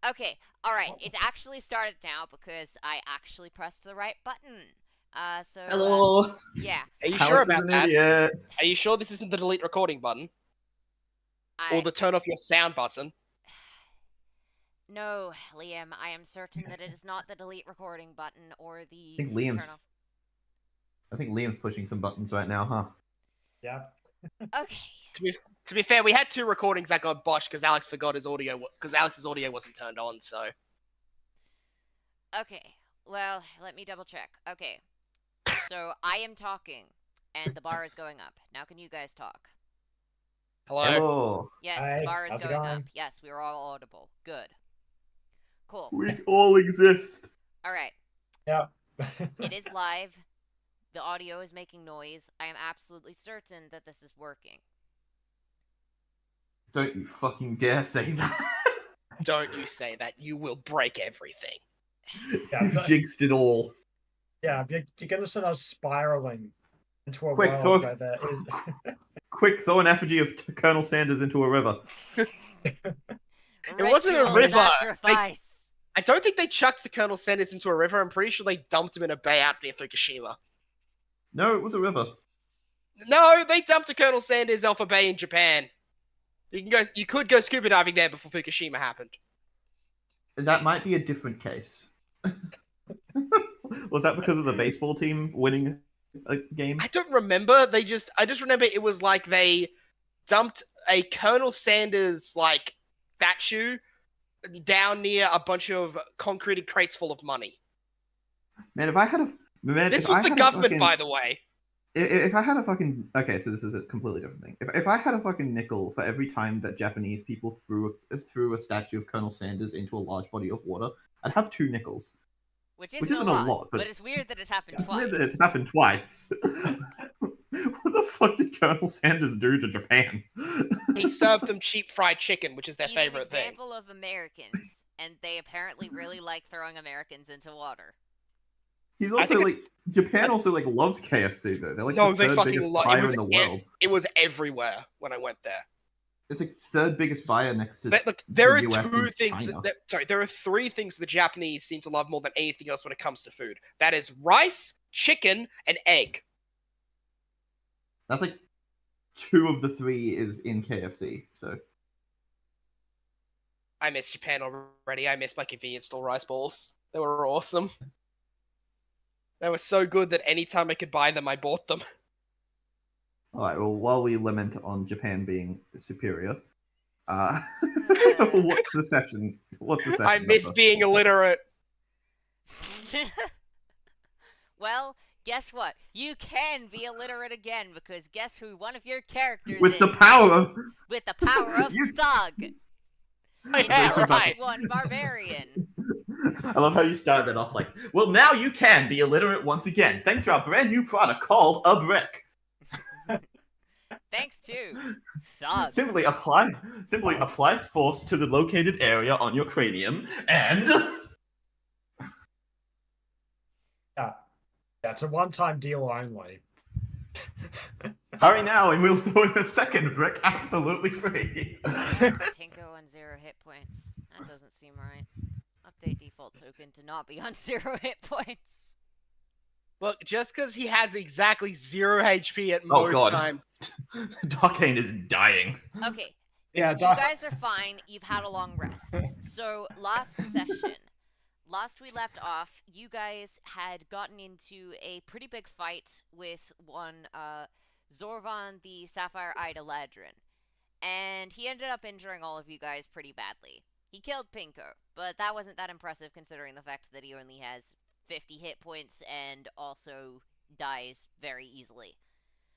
Okay, alright, it's actually started now because I actually pressed the right button. Hello. Yeah, Are you sure Alex is about an that? idiot. Are you sure this isn't the delete recording button? Or I... the turn off your sound button? No, Liam, I am certain that it is not the delete recording button or the I think Liam's. turn off... I think Liam's pushing some buttons right now, huh? Yeah. Okay. To be fair, we had 2 recordings that got botched because Alex forgot his audio, because Alex's audio wasn't turned on, so... Okay, well, let me double check. Okay, so I am talking, and the bar is going up. Now can you guys talk? Hello? Hello. Yes, Hi, the bar is how's it going up. going? Yes, we are all audible. Good. Cool. We all exist. Alright, Yeah. it is live. The audio is making noise. I am absolutely certain that this is working. Don't you fucking dare say that. Don't you say that. You will break everything. Yeah, You've jinxed it all. yeah, you're gonna sort of spiraling into a Quick, world throw- where there is. Quick, throw an effigy of Colonel Sanders into a river. It wasn't a Ritual river. Sacrifice. I don't think they chucked the Colonel Sanders into a river. I'm pretty sure they dumped him in a bay out near Fukushima. No, it was a river. No, they dumped a Colonel Sanders off a bay in Japan. You could go scuba diving there before Fukushima happened. That might be a different case. Was that because of the baseball team winning a game? I don't remember. I just remember it was like they dumped a Colonel Sanders like statue down near a bunch of concreted crates full of money. Man, if I had a man, This if was I the had a government, fucking- by the way. If I had a fucking so this is a completely different thing. If I had a fucking nickel for every time that Japanese people threw a statue of Colonel Sanders into a large body of water, I'd have 2 nickels. Which Which isn't isn't a lot, but but it's weird that it's happened It's twice. weird that it's happened twice. What the fuck did Colonel Sanders do to Japan? He served them cheap fried chicken, which is their He's favorite an thing. example of Americans, and they apparently really like throwing Americans into water. He's I also think like Japan also like loves KFC though. They're like No, the they third fucking biggest love buyer in the world. It was everywhere when I went there. It's like third biggest buyer next to Look, there are the US 2 and things. China. There are 3 things the Japanese seem to love more than anything else when it comes to food. That is rice, chicken, and egg. That's like 2 of the 3 is in KFC. So I miss Japan already. I miss my convenience store rice balls. They were awesome. They were so good that anytime I could buy them, I bought them. all right. Well, while we lament on Japan being superior, what's the session? What's the session? I miss number? being illiterate. Well, guess what? You can be illiterate again because guess who one of your characters With is? the power of With the power of You- Thug. Yeah, Intelligence right. 1 barbarian. I love how you started that off like, well, now you can be illiterate once again, thanks to our brand new product called a brick. Thanks to Thug. Simply apply force to the located area on your cranium, and Yeah, it's a one-time deal only. hurry now, and we'll throw in a second brick absolutely free. Pinko on 0 hit points. That doesn't seem right. Update default token to not be on 0 hit points. Look, just because he has exactly 0 HP at Oh, most God. times. Darkane is dying. Okay, Yeah, you guys are fine. You've had a long rest. So, last session, last we left off, you guys had gotten into a pretty big fight with one, Zorvan the Sapphire Eyed Eladrin. And he ended up injuring all of you guys pretty badly. He killed Pinko, but that wasn't that impressive considering the fact that he only has 50 hit points and also dies very easily.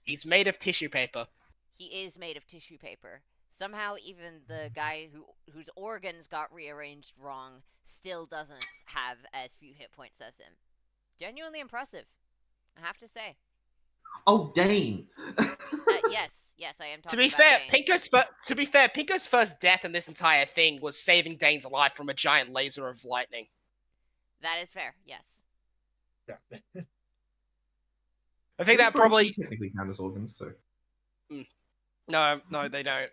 He's made of tissue paper. He is made of tissue paper. Somehow even the guy whose organs got rearranged wrong still doesn't have as few hit points as him. Genuinely impressive, I have to say. Oh, Dane. Yes, I am talking To be about fair, Dane. Pinko's first death in this entire thing was saving Dane's life from a giant laser of lightning. That is fair, yes. Yeah. I think that probably... technically count as organs, so. No, they don't.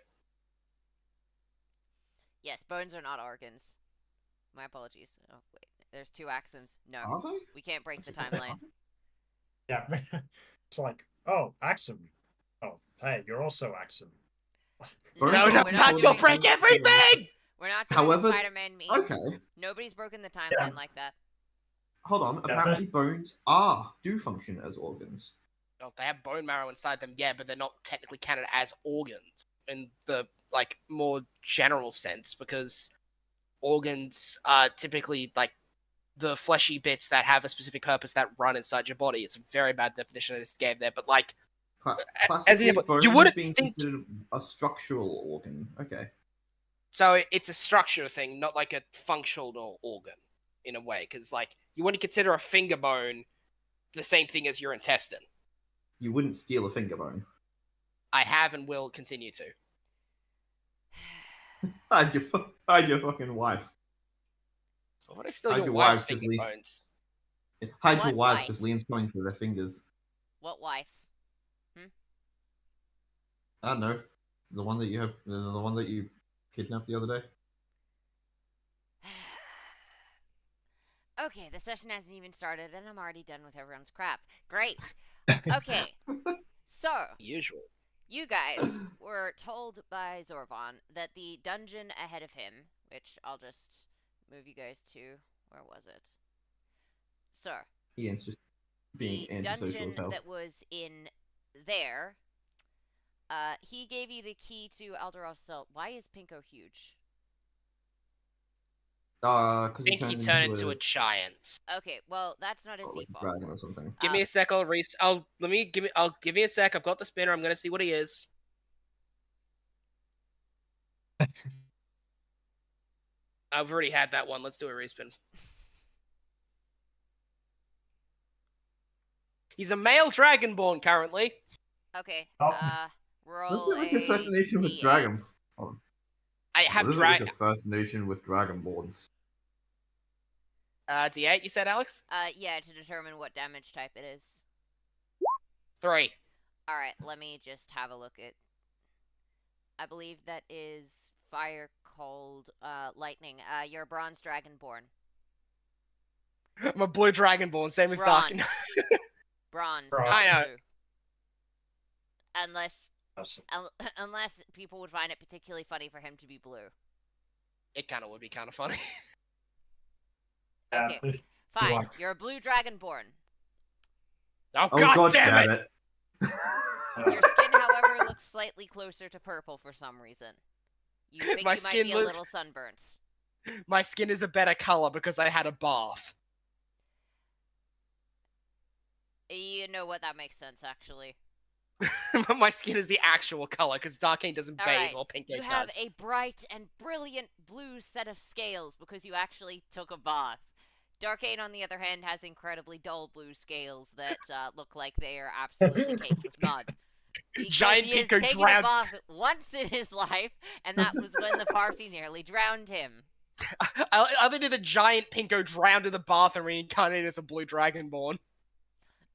Yes, bones are not organs. My apologies. Oh wait, there's 2 Axums. No, Are they? we can't break the Actually, timeline. Yeah. It's like, oh, Axum. Oh, hey, you're also Axum. No, Burns No, are don't we're also not touch, you'll doing. break everything! We're not doing However, the Spider-Man meme. Okay, Nobody's broken the timeline Yeah. like that. hold on. Yeah. Apparently, bones do function as organs. Oh, they have bone marrow inside them, yeah, but they're not technically counted as organs in the more general sense, because organs are typically the fleshy bits that have a specific purpose that run inside your body. It's a very bad definition I just gave there, but Cla- as an Classically, example, bone you is wouldn't being think considered a structural organ. Okay. so. It's a structure thing, not like a functional organ in a way, because you wouldn't consider a finger bone the same thing as your intestine. You wouldn't steal a finger bone. I have and will continue to. Hide your fucking wife. Why would I steal Hide your your wife's wives, 'cause finger Lee- bones? Hide your What wives wife? because Liam's coming through their fingers. What wife? I don't know. The one that you kidnapped the other day. Okay, the session hasn't even started, and I'm already done with everyone's crap. Great. Okay, so Usual. you guys were told by Zorvan that the dungeon ahead of him, which I'll just move you guys to, where was it? Sir, Ian's just being the antisocial dungeon as hell. that was in there, he gave you the key to Alderov's cell. Why is Pinko huge? Because I think he turned into a giant. Okay, well, that's not his like a default dragon form. or something. Give me a sec. I'll give me a sec. I've got the spinner. I'm gonna see what he is. I've already had that one. Let's do a respin. He's a male dragonborn currently. Okay, Oh. roll What's your a fascination with D8. dragon? Oh, I have what is it with drag. your fascination with dragonborns? D8. You said, Alex? Yeah, to determine what damage type it is. 3. Alright, let me just have a look at... I believe that is fire, cold, lightning. You're a bronze dragonborn. I'm a blue dragonborn, same as Bronze. Darkin. Bronze. Bronze. not I know. blue. Unless people would find it particularly funny for him to be blue. It kind of would be kind of funny. Okay, fine. like- You're a blue dragonborn. Oh, Oh God damn it! Your skin, however, looks slightly closer to purple for some reason. You think My you might skin be a looks- little sunburnt. My skin is a better color because I had a bath. You know what? That makes sense, actually. My skin is the actual color because Darkane doesn't bathe Alright, while Pink You does. have a bright and brilliant blue set of scales because you actually took a bath. Darkane, on the other hand, has incredibly dull blue scales that look like they are absolutely caked with mud. Because Giant he has Pinko taken drowned. a bath once in his life, and that was when the party nearly drowned him. Other than the giant Pinko drowned in the bath and reincarnated as a blue dragonborn.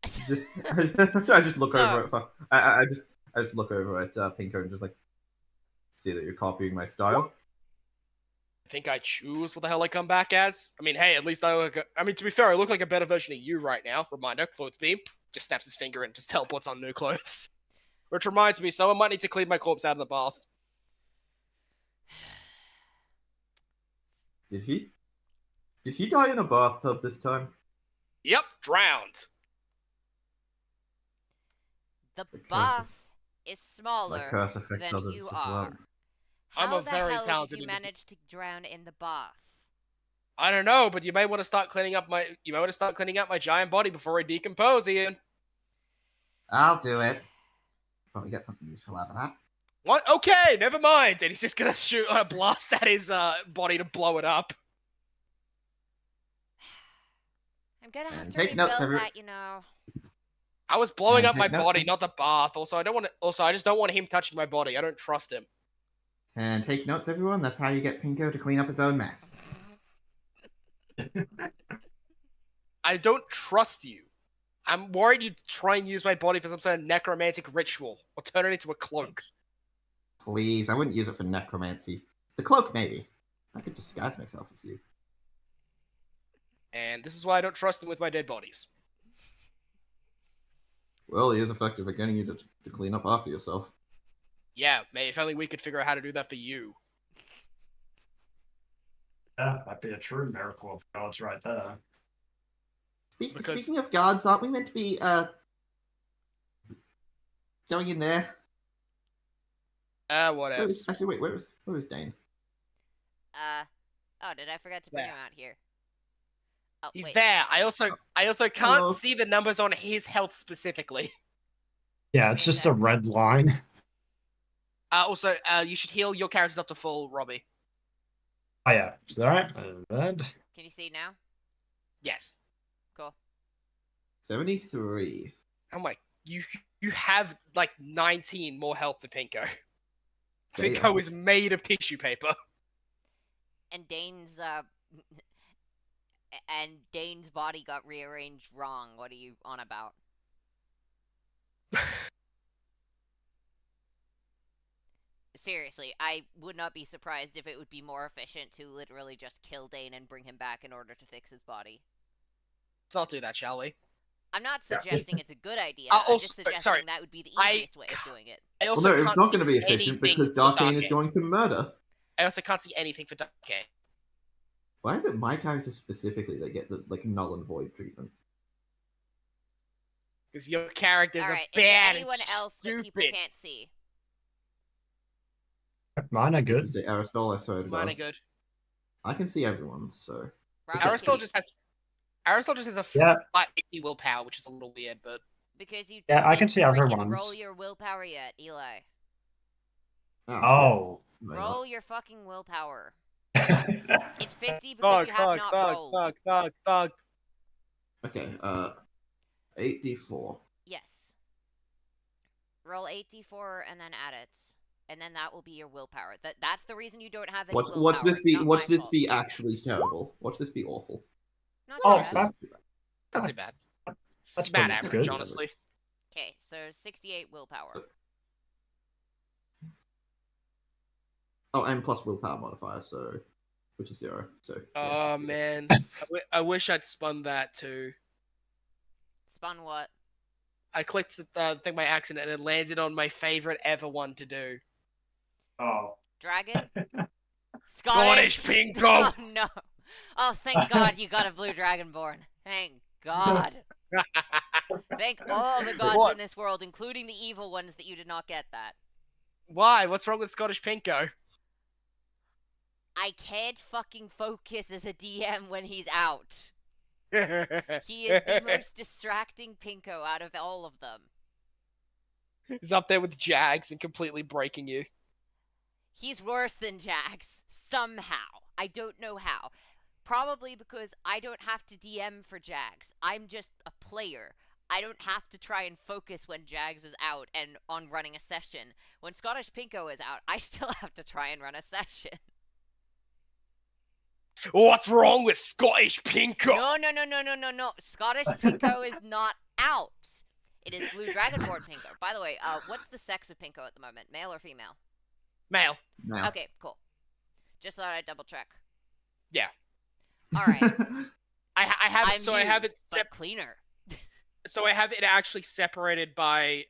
I just look So- over at I just look over at Pinko and just like see that you're copying my style. I think I choose what the hell I come back as. I mean, hey, at least to be fair, I look like a better version of you right now. Reminder, clothes beam. Just snaps his finger and just teleports on new clothes. Which reminds me, someone might need to clean my corpse out of the bath. Did he? Did he die in a bathtub this time? Yep, drowned. The The curse of- bath is My smaller curse affects than others you as well. are. I'm How a the very hell talented did you individual. manage to drown in the bath? I don't know, but you may want to start cleaning up my. You may want to start cleaning up my giant body before I decompose, Ian. I'll do it. Probably get something useful out of that. What? Okay, never mind. And he's just gonna shoot a blast at his body to blow it up. I'm gonna have And to take rebuild notes, that, you know. I was blowing And up my take notes. body, not the bath. Also, I don't want to. Also, I just don't want him touching my body. I don't trust him. And take notes, everyone. That's how you get Pinko to clean up his own mess. I don't trust you. I'm worried you try and use my body for some sort of necromantic ritual or turn it into a cloak. Please, I wouldn't use it for necromancy. The cloak, maybe. I could disguise myself as you. man. This is why I don't trust him with my dead bodies. Well, he is effective at getting you to clean up after yourself. Yeah, if only we could figure out how to do that for you. Yeah, that'd be a true miracle of gods right there. Because- Speaking of guards, aren't we meant to be going in there? What else? Actually, wait, where is Dane? Oh, did I forget to bring There. him out here? Oh, He's wait. there. I also can't Hello. see the numbers on his health specifically. Yeah, it's just a red line. Also, you should heal your characters up to full, Robbie. Oh yeah, alright. Then Can you see now? Yes. Cool. 73. Oh my, you have like 19 more health than Pinko. Damn. Pinko is made of tissue paper. And Dane's body got rearranged wrong. What are you on about? Seriously, I would not be surprised if it would be more efficient to literally just kill Dane and bring him back in order to fix his body. Let's not do that, shall we? I'm not Yeah. suggesting it's a good idea. Also- I'm just suggesting sorry, that would be the I- easiest way of doing it. I Well, also no, it's can't not see going to be efficient anything because for Darkane is Darkane. going to murder. I also can't see anything for Darkane. Why is it my characters specifically that get the null and void treatment? Because your characters Alright, are is there bad anyone and else that people stupid. can't see? mine are good. Is it Aristol? I swear to Mine God. are good. I can see everyone, so. Robbie, Aristotle can just has a Yeah. flat 50 willpower, which is a little weird, but because you Yeah, I can didn't see other freaking ones. roll your willpower yet, Eli. Oh. shit. Roll your fucking willpower. Yeah, It's 50 because you have not rolled. thug. Okay, 8d4. Yes. Roll 8d4 and then add it. And then that will be your willpower. That's the reason you don't have any willpower. Watch this It's be not watch my this fault. be actually terrible. Watch this be awful. Not Oh, too bad. that- Not too bad. It's That's bad pretty average, good. honestly. Okay, so 68 willpower. Oh, and plus willpower modifier, so which is 0. So. Oh man, I wish I'd spun that too. Spun what? I clicked the thing by accident and it landed on my favorite ever one to do. Oh. Dragon? Scottish Scottish! Pinko! Oh no! Oh, thank God you got a blue dragonborn. Thank God. Thank all the gods What? in this world, including the evil ones, that you did not get that. Why? What's wrong with Scottish Pinko? I can't fucking focus as a DM when he's out. He's He is the most distracting Pinko out of all of them. up there with Jags and completely breaking you. He's worse than Jax, somehow. I don't know how. Probably because I don't have to DM for Jags. I'm just a player. I don't have to try and focus when Jags is out and on running a session. When Scottish Pinko is out, I still have to try and run a session. What's wrong with Scottish Pinko? No. Scottish Pinko is not out. It is Blue Dragonborn Pinko. By the way, what's the sex of Pinko at the moment? Male or female? Male. Now. Okay, cool. Just thought I'd double check. Yeah. Alright. I have it. I'm So I have it. but cleaner. So I have it actually separated by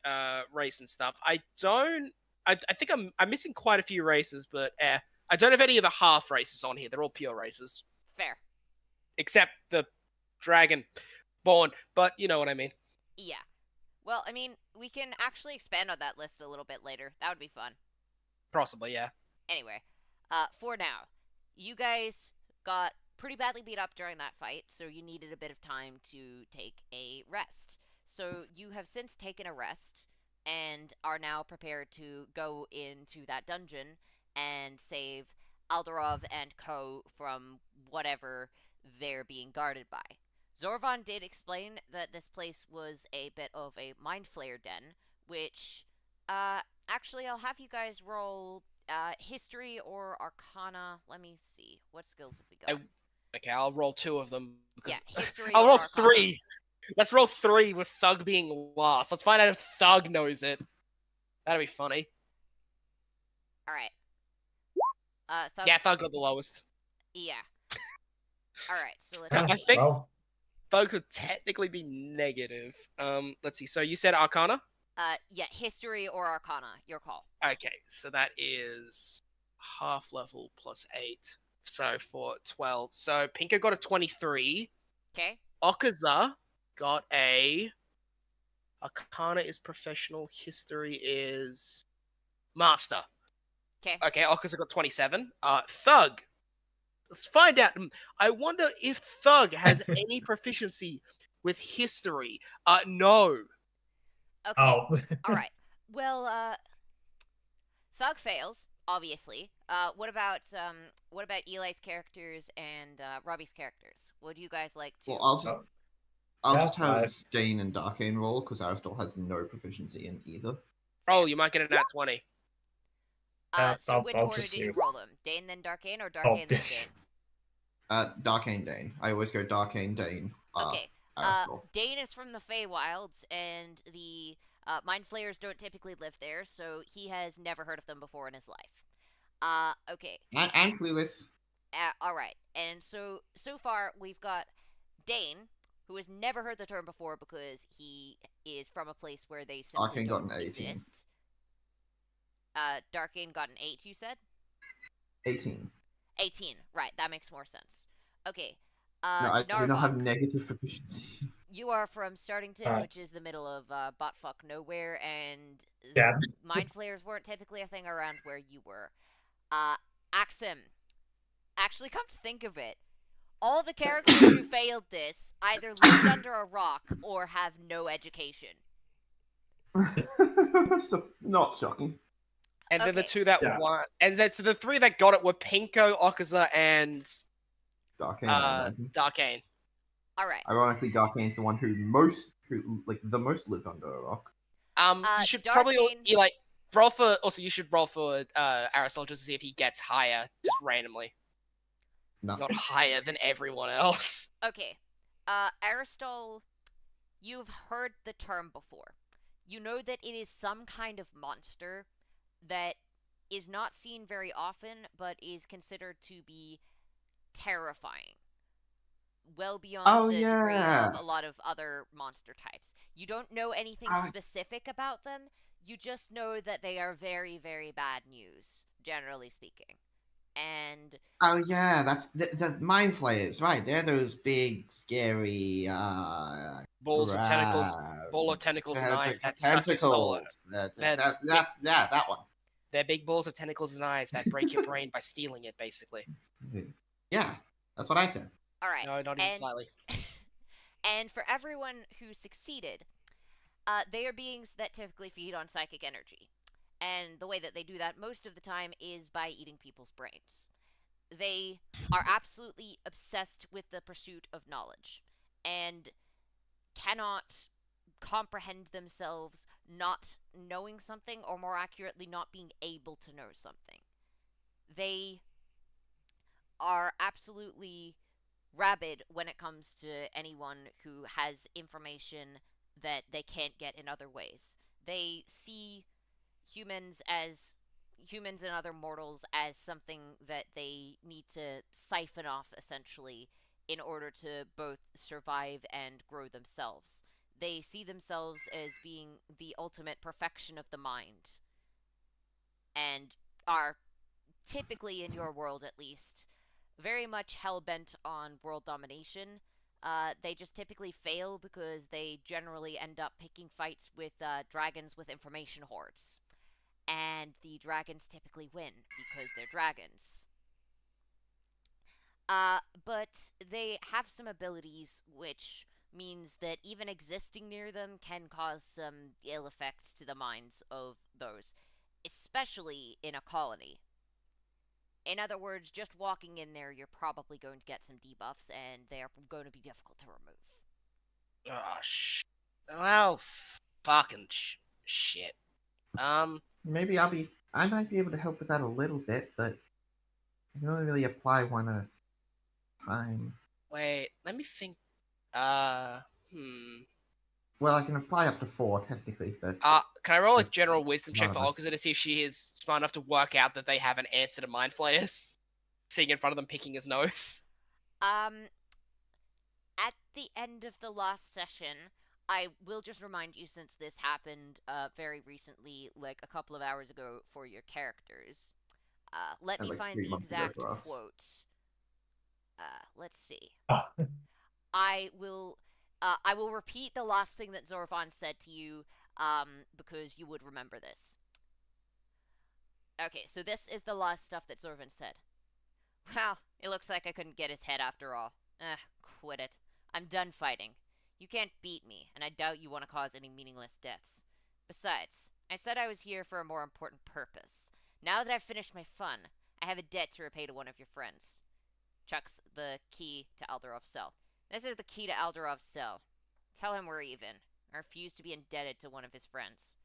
race and stuff. I don't. I think I'm missing quite a few races, but I don't have any of the half races on here. They're all pure races, Fair. except the dragon born. But you know what I mean. Yeah. Well, I mean, we can actually expand on that list a little bit later. That would be fun. Possibly, yeah. Anyway, for now, you guys got pretty badly beat up during that fight, so you needed a bit of time to take a rest. So you have since taken a rest and are now prepared to go into that dungeon and save Alderov and Co. from whatever they're being guarded by. Zorvan did explain that this place was a bit of a mind flayer den, which, actually, I'll have you guys roll history or arcana. Let me see. What skills have we got? Okay, I'll roll 2 of them. Because Yeah, history I'll or roll arcana. 3. Let's roll 3 with Thug being last. Let's find out if Thug knows it. That'd be funny. All right. Thug, Yeah, Thug got the lowest. yeah. All right, so let's I see. think Well, Thug would technically be negative. Let's see. So you said Arcana? Yeah, history or arcana, your call. Okay, so that is half level plus 8. So for 12. So Pinko got a 23. Okay. Okaza got a. Arcana is professional. History is master. Okay. Okay, Okaza got 27. Thug. Let's find out. I wonder if Thug has any proficiency with history. No. Okay. oh, All right. Well, Thug fails, obviously. What about Eli's characters and Robbie's characters? Would you guys like to? Well, I'll just Oh, I'll yeah, just have I've- Dane and Darkane roll because Aristotle has no proficiency in either. Oh, you might get a nat 20. So which I'll order just did see. you roll them? Dane then Darkane, or Oh, Darkane then Dane? Darkane Dane. I always go Darkane Dane. Okay. Aristotle. Dane is from the Feywilds, and the Mind Flayers don't typically live there, so he has never heard of them before in his life. Okay. I'm clueless. All right. And so far we've got Dane, who has never heard the term before because he is from a place where they simply Darkane got don't an 18. exist. Darkane got an 8, you said? 18. 18. Right, that makes more sense. Okay. No, I do not have Narvok, negative proficiency. you are from Startington, Uh, which is the middle of buttfuck nowhere, and Yeah. Mind Flayers weren't typically a thing around where you were. Axum, actually, come to think of it, all the characters who failed this either lived under a rock or have no education. So, not shocking. And then the Okay. two that Yeah. won. And then so the three that got it were Pinko, Okaza, and Darkane, I imagine. Darkane. All right. Ironically, Darkane's the one who the most live under a rock. You should probably Darkane- like roll for. Also, you should roll for Aristotle just to see if he gets higher, just randomly, No. not higher than everyone else. Okay. Aristol, you've heard the term before. You know that it is some kind of monster that is not seen very often, but is considered to be terrifying. Well beyond the degree of a lot of other monster types. You don't know anything specific about them. You just know that they are very, very bad news, generally speaking. And Oh yeah, that's the Mind Flayers, right? They're those big, scary Balls of tentacles, crab- ball of tentacles and eyes that suck your soul. tentacles. That one. They're big balls of tentacles and eyes that break your brain by stealing it, basically. Yeah, that's what I said. all right. No, not even slightly. And for everyone who succeeded, they are beings that typically feed on psychic energy. And the way that they do that most of the time is by eating people's brains. They are absolutely obsessed with the pursuit of knowledge and cannot comprehend themselves not knowing something, or more accurately, not being able to know something. They are absolutely rabid when it comes to anyone who has information that they can't get in other ways. They see humans and other mortals as something that they need to siphon off, essentially, in order to both survive and grow themselves. They see themselves as being the ultimate perfection of the mind, and are typically, in your world at least, very much hell-bent on world domination. They just typically fail because they generally end up picking fights with dragons with information hordes. And the dragons typically win because they're dragons. But they have some abilities, which means that even existing near them can cause some ill effects to the minds of those, especially in a colony. In other words, just walking in there, you're probably going to get some debuffs, and they're going to be difficult to remove. Oh, well, fucking shit. Maybe I might be able to help with that a little bit, but I can only really apply one at a time. Wait, let me think. Well, I can apply up to 4 technically, but Can I roll a There's general wisdom check none for of us. Okaza to see if she is smart enough to work out that they have an answer to mind flayers? Seeing in front of them, picking his nose. the end of the last session, I will just remind you, since this happened very recently, like a couple of hours ago for your characters. Let And me like find 3 the months ago exact for us. quote. Let's see. Ah, I will repeat the last thing that Zorvan said to you, because you would remember this. Okay, so this is the last stuff that Zorvan said. Well, it looks like I couldn't get his head after all. Quit it. I'm done fighting. You can't beat me, and I doubt you want to cause any meaningless deaths. Besides, I said I was here for a more important purpose. Now that I've finished my fun, I have a debt to repay to one of your friends. Chucks the key to Aldarov's cell. This is the key to Aldarov's cell. Tell him we're even. I refuse to be indebted to one of his friends.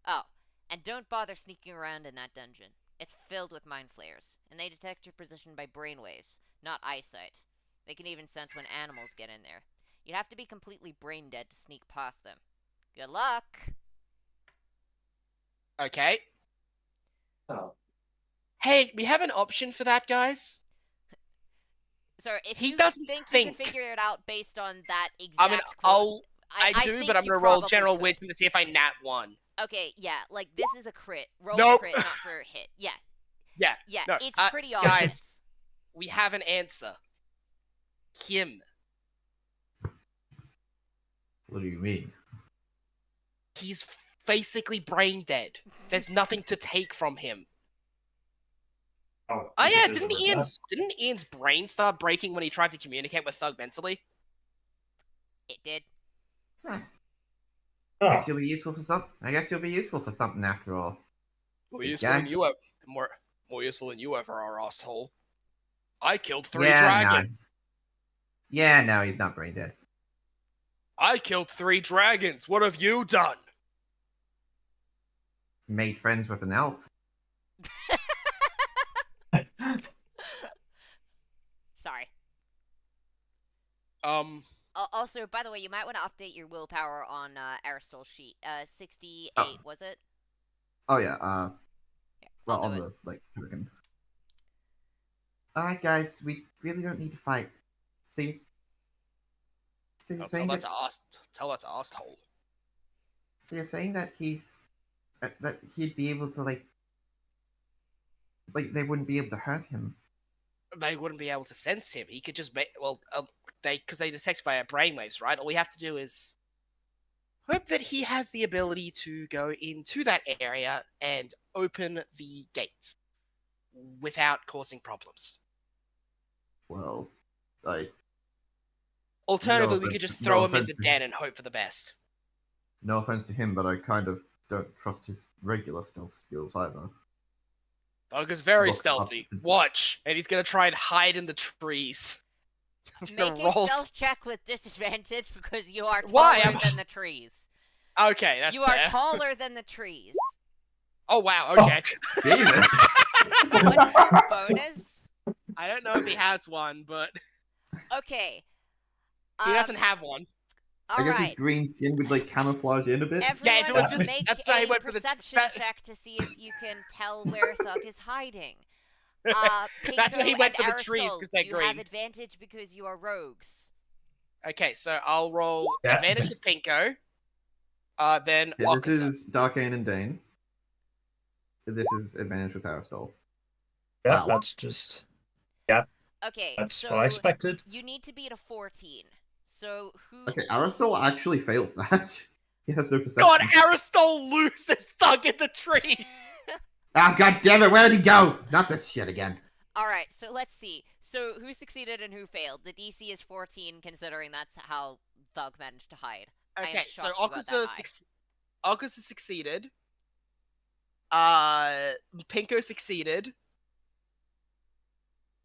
Oh, and don't bother sneaking around in that dungeon. It's filled with mind flayers, and they detect your position by brainwaves, not eyesight. They can even sense when animals get in there. You'd have to be completely brain dead to sneak past them. Good luck! Okay. oh. Hey, we have an option for that, guys. So if He you doesn't think you can think. figure it out based on that exact I mean, quote, I do, think but I'm you gonna roll probably general could. wisdom to see if I nat one. Okay, yeah, like this is a crit. Roll Nope. a crit, not for a hit. Yeah, Yeah, yeah, no, it's pretty guys. obvious. We have an answer. Him. What do you mean? He's basically brain dead. There's nothing to take from him. Oh, Oh you yeah, could do the didn't reverse. Ian's brain start breaking when he tried to communicate with Thug mentally? It did. I Oh, guess you'll be useful for some. I guess you'll be useful for something after all. More Big useful guy. than you ever. More useful than you ever are, asshole. I killed 3 Yeah, no. dragons. Yeah, no, he's not brain dead. I killed 3 dragons. What have you done? Made friends with an elf. Sorry. Also, by the way, you might want to update your willpower on Aristol's sheet. 68, was it? Oh yeah, Yeah, well, I'll on do it. the, like, token. Alright, guys, we really don't need to fight. So you're Tell saying that that, to asshole. so you're saying that that he'd be able to, like, they wouldn't be able to hurt him. They wouldn't be able to sense him. He could just because they detect via brainwaves, right? All we have to do is hope that he has the ability to go into that area and open the gates without causing problems. Well, I Alternatively, No we could offense- just no throw him offense into to den and hope for the best. no offense to him, but I kind of don't trust his regular stealth skills either. Thug is very Look, stealthy. Watch, and he's gonna try and hide in the trees. I'm Make gonna a roll. stealth check with disadvantage because you are taller Why? than the trees. Okay, that's You fair. are taller than the trees. Oh wow. Okay. Jesus! What's your bonus? I don't know if he has one, but Okay. he doesn't have one. I guess his Alright. green skin would, like, camouflage in a bit. Everyone if it was just- make that's why he a went for the- perception check to see if you can tell where Thug is hiding. That's why he Pinko went and for the trees, Arisol, 'cause they're you have green. advantage because you are rogues. Okay, so I'll roll Yeah. advantage with Pinko. Then Yeah, this Okusa. is Darkane and Dane. This is advantage with Aristol. yeah, Wow. that's just Okay, that's so what I expected. you need to beat a 14. So who? Okay, Aristol actually fails that. He has no perception. God, Aristol loses Thug in the trees. Ah, god damn it, where'd he go? Not this shit again. All right, so let's see. So who succeeded and who failed? The DC is 14, considering that's how Thug managed to hide. I am Okay, so shocked you got that high. Okusa succeeded. Pinko succeeded.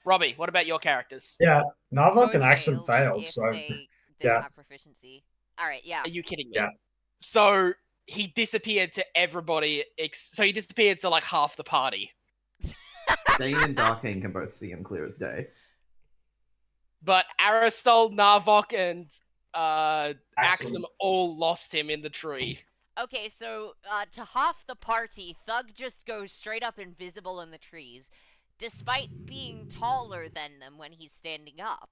Robbie, what about your characters? Yeah, Narvok Both and Axum failed, if so they didn't yeah. have proficiency. All right, yeah. Are you kidding me? Yeah. So he disappeared to everybody. So he disappeared to like half the party. Dane and Darkane can both see him clear as day. But Aristol, Narvok, and Axum. Axum all lost him in the tree. Okay, so to half the party, Thug just goes straight up invisible in the trees, despite being taller than them when he's standing up.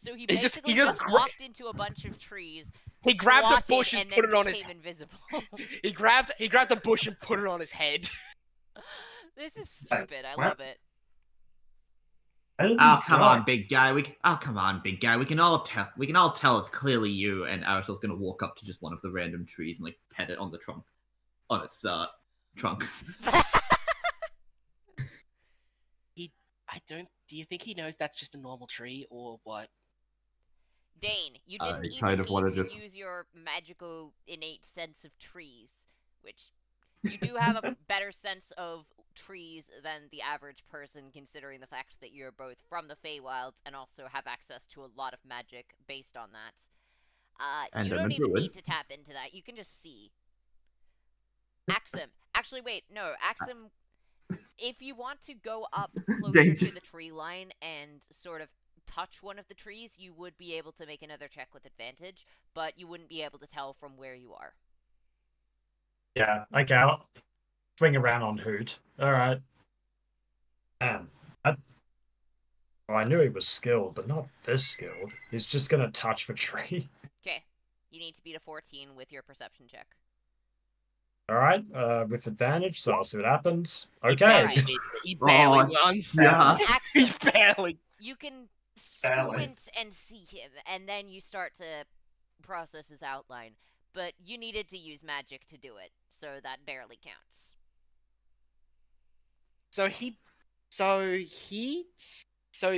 So he He basically just walked into a bunch of trees, he grabbed a swatted, bush and put then it on his became invisible. he grabbed the bush and put it on his head. This is stupid. I what? love it. Oh come on, big guy. Come on, big guy. We can all tell it's clearly you. And Aristo's gonna walk up to just one of the random trees and like pet it on the trunk, on its trunk. Do you think he knows that's just a normal tree or what? Dane, you I didn't even kind of need wanna to just- use your magical innate sense of trees, which you do have a better sense of trees than the average person, considering the fact that you're both from the Feywilds and also have access to a lot of magic based on that. And You I'm a don't even druid. need to tap into that. You can just see. Axum. Actually, wait, no. Axum, if you want to go up closer Danger. to the tree line and sort of touch one of the trees, you would be able to make another check with advantage, but you wouldn't be able to tell from where you are. Yeah, okay, I'll swing around on Hoot. Alright. I knew he was skilled, but not this skilled. He's just gonna touch the tree. Okay. You need to beat a 14 with your perception check. Alright, with advantage, so I'll see what happens. Okay. Alright. He barely won. Yeah. He Axum, barely. you can Barely. squint and see him, and then you start to process his outline. But you needed to use magic to do it, so that barely counts. So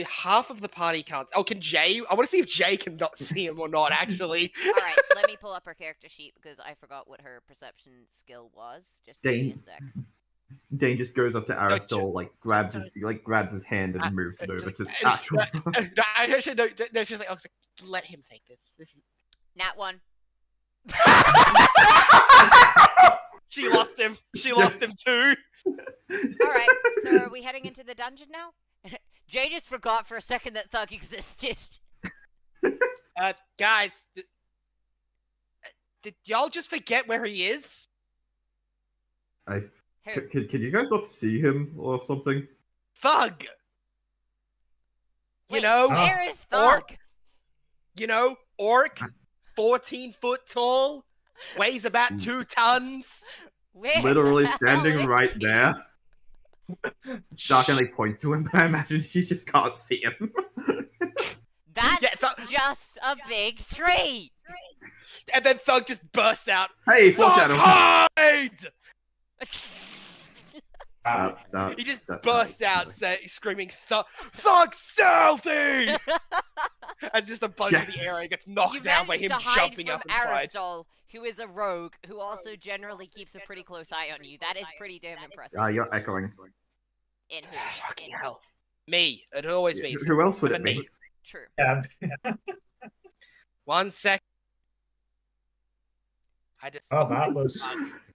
half of the party can't. Oh, can Jay? I want to see if Jay can not see him or not. Actually, Alright, let me pull up her character sheet because I forgot what her perception skill was. Just give me a Dane. sec. Dane just goes up to Aristotle, like grabs his hand and moves it over to actual. no, actually, no, she's like, I was like, let him take this. This is. Nat 1. She lost him. She lost him too. Alright, so are we heading into the dungeon now? Jay just forgot for a second that Thug existed. Guys, did y'all just forget where he is? Who? Can you guys not see him or something? Thug. Wait, You know, where is Thug? Orc, 14 foot tall, weighs about 2 tons. Where Literally the hell standing is right he? there. Dark only points to him, but I imagine she just can't see him. That's Yeah, just a big tree. And then Thug just bursts out. Hey, Thug, foreshadow. hide! He just That- bursts out, screaming, "Thug stealthy!" As just a bunch of the area gets knocked You down by managed him to hide jumping from up and pride. Aristol, who is a rogue, who also generally keeps a pretty close eye on you. That is pretty damn impressive. You're echoing. In who? Fucking hell. Me. It always means Who else would it me. be? True. Yeah. 1 sec. I just Oh, that was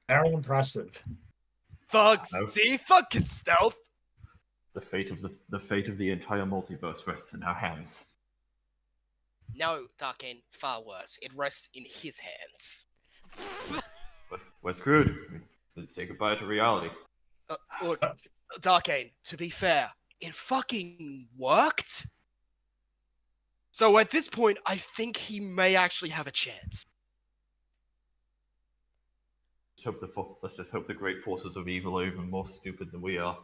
very impressive. Thug. No. See, Thug can stealth. The fate of the entire multiverse rests in our hands. No, Darkane, far worse. It rests in his hands. We're screwed. Say goodbye to reality. Look, Darkane, to be fair, it fucking worked. So at this point, I think he may actually have a chance. Let's just hope the great forces of evil are even more stupid than we are.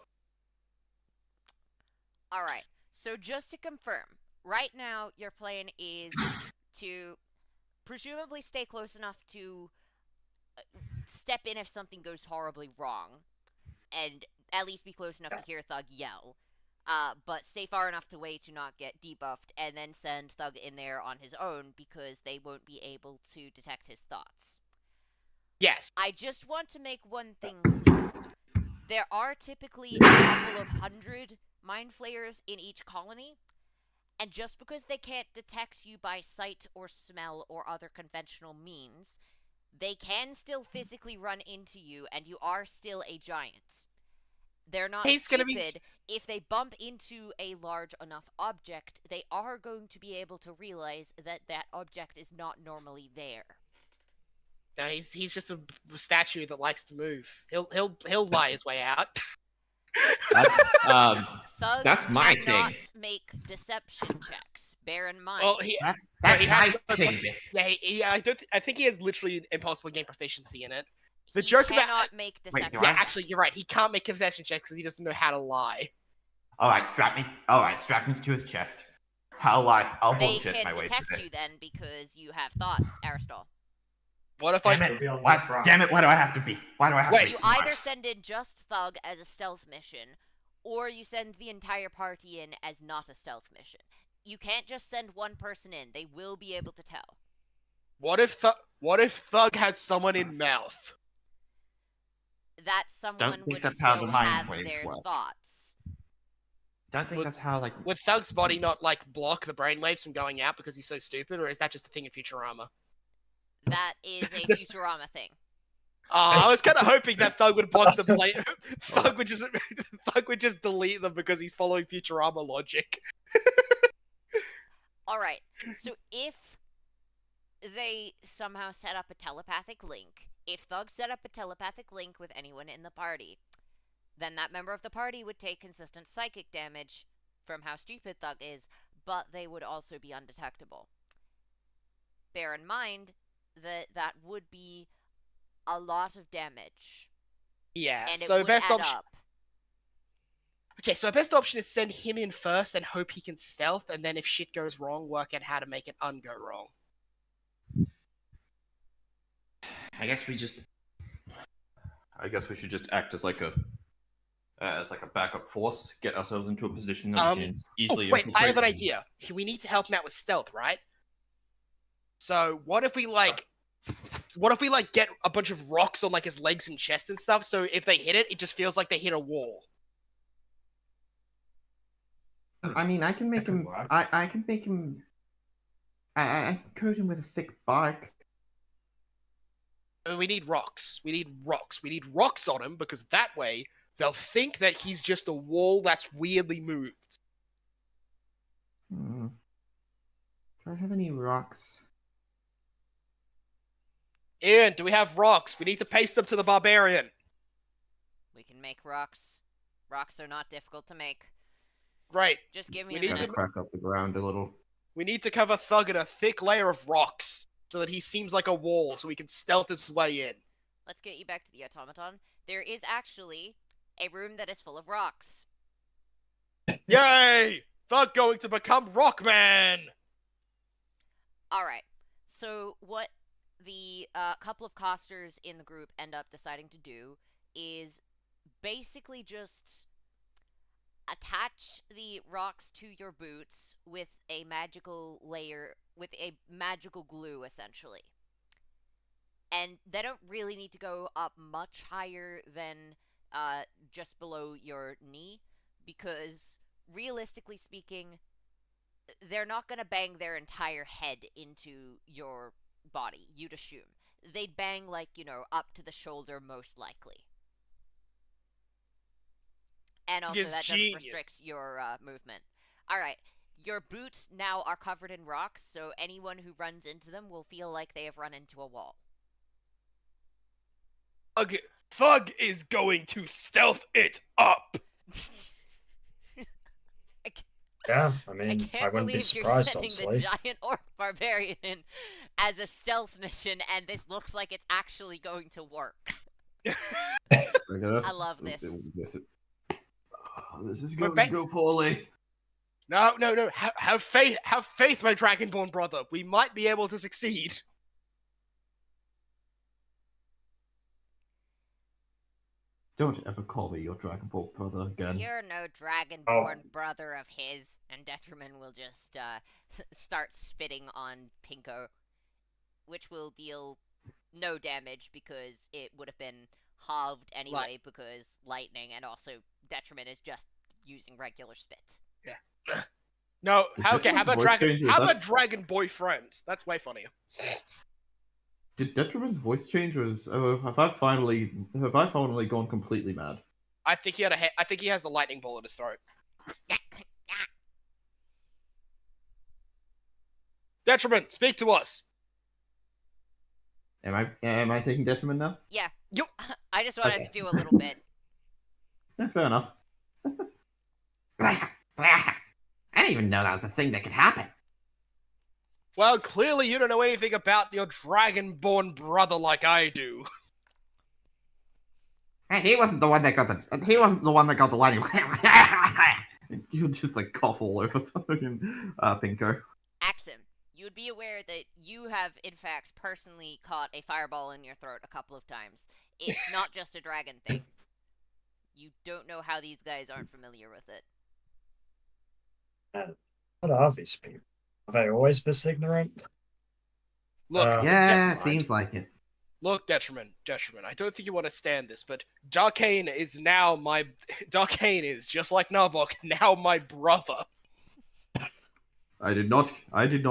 Alright, so just to confirm, right now your plan is to presumably stay close enough to step in if something goes horribly wrong, and at least be close enough to hear Thug yell, but stay far enough away to not get debuffed, and then send Thug in there on his own because they won't be able to detect his thoughts. Yes. I just want to make one thing clear. There are typically a couple of 100 mind flayers in each colony, and just because they can't detect you by sight or smell or other conventional means, they can still physically run into you, and you are still a giant. They're not He's gonna stupid. be- If they bump into a large enough object, they are going to be able to realize that that object is not normally there. No, he's just a statue that likes to move. He'll lie his way out. Thugs That's my cannot thing. make deception checks. Bear in mind. Well, he, That's he my has- thing. yeah, I think he has literally impossible game proficiency in it. The he joke about- cannot make Wait, deception do I? Yeah, actually, you're right. He can't make deception checks because he doesn't know how to lie. All right, strap me to his chest. I'll They bullshit can my way through detect you this. then because you have thoughts, Aristal. What if Damn I? it! It'll be on What? the front. Damn it! Why do I have to be? Why do I have Wait, to be You smart? either send in just Thug as a stealth mission, or you send the entire party in as not a stealth mission. You can't just send one person in. They will be able to tell. What if Thug has someone in mouth? That someone think would that's how still the mind have waves their work. thoughts. Don't think Would- that's how Would Thug's body not like block the brainwaves from going out because he's so stupid, or is that just a thing in Futurama? That is a This- Futurama thing. I was kind of hoping that Thug would block the blade. Thug would just delete them because he's following Futurama logic. Alright, so if they somehow set up a telepathic link, if Thug set up a telepathic link with anyone in the party, then that member of the party would take consistent psychic damage from how stupid Thug is, but they would also be undetectable. Bear in mind that that would be a lot of damage, Yeah. and it So would best add option. up. Okay, so our best option is send him in first and hope he can stealth, and then if shit goes wrong, work out how to make it ungo wrong. I guess we should just act as like a backup force. Get ourselves into a position that we can easily. Wait, I have an infiltrate. idea. We need to help him out with stealth, right? So what if we get a bunch of rocks on like his legs and chest and stuff? So if they hit it, it just feels like they hit a wall. I mean, I can make That could him. work. I can make him. I can coat him with a thick bark. And we need rocks. We need rocks. We need rocks on him because that way they'll think that he's just a wall that's weirdly moved. Do I have any rocks? Ian, do we have rocks? We need to paste them to the barbarian. We can make rocks. Rocks are not difficult to make. Great. Just give me We a need Trying to- minute. to crack up the ground a little. We need to cover Thug in a thick layer of rocks so that he seems like a wall so he can stealth his way in. Let's get you back to the automaton. There is actually a room that is full of rocks. Yay! Thug going to become Rockman! Alright, so what the couple of costers in the group end up deciding to do is basically just attach the rocks to your boots with a magical layer, with a magical glue, essentially. And they don't really need to go up much higher than just below your knee, because realistically speaking, they're not going to bang their entire head into your body, you'd assume. They'd bang, like, up to the shoulder, most likely. And also, Yes, that genius. doesn't restrict your movement. Alright, your boots now are covered in rocks, so anyone who runs into them will feel like they have run into a wall. Thug is going to stealth it up! Yeah, I I mean, I, can't wouldn't be believe you're surprised, sending honestly. the giant orc barbarian in as a stealth mission, and this looks like it's actually going to work. I love this. This is We're going back- to go poorly. No. Have faith, my Dragonborn brother. We might be able to succeed. Don't ever call me your Dragon Ball brother again. You're no dragonborn brother of his, and Detriman will just start spitting on Pinko, which will deal no damage because it would have been halved anyway because lightning, and also Detriman is just using regular spit. No, Did how Detriman's about voice Dragon? change, or How is about that- Dragon Boyfriend? That's way funnier. Did Detriman's voice change, or have I finally gone completely mad? I think he has a lightning bolt in his throat. Detriment, speak to us. Am I taking Detriment now? Yeah. Yup. I just wanted Okay. to do a little bit. Yeah, fair enough. I didn't even know that was a thing that could happen. Well, clearly you don't know anything about your dragon-born brother like I do. Hey, he wasn't the one that got the line. You just like cough all over fucking Pinko. Axum, you would be aware that you have, in fact, personally caught a fireball in your throat a couple of times. It's not just a dragon thing. You don't know how these guys aren't familiar with it. What are these people? Are they always this ignorant? Look, Yeah, Detriment, seems like it. look, Detriment, I don't think you understand this, but Darkane is now my... Darkane is, just like Narvok, now my brother. I did not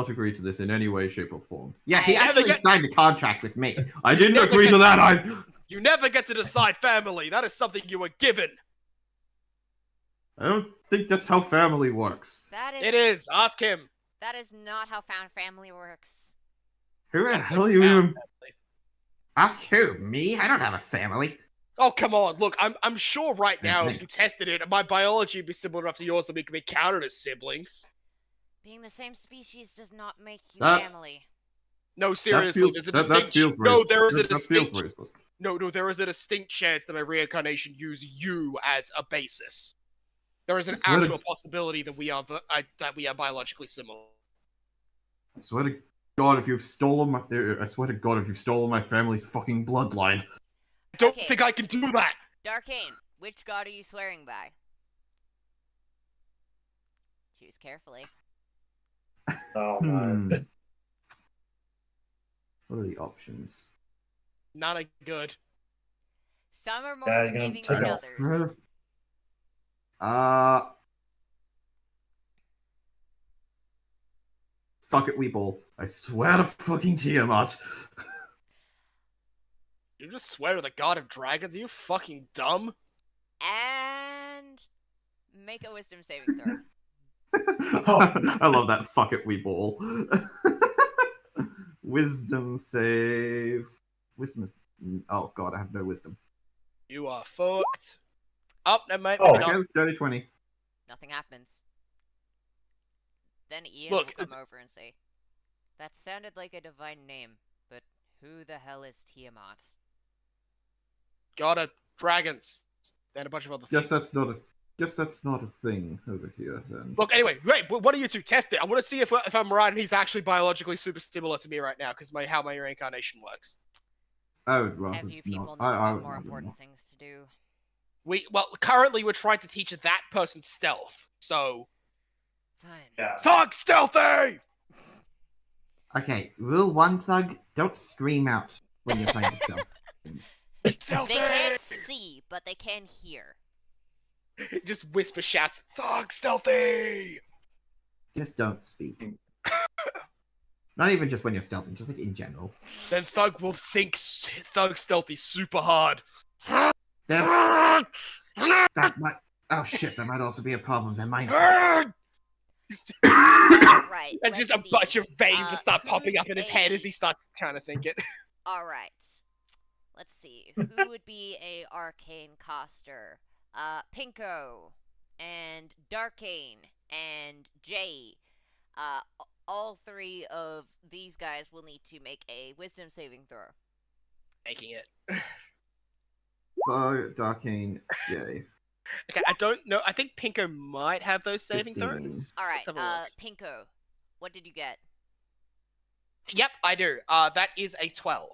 agree to this in any way, shape, or form. Yeah, he I never actually get- signed the contract with me. I didn't never agree get- to that. You never get to decide family. That is something you were given. I don't think that's how family works. That is. It is. Ask him. That is not how found family works. Who the That's hell a are you found even... family. Ask who? Me? I don't have a family. Oh, come on. Look, I'm sure right now if you tested it, my biology would be similar enough to yours that we could be counted as siblings. Being the same species does not make you That- family. No, seriously, there's a distinct... feels no, there is a that feels distinct... racist. No, there is a distinct chance that my reincarnation use you as a basis. There is an I swear to- actual possibility that we are biologically similar. I swear to God, if you've stolen my... I swear to God, if you've stolen my family's fucking bloodline. I don't Okay. think I can do that. Darkane, which god are you swearing by? Choose carefully. Oh no. What are the options? Not a good. Some are more Yeah, you're gonna forgiving take than a others. Threat of... Fuck it, Weeple. I swear to fucking Tiamat. You just swear to the god of dragons? Are you fucking dumb? And make a wisdom saving throw. I love that fuck it, Weeple. Wisdom save. Wisdom is... Oh god, I have no wisdom. You are fucked. Oh, never mind. Oh, Maybe Okay, not. let's dirty 20. Nothing happens. Then Ian Look, will it's- come over and say, "That sounded like a divine name, but who the hell is Tiamat?" God of dragons. And a bunch of other things. Guess that's not a thing over here then. Look, anyway, wait, what do you two test it? I want to see if I'm right and he's actually biologically super similar to me right now, because how my reincarnation works. I would rather Have you people not. not I got would more rather important not. things to do? Currently we're trying to teach that person stealth. So, Fine. Yeah. thug stealthy! Okay, rule 1, Thug, don't scream out when you're playing stealth things. Stealthy! They can't see, but they can hear. Just whisper shout, thug stealthy! Just don't speak. Not even just when you're stealthing, just like in general. Then thug will think thug stealthy super hard. That might... Oh shit, that might also be a problem. They're mindful. Alright. There's just a bunch of veins that start popping up in his head as he starts trying to think it. Alright. Let's see. Who would be a arcane caster? Pinko and Darkane and Jay. All three of these guys will need to make a wisdom saving throw. Making it. Thug, Darkane, Jay. Okay, I don't know. I think Pinko might have those saving 15. throws. Alright, Let's have a look. Pinko, what did you get? Yep, I do. That is a 12.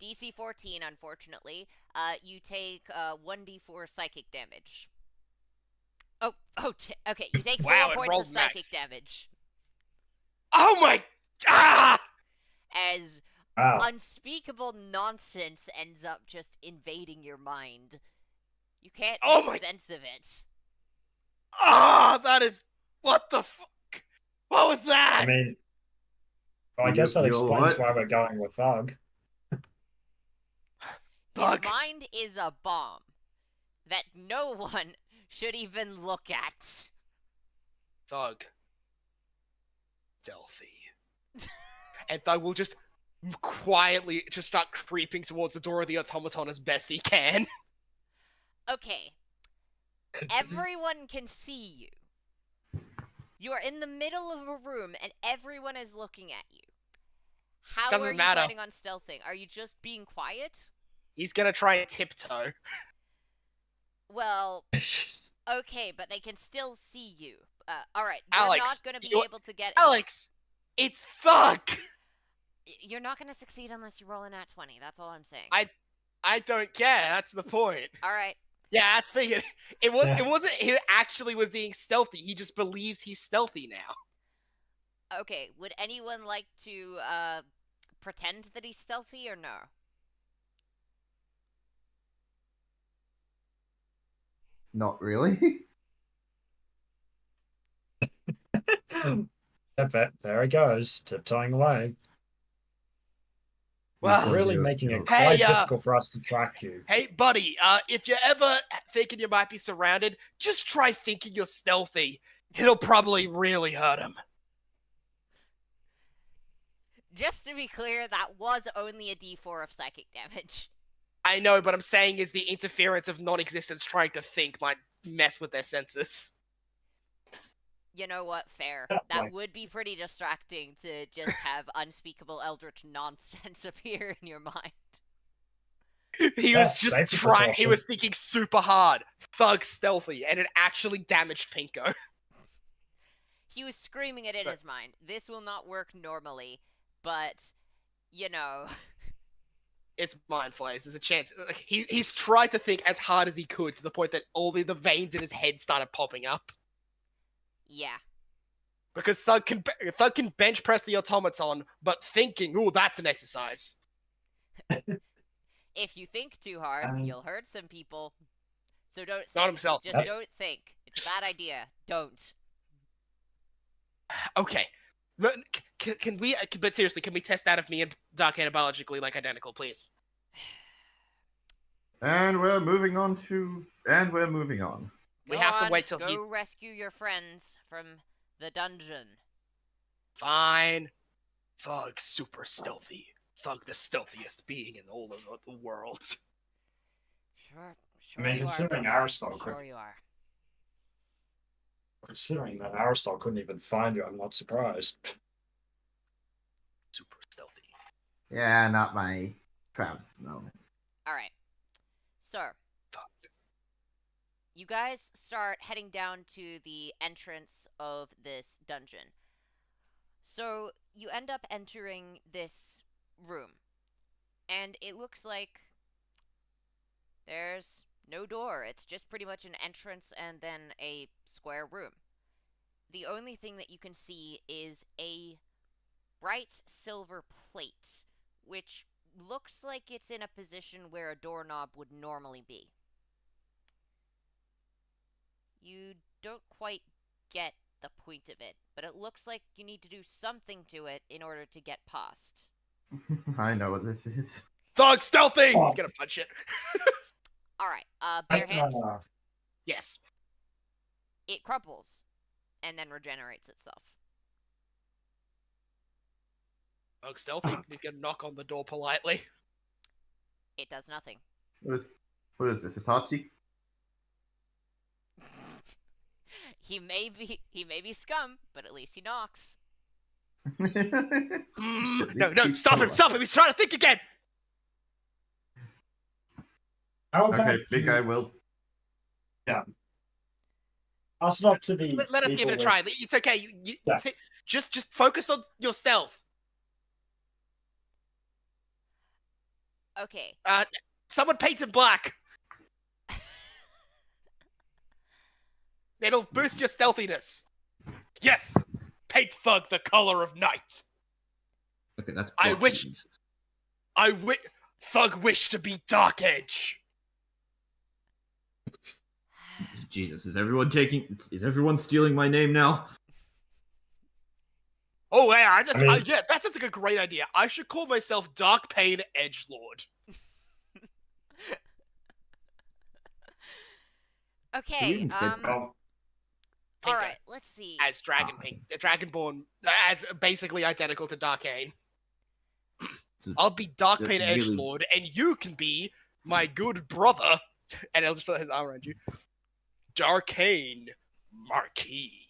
DC 14, unfortunately. You take 1d4 psychic damage. Okay, you take 4 Wow, it points rolled of psychic max. damage. Oh my... Ah! As Wow. unspeakable nonsense ends up just invading your mind. You can't Oh make my- sense of it. Ah, that is... What the fuck? What was that? I mean, well, I You- guess that you're explains what? why we're going with Thug. His Fuck. mind is a bomb that no one should even look at. Thug. Stealthy. And Thug will just quietly just start creeping towards the door of the automaton as best he can. Okay. Everyone can see you. You are in the middle of a room, and everyone is looking at you. How Doesn't are you matter. planning on stealthing? Are you just being quiet? He's gonna try and tiptoe. Well, okay, but they can still see you. Alright, you're Alex, not going to be you- able to get... Alex, it's Thug! You're not going to succeed unless you roll a nat 20. That's all I'm saying. I don't care. That's the point. Alright. Yeah, that's figured. It Yeah. wasn't he actually was being stealthy. He just believes he's stealthy now. Okay, would anyone like to, pretend that he's stealthy or no? Not really. There he goes, tiptoeing away. Well, Really making it Hey, quite difficult for us to track you. Hey, buddy, if you're ever thinking you might be surrounded, just try thinking you're stealthy. It'll probably really hurt him. Just to be clear, that was only a d4 of psychic damage. I know, but I'm saying is the interference of non-existence trying to think might mess with their senses. You know what? Fair. Yeah, That like- would be pretty distracting to just have unspeakable eldritch nonsense appear in your mind. He Yeah, was just safety trying. He precaution. was thinking super hard, thug stealthy, and it actually damaged Pinko. He was screaming it in But- his mind. This will not work normally, but, you know. It's mind flays. There's a chance. Like, he's tried to think as hard as he could to the point that all the veins in his head started popping up. Yeah. Because Thug can bench press the automaton, but thinking, ooh, that's an exercise. If you think too hard, Um, you'll hurt some people. So don't think. Not himself. Just don't think. It's a bad idea. Don't. Okay. But can we? But seriously, can we test that if me and Dark are biologically like identical, please? And we're moving on. We Go have to on, wait till go he. rescue your friends from the dungeon. Fine. Thug, super stealthy. Thug, the stealthiest being in all of the world. Sure. I mean, you are, considering brother. Aristotle Sure could- you are. Considering that Aristotle couldn't even find you, I'm not surprised. Super stealthy. Yeah, not my Travis moment. Alright. So, Thug. you guys start heading down to the entrance of this dungeon. So, you end up entering this room. And it looks like there's no door. It's just pretty much an entrance and then a square room. The only thing that you can see is a bright silver plate, which looks like it's in a position where a doorknob would normally be. You don't quite get the point of it, but it looks like you need to do something to it in order to get past. I know what this is. Thug, stealthy! Oh. He's gonna punch it. Alright, bare hands. Yes. It crumples and then regenerates itself. Thug, stealthy. He's gonna knock on the door politely. It does nothing. What is this, Itachi? He may be scum, but at least he knocks. No, least no, he's stop him, polite. stop him! He's trying to think again! How about Okay, big you guy will. ask not to be. Let us give it a people try. It's okay. You Yeah. just focus on your stealth. Okay. Someone paint him black. It'll boost your stealthiness. Yes, paint Thug the color of night. Okay, that's. I blood, wish- Jesus. Thug wish to be Dark Edge. Jesus, is everyone stealing my name now? Oh yeah, I mean- yeah, that sounds like a great idea. I should call myself Dark Pain Edgelord. Okay, even say Oh, alright, let's see. As Dragonborn, as basically identical to Darkane. So I'll be Dark that's Pain really- Edgelord, and you can be my good brother. And I'll just put his arm around you. Darkane Marquis.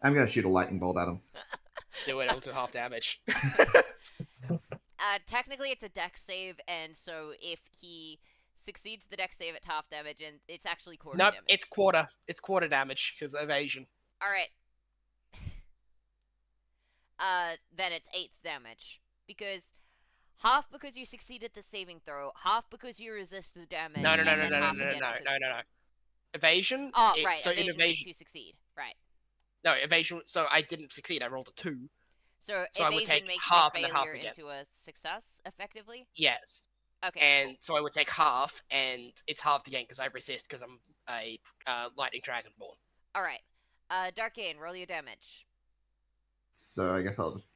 I'm gonna shoot a lightning bolt at him. Do it, it'll do half damage. Technically, it's a dex save, and so if he succeeds the dex save at half damage, and it's actually quarter Nope, damage. it's quarter. It's quarter damage because evasion. All right. Then it's 8th damage because half because you succeeded the saving throw, half because you resist the damage. No. and then half again because... Evasion. Oh, right. So evasion in evasion, makes you succeed. Right. no evasion. So I didn't succeed. I rolled a 2. So I would evasion take makes half a and then half failure again. into a success, effectively. Yes. Okay. And so I would take half, and it's halved again because I resist because I'm a lightning dragonborn. All right. Darkane, roll your damage. So I guess I'll just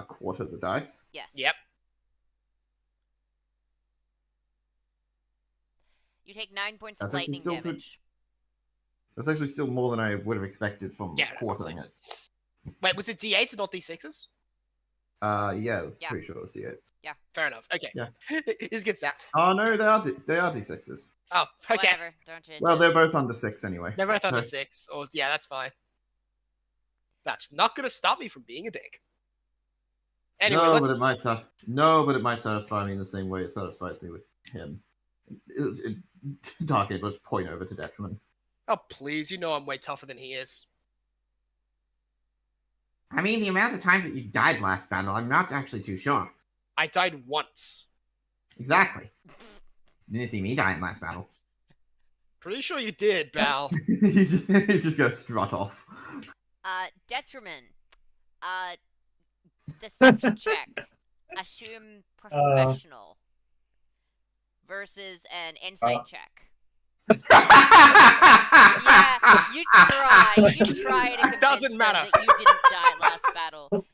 quarter the dice. Yes. Yep. You take 9 points of That's actually lightning still good. damage. That's actually still more than I would have expected from Yeah, quartering it. Wait, was it D8s and not D6s? Yeah, Yeah. pretty sure it was D8s. Fair enough. Okay. Yeah. This gets zapped. Oh no, they are D6s. Oh, okay. Whatever. Don't change Well, it. they're both under 6 anyway. Never thought So- of 6. Or yeah, that's fine. That's not gonna stop me from being a dick. Anyway, no, let's. but it might satisfy me in the same way it satisfies me with him. Dark Age was point over to detriment. Oh please, you know I'm way tougher than he is. I mean, the amount of times that you died last battle, I'm not actually too sure. I died once. Exactly. Didn't see me die in last battle. Pretty sure you did, Bal. he's just gonna strut off. Detriment. Deception check. Assume professional. Versus an insight check. Yeah, you try. You try to convince Doesn't them matter. that you didn't die last battle.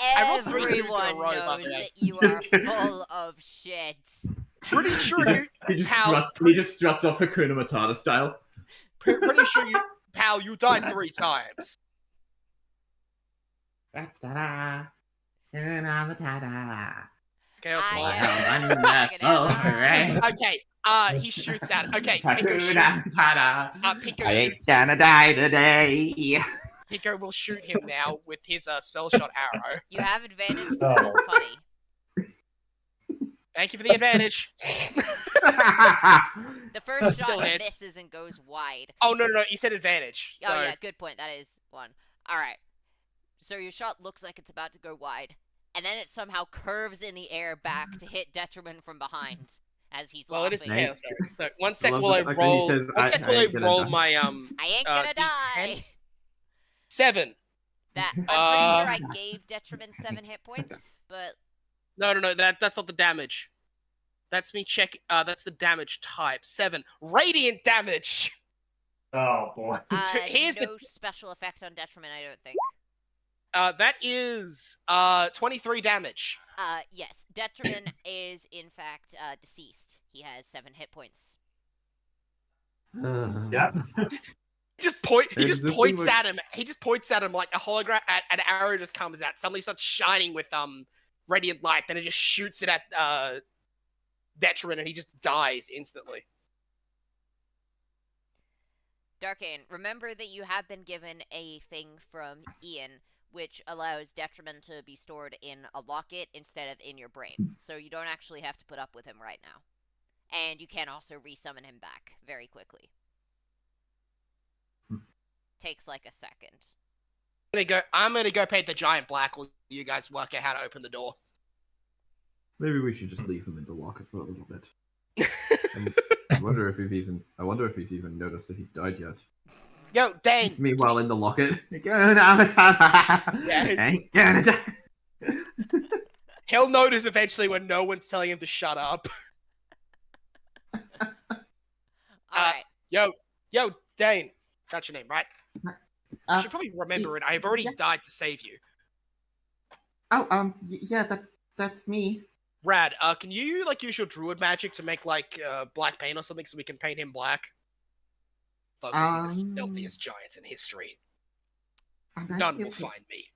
I rolled 3 twos in a Everyone row, by knows the way. that you are full of shit. Pretty sure you, pal. He just struts off Hakuna Matata style. Pretty sure you, pal. You died 3 times. Ta-da. Hakuna Matata. Chaos I Ball. am- Oh, hooray. Okay. He shoots at. Okay. Pinko Hakuna shoots. Matata. Pinko I ain't shoots. gonna die today. Pinko will shoot him now with his spell shot arrow. You have advantage because Oh. it's funny. Thank you for the advantage. The first Still shot hits. misses and goes wide. Oh no, you said advantage. So Oh yeah, good point. That is one. Alright. So your shot looks like it's about to go wide. And then it somehow curves in the air back to hit Detriment from behind. As he's well, it is laughing. chaos. So 1 sec love while I that, like, when he roll. says, 1 sec I while I ain't gonna roll die. my I ain't gonna D10. die! 7. That I'm Uh, pretty sure I gave Detriment 7 hit points, but No, that's not the damage. That's me check. That's the damage type. 7 radiant damage. Oh boy. Here's the- no special effect on Detriment, I don't think. That is 23 damage. Yes, Detriment is in fact deceased. He has 7 hit points. Yeah. He just points Existing at him. He just points at him like a hologram. An arrow just comes out. Suddenly starts shining with radiant light. Then it just shoots it at Detriment, and he just dies instantly. Darkane, remember that you have been given a thing from Ian, which allows Detriment to be stored in a locket instead of in your brain. So you don't actually have to put up with him right now. And you can also resummon him back very quickly. Takes like a second. I'm gonna go paint the giant black while you guys work out how to open the door. Maybe we should just leave him in the locker for a little bit. I wonder if he's even noticed that he's died yet. Yo, Dane. Meanwhile, in the locket, Hakuna Matata. Yeah. Ain't gonna die. He'll notice eventually when no one's telling him to shut up. Alright. Yo, Dane. That's your name, right? You Uh, should probably remember it. I've already died to save you. Yeah, that's me. Rad, can you use your druid magic to make black paint or something so we can paint him black? Fuck, we'll be the stealthiest giants in history. None will find me.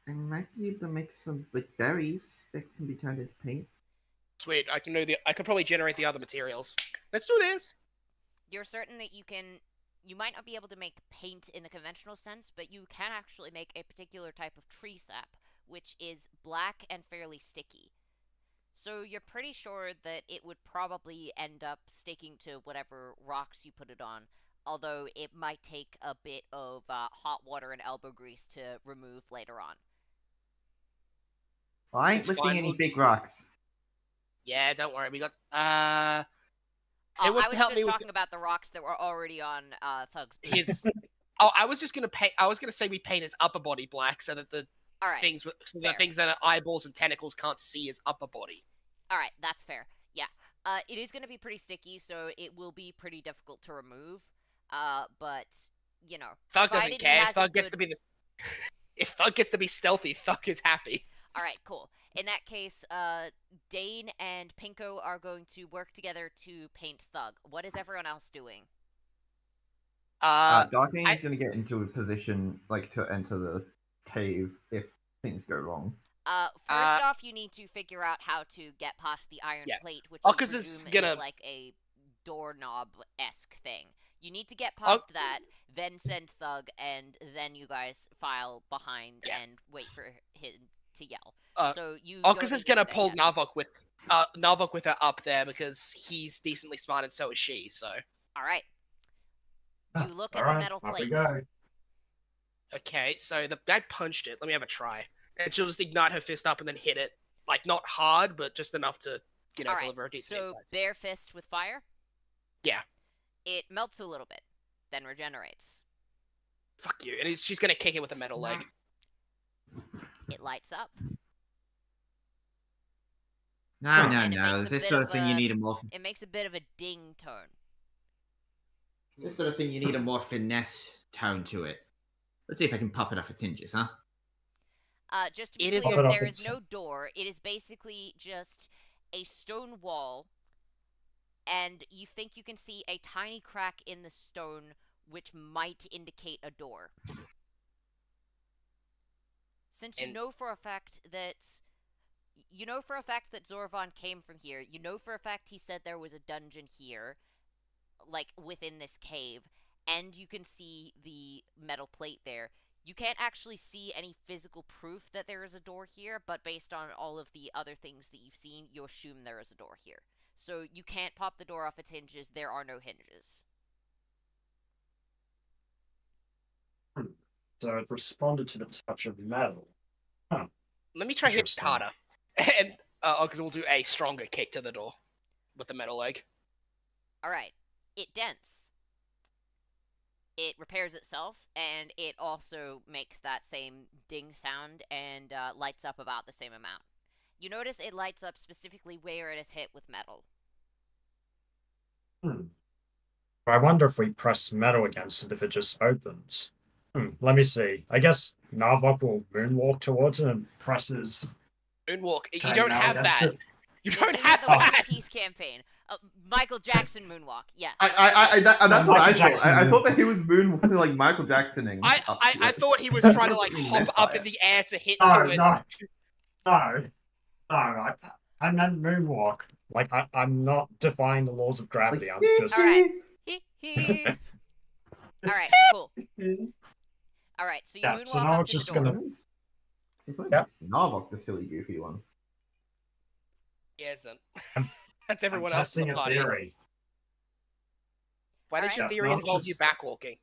I might be able to make some berries that can be turned into paint. Sweet, I can probably generate the other materials. Let's do this. You're certain that you can you might not be able to make paint in the conventional sense, but you can actually make a particular type of tree sap, which is black and fairly sticky. So you're pretty sure that it would probably end up sticking to whatever rocks you put it on, although it might take a bit of hot water and elbow grease to remove later on. Well, I ain't It's lifting fine, any we'll- big rocks. Yeah, don't worry. We got I wants was to help just me with talking about the rocks that were already on Thug's boots. his. Oh, I was just gonna paint. I was gonna say we paint his upper body black so that the All right, things, so the fair. things that are eyeballs and tentacles can't see his upper body. all right, that's fair. Yeah, it is going to be pretty sticky, so it will be pretty difficult to remove. But you know, Thug doesn't provided he care. If has a Thug gets to good- be the. If Thug gets to be stealthy, Thug is happy. All right, cool. In that case, Dane and Pinko are going to work together to paint Thug. What is everyone else doing? Darkane is going to get into a position like to enter the cave if things go wrong. First off, you need to figure out how to get past the iron Yeah. plate, which Oh, you 'cause it's presume gonna- is like a doorknob-esque thing. You need to get past that, then send Thug, and then you guys file behind Yeah. and wait for him to yell. Uh, So you. Oculus don't is need gonna to do pull that yet. Narvok with her up there because he's decently smart and so is she. So All right. Huh, You look at Alright, the metal up we plates. go. okay, so the guy punched it. Let me have a try, and she'll just ignite her fist up and then hit it, like not hard, but just enough to All right, deliver a decent So impact. bare fist with fire. Yeah. It melts a little bit, then regenerates. Fuck you, and she's gonna kick it with a metal leg. It lights up. No, And it no. makes a This bit sort of of thing you a- need a more. It makes a bit of a ding tone. This sort of thing you need a more finesse tone to it. Let's see if I can pop it off its hinges, huh? Just to be It is clear, a- there is no door. It is basically just a stone wall, and you think you can see a tiny crack in the stone, which might indicate a door. Since you And- know for a fact that Zorvan came from here, you know for a fact he said there was a dungeon here, like within this cave, and you can see the metal plate there. You can't actually see any physical proof that there is a door here, but based on all of the other things that you've seen, you assume there is a door here. So you can't pop the door off its hinges. There are no hinges. So it responded to the touch of metal. Let me try hit it Interesting. harder, and because we'll do a stronger kick to the door with the metal leg. All right. It dents. It repairs itself, and it also makes that same ding sound and lights up about the same amount. You notice it lights up specifically where it is hit with metal. I wonder if we press metal against it, if it just opens. Let me see. I guess Narvok will moonwalk towards it and presses. Moonwalk. You Trying don't now have against that. it. You This don't isn't have the One that. Piece campaign. Michael Jackson moonwalk. Yeah. That's what I Michael thought. Jackson I moonwalk. thought that he was moonwalking like Michael Jacksoning. I thought he was trying to like hop up in the air to hit No, to it. no. I meant moonwalk. Like I'm not defying the laws of gravity. I'm just. All right. Hee hee. All right. Cool. All right. So you Yeah, moonwalk so now up it's to the just door. gonna- Yeah. Narvok, the silly goofy one. He isn't. I'm- That's I'm everyone else in testing the a party. theory. Why does Alright. your Yeah, theory no, involve just- you backwalking?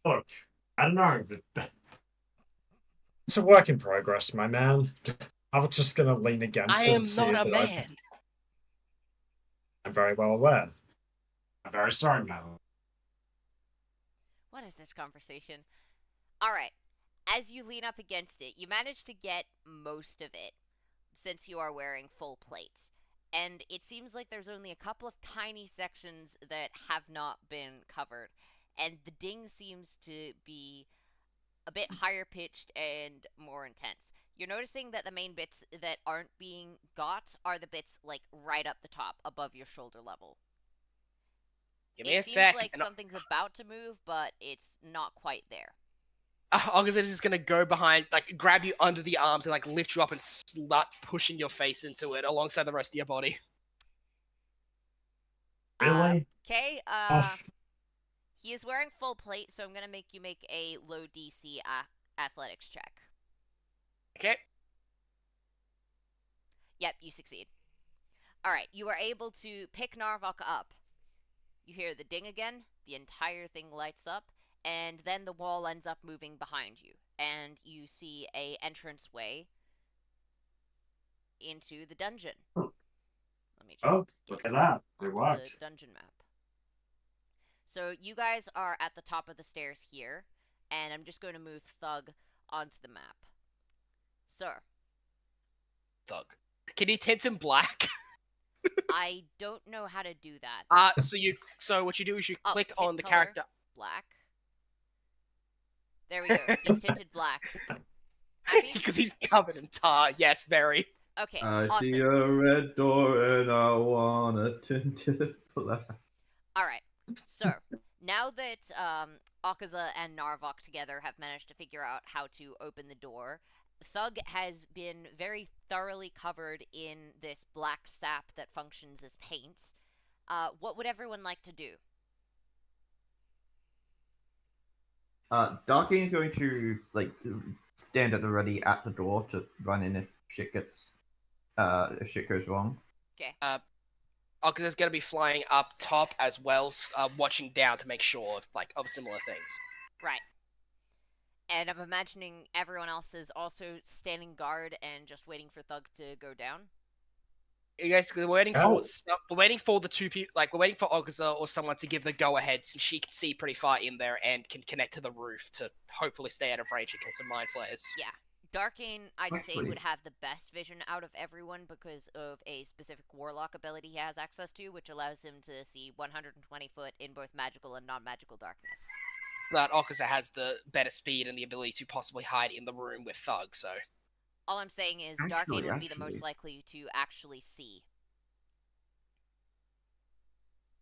Look, I don't know. It's a work in progress, my man. I'm just gonna lean against I it am and see not if a it man. opens. I'm very well aware. I'm very sorry, madam. What is this conversation? All right. As you lean up against it, you manage to get most of it, since you are wearing full plate. And it seems like there's only a couple of tiny sections that have not been covered. And the ding seems to be a bit higher pitched and more intense. You're noticing that the main bits that aren't being got are the bits like right up the top, above your shoulder level. Give me It a seems sec. like and something's about to move, but it's not quite there. August is just gonna go behind, like grab you under the arms and like lift you up and start pushing your face into it alongside the rest of your body. Really? Okay. Oh, He is wearing full plate, so I'm gonna make you make a low DC athletics check. Okay. Yep, you succeed. All right, you are able to pick Narvok up. You hear the ding again. The entire thing lights up, and then the wall ends up moving behind you, and you see a entranceway into the dungeon. Let me just oh, look at that. It onto the worked. dungeon map. So you guys are at the top of the stairs here, and I'm just going to move Thug onto the map. Sir, Thug. Can you tint him black? I don't know how to do that. So what you do is you Oh, click tint on the color. character. Black. There we go. He's tinted black. Happy? Because he's covered in tar. Yes, very. Okay, I awesome. see a red door and I want a tinted black. Alright, so, now that Akaza and Narvok together have managed to figure out how to open the door, Thug has been very thoroughly covered in this black sap that functions as paint. What would everyone like to do? Darking's going to stand at the ready at the door to run in if shit goes wrong. Okay. Because it's going to be flying up top as well, watching down to make sure of similar things. Right. And I'm imagining everyone else is also standing guard and just waiting for Thug to go down. You guys, we're waiting Oh. we're waiting for the two people, we're waiting for Ogza or someone to give the go-ahead, since she can see pretty far in there and can connect to the roof to hopefully stay out of range and kill some mind flayers. Yeah. Darkane, I'd say, Actually- would have the best vision out of everyone because of a specific warlock ability he has access to, which allows him to see 120 foot in both magical and non-magical darkness. But Ogza has the better speed and the ability to possibly hide in the room with Thug, so... All I'm saying is Actually- Darkane would be the most likely to actually see.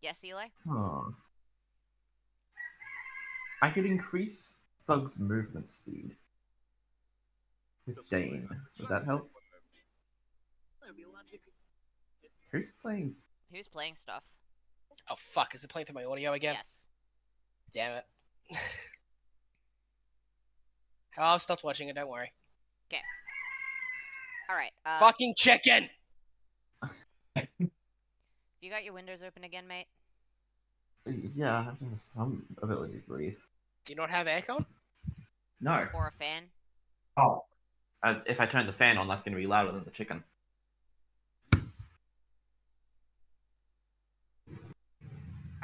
Yes, Eli? Huh. I could increase Thug's movement speed with Dane. Would that help? Who's playing? Who's playing stuff? Oh fuck, is it playing through my audio again? Yes. Damn it. Oh, I've stopped watching it, don't worry. Alright, Fucking chicken! you got your windows open again, mate? Yeah, I have some ability to breathe. Do you not have aircon? No. Or a fan? Oh, If I turn the fan on, that's going to be louder than the chicken.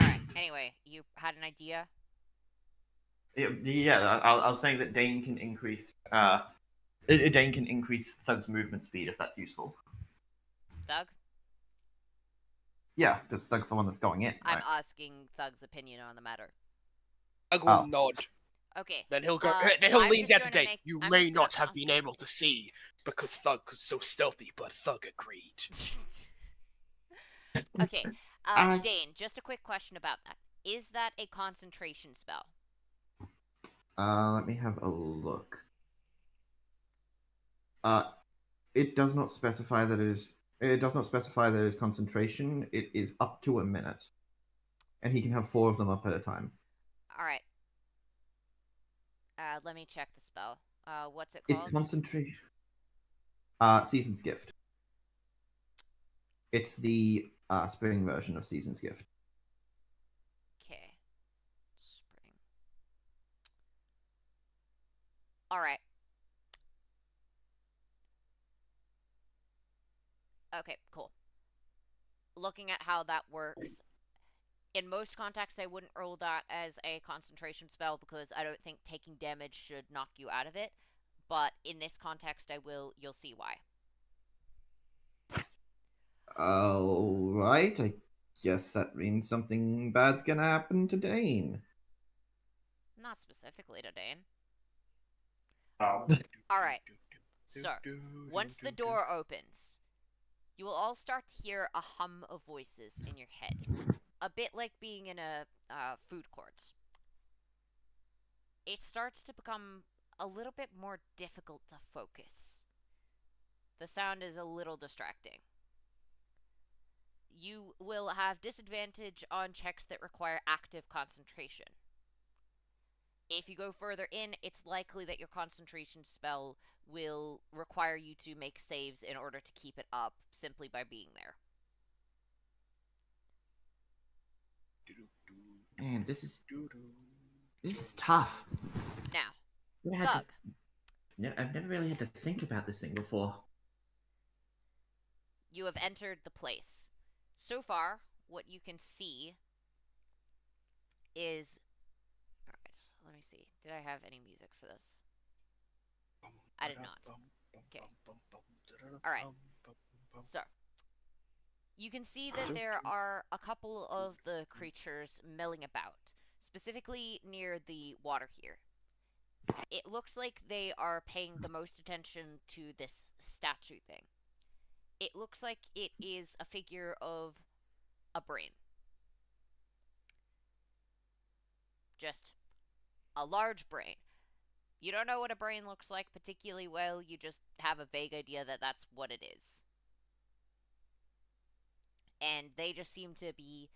Alright, anyway, you had an idea? Yeah, I was saying that Dane can increase. Dane can increase Thug's movement speed if that's useful. Thug? Yeah, because Thug's the one that's going in. I'm Right? asking Thug's opinion on the matter. Thug will Oh. nod. Okay. Then he'll go. Uh, then he'll I'm lean just down to gonna Dane. make- You I'm may just gonna not have ask been him- able to see because Thug was so stealthy, but Thug agreed. Okay, Uh, Dane, just a quick question about that. Is that a concentration spell? Let me have a look. It does not specify that it is. It does not specify that it is concentration. It is up to a minute, and he can have 4 of them up at a time. Alright. Let me check the spell. What's it It's called? concentration. Season's Gift. It's the spring version of Season's Gift. Okay. Spring. Alright. Okay, cool. Looking at how that works, in most contexts I wouldn't roll that as a concentration spell because I don't think taking damage should knock you out of it, but in this context I will. You'll see why. Alright, I guess that means something bad's gonna happen to Dane. Not specifically to Dane. oh. Alright, so, once the door opens, you will all start to hear a hum of voices in your head. A bit like being in a food court. It starts to become a little bit more difficult to focus. The sound is a little distracting. you will have disadvantage on checks that require active concentration. If you go further in, it's likely that your concentration spell will require you to make saves in order to keep it up simply by being there. Man, this is tough. Now, Thug, I've never really had to think about this thing before. you have entered the place. So far, what you can see is... Alright, let me see. Did I have any music for this? I did not. Okay. Alright. So, you can see that there are a couple of the creatures milling about, specifically near the water here. It looks like they are paying the most attention to this statue thing. It looks like it is a figure of a brain. Just a large brain. You don't know what a brain looks like particularly well, you just have a vague idea that that's what it is. And they just seem to be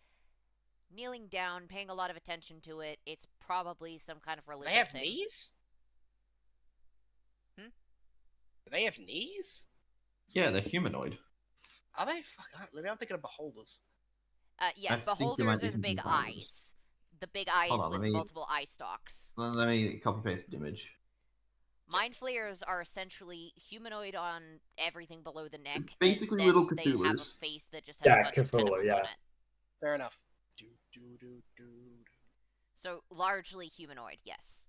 kneeling down, paying a lot of attention to it. It's probably some kind of religious They have thing. knees? Hmm? Do they have knees? Yeah, they're humanoid. Are they? Fuck, maybe I'm thinking of beholders. Yeah, I think you might beholders be are the big thinking beholders. eyes. The big eyes Hold on, with let me- multiple eye stalks. Well, let me copy paste the image. Mind flayers are essentially humanoid on everything below the neck. Basically and little then they have a Cthulhus. face that just has Yeah, a bunch of Cthulhu, tentacles yeah. on it. Fair enough. So largely humanoid, yes.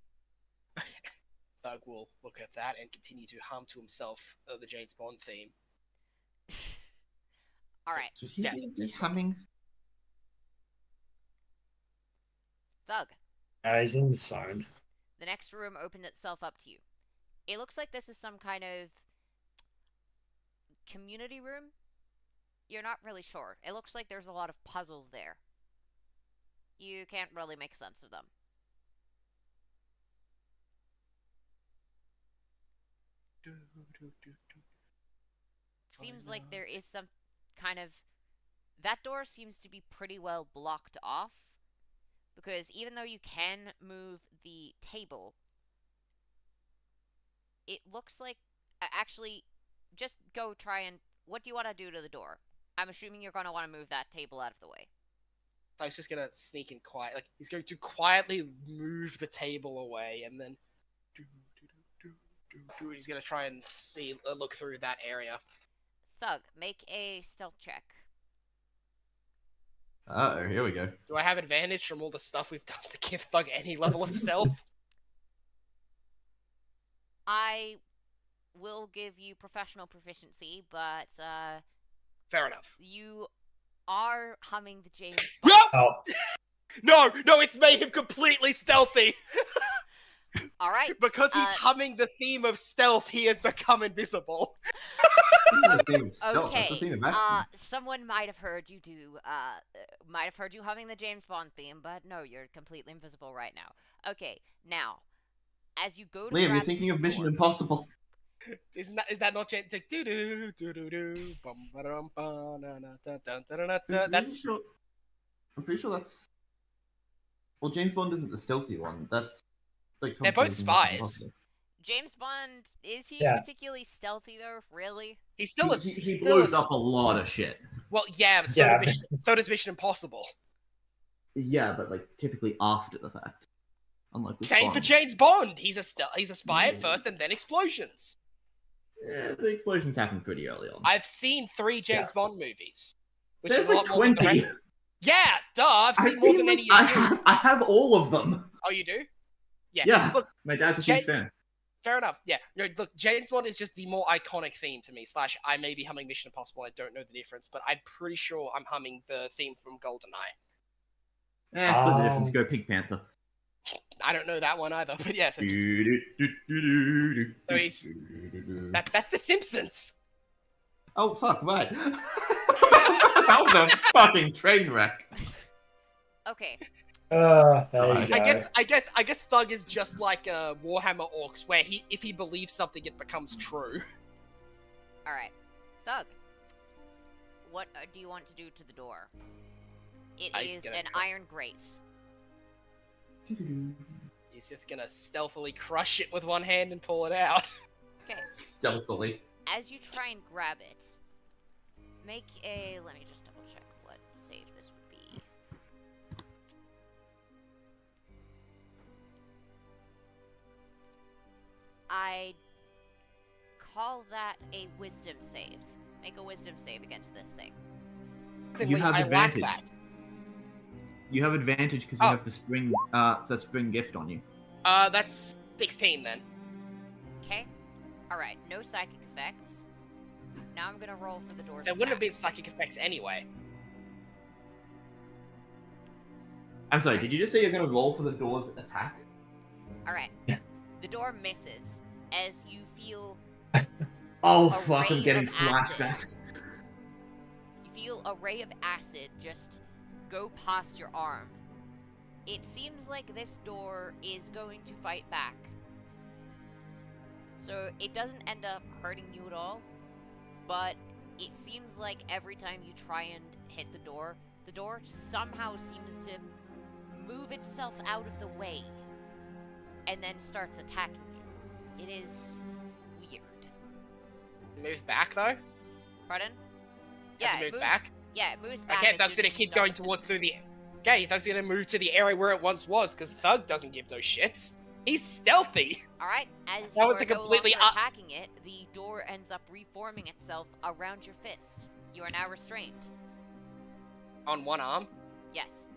Thug will look at that and continue to hum to himself the James Bond theme. Alright, Should he Yeah, be it's humming? Thug. He's in the zone. The next room opened itself up to you. It looks like this is some kind of community room. You're not really sure. It looks like there's a lot of puzzles there. You can't really make sense of them. Seems like there is some kind of... That door seems to be pretty well blocked off. Because even though you can move the table, it looks like... Actually, just go try and... What do you want to do to the door? I'm assuming you're going to want to move that table out of the way. Thug's just gonna sneak in quiet. Like, he's going to quietly move the table away, and then... He's gonna try and look through that area. Thug, make a stealth check. Uh-oh, here we go. Do I have advantage from all the stuff we've done to give Thug any level of stealth? I will give you professional proficiency, but Fair enough. you are humming the James No! Oh, No, it's made him completely stealthy! All right. Because he's humming the theme of stealth, he has become invisible. That's the theme of stealth, that's the Okay. theme of action. Someone might have heard you might have heard you humming the James Bond theme, but no, you're completely invisible right now. Okay, now, as you go to Liam, you're grab thinking the of Mission door- Impossible. Is that not Jen? Do do do do do. Bum ba dum ba na na dun dun dun dun dun. That's I'm pretty sure that's... Well, James Bond isn't the stealthy one. That's... like They're Tom both Cruise in Mission spies. Impossible. James Bond, is he Yeah. particularly stealthy though? Really? he's still a He still blows a, up a lot of shit. Well, yeah, but Yeah. so does Mission Impossible. Yeah, but like typically after the fact. Unlike with Same for Bond. James Bond. He's a spy at first, and then explosions. Yeah, the explosions happen pretty early on. I've seen 3 James Bond movies, which There's is a like lot more than the 20. rest. Yeah, duh. I've seen I've more seen than like, any of you. I have all of them. Oh, you do? Yeah. Yeah. Look, My dad's a huge Ja- fan. fair enough. Yeah. No, look, James Bond is just the more iconic theme to me. / I may be humming Mission Impossible. I don't know the difference, but I'm pretty sure I'm humming the theme from GoldenEye. Split the difference. Go Pink Panther. I don't know that one either, but yeah. So, he's- that's The Simpsons. Oh fuck! Right. That was a fucking train wreck. Okay. there you Alright. go. I guess Thug is just like Warhammer Orcs, where if he believes something, it becomes true. All right. Thug. what do you want to do to the door? It He's is gonna an try- iron grate. He's just gonna stealthily crush it with one hand and pull it out. Okay. Stealthily. As you try and grab it, make a. Let me just double check what save this would be. I call that a wisdom save. Make a wisdom save against this thing. Basically, have I lack advantage. that. You have advantage because you Oh. have the spring spring gift on you. That's 16 then. Okay. All right. No psychic effects. Now I'm gonna roll for the door's There wouldn't have attack. been psychic effects anyway. I'm sorry, did you just say you're gonna roll for the door's attack? All right. Yeah. The door misses as you feel Oh A fuck, I'm ray getting of acid. flashbacks. you feel a ray of acid just go past your arm. It seems like this door is going to fight back. So it doesn't end up hurting you at all, but it seems like every time you try and hit the door somehow seems to move itself out of the way and then starts attacking you. It is weird. Move back though? Pardon? Does Yeah, it move moves, back? Yeah, it moves back. Okay, as Thug's soon gonna as you keep going start towards to- through the. Okay, Thug's gonna move to the area where it once was, because Thug doesn't give no shits. He's stealthy. All right, as That you was are a completely no longer up- attacking it, the door ends up reforming itself around your fist. You are now restrained. On one arm. Yes.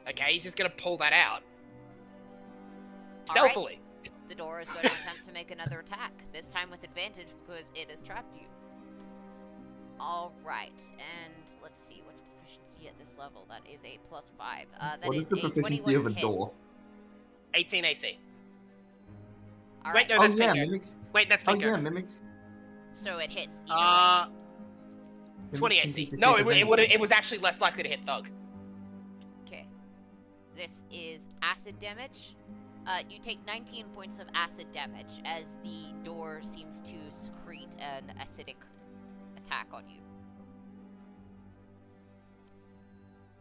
Okay, he's just gonna pull that out. All right. Stealthily. The door is going to attempt to make another attack, this time with advantage because it has trapped you. All right, and let's see, what's proficiency at this level? That is a +5. That What is the a proficiency 21 of a to hit. door? 18 AC. All Wait, right, no, Oh that's yeah, Pinker. mimics. Wait, that's Oh Pinker. yeah, mimics. so it hits either way. 20 Mimics AC. can take No, advantage. it was actually less likely to hit Thug. Okay. This is acid damage. You take 19 points of acid damage as the door seems to secrete an acidic attack on you.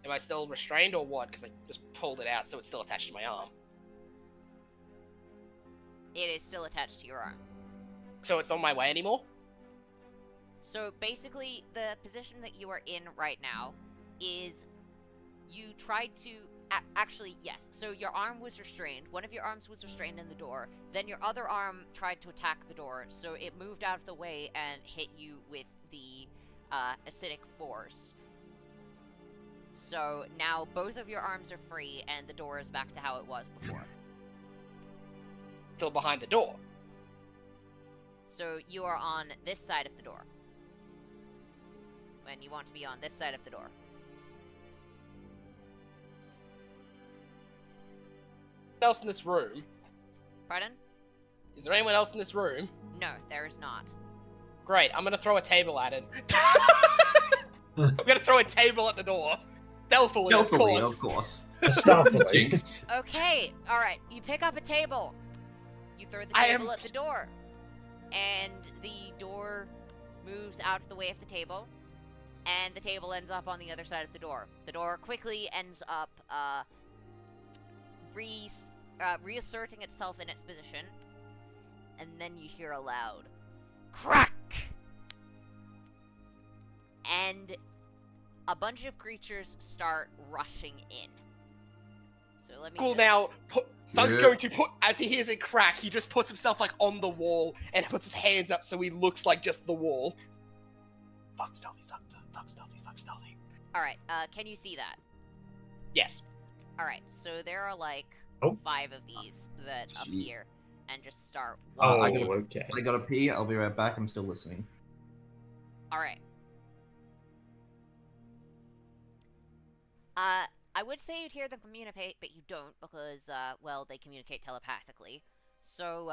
Am I still restrained or what? Because I just pulled it out, so it's still attached to my arm. It is still attached to your arm. So it's on my way anymore? So basically, the position that you are in right now is you tried to. Actually, yes. So your arm was restrained. One of your arms was restrained in the door. Then your other arm tried to attack the door, so it moved out of the way and hit you with the acidic force. So now both of your arms are free, and the door is back to how it was before. Still behind the door. So you are on this side of the door. When you want to be on this side of the door. Else in this room? Pardon? Is there anyone else in this room? No, there is not. Great, I'm gonna throw a table at it. I'm gonna throw a table at the door. Stealthily, Stealthily, of course. Stealthily. Jinx. Okay, alright. You pick up a table. You throw the I table am- at the door. And the door moves out of the way of the table. And the table ends up on the other side of the door. The door quickly ends up reasserting itself in its position. And then you hear a loud crack! And a bunch of creatures start rushing in. So let me Cool, just- now, Thug's Yeah. going to put, as he hears it crack, he just puts himself, like, on the wall, and puts his hands up so he looks like just the wall. Thug stealthy, Thug stealthy, Thug stealthy. Alright, can you see that? Yes. Alright, so there are like Oh. 5 of these that Jeez. appear and just start Oh, I walking. gotta- okay. I gotta pee. I'll be right back. I'm still listening. Alright. I would say you'd hear them communicate, but you don't because, well, they communicate telepathically. So,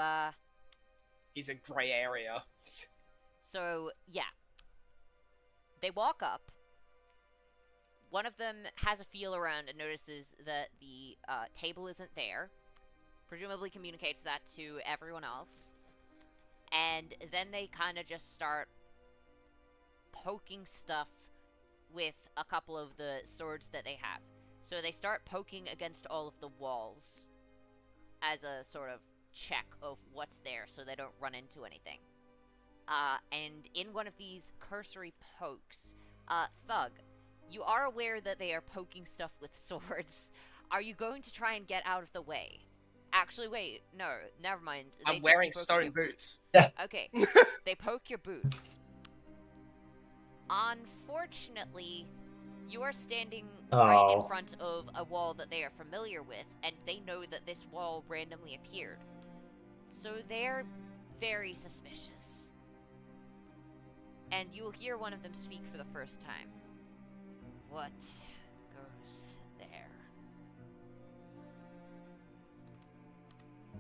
He's a grey area. yeah. They walk up. One of them has a feel around and notices that the table isn't there. Presumably communicates that to everyone else. And then they kind of just start poking stuff with a couple of the swords that they have. So they start poking against all of the walls as a sort of check of what's there so they don't run into anything. And in one of these cursory pokes, Thug, you are aware that they are poking stuff with swords. Are you going to try and get out of the way? Actually, wait, no, never mind. I'm wearing stone boots. Okay, they poke your boots. Unfortunately, you are standing right in front of a wall that they are familiar with, and they know that this wall randomly appeared. So they're very suspicious. And you will hear one of them speak for the first time. What goes there?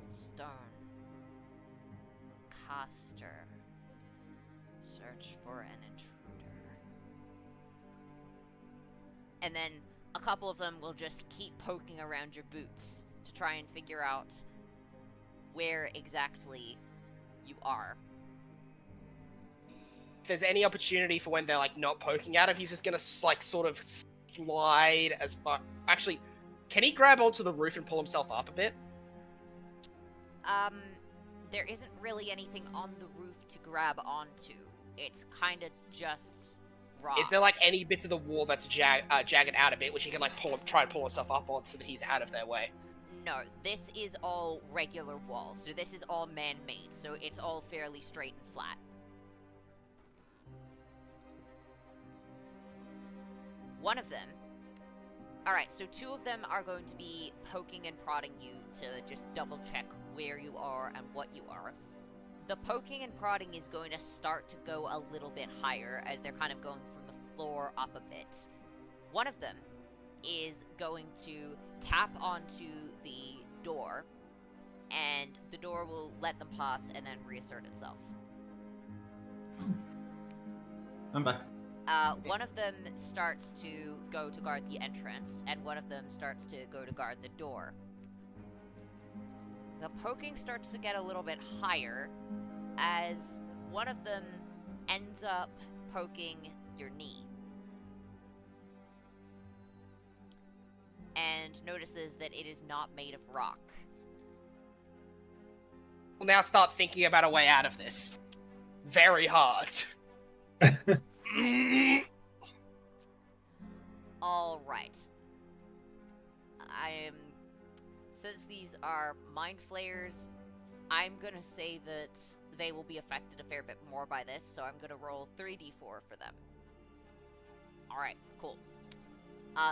Stone. Caster. Search for an intruder. And then a couple of them will just keep poking around your boots to try and figure out where exactly you are. If there's any opportunity for when they're like not poking at him, he's just gonna like sort of slide as far. Actually, can he grab onto the roof and pull himself up a bit? There isn't really anything on the roof to grab onto. It's kind of just rocks. Is there like any bits of the wall that's jagged out a bit, which he can like try and pull himself up on so that he's out of their way? No, this is all regular walls. So this is all man-made. So it's all fairly straight and flat. One of them... Alright, so two of them are going to be poking and prodding you to just double-check where you are and what you are. The poking and prodding is going to start to go a little bit higher as they're kind of going from the floor up a bit. One of them is going to tap onto the door, and the door will let them pass and then reassert itself. I'm back. One of them starts to go to guard the entrance, and one of them starts to go to guard the door. The poking starts to get a little bit higher as one of them ends up poking your knee. And notices that it is not made of rock. We'll now start thinking about a way out of this. Very hard. Alright. Since these are mind flayers, I'm gonna say that they will be affected a fair bit more by this, so I'm gonna roll 3d4 for them. Alright, cool.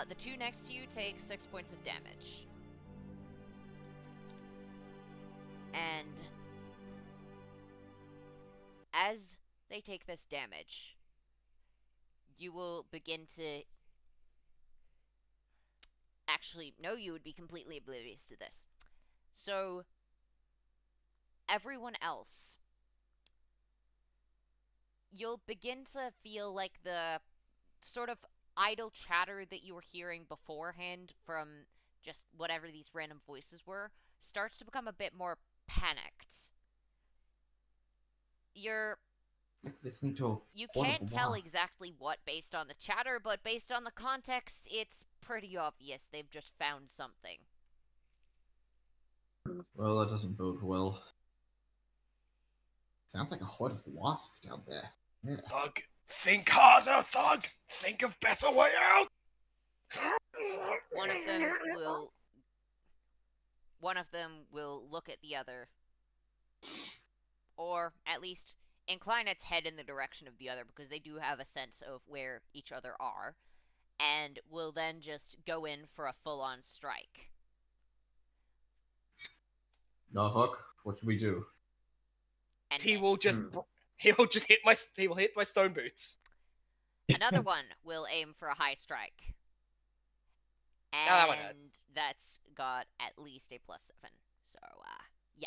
The two next to you take 6 points of damage. And as they take this damage, you will begin to... Actually, no, you would be completely oblivious to this. So, everyone else, you'll begin to feel like the sort of idle chatter that you were hearing beforehand from just whatever these random voices were starts to become a bit more panicked. You're... Listening to You can't tell exactly what based on the chatter, but based on the context, it's pretty obvious they've just found something. Well, that doesn't bode well. Sounds like a horde of wasps down there. Yeah. Thug, think harder, Thug! Think of better way out! One of them will look at the other, or at least incline its head in the direction of the other, because they do have a sense of where each other are, and will then just go in for a full-on strike. Narvok, what should we do? And He will miss. just hit my stone boots. Another one will aim for a high strike. And that one hurts. That's got at least a +7. So, yeah.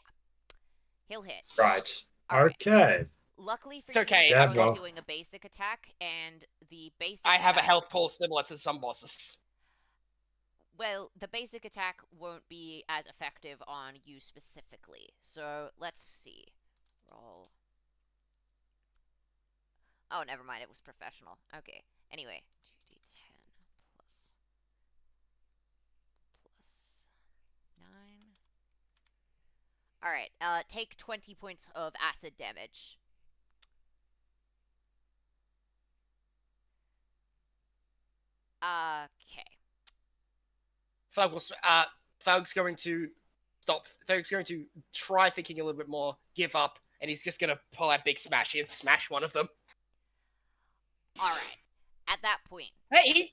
He'll hit. Right. All right. Okay. Luckily for It's okay. you, Yeah, you're well. only doing a basic attack, and the basic I have a attack- health pool similar to some bosses. Well, the basic attack won't be as effective on you specifically. So, let's see. Roll. Oh, never mind. It was professional. Okay. Anyway, 2d6. All right. Take 20 points of acid damage. Okay. Thug's going to stop. Thug's going to try thinking a little bit more, give up, and he's just going to pull out Big Smashy and smash one of them. All right. At that point, Hey,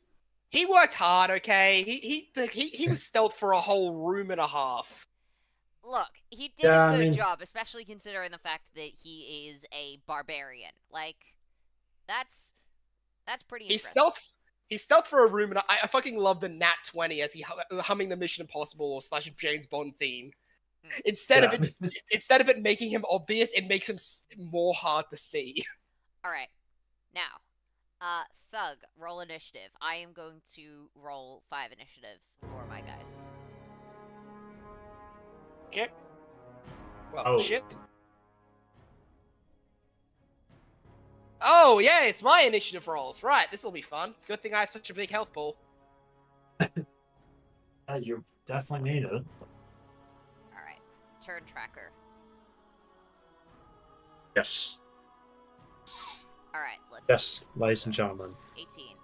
he worked hard, okay? He was stealth for a whole room and a half. look, he did Yeah, a I good mean- job, especially considering the fact that he is a barbarian. Like, that's pretty He's impressive. stealth for a room, and I fucking love the Nat 20 as he humming the Mission Impossible / James Bond theme. Instead of it making him obvious, it makes him more hard to see. All right. Now, Thug, roll initiative. I am going to roll 5 initiatives for my guys. Okay. Well, Oh. shit. Oh, yeah, it's my initiative rolls. Right, this will be fun. Good thing I have such a big health pool. You definitely need it. All right. Turn tracker. Yes. All right. Let's Yes, ladies and gentlemen. 18.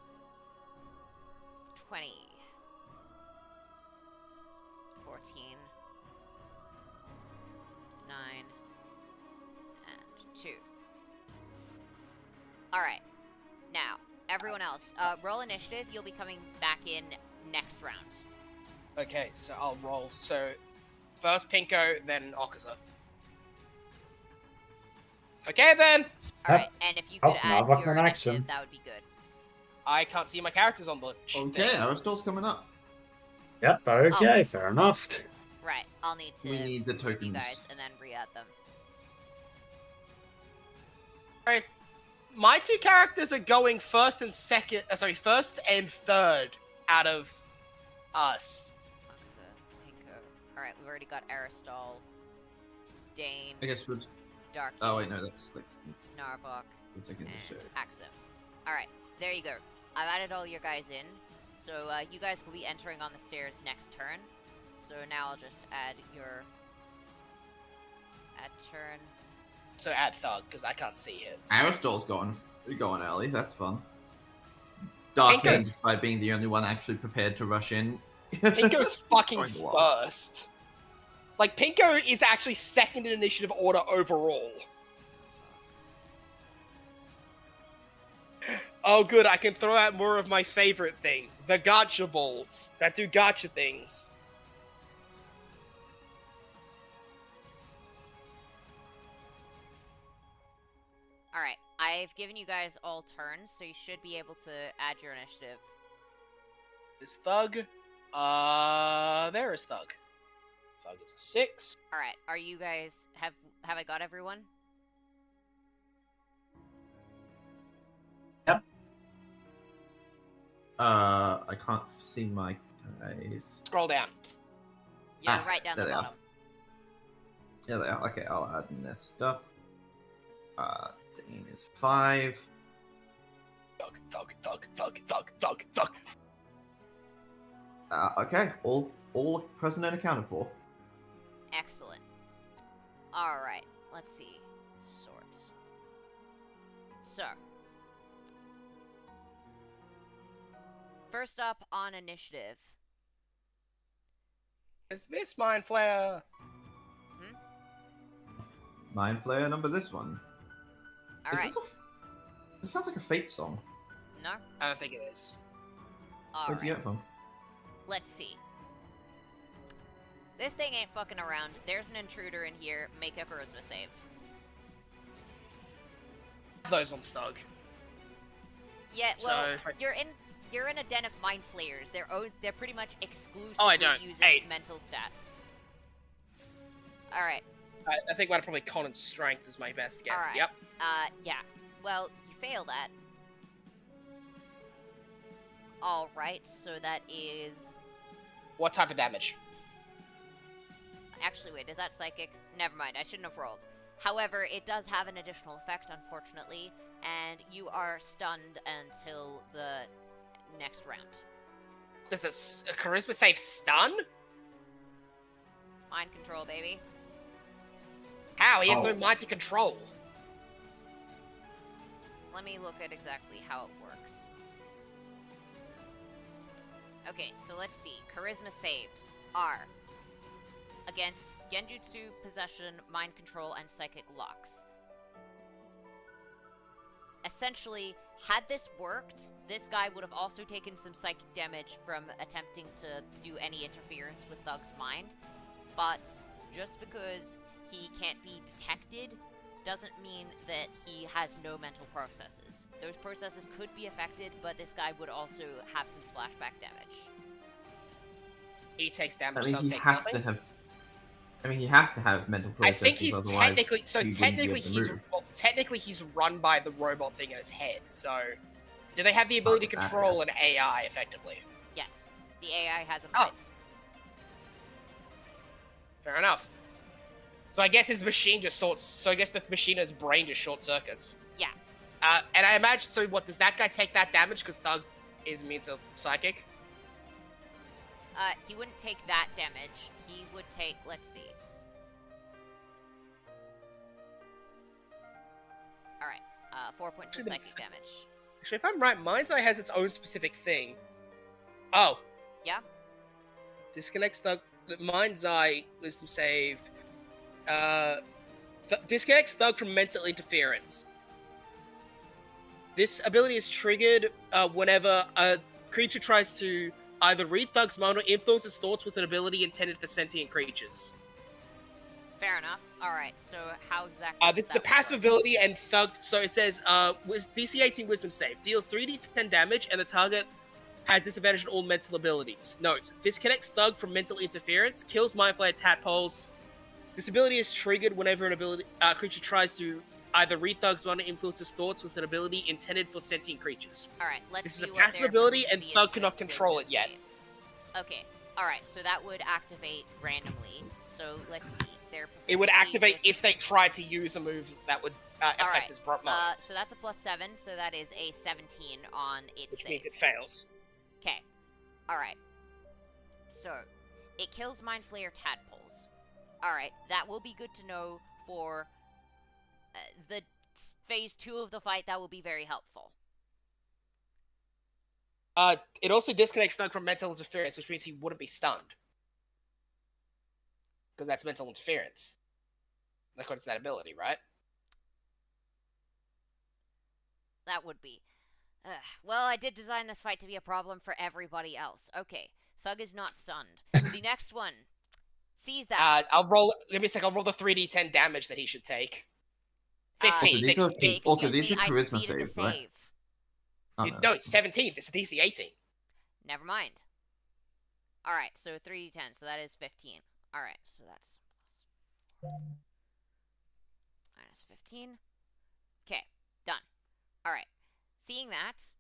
20. 14. 9. And 2. Alright. Now, everyone else, roll initiative. You'll be coming back in next round. Okay, so I'll roll. So, first Pinko, then Okaza. Okay, then. Alright, and if you could Oh, add Navak your and Axum. initiative, that would be good. I can't see my characters on the Okay, thing. Aristo's coming up. Yep, okay, fair enough. Right, I'll need to We need the remove you tokens. guys and then re-add them. Alright. My two characters are going first and third out of us. Moxa, Pinko. Alright, we've already got Aristol, Dane, I guess we'll. Darky, Oh wait, no, that's like Narvok, a second to show. and Axum. Alright, there you go. I've added all your guys in. So you guys will be entering on the stairs next turn. So now I'll just add your turn. So add Thug, because I can't see his. Aristo's going early. That's fun. Dark Pinko's- ends by being the only one actually prepared to rush in. Pinko's fucking Going wild. first. Like, Pinko is actually second in initiative order overall. Oh, good, I can throw out more of my favorite thing. The gotcha bolts. That do gotcha things. Alright, I've given you guys all turns, so you should be able to add your initiative. Is Thug? There is Thug. Thug is a 6. Alright, are you guys have I got everyone? I can't see my guys. Scroll down. You're Ah, right down the there they are. bottom. Yeah, they are. Okay, I'll add in this stuff. Dean is 5. Thug, Thug, Thug, Thug, Thug, Thug, Thug. Okay, all present and accounted for. Excellent. Alright, let's see. Sort. So. First up on initiative. Is this Mind Flare? Mind Flayer number this one. Alright. This sounds like a Fate song. No? I don't think it is. Where'd you Alright. get it from? Let's see. This thing ain't fucking around. There's an intruder in here. Make a charisma save. Those on Thug. Yeah, So well, if I- you're in a den of mind flayers. They're pretty much exclusively Oh, I don't. using Hey. mental stats. Alright. I think what probably Conan's strength is my best guess. Alright. Yep. Yeah. Well, you fail that. Alright, so that is... What type of damage? Actually, wait, is that psychic? Never mind, I shouldn't have rolled. However, it does have an additional effect, unfortunately, and you are stunned until the next round. Does a charisma save stun? Mind control, baby. How? He has no Oh. mind to control. Let me look at exactly how it works. Okay, so let's see. Charisma saves are against Genjutsu, Possession, Mind Control, and Psychic Locks. Essentially, had this worked, this guy would have also taken some psychic damage from attempting to do any interference with Thug's mind. But just because he can't be detected doesn't mean that he has no mental processes. Those processes could be affected, but this guy would also have some splashback damage. He takes I damage. mean, Thug he takes has nothing. to have. I mean, he has to have mental I processes. think he's otherwise technically he wouldn't be able to move. technically he's run by the robot thing in his head. So, do they have the ability to control an AI effectively? Yes, the AI has a Oh. mind. Fair enough. So I guess his machine just sorts. So I guess the machine's brain just short circuits. Yeah. And I imagine. So what does that guy take that damage because Thug is immune to psychic? He wouldn't take that damage. He would take, let's see. Alright, 4 points of psychic damage. Actually, if I'm right, Mind's Eye has its own specific thing. Oh. Yeah? Disconnects Thug. Mind's Eye, Wisdom save. Disconnects Thug from mental interference. This ability is triggered whenever a creature tries to either read Thug's mind or influence its thoughts with an ability intended for sentient creatures. Fair enough. Alright, so how exactly This does is a that passive work? ability, and Thug. So it says, DC 18 Wisdom save deals 3d10 damage, and the target has disadvantage on all mental abilities. Note: disconnects Thug from mental interference, kills Mind Flayer tadpoles. This ability is triggered whenever an creature tries to either read Thug's mind or influence his thoughts with an ability intended for sentient creatures. Alright, let's This is see a what passive their ability, and proficiency is Thug cannot with control wisdom it yet. saves. Okay, alright, so that would activate randomly. So let's see. Their It would proficiency activate with- if they tried to use a move that would affect Alright, his mind, so that's a +7, so that is a 17 on its which save. means it fails. Okay. Alright. So, it kills Mind Flayer tadpoles. Alright, that will be good to know for the phase 2 of the fight. That will be very helpful. It also disconnects Thug from mental interference, which means he wouldn't be stunned. Because that's mental interference. According to that ability, right? That would be. Well, I did design this fight to be a problem for everybody else. Okay, Thug is not stunned. The next one sees that. I'll roll. Give me a sec. I'll roll the 3d10 damage that he should take. 15. these are- Excuse also, these me, are I charisma succeeded the saves, right? save. Oh, No, it's 17. This is DC 18. Never mind. Alright, so 3d10, so that is 15. Alright, so that's minus 15. Okay, done. Alright. Seeing that,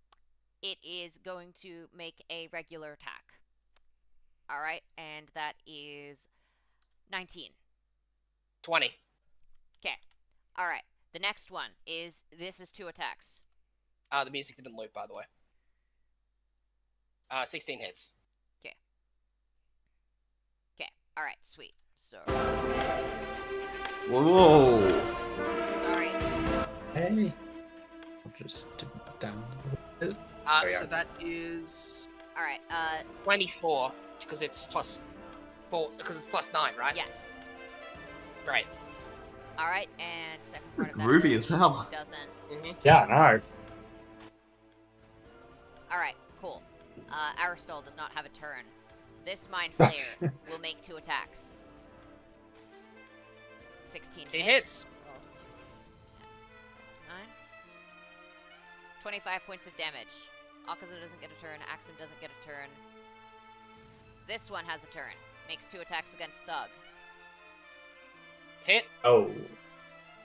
it is going to make a regular attack. Alright, and that is 19. 20. Okay. Alright. The next one is, this is 2 attacks. The music didn't loop, by the way. 16 hits. Okay. Alright, sweet. So, Whoa! sorry. Hey. I'll just dip it down. So that is Alright, 24 because it's plus 4 because it's plus 9, right? yes. Great. Alright, and second part of that Groovy as ability hell. doesn't. Yeah, no. Alright, cool. Aristol does not have a turn. This Mind Flayer will make 2 attacks. 16 16 hits. hits. Roll 2d10 plus 9. 25 points of damage. Akazu doesn't get a turn. Axum doesn't get a turn. This one has a turn. Makes 2 attacks against Thug. Hit. Oh.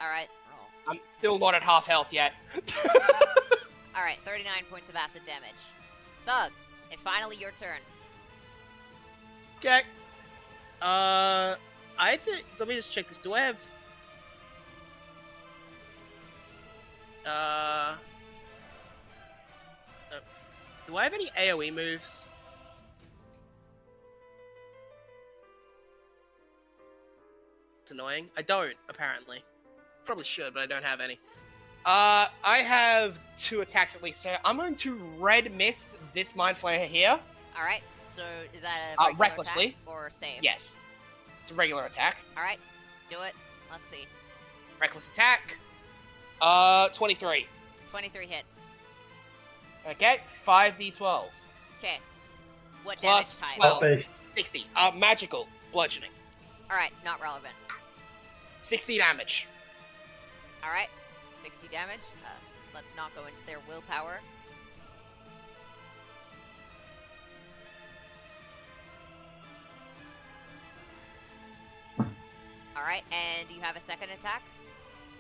Alright, roll. I'm still not at half health yet. Alright, 39 points of acid damage. Thug, it's finally your turn. Okay. I think. Let me just check this. Do I have? Do I have any AOE moves? It's annoying. I don't, apparently. Probably should, but I don't have any. I have 2 attacks at least, so I'm going to Red Mist this Mind Flayer here. Alright, so is that a regular Recklessly. attack or save? Yes. It's a regular attack. Alright, do it. Let's see. Reckless attack. 23. 23 hits. Okay, 5d12. Okay. What Plus damage type? 12. They- 60. Magical. Bludgeoning. Alright, not relevant. 60 damage. Alright, 60 damage. Let's not go into their willpower. Alright, and you have a second attack?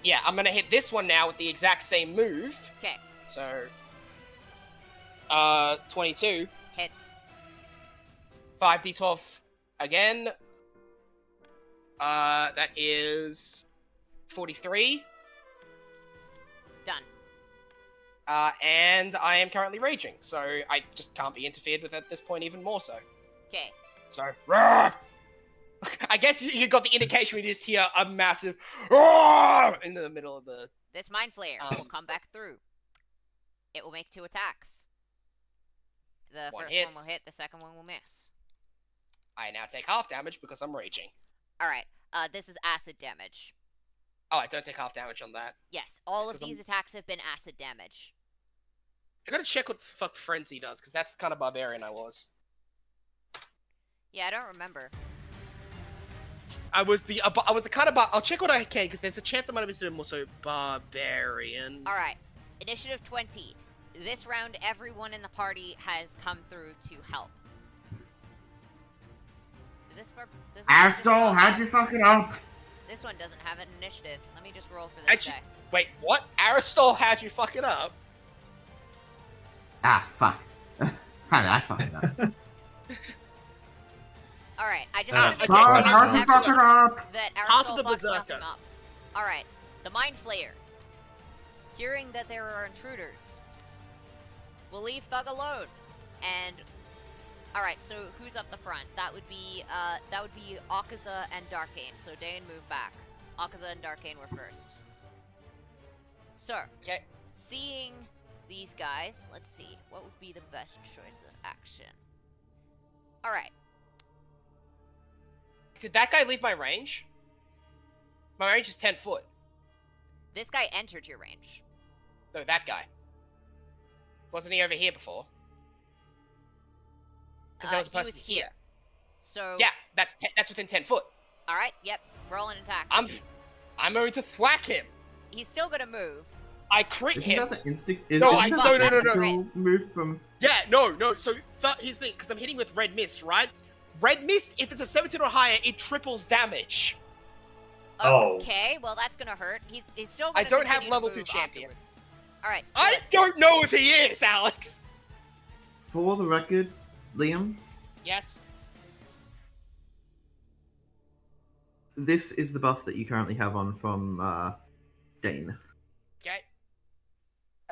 Yeah, I'm gonna hit this one now with the exact same move. Okay, So, 22. hits. 5d12 again. That is 43. Done. And I am currently raging, so I just can't be interfered with at this point even more so. Okay, So, roar! I guess you got the indication when you just hear a massive roar in the middle of the... this Mind Flayer will come back through. It will make 2 attacks. The One first one hits. will hit, the second one will miss. I now take half damage because I'm raging. Alright, this is acid damage. Oh, I don't take half damage on that. Yes, all of Because these attacks have been acid damage. I gotta check what the fuck Frenzy does, because that's the kind of barbarian I was. Yeah, I don't remember. I was the kind of I'll check what I can, because there's a chance I might have been doing more so barbarian. Alright, initiative 20. This round, everyone in the party has come through to help. Aristotle, how'd you fuck it up? This one doesn't have an initiative. Let me just roll for this Actually, guy. wait, what? Aristotle had you fuck it up? Ah, fuck. How did I fuck it up? Alright, I just Ah, wanted to okay, make so sure how'd you everyone fuck it up? that Half of Aristotle the fucked berserker. nothing up. Alright, the Mind Flayer. Hearing that there are intruders, will leave Thug alone. And alright, so who's up the front? That would be Akaza and Darkane. So Dane move back. Akaza and Darkane were first. So, Okay. seeing these guys, let's see, what would be the best choice of action? Alright. Did that guy leave my range? My range is 10 foot. This guy entered your range. No, that guy. Wasn't he over here before? Because there was a He person was here. So Yeah, that's within 10 foot. Alright, yep. Roll an attack. I'm going to thwack him. He's still gonna move. I crit Isn't him. that the instinct? No, isn't I- that no, the no, no, no. instinctual move from? Yeah, no. So here's the thing, because I'm hitting with Red Mist, right? Red Mist, if it's a 17 or higher, it triples damage. Oh. Okay, well that's gonna hurt. He's still I gonna don't have continue to level 2 move champion. afterwards. Alright. I don't know if he is, Alex. For the record, Liam, Yes. this is the buff that you currently have on from Dane. Okay.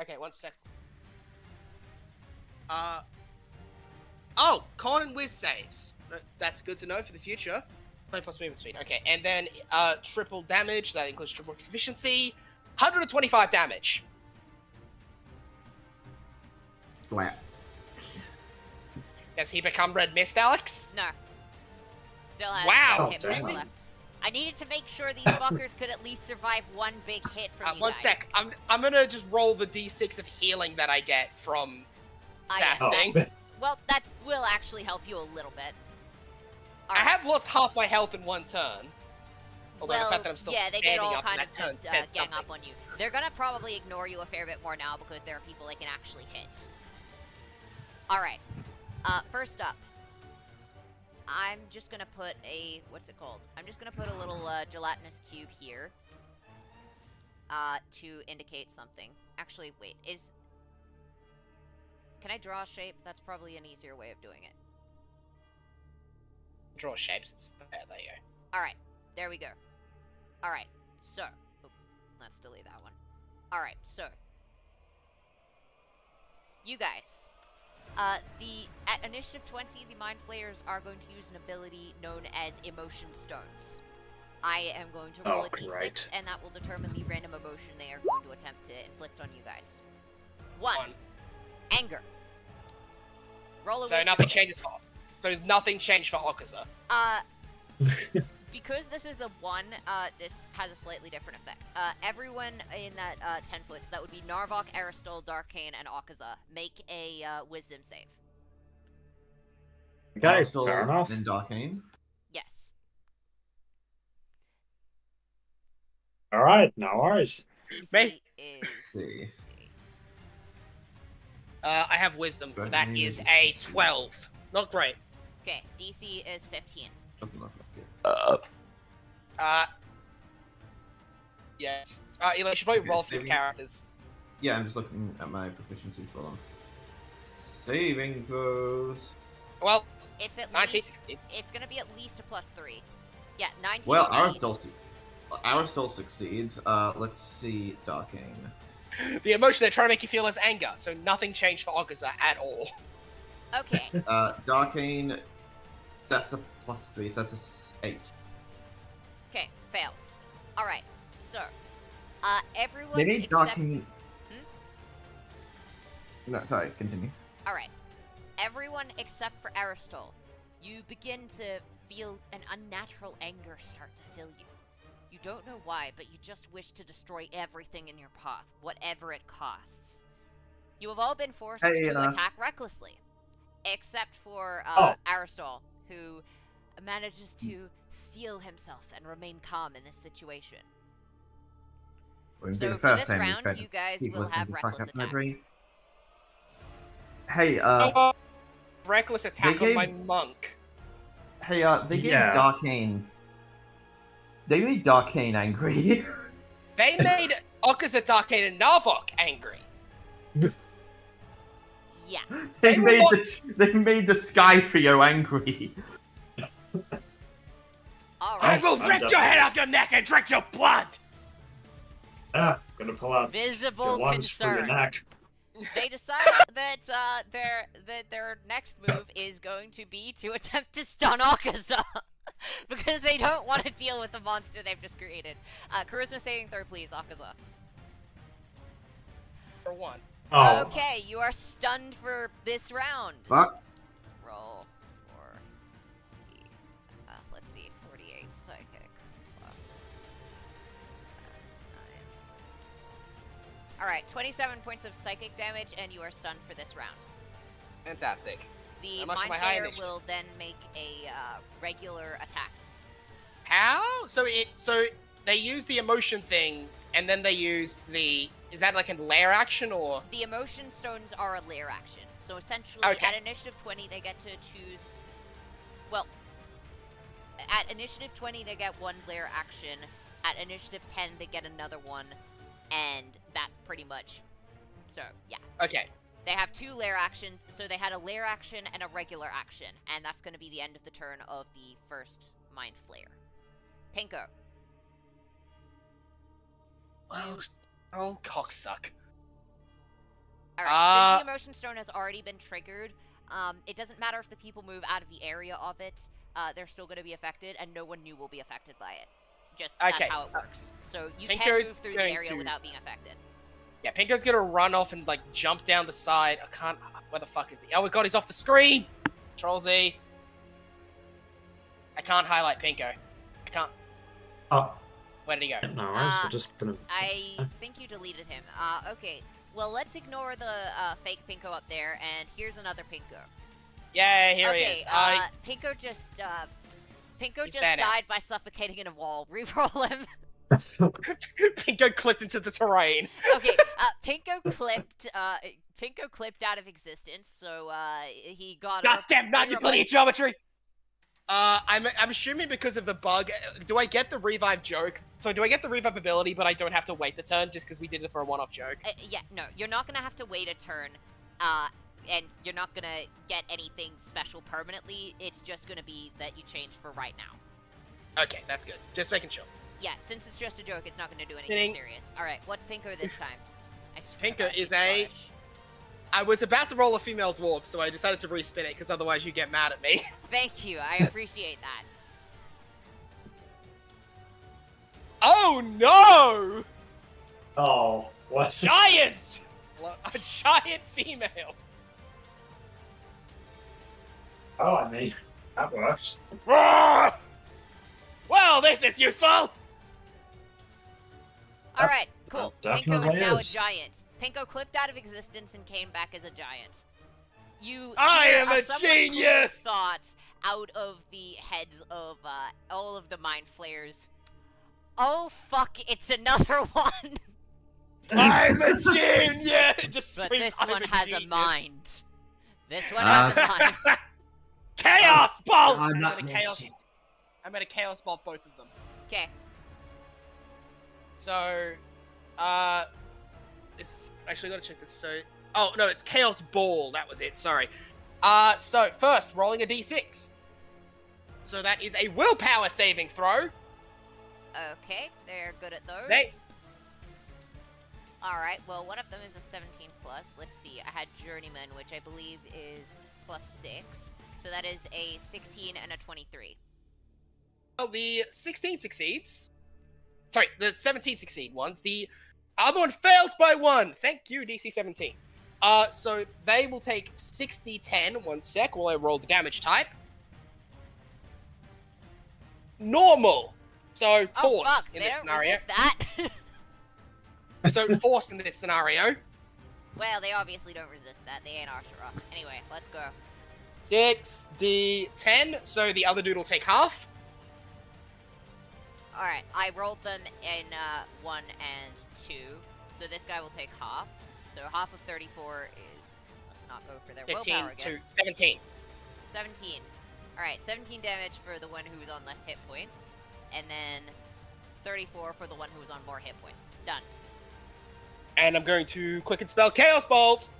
Okay, 1 sec. Oh, Con and Wiz saves. That's good to know for the future. 20 plus movement speed. Okay, and then triple damage. That includes triple proficiency. 125 damage. Splat. Does he become Red Mist, Alex? No. Still has Wow. some hit Oh, points damn. left. I needed to make sure these fuckers could at least survive one big hit from you 1 guys. sec. I'm gonna just roll the d6 of healing that I get from that Oh, thing. Well, that will actually help you a little bit. I have lost half my health in 1 turn. Although well, the fact that I'm still yeah, they standing get all up kind in of that turn just says gang something. up on you. They're gonna probably ignore you a fair bit more now because there are people they can actually hit. Alright. First up. I'm just gonna put a... what's it called? I'm just gonna put a little gelatinous cube here. To indicate something. Actually, wait, is... Can I draw a shape? That's probably an easier way of doing it. Draw shapes. It's there you go. Alright, there we go. Alright, so... oop, let's delete that one. Alright, so... You guys. At Initiative 20, the Mind Flayers are going to use an ability known as Emotion Stones. I am going to roll Oh, a d6, great. and that will determine the random emotion they are going to attempt to inflict on you guys. 1. Anger. Roll a So wisdom nothing save. changes for. So nothing changed for Okaza. Because this is the 1, this has a slightly different effect. Everyone in that 10 foot, so that would be Narvok, Aristol, Darkane, and Akaza, make a wisdom save. Okay, Still fair enough. in Darkane. Yes. All right, no worries. DC Me? is... See. I have wisdom, so that Darkane is is a 15. 12. Not great. Okay, DC is 15. Something like that, yeah. Yes. Eli, you should probably Okay, roll for your saving- characters. Yeah, I'm just looking at my proficiency for them. Saving throws. Well, It's at 19 least... succeeds. It's gonna be at least a +3. Yeah, 19 Well, succeeds. Aristol succeeds. Let's see, Darkane. The emotion they're trying to make you feel is anger, so nothing changed for Okaza at all. Okay, Darkane, that's a +3, so that's a 8. okay, fails. Alright, so... everyone They made except... Darkane... No, sorry, continue. Alright. Everyone except for Aristol, you begin to feel an unnatural anger start to fill you. You don't know why, but you just wish to destroy everything in your path, whatever it costs. You have all been forced Hey, to attack recklessly, except for Aristol, who manages to steel himself and remain calm in this situation. Wouldn't So be the for first this time we've round, tried to you guys keep will looking have to fuck reckless up my attack. brain. Hey, Reckless attack they on my gave- monk. they gave Yeah. Darkane... They made Darkane angry. They made Okaza, Darkane, and Narvok angry. Yeah. they were made what- they made the Sky Trio angry. I Alright. will I'm rip your definitely- head off your neck and drink your blood! Gonna pull out Visible your lungs for your concern. neck. They decide that their next move is going to be to attempt to stun Akaza because they don't want to deal with the monster they've just created. Charisma saving throw, please, Akaza. For 1. Oh, Okay, you are stunned for this round. Fuck. Roll for the, let's see, 48 psychic plus 9. Alright, 27 points of psychic damage, and you are stunned for this round. Fantastic. The How much Mind am I high Flayer initiative? will then make a regular attack. How? So they used the emotion thing, and then they used the... Is that like a lair action, or...? The emotion stones are a lair action. So essentially, Okay. at initiative 20, they get to choose... Well, at initiative 20, they get one lair action. At initiative 10, they get another one. And that's pretty much... So, yeah. Okay. They have 2 lair actions, so they had a lair action and a regular action. And that's going to be the end of the turn of the first Mind Flayer. Pinko. Well, oh, cocksuck. Alright, since the emotion stone has already been triggered, it doesn't matter if the people move out of the area of it, they're still going to be affected, and no one new will be affected by it. Just, that's Okay. how it works. So you can Pinko's move through the going area to- without being affected. Yeah, Pinko's gonna run off and, like, jump down the side. I can't... Where the fuck is he? Oh my god, he's off the screen! Control Z. I can't highlight Pinko. I can't... oh, Where did he go? no worries. We're just gonna. I think you deleted him. Okay. Well, let's ignore the fake Pinko up there, and here's another Pinko. Yeah, here okay, he is. Pinko just, Pinko He's just there now. died by suffocating in a wall. Reroll him. Pinko clipped into the terrain. Okay, Pinko clipped out of existence, so he got God up- damn, not he Euclidean replaced- geometry! I'm assuming because of the bug, do I get the revive joke? So do I get the revive ability, but I don't have to wait the turn just because we did it for a one-off joke? Yeah, no, you're not gonna have to wait a turn, and you're not gonna get anything special permanently. It's just gonna be that you change for right now. Okay, that's good. Just making sure. Yeah, since it's just a joke, it's not gonna do anything Ding. serious. All right, what's Pinko this time? I swear to Pinko God, is he's a- Scottish. I was about to roll a female dwarf, so I decided to respin it, because otherwise you get mad at me. Thank you, I appreciate that. Oh no! Oh, what? Giant! A giant female. Oh, I mean, that works. Roar! Well, this is useful! Alright, cool. that Pinko is definitely now a is. giant. Pinko clipped out of existence and came back as a giant. You I hear am a somewhat clear genius! thought out of the heads of all of the mind flayers. Oh fuck, it's another one! I'm a genius! It just But screams, this "I'm one a has a genius." mind. This one has a mind. Chaos bolt! I'm I'm not gonna this chaos. shit. I'm gonna chaos bolt both of them. Okay. So, it's actually gotta check this. So, oh no, it's chaos ball. That was it. Sorry. So first, rolling a d6. So that is a willpower saving throw. Okay, they're good at those. They- Alright, well, one of them is a 17 plus. Let's see, I had Journeyman, which I believe is plus 6. So that is a 16 and a 23. Well, the 16 succeeds. Sorry, the 17 succeed ones. The other one fails by 1. Thank you, DC 17. So they will take 60-10. 1 sec while I roll the damage type. Normal. So Oh, force fuck, in they this don't scenario. resist that. So force in this scenario. Well, they obviously don't resist that. They ain't Ashura. Anyway, let's go. 6d10. So the other dude will take half. Alright, I rolled them in 1 and 2. So this guy will take half. So half of 34 is... Let's not go for their 15 willpower to again. 17. 17. Alright, 17 damage for the one who was on less hit points. And then 34 for the one who was on more hit points. Done. And I'm going to quicken spell Chaos Bolt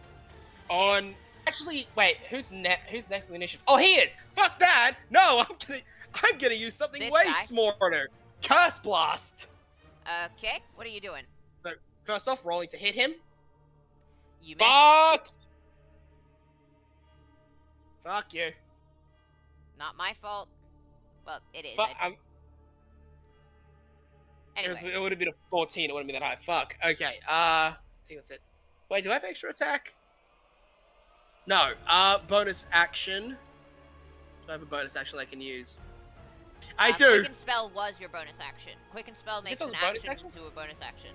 on. Actually, wait, who's next in the initiative? Oh, he is. Fuck that. No, I'm gonna use something This way guy? smarter. Curse Blast. Okay, what are you doing? So first off, rolling to hit him. You missed. Fuck. Fuck you. Not my fault. Well, it is. Fuck. Anyway, It would have been a 14. It wouldn't be that high. Fuck. Okay. I think that's it. Wait, do I have extra attack? No. Bonus action. Do I have a bonus action I can use? I do. Quicken Spell was your bonus action. Quicken Spell makes was an a bonus action action? into a bonus action.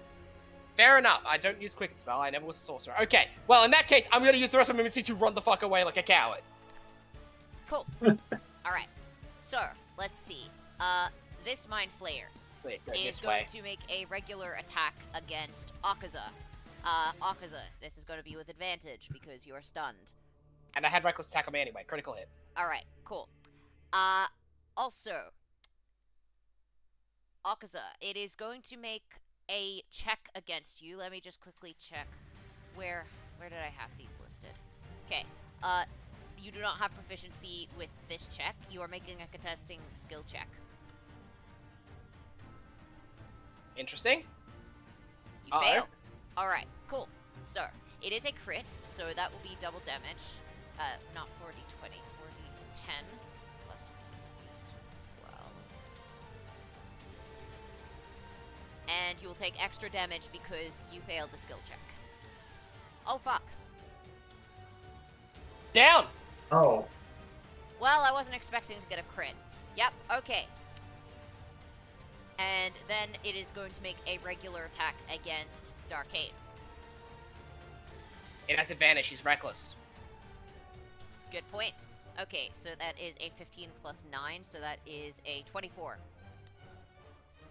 Fair enough. I don't use quicken spell. I never was a sorcerer. Okay. Well, in that case, I'm gonna use the rest of my movement to run the fuck away like a coward. Cool. Alright. So, let's see. This Mind Flayer Wait, go is this going way. to make a regular attack against Akaza. Akaza, this is going to be with advantage because you are stunned. And I had reckless attack on me anyway. Critical hit. Alright, cool. Also, Akaza, it is going to make a check against you. Let me just quickly check. Where did I have these listed? Okay, you do not have proficiency with this check. You are making a contesting skill check. Interesting. You fail. Alright, cool. So, it is a crit, so that will be double damage. Not 4d20, 4d10 plus 16, 12. And you will take extra damage because you failed the skill check. Oh, fuck. Down. Oh, Well, I wasn't expecting to get a crit. Yep, okay. And then it is going to make a regular attack against Darkade. It has advantage. He's reckless. Good point. Okay, so that is a 15 plus 9, so that is a 24.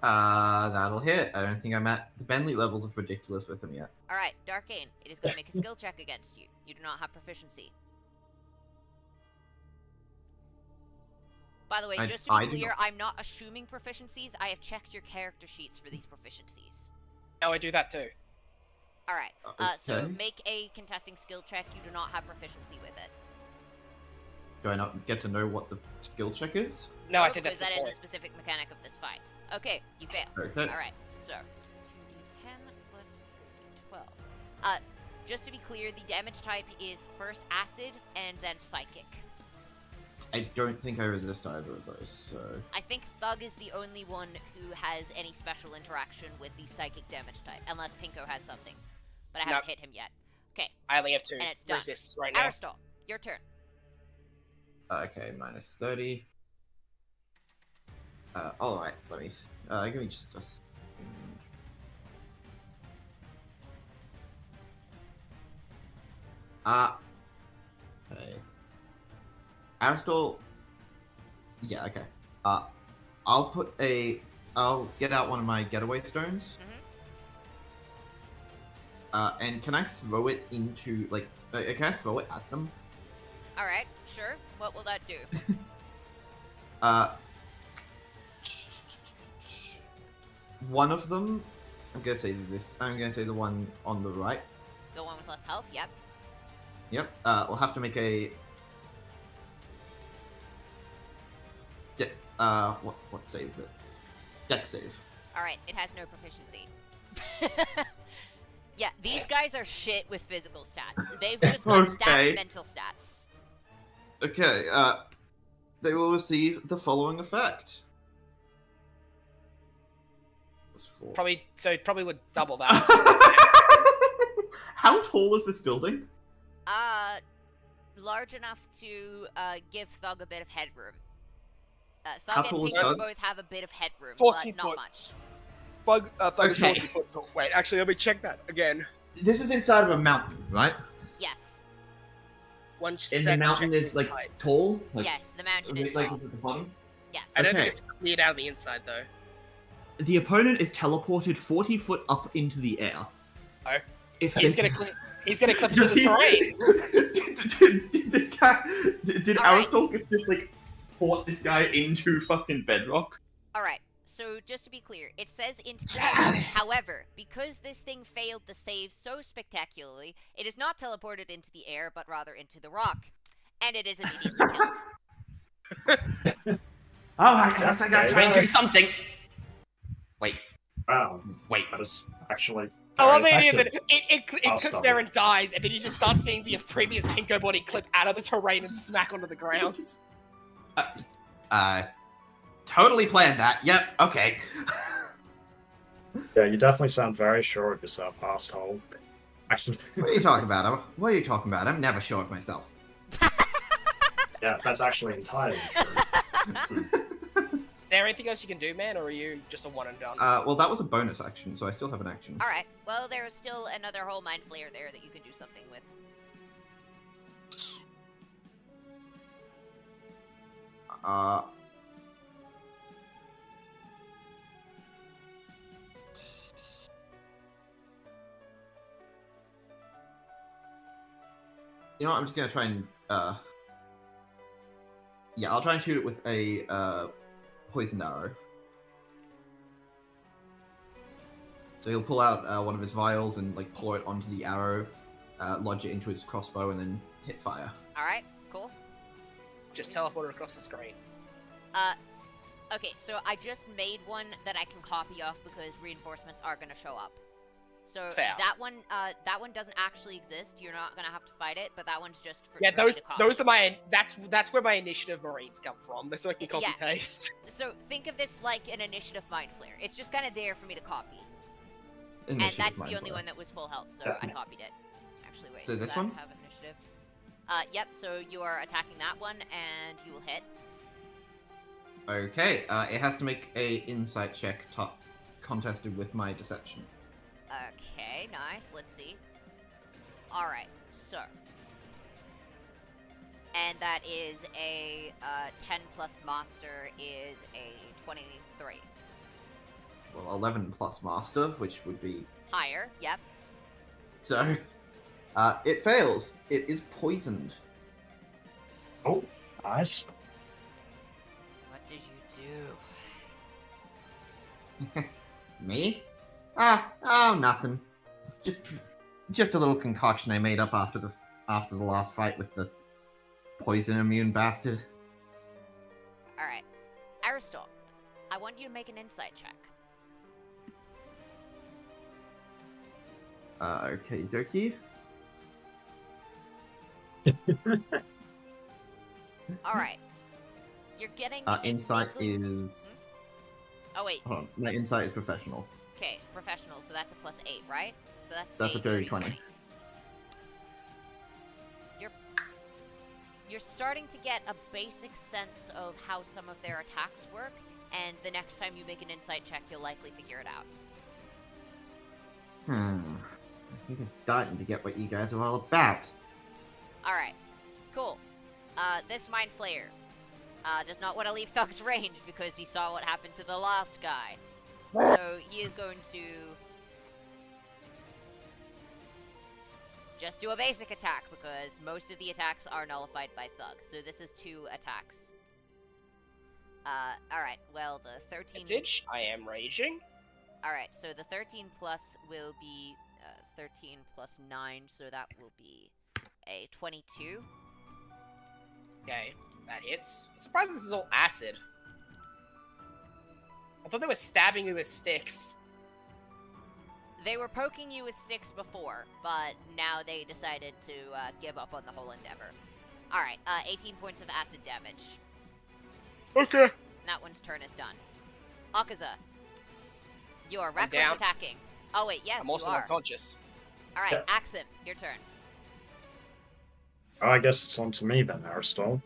That'll hit. I don't think I'm at the Bentley levels of ridiculous with him yet. Alright, Darkane, it is going to make a skill check against you. You do not have proficiency. By the way, just to I be do clear, not. I'm not assuming proficiencies. I have checked your character sheets for these proficiencies. Now I do that too. Alright, so Okay. make a contesting skill check. You do not have proficiency with it. Do I not get to know what the skill check is? No, I think because that's the that is a point. specific mechanic of this fight. Okay, you fail. Okay. Alright, so 2d10 plus 3d12. Just to be clear, the damage type is first acid and then psychic. I don't think I resist either of those, so... I think Thug is the only one who has any special interaction with the psychic damage type, unless Pinko has something. But I haven't Nope. hit him yet. Okay, I only have 2 and it's done. resists right now. Aristotle, your turn. Okay, minus 30. Alright, let me... give me just a second. Okay. Aristotle... Yeah, okay. I'll get out one of my getaway stones. And can I throw it into, like... can I throw it at them? Alright, sure. What will that do? One of them, I'm gonna say the one on the right. The one with less health? Yep. Yep. We'll have to make a. What save is it? Dex save. Alright, it has no proficiency. Yeah, these guys are shit with physical stats. They've just got Okay. mental stats. Okay. They will receive the following effect. Was 4. Probably would double that. How tall is this building? Large enough to give Thug a bit of headroom. How Thug tall and is Pinko Thug? both have a bit of headroom, 14 but not foot. much. Thug is Okay. 40 foot tall. Wait, actually, let me check that again. This is inside of a mountain, right? Yes. One And second, the mountain check is the like inside. tall. Like, Yes, the mountain is like tall. is at the bottom. Yes. I don't think Okay. it's cleared out on the inside though. The opponent is teleported 40 foot up into the air. Oh. If He's they- gonna clip into Does the he- terrain. did this guy? Did All right. Aristotle just like port this guy into fucking bedrock? Alright, so just to be clear, it says into the air. However, because this thing failed the save so spectacularly, it is not teleported into the air, but rather into the rock. And it is immediately killed. Oh, I guess I gotta try and do Okay. something. Wait, Wow, wait. that is actually. I love the very idea effective. that it I'll clips stop there it. and dies, and then you just start seeing the previous Pinko body clip out of the terrain and smack onto the ground. Totally planned that. Yep. Okay. Yeah, you definitely sound very sure of yourself, asshole. Actually, What are you talking about? What are you talking about? I'm never sure of myself. yeah, that's actually entirely true. Is there anything else you can do, man, or are you just a one and done? Well, that was a bonus action, so I still have an action. Alright, well, there's still another whole Mind Flayer there that you could do something with. You know what? I'm just gonna try and yeah, I'll try and shoot it with a poisoned arrow. So he'll pull out one of his vials and like pour it onto the arrow, lodge it into his crossbow, and then hit fire. Alright, cool. Just teleport it across the screen. Okay, so I just made one that I can copy off because reinforcements are gonna show up. So Fair. that one doesn't actually exist. You're not gonna have to fight it, but that one's just for Yeah, for me to copy. those are my that's where my initiative marines come from. That's so I can copy Yeah. paste. So think of this like an initiative Mind Flayer. It's just kind of there for me to copy, and Initiative that's the Mind only Flayer. one that was full health, so Yeah. I copied it. Actually, wait. So does this that one? have initiative? Yep. So you are attacking that one, and you will hit. Okay, it has to make a insight check contested with my deception. Okay, nice. Let's see. All right, so, and that is a 10 plus master is a 23. Well, 11 plus master, which would be Higher. Yep. so. It fails. It is poisoned. Oh, nice. What did you do? Me? Nothing. Just a little concoction I made up after the last fight with the poison immune bastard. All right, Aristotle, I want you to make an insight check. Okay, dokie. All right. You're getting Insight vaguely- is. Oh wait. Hold on. My insight is professional. Okay, professional. So that's a +8, right? So that's That's a dirty 20. You're starting to get a basic sense of how some of their attacks work, and the next time you make an insight check, you'll likely figure it out. I think I'm starting to get what you guys are all about. Alright, cool. This Mind Flayer does not want to leave Thug's range because he saw what happened to the last guy. So he is going to just do a basic attack because most of the attacks are nullified by Thug. So this is 2 attacks. Alright, well, the 13... Advantage, I am raging. Alright, so the 13 plus will be 13 plus 9, so that will be a 22. Okay, that hits. I'm surprised this is all acid. I thought they were stabbing me with sticks. They were poking you with sticks before, but now they decided to give up on the whole endeavor. Alright, 18 points of acid damage. Okay. That one's turn is done. Akaza, you're I'm reckless down. attacking. Oh wait, yes, I'm also you are. unconscious. Alright, Yeah. Axum, your turn. I guess it's on to me then, Aristotle.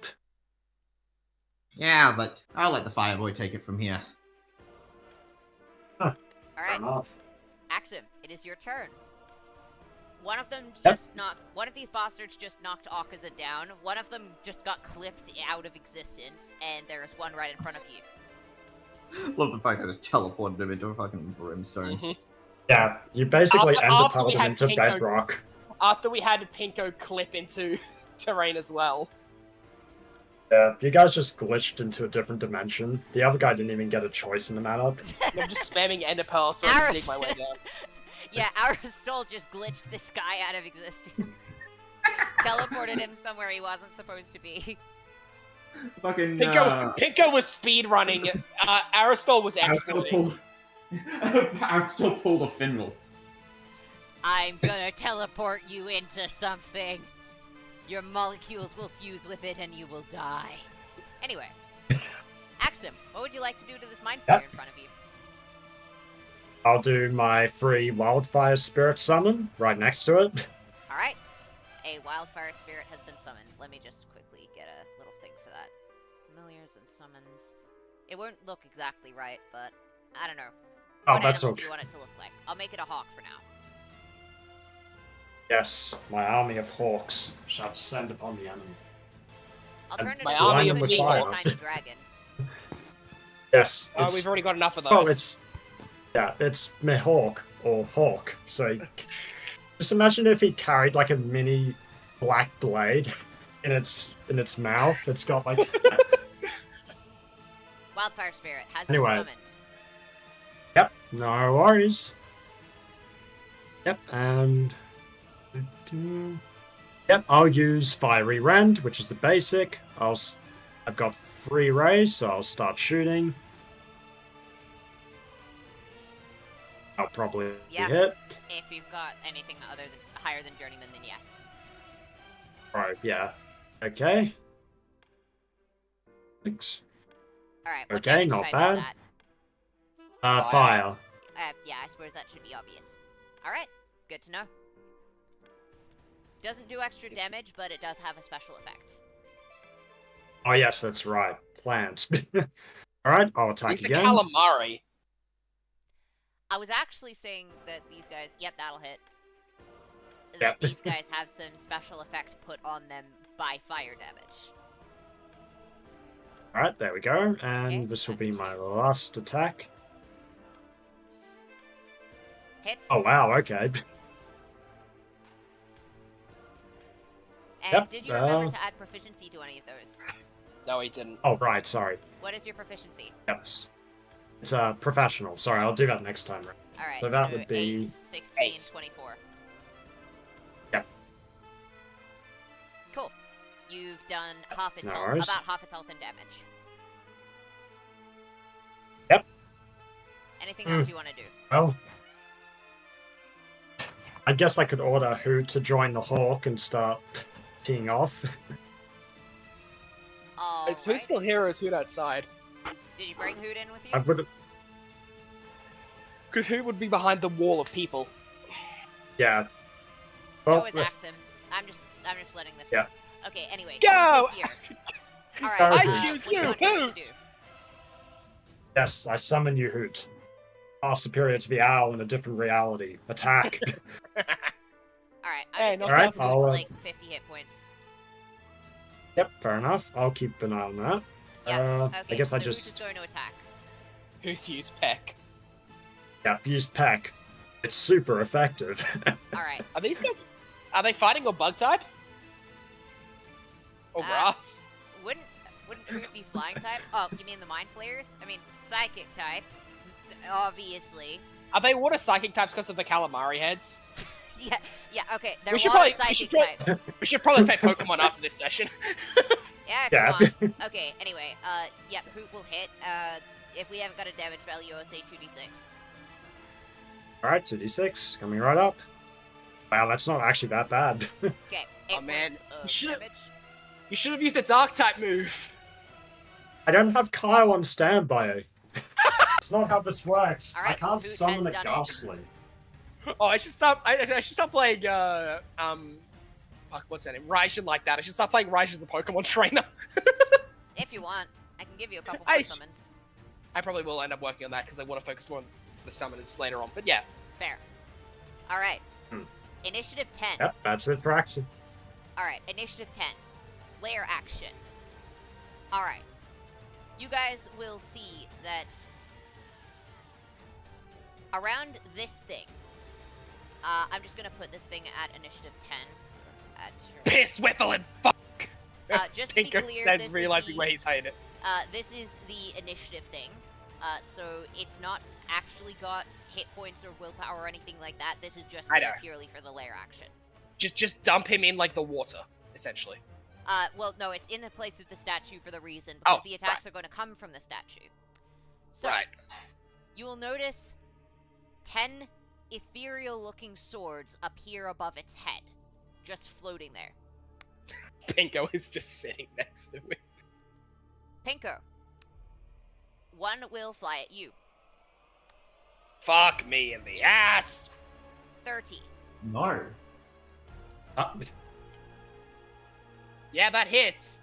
Yeah, but I'll let the Fireboy take it from here. Fair Alright, enough. Axum, it is your turn. One of them Yep. just knocked. One of these bastards just knocked Akaza down. One of them just got clipped out of existence, and there is one right in front of you. Love the fact I just teleported him into a fucking brimstone. Mhm. Yeah, you basically After ender we him had into Pinko- bedrock. After we had Pinko clip into terrain as well. Yeah, you guys just glitched into a different dimension. The other guy didn't even get a choice in the matter. I'm just spamming Ender Pearl so I can dig my way down. Yeah, Aristol just glitched this guy out of existence. Teleported him somewhere he wasn't supposed to be. Fucking. Pinko was speed running. Aristol was Aristotle exploiting. Aristotle pulled a Finral. I'm gonna teleport you into something. Your molecules will fuse with it and you will die. Anyway. Axum, what would you like to do to this Mind Flayer in front of you? I'll do my free wildfire spirit summon right next to it. Alright. A wildfire spirit has been summoned. Let me just quickly get a little thing for that. Familiars and summons. It won't look exactly right, but I don't know. Oh, What that's animal do okay. you want it to look like? I'll make it a hawk for now. Yes, my army of hawks shall descend upon the enemy. I'll And turn it my into army a of big fire. tiny dragon. Yes, Oh, it's, we've already got enough of those. well, it's my hawk or hawk. So just imagine if he carried like a mini black blade in its mouth. It's got like Wildfire spirit has Anyway. been summoned. Yep, no worries. Yep, and yep, I'll use Fiery Rend, which is a basic. I've got 3 rays, so I'll start shooting. I'll probably Yeah. hit. If you've got anything other than higher than journeyman, then yes. Right, yeah. Okay. Thanks. Alright, what Okay, damage not should I make bad. that? Fire. Yeah, I suppose that should be obvious. Alright, good to know. Doesn't do extra damage, but it does have a special effect. Oh yes, that's right. Plants. Alright, I'll attack He's a again. calamari. I was actually saying that these guys... Yep, that'll hit. That Yep. these guys have some special effect put on them by fire damage. Alright, there we go. Okay, And this will be that's my 2. last attack. Hits. Oh wow, okay. And yep, did you remember to add proficiency to any of those? No, he didn't. Oh right, sorry. What is your proficiency? Yep. It's professional. Sorry, I'll do that next time. Alright, So that would be 8, 16, 8. 24. Yep. Cool. You've done half its No health, worries. about half its health and damage. Yep. Anything else you want to do? Well, I guess I could order who to join the hawk and start teeing off. Guys, who's still here or is Hoot outside? Did you bring Hoot in with you? I would. Because Hoot would be behind the wall of people. Yeah. So Well, is Axum. I'm just letting this Yeah. work. Okay, anyway. Go! Hoot is here. Alright, Go, I Hoot. choose what do you, want him to Hoot! do? Yes, I summon you, Hoot. Far superior to the owl in a different reality. Attack. Alright, Hey, I'm just no gonna Alright, give I'll, Hoot, uh, like 50 hit points. Yep, fair enough. I'll keep an eye on that. Yeah, I okay, guess so I Hoot is just going to attack. Hoot use Peck. use Peck. It's super effective. Alright. Are these guys... Are they fighting or bug type? Or Uh, grass? Wouldn't Hoot be flying type? Oh, you mean the Mind Flayers? I mean, psychic type. Obviously. Are they water psychic types because of the calamari heads? Yeah, okay. They're We should water probably- we psychic should prob- types. We should probably play Pokemon after this session. Yeah, if Yeah. you want. Okay, anyway, yeah, Hoot will hit. If we haven't got a damage value, I'll say 2d6. Alright, 2d6, coming right up. Wow, that's not actually that bad. Okay, 8 Oh, man. points You of should've- damage. You should have used a dark type move. I don't have Kyle on standby. That's not how this works. I Alright, can't Hoot summon has a done it. Ghastly. Oh, I should stop. I should stop playing. Fuck, what's that name? Raijin like that. I should start playing Raijin as a Pokemon trainer. If you want, I can give you a couple I more sh- summons. I probably will end up working on that because I want to focus more on the summons later on. But yeah, Fair. Alright. Hmm. Initiative 10. Yep, that's it for Axel. Alright, initiative 10. Layer action. Alright. You guys will see that around this thing, I'm just gonna put this thing at initiative 10. So at your, piss, Whiffle, and fuck. just to be Pinker clear, says, this is realizing the- where he's hiding it. this is the initiative thing. So it's not actually got hit points or willpower or anything like that. This is just I know. purely for the layer action. Just dump him in like the water, essentially. Well, no, it's in the place of the statue for the reason because Oh, the attacks are going to come from the statue. So Right. you will notice 10 ethereal-looking swords appear above its head, just floating there. Pinko is just sitting next to me. Pinko, one will fly at you. Fuck me in the ass. 30. No. Yeah, that hits.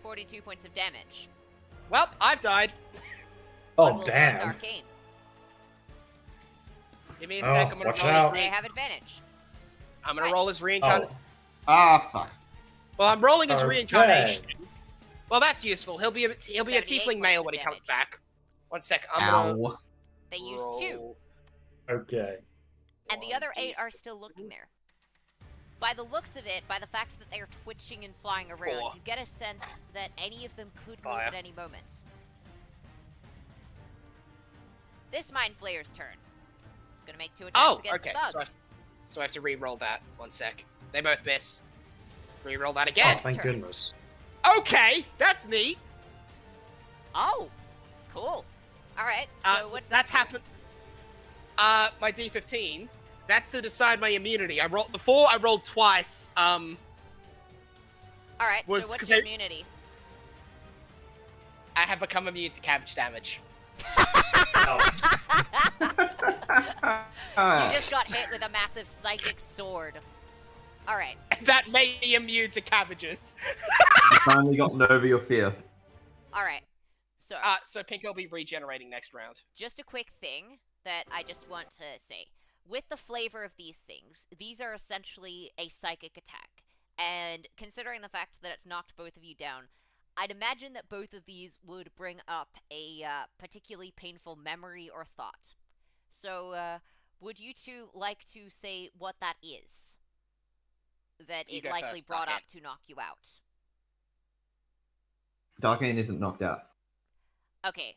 42 points of damage. Well, I've died. One Oh, will damn. land arcane. Give me a Oh, sec. I'm gonna watch roll out. They his. have advantage. I'm gonna Right. roll his reincarnation. Oh, Ah, fuck. Well, I'm rolling his Okay. reincarnation. Well, that's useful. He'll be a 78 tiefling male when he points comes of back. One sec. I'm gonna Ow. They use 2. roll okay. And the other 8 are 1d6. still looking there. By the looks of it, by the fact that they're twitching and flying around, 4. you get a sense that any of them could move Fire. at any moment. This Mind Flayer's turn. It's gonna make 2 attacks Oh, against okay. Thug. So I have to re-roll that. One sec. They both miss. Re-roll that Oh, again. thank turn. goodness. Okay, that's neat. Oh, cool. All right. So So what's that? that's do? happened. My D15. That's to decide my immunity. I rolled before. I rolled twice. All right. was- So what's 'cause your I- immunity? I have become immune to cabbage damage. Oh, You just got hit with a massive psychic sword. All right. That made me immune to cabbages. You finally gotten over your fear. All right. So So Pink will be regenerating next round. just a quick thing that I just want to say. With the flavor of these things, these are essentially a psychic attack. And considering the fact that it's knocked both of you down, I'd imagine that both of these would bring up a particularly painful memory or thought. So, would you two like to say what that is? That You it go likely first, brought Darkane. up to knock you out. Darkane isn't knocked out. Okay,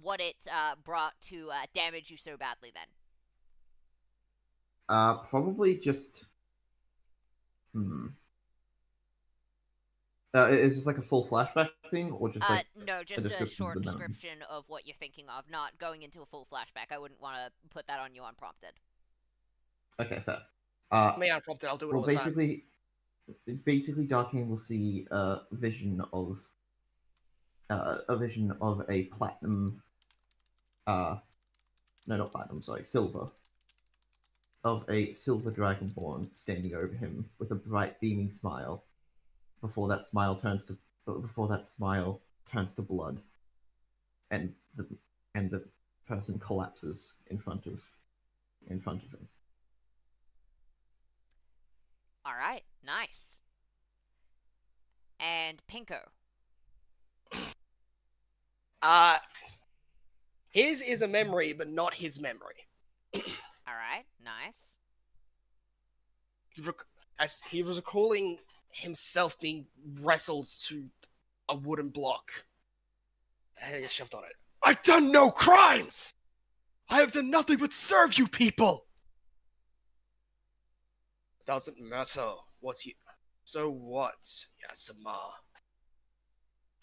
what it brought to damage you so badly then? Probably just. Is this like a full flashback thing, or just like No, just a description of short the memory? description of what you're thinking of, not going into a full flashback. I wouldn't want to put that on you unprompted. okay, fair. Me unprompted. I'll do it Well, all the time. basically, basically Darkane will see a vision of a platinum, no, not platinum, sorry, silver, of a silver dragonborn standing over him with a bright beaming smile. Before that smile turns to blood, and the person collapses in front of him. All right, nice. And Pinko. His is a memory, but not his memory. All right, nice. As he was recalling himself being wrestled to a wooden block. And he shoved on it. I've done no crimes! I have done nothing but serve you people! Doesn't matter what you... So what, Yasuma?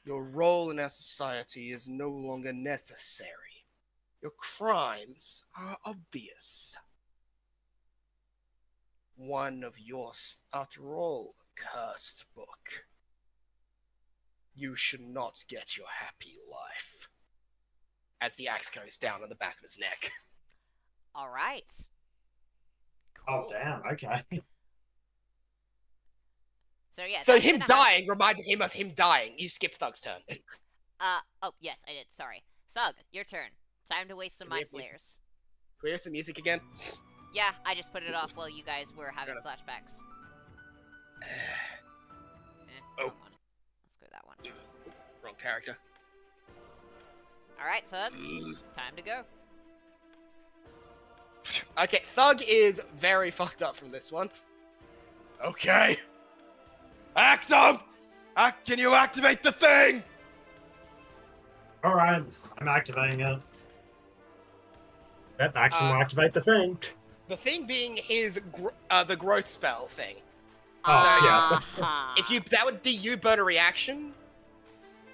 Your role in our society is no longer necessary. Your crimes are obvious. One of yours, after all, cursed book. You should not get your happy life. As the axe goes down on the back of his neck. All right. Oh, Cool. damn. Okay. So yeah. So that's him gonna dying reminded him of him dying. You skipped Thug's turn. Oh yes, I did. Sorry. Thug, your turn. Time to waste some Can we mind have music? flares. Can we hear some music again? Yeah, I just put it off while you guys were having Fair flashbacks. Oh. Wrong one. Let's go that one. Wrong character. All right, Thug. Time to go. Okay, Thug is very fucked up from this one. Okay. Axum! Can you activate the thing? Alright, I'm activating it. That Axum will activate the thing. The thing being his the growth spell thing. Oh, yeah. Uh-huh. That would be you burn a reaction.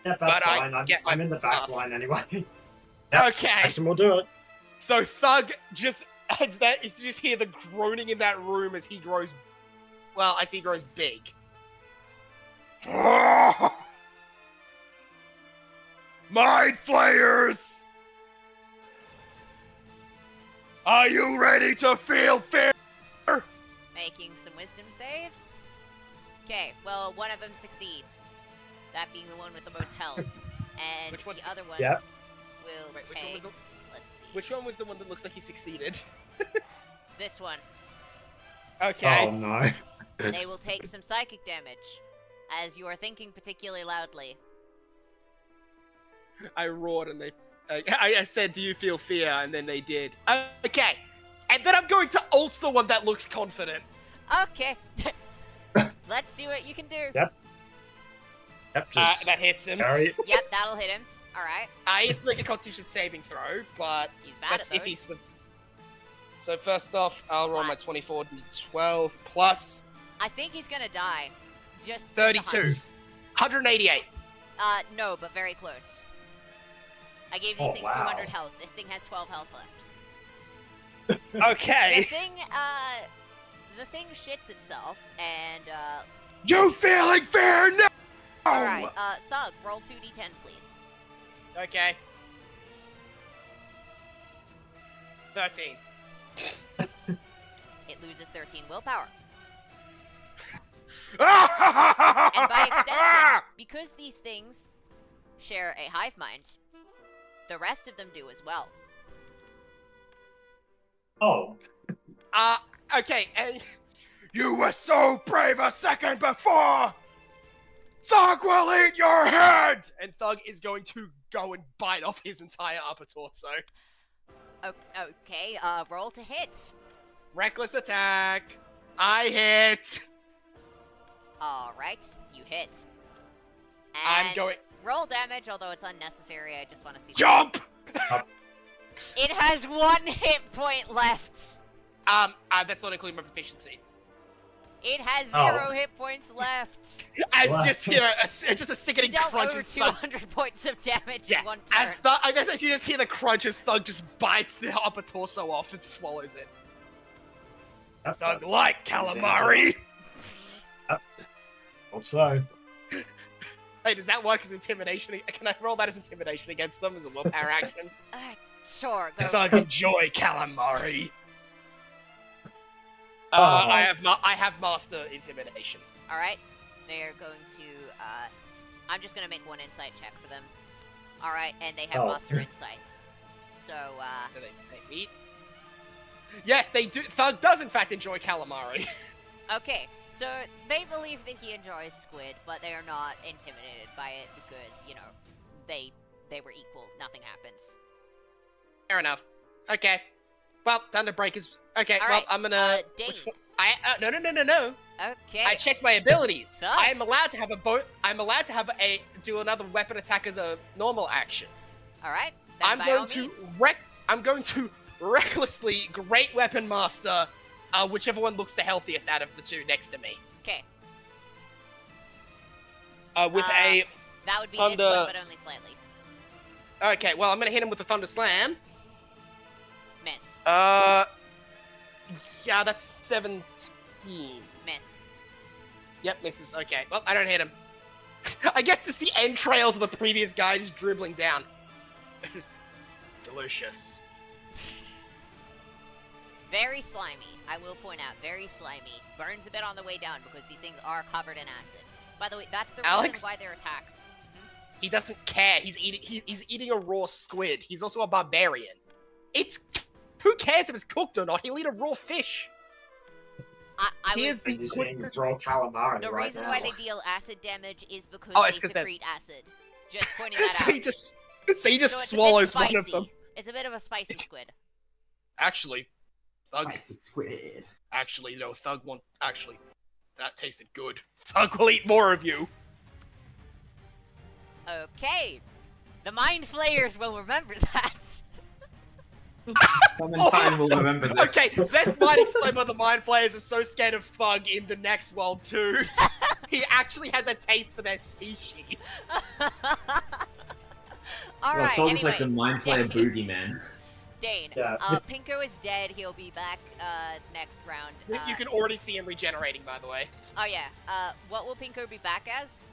Yeah, that's But I fine. get my I'm in the back buff. line anyway. Yep, Okay. Axum will do it. So Thug just adds that is just hear the groaning in that room as he grows big. Mind Flayers! Are you ready to feel fear? Making some wisdom saves. Okay, well, one of them succeeds. That being the one with the most health. And Which one the other ones Yep. will Wait, which one take... was the Let's see. which one was the one that looks like he succeeded? This one. Okay. Oh no. They will take some psychic damage, as you are thinking particularly loudly. I roared and they I said, do you feel fear? And then they did. Okay. And then I'm going to ult the one that looks confident. Okay. Let's see what you can do. Yep. Yep, just That hits him. carry it. Yep, that'll hit him. Alright. He has to make a constitution saving throw, but He's bad that's at if those. he's... So first off, I'll roll my Flat. 24d12 plus I think he's gonna die. Just 32. 188. No, but very close. I gave these Oh, things wow. 200 health. This thing has 12 health left. The Okay. thing shits itself, and, You feeling fear now? alright, Thug, roll 2d10, please. Okay. 13. It loses 13 willpower. And And by extension, because these things share a hive mind, the rest of them do as well. Oh. Okay, and you were so brave a second before! Thug will eat your head! And Thug is going to go and bite off his entire upper torso. Okay, roll to hit. Reckless attack. I hit. Alright, you hit. I'm And going... roll damage, although it's unnecessary. I just want to see. Jump! It has 1 hit point left. That's not including my proficiency. It has Oh. 0 hit points left. As What? just, you know, just a You sickening dealt over crunch as Thug... 200 points of damage Yeah, in one as turn. Thug... I guess as you just hear the crunch as Thug just bites the upper torso off and swallows it. That's Thug like calamari! Thought so. Hey, does that work as intimidation? Can I roll that as intimidation against them as a willpower action? Sure, go. Thug enjoy calamari. Oh. I have master intimidation. All right, they're going to. I'm just gonna make one insight check for them. All right, and they have Oh. master insight. So Do they meet? Yes, they do. Thug does in fact enjoy calamari. okay, so they believe that he enjoys squid, but they are not intimidated by it because they were equal. Nothing happens. Fair enough. Okay. Well, Thunderbreak is okay. All well, right, I'm gonna. Dane. No. Okay. I checked my abilities. Thug. I am allowed to have do another weapon attack as a normal action. All right. Then I'm by going all to means. I'm going to recklessly Great Weapon Master, whichever one looks the healthiest out of the two next to me. Okay. With a That would be Thunder- this one, but only slightly. okay. Well, I'm gonna hit him with the Thunder Slam. Miss. Yeah, that's 17. Miss. Yep, misses. Okay. Well, I don't hit him. I guess it's the entrails of the previous guy just dribbling down. Just delicious. Very slimy. I will point out, very slimy. Burns a bit on the way down because these things are covered in acid. By the way, that's the Alex? reason why their attacks. He doesn't care. He's eating a raw squid. He's also a barbarian. Who cares if it's cooked or not? He'll eat a raw fish. I He was, is the You're seeing raw calamari the right reason now. why they deal acid damage is because Oh, they it's 'cause they're- secrete acid. Just pointing that so out. he just So it's a bit swallows one of spicy. them. It's a bit of a spicy squid. Actually, Thug. Spicy squid. Actually, no, Thug won't. Actually, that tasted good. Thug will eat more of you. Okay. The Mind Flayers will remember that. Clementine will remember this. Okay, this might explain why the Mind Flayers are so scared of Thug in the next world too. He actually has a taste for their species. All Well, right. Thug's Anyway, like the mind flayer boogeyman. Dane. Yeah. Pinko is dead. He'll be back next round. You can already see him regenerating, by the way. Oh yeah. What will Pinko be back as?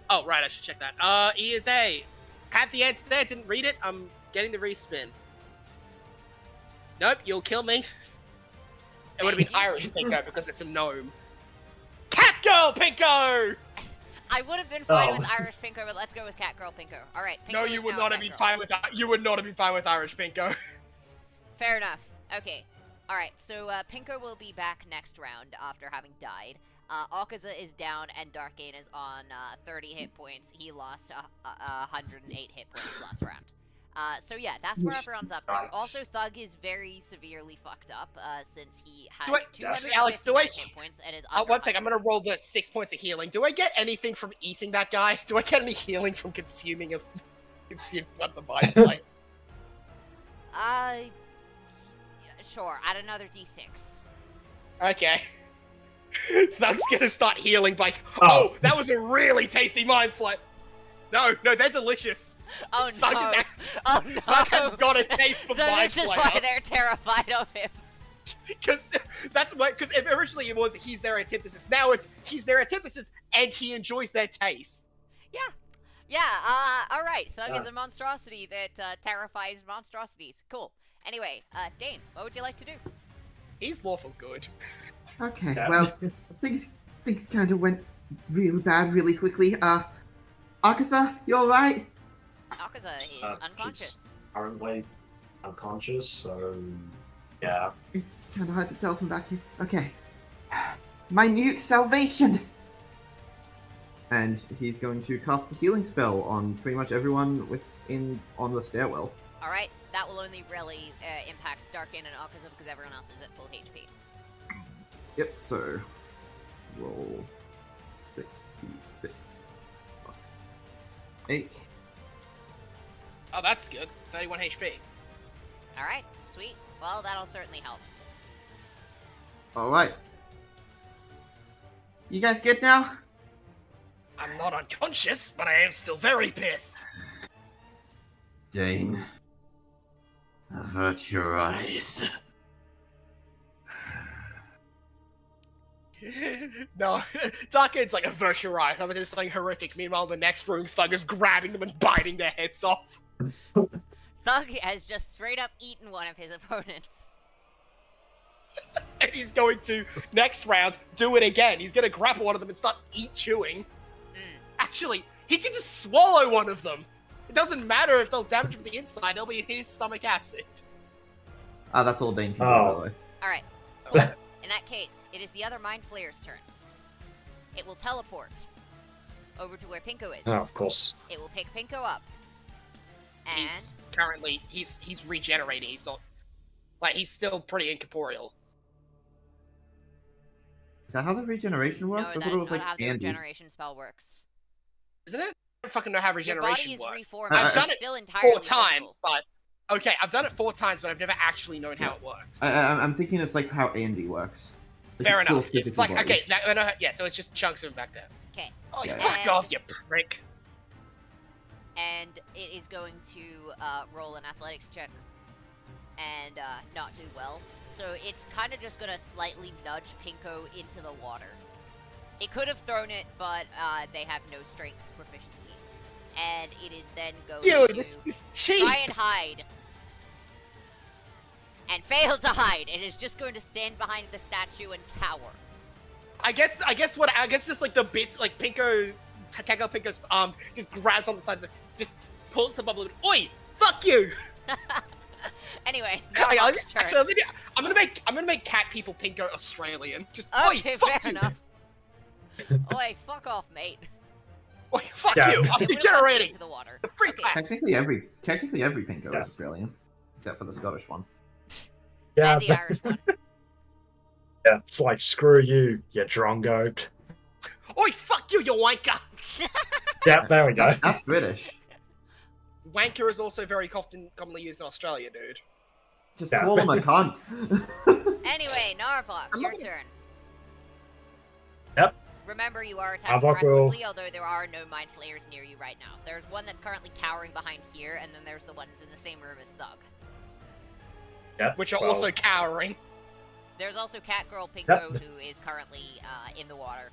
Oh, right, I should check that. He is a. Had the answer there, didn't read it. I'm getting the respin. Nope, you'll kill me. It would have been Thank you. Irish Pinko because it's a gnome. Cat Girl Pinko! I would have been fine Oh. with Irish Pinko, but let's go with Cat Girl Pinko. All right. Pinko No, is you would now not have Cat been Girl. fine with that. You would not have been fine with Irish Pinko. Fair enough. Okay. All right. So Pinko will be back next round after having died. Akaza is down and Darkane is on 30 hit points. He lost 108 hit points last round. So yeah, that's where everyone's up to. Nice. Also, Thug is very severely fucked up since he has Do I- 259 Alex, do I- hit points and is under 1 second, I'm 100. gonna roll the 6 points of healing. Do I get anything from eating that guy? Do I get any healing from consuming one of the mind flayers? Sure. Add another d6. Okay. Thug's gonna start healing by. Oh. Oh, that was a really tasty mind flay. No, they're delicious. Oh no! Thug is actually. Oh no! Thug has got a taste for So mind this is why flayer. they're terrified of him. Because that's what. Because originally it was he's their antithesis. Now it's he's their antithesis and he enjoys their taste. Yeah, all right. Thug is Yeah. a monstrosity that terrifies monstrosities. Cool. Anyway, Dane, what would you like to do? He's lawful good. Okay, Yeah. well, things kind of went really bad really quickly. Akaza, you alright? Akaza is She's unconscious. currently unconscious, so yeah. It's kind of hard to tell from back here. Okay. Minute salvation! And he's going to cast the healing spell on pretty much everyone on the stairwell. All right, that will only really impact Darkane and Akaza because everyone else is at full HP. Yep, so roll 6d6 plus 8. Oh, that's good. 31 HP. All right, sweet. Well, that'll certainly help. Alright. You guys good now? I'm not unconscious, but I am still very pissed. Dane, avert your eyes. No, Darkade's like a virtual right. I'm doing something horrific. Meanwhile, the next room, Thug is grabbing them and biting their heads off. Thug has just straight up eaten one of his opponents. And he's going to, next round, do it again. He's going to grab one of them and start chewing. Actually, he can just swallow one of them. It doesn't matter if they'll damage him from the inside. They'll be in his stomach acid. That's all Dane can do, by the way. Alright, cool. In that case, it is the other Mind Flayer's turn. It will teleport over to where Pinko is. Oh, of course. It will pick Pinko up. And He's currently, he's regenerating. He's not, like, he's still pretty incorporeal. Is that how the regeneration no, works? that I thought it is was not like how the Andy. regeneration spell works. Isn't it? I don't fucking know how Your regeneration body is works. reforming. I've done It's it still entirely 4 times, physical. but... Okay, I've done it 4 times, but I've never actually known how it works. I'm thinking it's like how Andy works. Like, Fair it's still a enough. It's physical like, body. okay, yeah, so it's just chunks of him back there. Okay. Oh, Yeah, fuck yeah. off, you prick. And it is going to roll an athletics check and not do well. So it's kind of just going to slightly nudge Pinko into the water. It could have thrown it, but they have no strength proficiencies. And it is then going Dude, to this is cheap. try and hide. And fail to hide. It is just going to stand behind the statue and cower. I guess just like the bits, like Pinko, Takako Pinko's arm just grabs on the sides, just pulls him up a little bit. Oi, fuck you! Anyway, Okay, Narvok's turn. actually, I'm gonna make cat people Pinko Australian. Just Okay, oi, fuck fair you! enough. Oi, fuck off, mate. Oi, fuck Yeah. you! I'm It would've regenerating. into the water. The free Okay. pass. Technically every Pinko Yeah. is Australian. Except for the Scottish one. Yeah, And the Irish one. yeah, it's like, screw you, you drongo. Oi, fuck you, you wanker! Yeah, there we go. That's British. Wanker is also very commonly used in Australia, dude. Just Yeah. call him a cunt. Anyway, Narvok, I'm your not gonna- turn. Yep. Remember, you are attacking Narvok will- recklessly, although there are no mind flayers near you right now. There's one that's currently cowering behind here, and then there's the ones in the same room as Thug. Yeah, Which are well, also cowering. There's also Catgirl Pinko, Yep. who is currently in the water.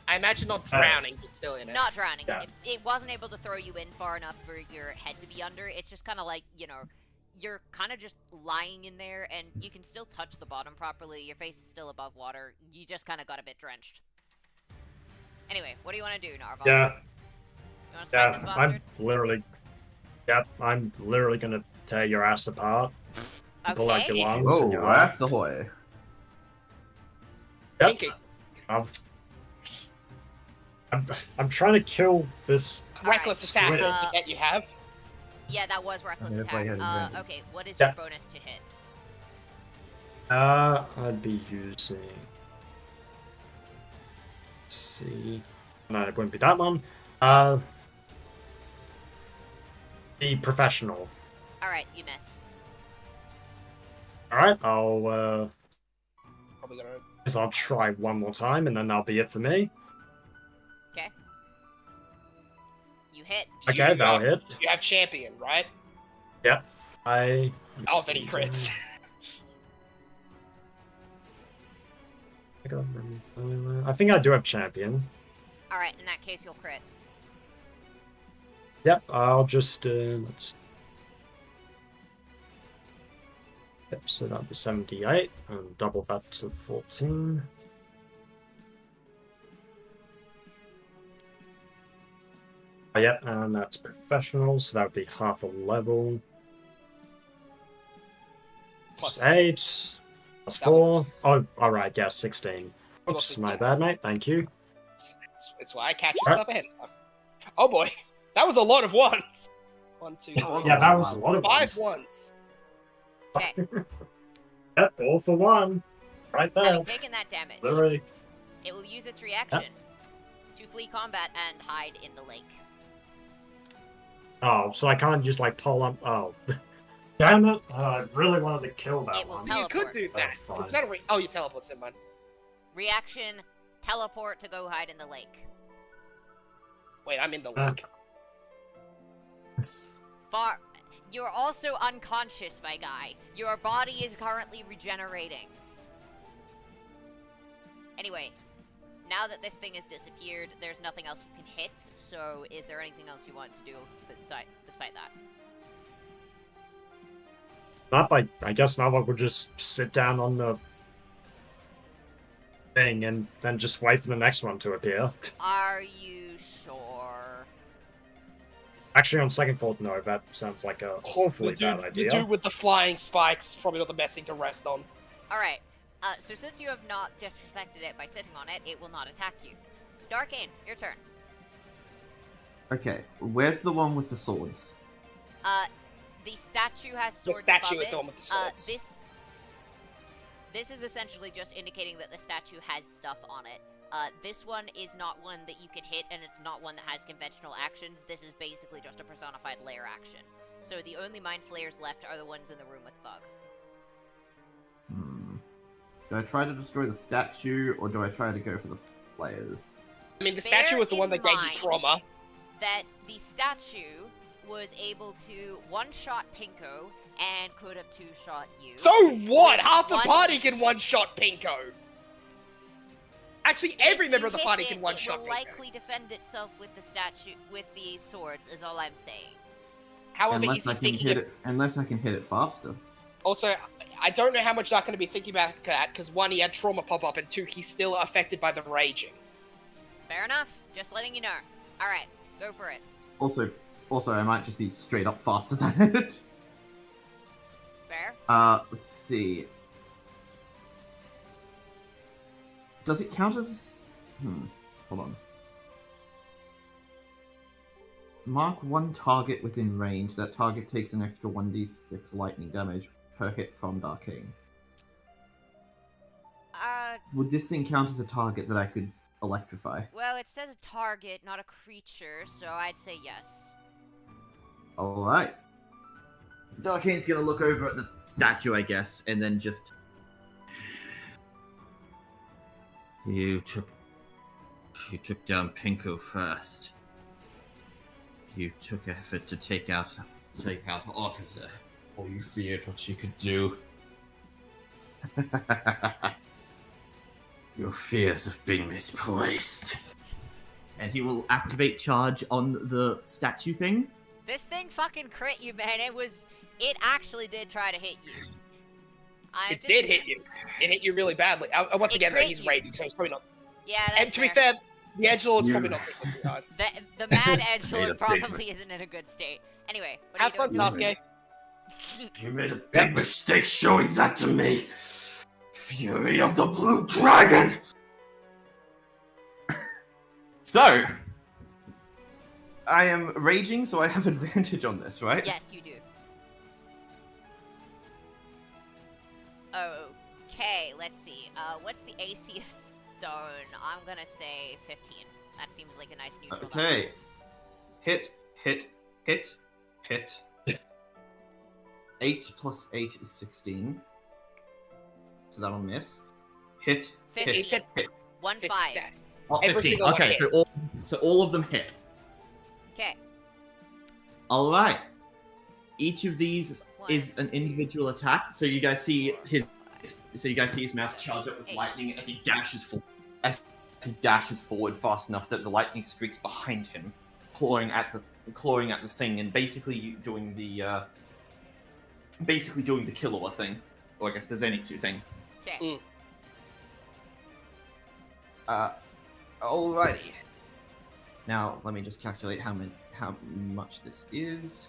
I imagine not drowning, but still in it. Not drowning. Yeah. It wasn't able to throw you in far enough for your head to be under. It's just kind of like, you know, you're kind of just lying in there, and you can still touch the bottom properly. Your face is still above water. You just kind of got a bit drenched. Anyway, what do you want to do, Narvok? Yeah, You want to smack this yeah, bastard? I'm literally gonna tear your ass apart, pull out your Okay. lungs Whoa, and your eye. that's ahoy. Yep. Pinky. I'm trying to kill this. Reckless Alright, attack, don't uh, forget you have. Yeah, that was reckless Yeah, that's why he attack. has advantage. Okay, what is Yeah. your bonus to hit? I'd be using. Let's see. No, it wouldn't be that one. The professional. Alright, you miss. Alright, I'll Probably gonna. guess I'll try one more time and then that'll be it for me. Okay. You hit. Okay, You, that'll hit. You have champion, right? I Oh, then he crits. I think I do have champion. Alright, in that case, you'll crit. Yep, I'll just let's. Yep, so that'll be 78 and double that to 14. Oh, yep, and that's professional, so that would be half a level. Plus 8, plus That 4. was- Oh, alright, yeah, 16. Oops, my bad, mate, thank you. It's why I catch your stuff ahead of time. Oh boy, that was a lot of ones. 1, 2, 3, Yeah, that was a lot of 5 ones. ones. Okay. Yep, all for one. Right there. Having taken that damage, Literally. it will use its reaction to flee combat and hide in the lake. Oh, so I can't just like pull up. Oh, damn it! I really wanted to kill that It will one. tell- You could do that. That's It's fine. not a oh, you teleport to mine. Reaction, teleport to go hide in the lake. Wait, I'm in the Ah. lake. Far. You're also unconscious, my guy. Your body is currently regenerating. Anyway, now that this thing has disappeared, there's nothing else you can hit, so is there anything else you want to do despite that? I guess now we'll just sit down on the thing and then just wait for the next one to appear. Are you sure? Actually, on second thought, no, that sounds like a awfully bad The idea. dude with the flying spikes probably not the best thing to rest on. Alright, so since you have not disrespected it by sitting on it, it will not attack you. Darkane, your turn. Okay, where's the one with the swords? The statue has The swords statue above is it. the one with the swords. This is essentially just indicating that the statue has stuff on it. This one is not one that you can hit, and it's not one that has conventional actions. This is basically just a personified lair action. So the only mind flayers left are the ones in the room with Thug. Do I try to destroy the statue, or do I try to go for the flayers? I mean, the statue was the one that gave you trauma. That the statue was able to one-shot Pinko and could have two-shot you. So what? With Half the one party hit. can one-shot Pinko. Actually, every If member you of the hit party it, can one-shot It will Pinko. likely defend itself with the statue, with the swords, is all I'm saying. However, Unless is I he can thinking hit of... it. Unless I can hit it faster. Also, I don't know how much Dark going to be thinking about that, because one, he had trauma pop up, and two, he's still affected by the raging. Fair enough. Just letting you know. All right, go for it. Also, I might just be straight up faster than it. Fair. Let's see. Does it count as? Hold on. Mark one target within range. That target takes an extra 1d6 lightning damage per hit from Darkane. Would this thing count as a target that I could electrify? Well, it says a target, not a creature, so I'd say yes. Alright. Darkane's gonna look over at the statue, I guess, and then just... You took down Pinko first. You took effort to take out Arkaza, for you feared what she could do. Your fears have been misplaced. And he will activate charge on the statue thing. This thing fucking crit you, man. It actually did try to hit you. It did hit you. It hit you really badly. Once It again, crit he's you. raging, so he's probably not... Yeah, that's And to be fair, the edgelord's You- probably not thinking too hard. The mad Made edgelord a probably big isn't in a good state. Anyway, what Have are fun, you doing? Sasuke. You made a big mistake showing that to me. Fury of the Blue Dragon. So, I am raging, so I have advantage on this, right? Yes, you do. Okay, let's see. What's the AC of stone? I'm gonna say 15. That seems like a nice neutral number. Okay. Hit. 8 plus 8 is 16. So that'll miss. Hit. 15. It said Hit. 1-5. Oh, Every 15. single one Okay, hit. so all of them hit. Okay. All right. Each of these One, is an two, individual attack. So you guys see his five. mouth charge up with Eight. lightning as he dashes forward fast enough that the lightning streaks behind him, clawing at the thing, and basically doing the kill thing, or I guess the Zenitsu thing. Okay. Alrighty. Now let me just calculate how much this is.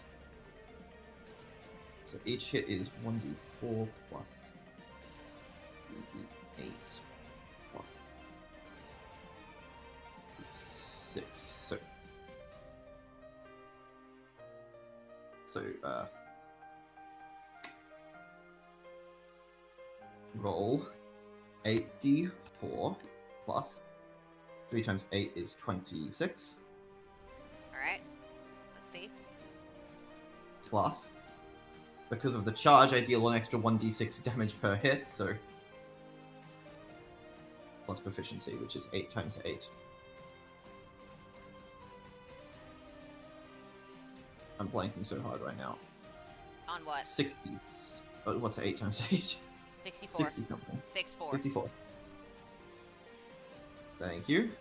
So each hit is 1d4 plus 3d8 plus 6. So roll 8d4 plus 3 times 8 is 26 Alright. Let's see. plus, because of the charge, I deal an extra 1d6 damage per hit, so plus proficiency, which is 8 times 8. I'm blanking so hard right now. On what? 60s. What's 8 times 8? 64. 60 something. 64. 64. Thank you.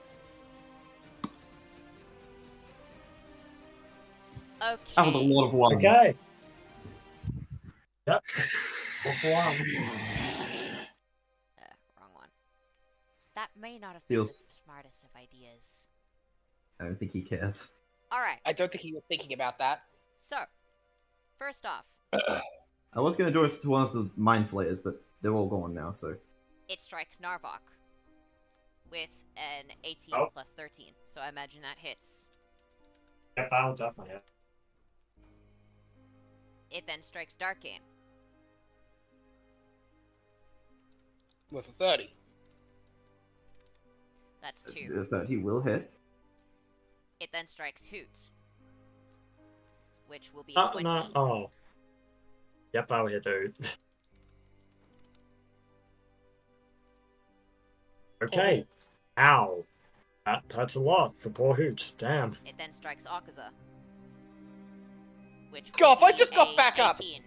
Okay. That was a lot of ones. Okay. Yep. Wow. Wrong one. That may not have been Feels- the smartest of ideas. I don't think he cares. Alright, I don't think he was thinking about that. so, first off, I was gonna do it to one of the mind flayers, but they're all gone now, so. it strikes Narvok with an 18 Oh. plus 13. So I imagine that hits. Yep, that'll definitely hit. It then strikes Darkane. With a 30. That's 2. The 30 will hit. It then strikes Hoot, which will be Oh, 20. no. Oh. Yep, that'll hit, dude. Okay. Ow. That's a lot for poor Hoot. Damn. It then strikes Akaza, which will Goff, I be just got a back up. 18.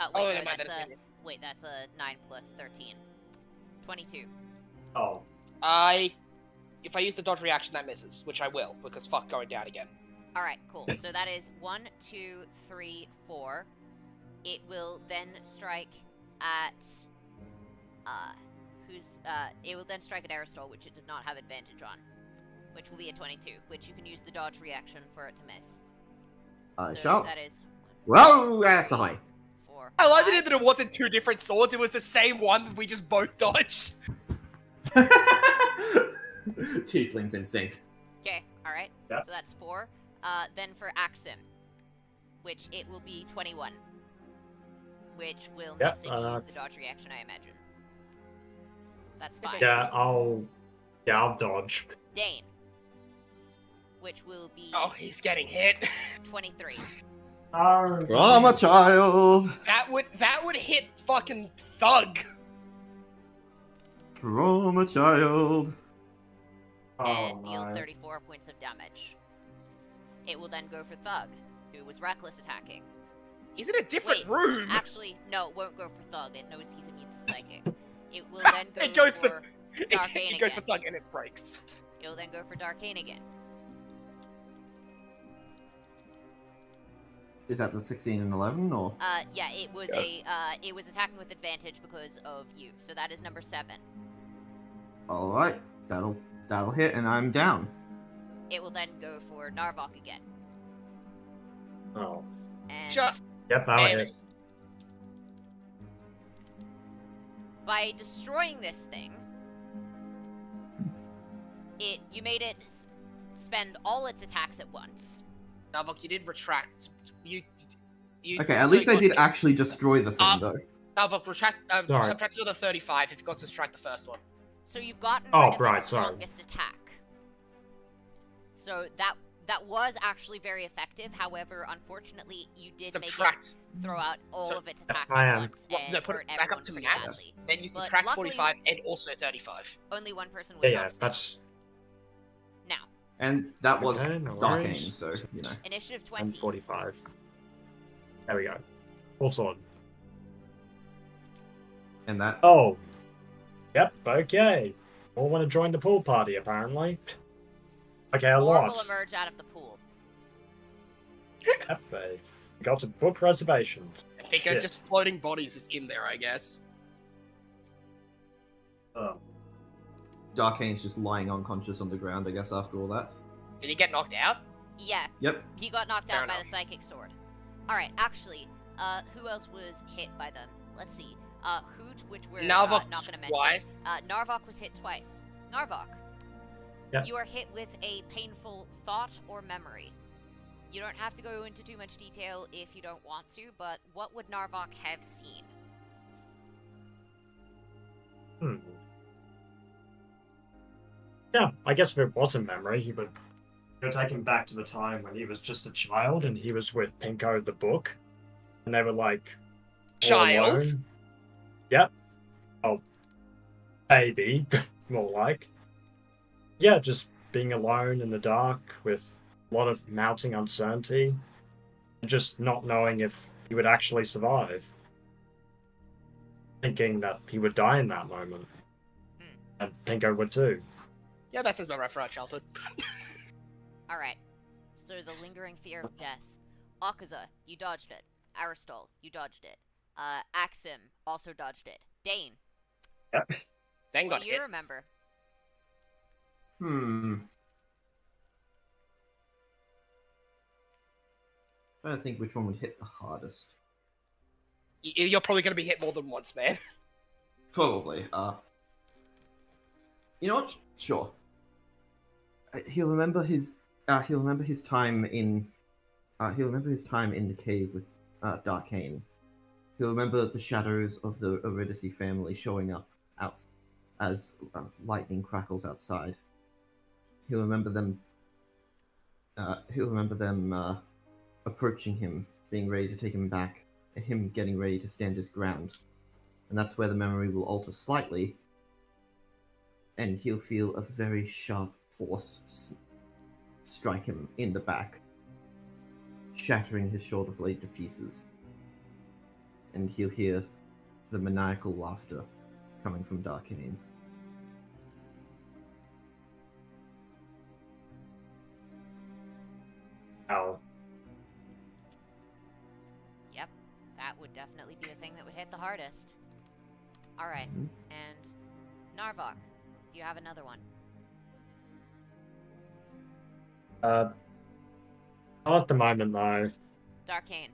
Oh, Wait, never no, mind, that's that is a hit. wait. That's a 9 plus 13. 22. Oh. If I use the dodge reaction, that misses, which I will, because fuck going down again. All right, cool. Yes. So that is 1, 2, 3, 4. It will then strike at it will then strike at Aristol, which it does not have advantage on, which will be a 22, which you can use the dodge reaction for it to miss. I So shall. that is Whoa, ass high. 4. I like the 5. idea that it wasn't two different swords, it was the same one that we just both dodged. Tieflings in sync. Okay, all right. Yeah. So that's 4. Then for Axim, which it will be 21, which will Yeah, miss if you use the dodge reaction, I imagine. That's 5. Yeah, I'll dodge. Dane, which will be Oh, he's getting hit. 23. Oh. Drama child. That would hit fucking Thug. Drama child. And deal my. 34 points of damage. It will then go for Thug, who was reckless attacking. He's in a different Wait, room. Actually, no, it won't go for Thug. It knows he's immune to psychic. It will then go It goes for it Darkane goes for again. Thug and it breaks. It will then go for Darkane again. Is that the 16 and 11 or? Yeah, it was it was attacking with advantage because of you. So that is number 7. All right, that'll hit, and I'm down. It will then go for Narvok again. Oh. And Just Yep, that'll barely. hit. by destroying this thing, you made it spend all its attacks at once. Now, look, you did retract. You Okay, at so least you I got- did actually destroy the thing, though. Now, look, retract. Sorry. Subtract another 35 if you got to subtract the first one. So you've gotten Oh, rid of right, its sorry. strongest attack. So that was actually very effective. However, unfortunately, you did make it Subtract. throw out all So- of its attacks I at am. once Well, and no, put hurt it back everyone up to pretty max. badly. Then you But subtract luckily- 45 and also 35. Only one person was Yeah, yeah, knocked down. that's Now, And that was Okay, no Darkane, worries. so, you know. initiative and 20. 45. There we go. Full sword. And that. Oh. Yep, okay. All want to join the pool party, apparently. Okay, a More will lot. emerge out of the pool. Yep, they've got to book reservations. I think Shit. it's just floating bodies just in there, I guess. Oh. Darkane's just lying unconscious on the ground, I guess, after all that. Did he get knocked out? Yeah, Yep. he got knocked Fair out by the enough. psychic sword. Alright, actually, who else was hit by them? Let's see. Hoot, which we're Narvok not going to mention. twice. Narvok was hit twice. Narvok, Yeah. you are hit with a painful thought or memory. You don't have to go into too much detail if you don't want to, but what would Narvok have seen? Yeah, I guess if it wasn't memory, he would take him back to the time when he was just a child and he was with Pinko the book. And they were like, all Child? alone. Yep. Oh, baby, more like. Yeah, just being alone in the dark with a lot of mounting uncertainty. And just not knowing if he would actually survive. Thinking that he would die in that moment. And Pinko would too. Yeah, that sounds about right for our childhood. Alright. So the lingering fear of death. Akaza, you dodged it. Aristol, you dodged it. Axim also dodged it. Dane, Yep. Then what got do you hit. remember? Trying to think which one would hit the hardest. You're probably going to be hit more than once, man. Probably. You know what? Sure. He'll remember his. He'll remember his time in. He'll remember his time in the cave with Darkane. He'll remember the shadows of the Eurydice family showing up out as lightning crackles outside. He'll remember them. He'll remember them approaching him, being ready to take him back, and him getting ready to stand his ground. And that's where the memory will alter slightly, and he'll feel a very sharp force strike him in the back, shattering his shoulder blade to pieces. And he'll hear the maniacal laughter coming from Darkane. Oh, Yep, that would definitely be the thing that would hit the hardest. Alright, Mhm. and Narvok, do you have another one? not at the moment though. Darkane,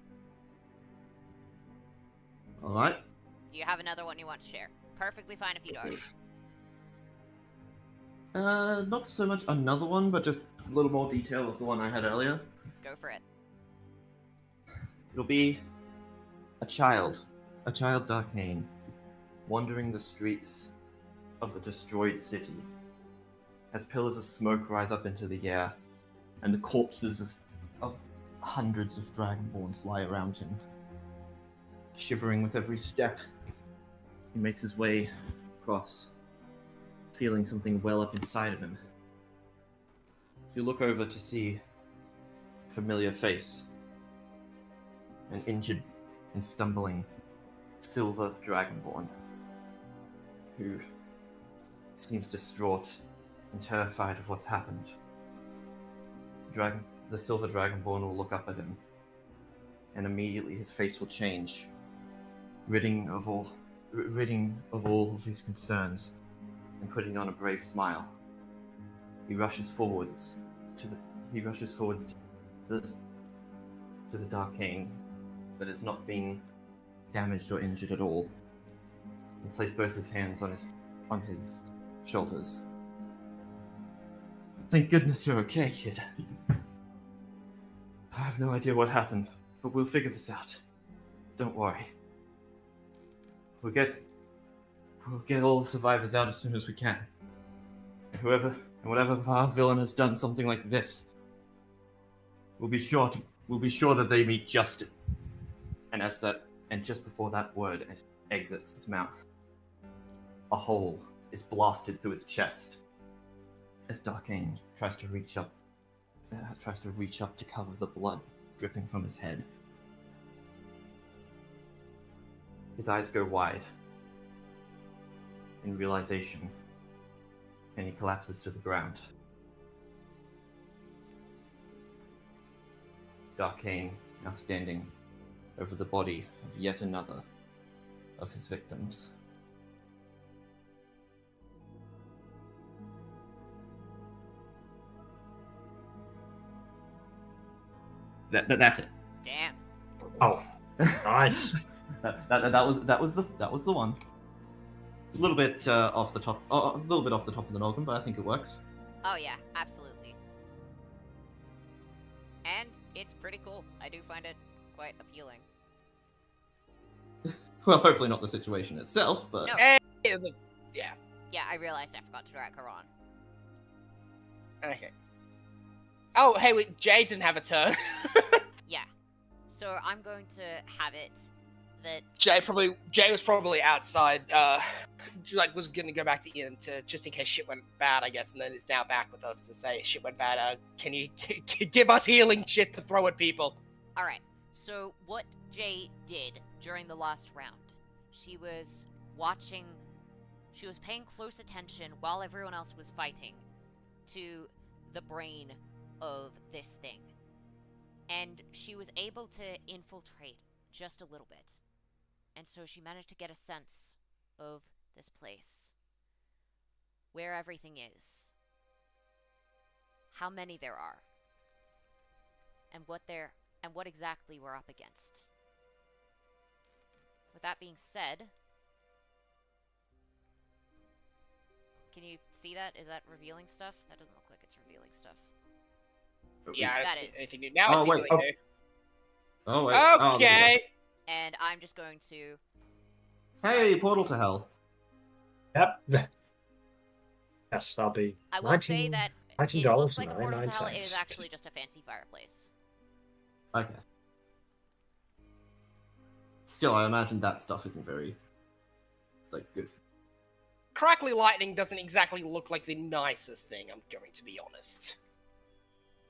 Alright. do you have another one you want to share? Perfectly fine if you don't. Not so much another one, but just a little more detail of the one I had earlier. Go for it. It'll be a child Darkane, wandering the streets of a destroyed city, as pillars of smoke rise up into the air, and the corpses of hundreds of dragonborns lie around him. Shivering with every step, he makes his way across, feeling something well up inside of him. You look over to see a familiar face, an injured and stumbling silver dragonborn, who seems distraught and terrified of what's happened. The silver dragonborn will look up at him, and immediately his face will change, ridding of all of his concerns, and putting on a brave smile. He rushes forwards to the Darkane, but is not being damaged or injured at all, and place both his hands on his shoulders. Thank goodness you're okay, kid. I have no idea what happened, but we'll figure this out. Don't worry. We'll get all the survivors out as soon as we can. And whatever vile villain has done something like this, we'll be sure that they meet justice. And just before that word exits his mouth, a hole is blasted through his chest as Darkane tries to reach up to cover the blood dripping from his head. His eyes go wide in realization, and he collapses to the ground. Darkane now standing over the body of yet another of his victims. That's it. Damn. Oh, nice. That was the one. A little bit off the top, a little bit off the top of the noggin, but I think it works. Oh yeah, absolutely. And it's pretty cool. I do find it quite appealing. Well, hopefully not the situation itself, but No. Yeah. Yeah, I realized I forgot to drag her on. Okay. Oh, hey, wait, Jay didn't have a turn. Yeah. So I'm going to have it that Jay was probably outside, was gonna go back to Ian just in case shit went bad, I guess, and then it's now back with us to say shit went bad. Can you give us healing shit to throw at people? Alright, so what Jay did during the last round, she was paying close attention while everyone else was fighting to the brain of this thing. And she was able to infiltrate just a little bit. And so she managed to get a sense of this place. Where everything is. How many there are. And what exactly we're up against. With that being said, can you see that? Is that revealing stuff? That doesn't look like it's revealing stuff. Yeah, I don't That see is. anything new. Now Oh, I see wait. something new. Oh wait. Oh, there we go. Okay. And I'm just going to... Hey, portal to hell. Yep. Yes, that'll be I will say that it looks like a portal to hell. It is $19.99. actually just a fancy fireplace. Okay. Still, I imagine that stuff isn't very, like, good. Crackly lightning doesn't exactly look like the nicest thing, I'm going to be honest.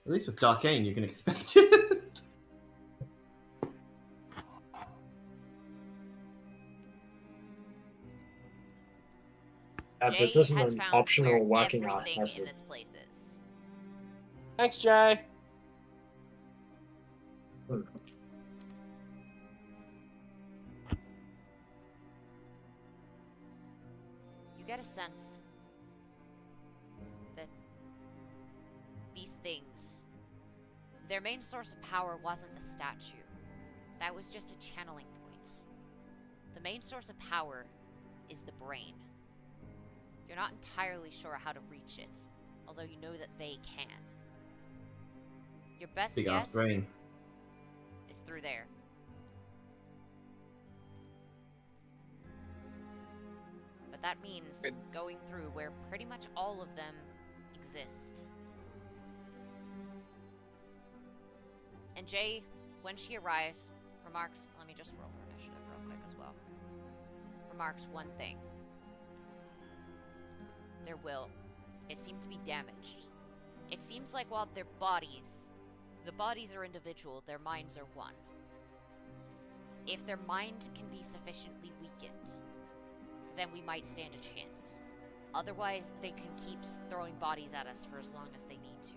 At least with Darkane, you can expect it. This Jay isn't has an found optional where working everything hazard. in this place is. Thanks, Jay. You get a sense that these things, their main source of power wasn't the statue. That was just a channeling point. The main source of power is the brain. You're not entirely sure how to reach it, although you know that they can. Your best Big ass guess brain. is through there. But that means going through where pretty much all of them exist. And Jay, when she arrives, remarks, let me just roll her initiative real quick as well. Remarks one thing. Their will. It seemed to be damaged. It seems like while their bodies, the bodies are individual, their minds are one. If their mind can be sufficiently weakened, then we might stand a chance. Otherwise, they can keep throwing bodies at us for as long as they need to.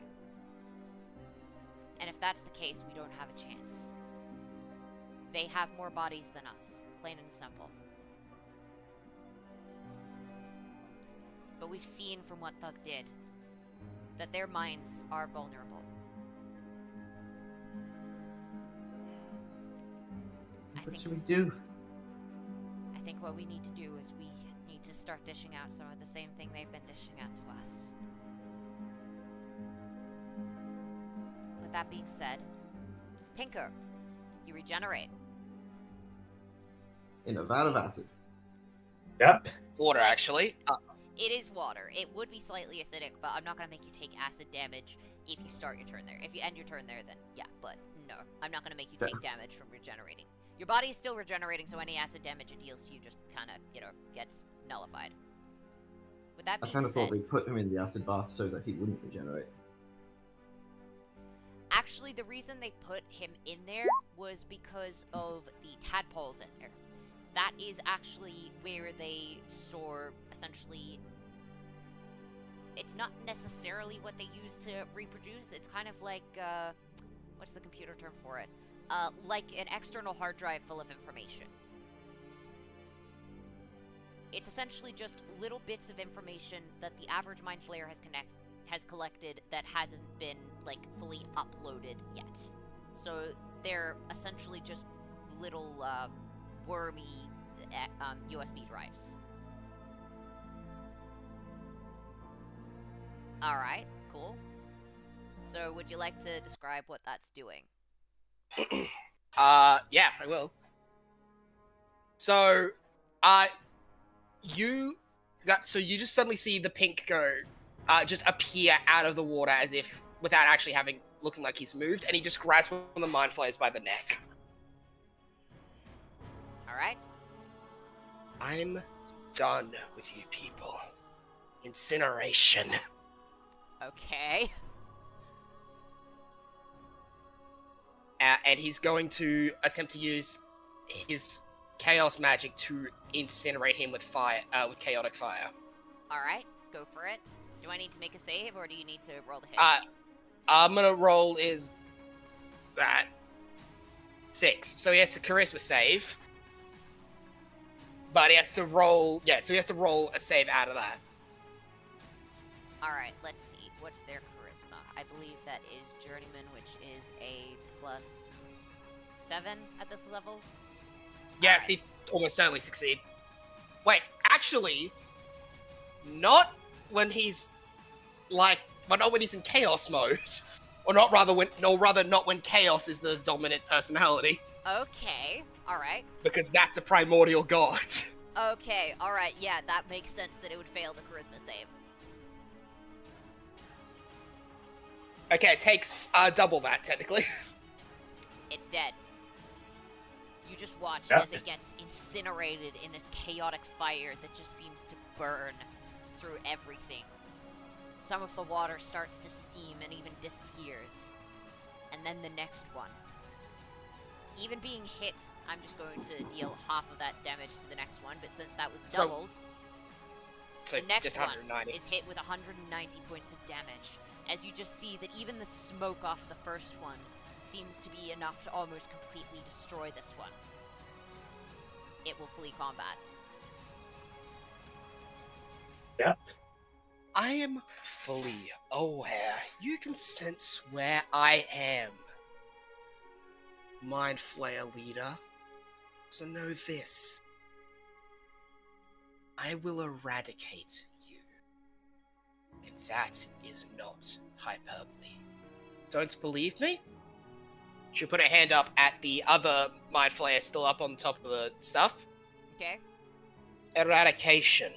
And if that's the case, we don't have a chance. They have more bodies than us, plain and simple. But we've seen from what Thug did, that their minds are vulnerable. What should we do? I think what we need to do is we need to start dishing out some of the same thing they've been dishing out to us. With that being said, Pinker, you regenerate. In a vat of acid. Yep. Water, actually. It is water. It would be slightly acidic, but I'm not going to make you take acid damage if you start your turn there. If you end your turn there, then yeah, but no. I'm not going to make you take damage from regenerating. Your body is still regenerating, so any acid damage it deals to you just kind of, gets nullified. With that I being kind of said, thought they put him in the acid bath so that he wouldn't regenerate. actually the reason they put him in there was because of the tadpoles in there. That is actually where they store, essentially, it's not necessarily what they use to reproduce. It's kind of like, what's the computer term for it? Like an external hard drive full of information. It's essentially just little bits of information that the average Mind Flayer has collected that hasn't been, like, fully uploaded yet. So they're essentially just little, wormy USB drives. Alright, cool. So would you like to describe what that's doing? Yeah, I will. So, you just suddenly see the pink go, just appear out of the water as if, without actually looking like he's moved, and he just grabs one of the Mind Flayers by the neck. Alright. I'm done with you people. Incineration. Okay. And he's going to attempt to use his chaos magic to incinerate him with fire, with chaotic fire. Alright, go for it. Do I need to make a save, or do you need to roll the hit? I'm gonna roll is that 6. So he has a charisma save. But he has to roll, so he has to roll a save out of that. Alright, let's see. What's their charisma? I believe that is Journeyman, which is a +7 at this level. Yeah, Alright. he almost certainly succeed. Wait, actually, not when he's not when he's in chaos mode, or not when chaos is the dominant personality, Okay, alright. because that's a primordial god. Okay, alright, yeah, that makes sense that it would fail the charisma save. Okay, it takes double that technically. It's dead. You just watch Yep. as it gets incinerated in this chaotic fire that just seems to burn through everything. Some of the water starts to steam and even disappears. And then the next one. Even being hit, I'm just going to deal half of that damage to the next one, but since that was doubled, So the next just one 190. is hit with 190 points of damage, as you just see that even the smoke off the first one seems to be enough to almost completely destroy this one. It will flee combat. Yep. I am fully aware. You can sense where I am, Mind Flayer leader. So know this. I will eradicate you. And that is not hyperbole. Don't believe me? She'll put her hand up at the other Mind Flayer still up on top of the stuff. Okay? Eradication.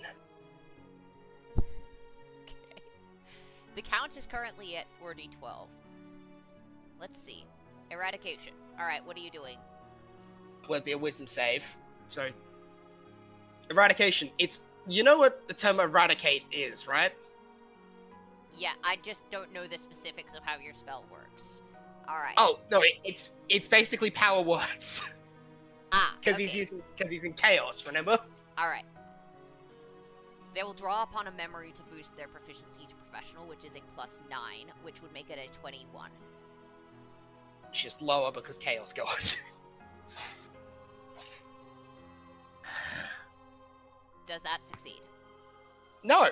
Okay. The count is currently at 4d12. Let's see. Eradication. Alright, what are you doing? Would be a wisdom save. So, eradication. It's, you know what the term eradicate is, right? Yeah, I just don't know the specifics of how your spell works. Alright. Oh no, it's basically power words because okay. he's in chaos. Remember? Alright. They will draw upon a memory to boost their proficiency to professional, which is a +9, which would make it a 21. It's just lower because chaos god. Does that succeed? No.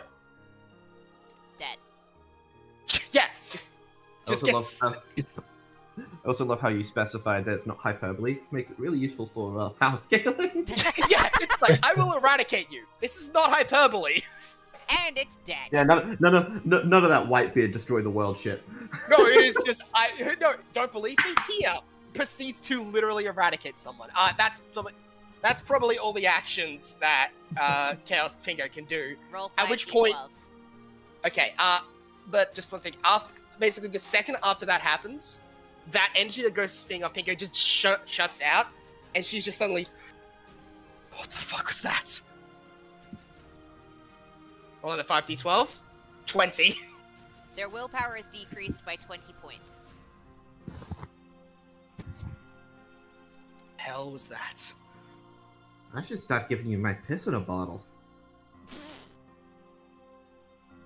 Dead. Yeah. I Just also I also love how you specified that it's not hyperbole. Makes it really useful for power scaling. Yeah, it's like, I will eradicate you. This is not hyperbole. And it's dead. Yeah, none of that Whitebeard destroy the world shit. No, it is just no. Don't believe me? Here proceeds to literally eradicate someone. That's probably all the actions that Chaos Finger can do. Roll 5d12. At which point, okay. But just one thing. After basically the second after that happens, that energy that goes to Sting off Pinko just shuts out, and she's just suddenly, what the fuck was that? Roll the 5d12. 20. Their willpower is decreased by 20 points. Hell was that? I should start giving you my piss in a bottle.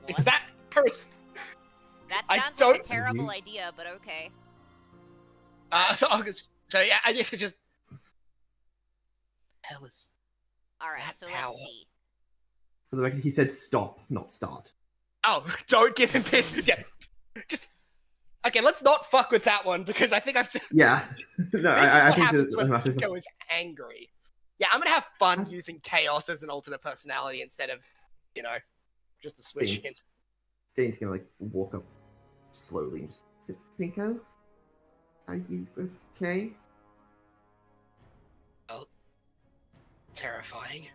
Is that person? That I sounds like don't- a terrible idea, but okay. So yeah, I guess it just. Hell is. Alright, That so power. let's see. For the record, he said stop, not start. Oh, don't give him piss. Yeah, just. Okay, let's not fuck with that one because I think I've seen. Yeah. No, This is I what think happens that- when Pinko is angry. Yeah, I'm gonna have fun using chaos as an alternate personality instead of, just the switch in. Dane's gonna walk up slowly and just, Pinko? Are you okay? Terrifying.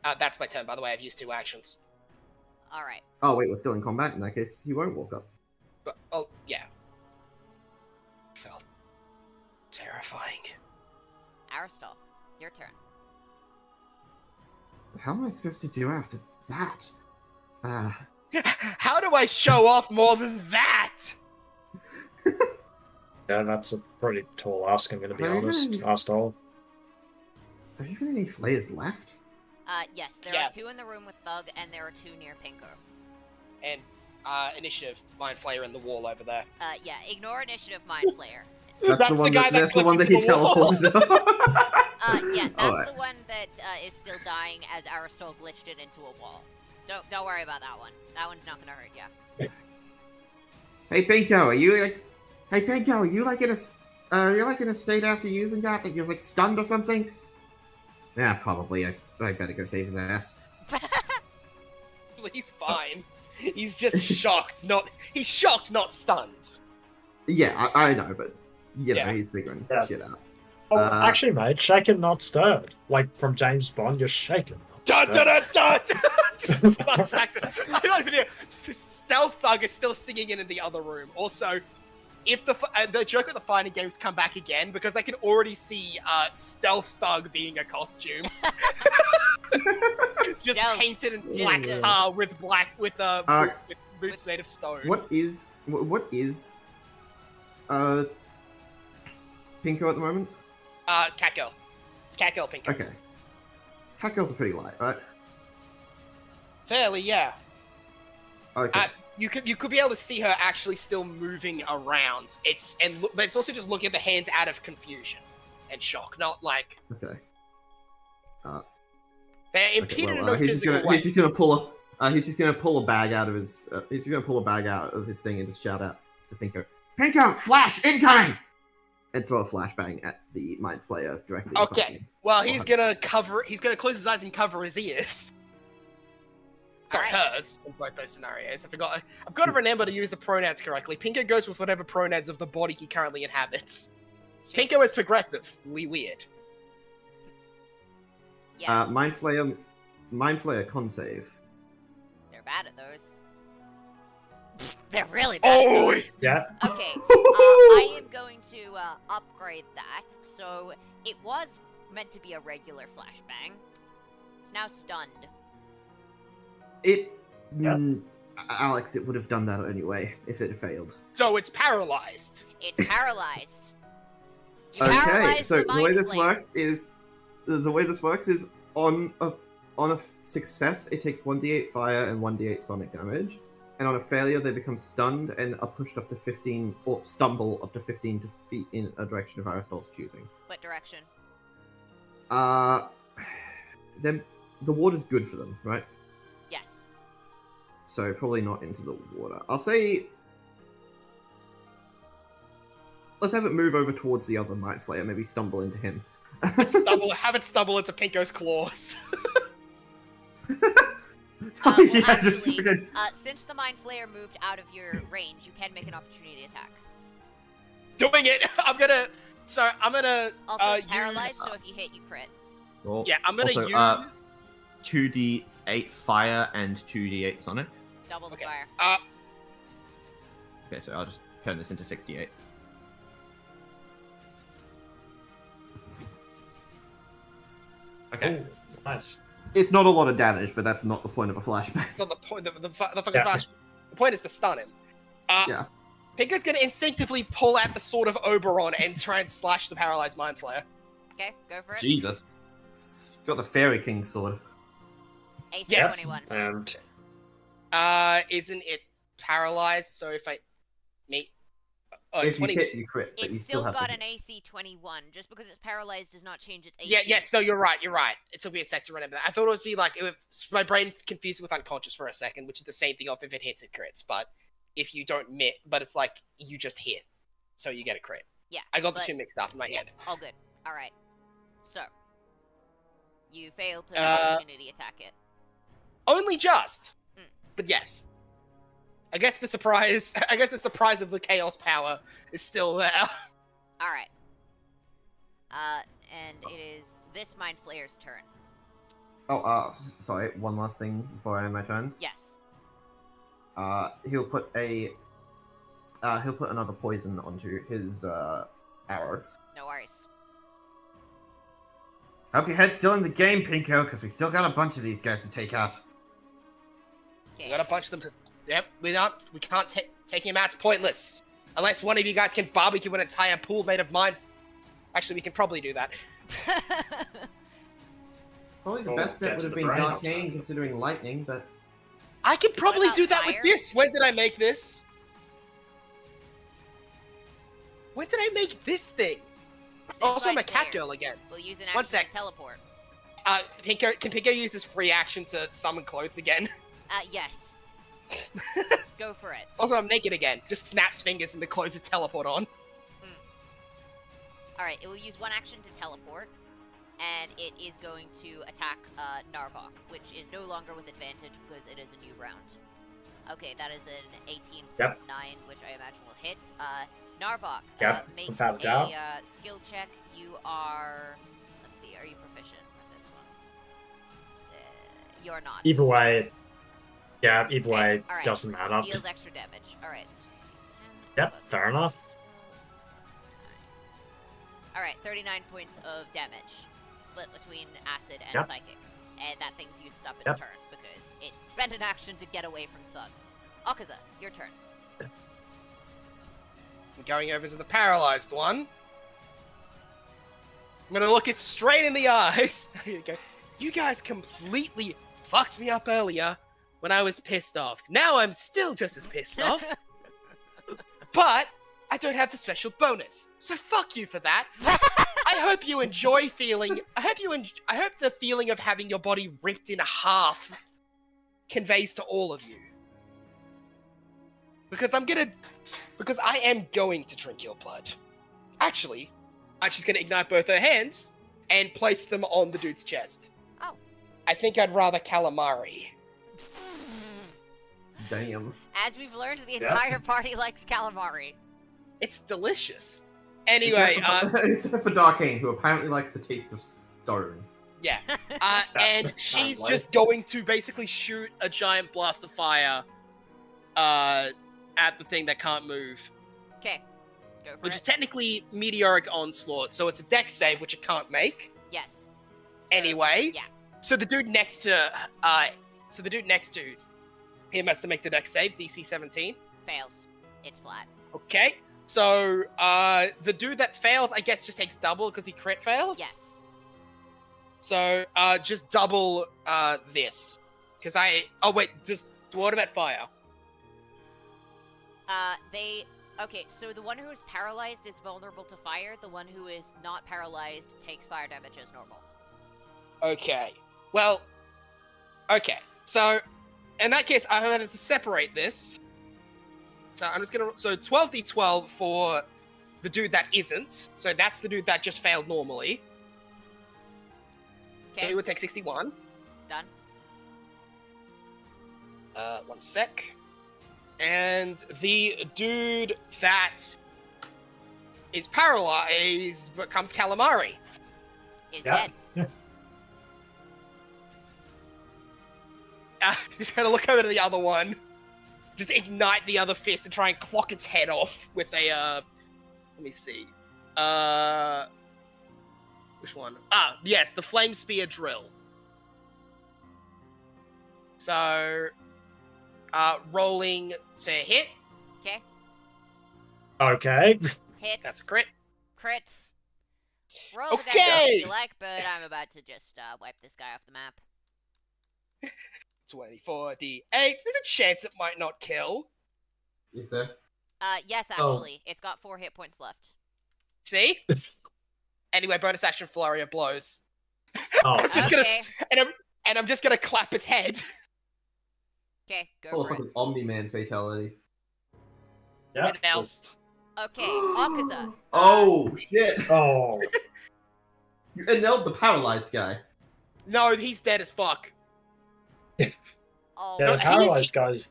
That's my turn, by the way. I've used 2 actions. Alright. Oh wait, we're still in combat. In that case, he won't walk up. But, oh, yeah. Felt terrifying. Aristal, your turn. What the hell am I supposed to do after that? How do I show off more than that? Yeah, that's a pretty tall ask, I'm going to be Very honest. nice. Asked all. Are there even any flayers left? Yes, there Yeah. are 2 in the room with Thug, and there are 2 near Pinko. and initiative Mind Flayer in the wall over there. Yeah, ignore initiative, Mind Flayer. That's the one guy that's the one that he clipped into the wall. teleported. Yeah, that's Alright. the one that is still dying as Aristol glitched it into a wall. Don't worry about that one. That one's not gonna hurt you. Hey Pinko, are you like? Hey Pinko, are you like in a? You're like in a state after using that you're like stunned or something? Yeah, probably. I better go save his ass. He's fine. He's just shocked, he's shocked, not stunned. Yeah, I know, but you know, Yeah. he's figuring Yeah. shit out. Oh, actually, mate, shaken, not stirred. Like from James Bond, you're shaken. Dun, dun, dun, dun, dun. Just busts back to- I don't even know. The Stealth Thug is still singing in the other room. Also, if the joke of the fighting games come back again, because I can already see Stealth Thug being a costume. Just Stealth. painted in Just black do. tar with with boots made of stone. What is Pinko at the moment? Cat Girl. It's Cat Girl Pinko. Okay. Cat girls are pretty light, right? Fairly, yeah. Okay. You could be able to see her actually still moving around. But it's also just looking at the hands out of confusion and shock, not like Okay. they're impeded Okay, in well, no he's just physical gonna way. he's just gonna pull a bag out of his thing and just shout out to Pinko. Pinko, flash incoming! And throw a flashbang at the Mind Flayer directly. in front of Okay. him. Well, he's gonna close his eyes and cover his ears. Sorry, Alright. hers in both those scenarios. I've got to remember to use the pronouns correctly. Pinko goes with whatever pronouns of the body he currently inhabits. Shit. Pinko is progressively weird. Yeah, Mind Flayer con save. they're bad at those. They're really bad Oh, at those. Yeah. Okay, I am going to upgrade that. So it was meant to be a regular flashbang. It's now stunned. It. Yeah. Alex, it would have done that anyway if it had failed. So it's paralyzed. It's paralyzed. You Okay, paralyze so the the way Mind this Flayer. works is the way this works is on a success it takes 1d8 fire and 1d8 sonic damage, and on a failure they become stunned and are pushed up to 15 or stumble up to 15 feet in a direction of Aristotle's choosing. What direction? Then the water's good for them, right? Yes. So probably not into the water. I'll say let's have it move over towards the other Mind Flayer, maybe stumble into him. Have it stumble into Pinko's claws. Well, Yeah, just actually, freaking- since the Mind Flayer moved out of your range, you can make an opportunity attack. Doing it. I'm gonna Also, it's paralyzed, use. so if you hit, you crit. Cool. Yeah, I'm gonna Also, use. 2d8 fire and 2d8 sonic. Double the Okay. fire. Okay, so I'll just turn this into 68. Okay. Ooh, nice. It's not a lot of damage, but that's not the point of a flashback. It's not the point. The fucking Yeah. flash. The point is to stun him. Yeah. Pinko's gonna instinctively pull out the sword of Oberon and try and slash the paralyzed Mind Flayer. Okay, go for it. Jesus. It's got the Fairy King sword. AC Yes. 21. And Isn't it paralyzed? So if I meet If you 20. hit, you crit, but you It's still still have got to an AC 21. Just because it's paralyzed does not change its AC. Yeah, yes, no, you're right. It took me a sec to remember that. I thought it would be like, my brain confused it with unconscious for a second, which is the same thing of if it hits, it crits. But if you don't mitt, but it's like, you just hit. So you get a crit. Yeah. I got the but- two mixed up in my Yeah, head. all good. Alright. So. You failed to Uh, opportunity attack it. Only just. Mm. But yes. I guess the surprise of the chaos power is still there. Alright. And it is this Mind Flayer's turn. Oh, sorry. One last thing before I end my turn. Yes. He'll put another poison onto his arrow. No worries. Hope your head's still in the game, Pinko, because we still got a bunch of these guys to take out. We Okay. got a bunch of them to... Yep, we can't take him out. It's pointless. Unless one of you guys can barbecue an entire pool made of mine. Actually, we can probably do that. Probably the Oh, best bet get would to have the been brain Arcane, outside. considering lightning, but I can probably about do that with fire? this. When did I make this? When did I make this thing? This Also, I'm a right cat there. girl again. We'll use an One action sec. to teleport. Can Pinko use his free action to summon clothes again? Yes. Go for it. Also, I'm naked again. Just snaps fingers and the clothes just teleport on. Alright, it will use one action to teleport, and it is going to attack Narvok, which is no longer with advantage because it is a new round. Okay, that is an 18 plus 9, which I imagine will hit. Narvok, Yep, make without a doubt. skill check. You are... Let's see, are you proficient with this one? You're not. Either way, Okay, alright. doesn't matter. Deals extra damage. Alright. Yep, fair enough. Alright, 39 points of damage. Split between acid and Yep. psychic. And that thing's used up its Yep. turn because it spent an action to get away from Thug. Akaza, your turn. I'm going over to the paralyzed one. I'm gonna look it straight in the eyes. Here you go. You guys completely fucked me up earlier when I was pissed off. Now I'm still just as pissed off. But I don't have the special bonus. So fuck you for that. I hope you enjoy feeling. I hope the feeling of having your body ripped in half conveys to all of you. Because I am going to drink your blood. Actually, she's gonna ignite both her hands and place them on the dude's chest. Oh. I think I'd rather calamari. Damn. As we've learned, the entire party likes calamari. It's delicious. Anyway, Except for Darkane, who apparently likes the taste of stone. yeah. And she's Sounds just going to basically shoot a giant blast of fire at the thing that can't move. Okay, go for Which is it. technically Meteoric Onslaught, so it's a dex save, which it can't make. Yes. So, Anyway, yeah. so the dude next to him has to make the dex save, DC 17. Fails. It's flat. Okay. So the dude that fails, I guess, just takes double because he crit fails. Yes. So just double this, because what about fire? Okay, so the one who is paralyzed is vulnerable to fire. The one who is not paralyzed takes fire damage as normal. Okay. Well, okay. So, in that case, I'm going to separate this. So I'm just going to... So 12d12 for the dude that isn't. So that's the dude that just failed normally. So Okay, he would take 61. done. One sec. And the dude that is paralyzed becomes calamari. Is Yeah. dead. Just gonna look over to the other one. Just ignite the other fist and try and clock its head off with a, let me see. Which one? Yes, the flame spear drill. So, rolling to hit. Okay, Okay. hits. That's a crit. Crits. Roll the dice Okay. if you like, but I'm about to just wipe this guy off the map. 24d8. There's a chance it might not kill. Is there? Yes, Oh. actually. It's got 4 hit points left. See? Anyway, bonus action flurry of blows. Oh, I'm just gonna Okay. and I'm just gonna clap its head. Okay, go Oh, for it. fucking Omni-Man fatality. yeah. Now- Just... Okay, Akaza. Oh, shit! Oh, You annulled the paralyzed guy. No, he's dead as fuck. Oh, yeah. The he- paralyzed guy. He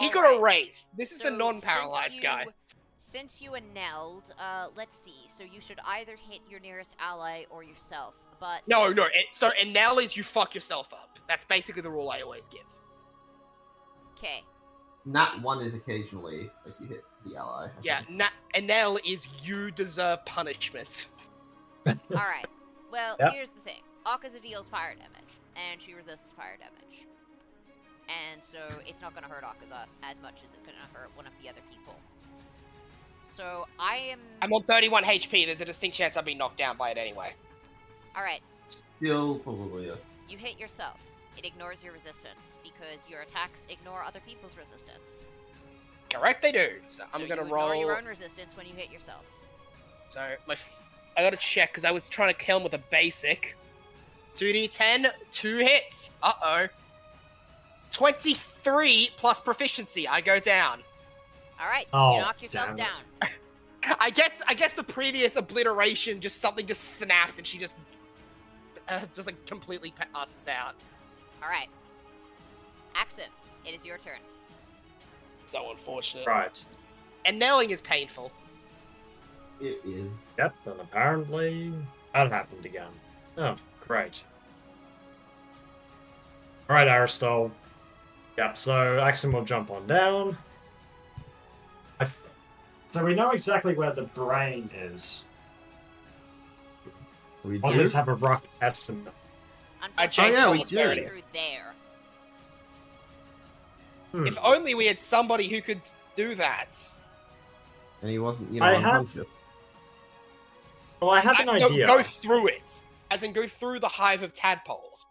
All got right. erased. This is the So, non-paralyzed since guy. Since you annulled, let's see. So you should either hit your nearest ally or yourself. But No. So and now is you fuck yourself up. That's basically the rule I always give. Okay. Nat 1 is occasionally, like, you hit the ally. I Yeah, think. and now is you deserve punishment. All right. Well, Yep. here's the thing. Akaza deals fire damage, and she resists fire damage. And so it's not going to hurt Akaza as much as it's going to hurt one of the other people. So I am... I'm on 31 HP. There's a distinct chance I'll be knocked down by it anyway. All right. Still probably a... You hit yourself. It ignores your resistance because your attacks ignore other people's resistance. Correct, they do. So I'm So gonna you ignore roll. your own resistance when you hit yourself. So I gotta check because I was trying to kill him with a basic. 2d10, 2 hits. Uh-oh. 23 plus proficiency. I go down. All right, Oh, you knock yourself damn it. down. I guess the previous obliteration, something just snapped and she just like completely passes out. All right, Axon, it is your turn. So unfortunate. Right. And nailing is painful. It is. Yep, and apparently that happened again. Oh, great. Alright, Aristotle. Yep, so Axon will jump on down. So we know exactly where the brain is. We We'll do. just have a rough estimate. Unfortunately, yeah, we it's do. going through there. If only we had somebody who could do that. And he wasn't, I have- unconscious. Well, I have an No, idea. go through it. As in go through the hive of tadpoles.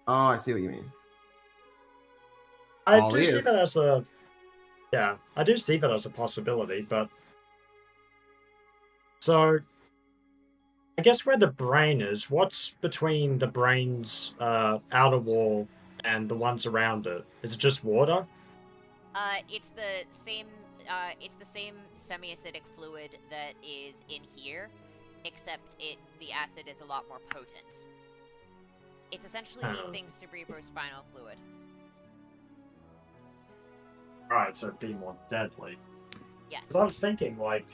Oh, I see what you mean. I all do he see is. that as a... Yeah, I do see that as a possibility, but... So, I guess where the brain is, what's between the brain's outer wall and the ones around it? Is it just water? It's the same. It's the same semi-acidic fluid that is in here, except the acid is a lot more potent. It's essentially these Oh. things cerebrospinal fluid. Right, so it'd be more deadly. Yes. Because I was thinking, like,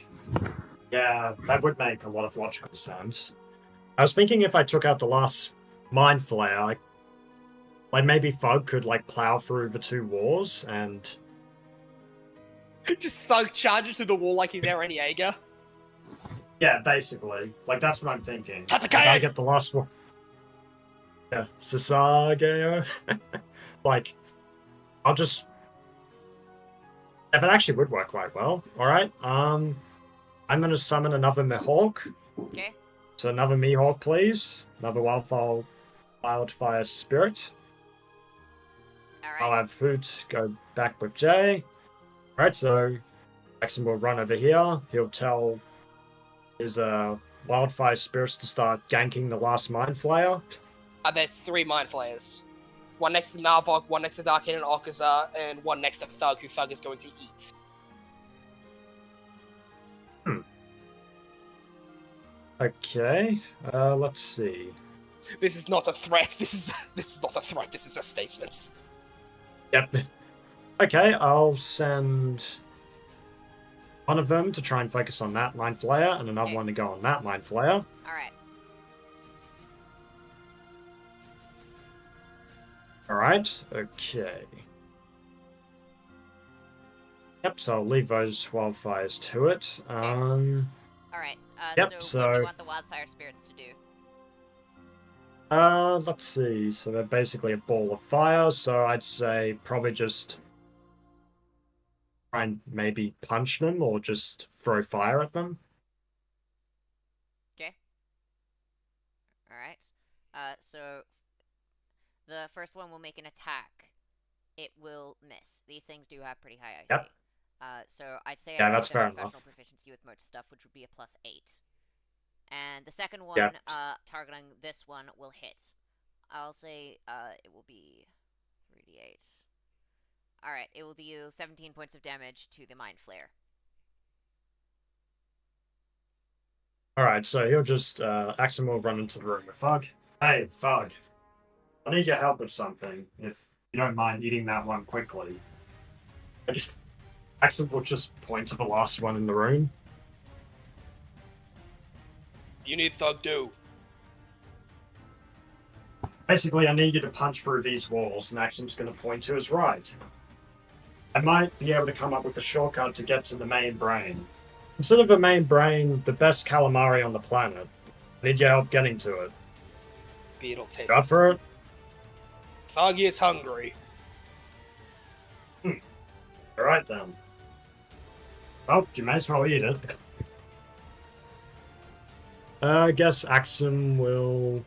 yeah, that would make a lot of logical sense. I was thinking if I took out the last Mind Flayer, like maybe Thug could, like, plow through the two walls and... Just Thug charges through the wall like he's Eren Yeager. Yeah, basically. Like, that's what I'm thinking. Cut the Like, I guy! get the last one. Yeah, Sasageo. Like, I'll just... If it actually would work quite well. Alright, I'm gonna summon another Mihawk. Okay. So another Mihawk, please. Another Wildfire Spirit. All I'll right. have Hoot go back with Jay. Right, so Jackson will run over here. He'll tell his Wildfire Spirits to start ganking the last Mind Flayer. There's 3 Mind Flayers. One next to Narvok, one next to Darkhaven and Okaza, and one next to Thug, who Thug is going to eat. Okay, let's see. This is not a threat. This is not a threat. This is a statement. Yep. Okay, I'll send one of them to try and focus on that Mind Flayer, and another Okay. one to go on that Mind Flayer. All right. Alright, okay. Yep, so I'll leave those wildfires to it. All right. Yep, So what do so- you want the wildfire spirits to do? Let's see. So they're basically a ball of fire, so I'd say probably just try and maybe punch them or just throw fire at them. Okay. All right. So the first one will make an attack. It will miss. These things do have pretty high IC. Yep. So I'd say Yeah, I that's give them fair professional enough. proficiency with most stuff, which would be a +8. And the second one, Yep. targeting this one, will hit. I'll say it will be 3d8. All right, it will deal 17 points of damage to the Mind Flayer. Alright, so he'll just, Axel will run into the room with Thug. Hey, Thug. I need your help with something, if you don't mind eating that one quickly. Axel will just point to the last one in the room. You need Thug do. Basically, I need you to punch through these walls, and Axel's going to point to his right. I might be able to come up with a shortcut to get to the main brain. Instead of the main brain, the best calamari on the planet. I need your help getting to it. Beetle taste. You up for it? Thug is hungry. Alright then. Well, you may as well eat it. I guess Axum will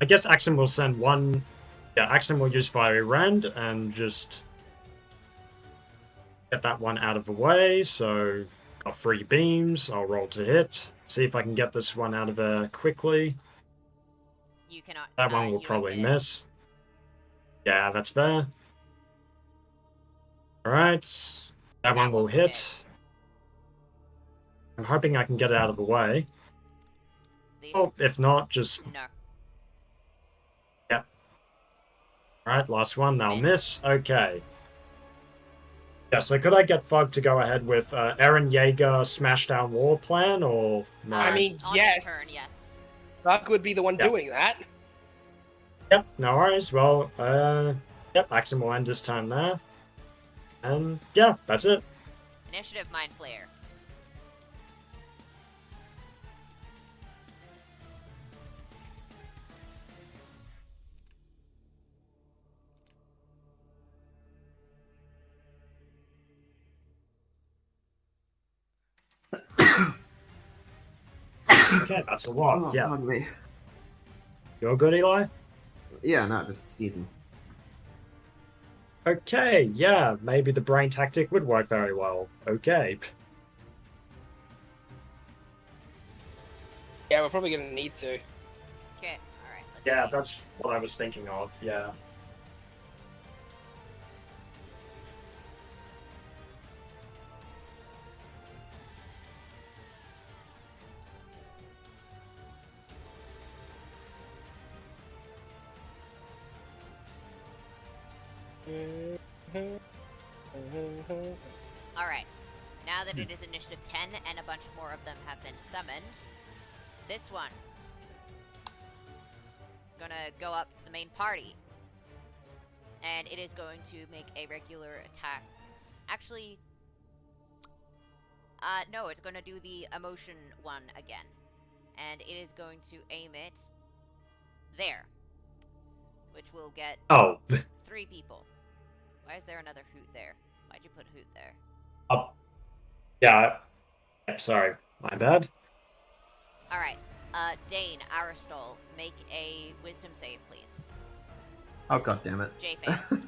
I guess Axon will send one. Yeah, Axon will use Fiery Rend and just get that one out of the way. So, got 3 beams. I'll roll to hit. See if I can get this one out of there quickly. You cannot. That one will you don't probably hit it. miss. Yeah, that's fair. Alright. That one will hit. I'm hoping I can get it out of the way. These? Oh, if not, just... No. Yep. Alright, last one. They'll miss. Okay. Yeah, so could I get Fug to go ahead with Eren Yeager Smashdown War plan, or no? I mean, On yes. Turn, yes. Buck would be the one Yep. doing that. Yep, no worries. Well, yep, Axon will end his turn there. And, yeah, that's it. Initiative Mind Flayer. Okay, that's a lot, Oh, yeah. pardon me. You're good, Eli? Yeah, no, just sneezing. Okay, yeah, maybe the brain tactic would work very well. Okay. Yeah, we're probably gonna need to. Okay, alright, let's Yeah, see. that's what I was thinking of, yeah. Alright. Now that it is initiative 10 and a bunch more of them have been summoned, this one is gonna go up to the main party. And it is going to make a regular attack. Actually, no, it's gonna do the emotion one again. And it is going to aim it there. Which will get Oh, 3 people. Why is there another hoot there? Why'd you put hoot there? yeah. Sorry, my bad. Alright, Dane, Aristol, make a wisdom save, please. Oh, god damn it. J fails.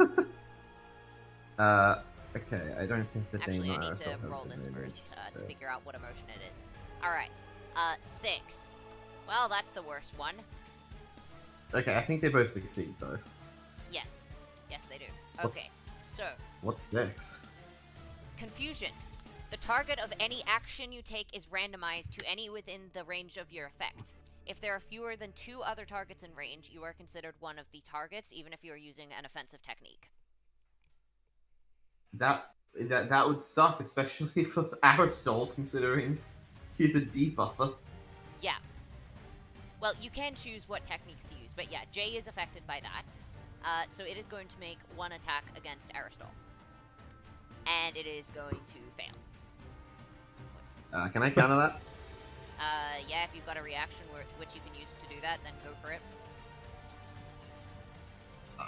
Okay, I don't think the Actually, Dane I or need to Aristotle have roll this advantage, first to so- figure out what emotion it is. Alright, 6. Well, that's the worst one. Okay, I think they both succeed, though. Yes. Yes, they do. What's- Okay, so, What's 6? confusion. The target of any action you take is randomized to any within the range of your effect. If there are fewer than 2 other targets in range, you are considered one of the targets, even if you are using an offensive technique. That would suck, especially for Aristol, considering he's a debuffer. Yeah. Well, you can choose what techniques to use, but yeah, Jay is affected by that. So it is going to make 1 attack against Aristol. And it is going to fail. What's this? Can I counter that? Yeah, if you've got a reaction which you can use to do that, then go for it.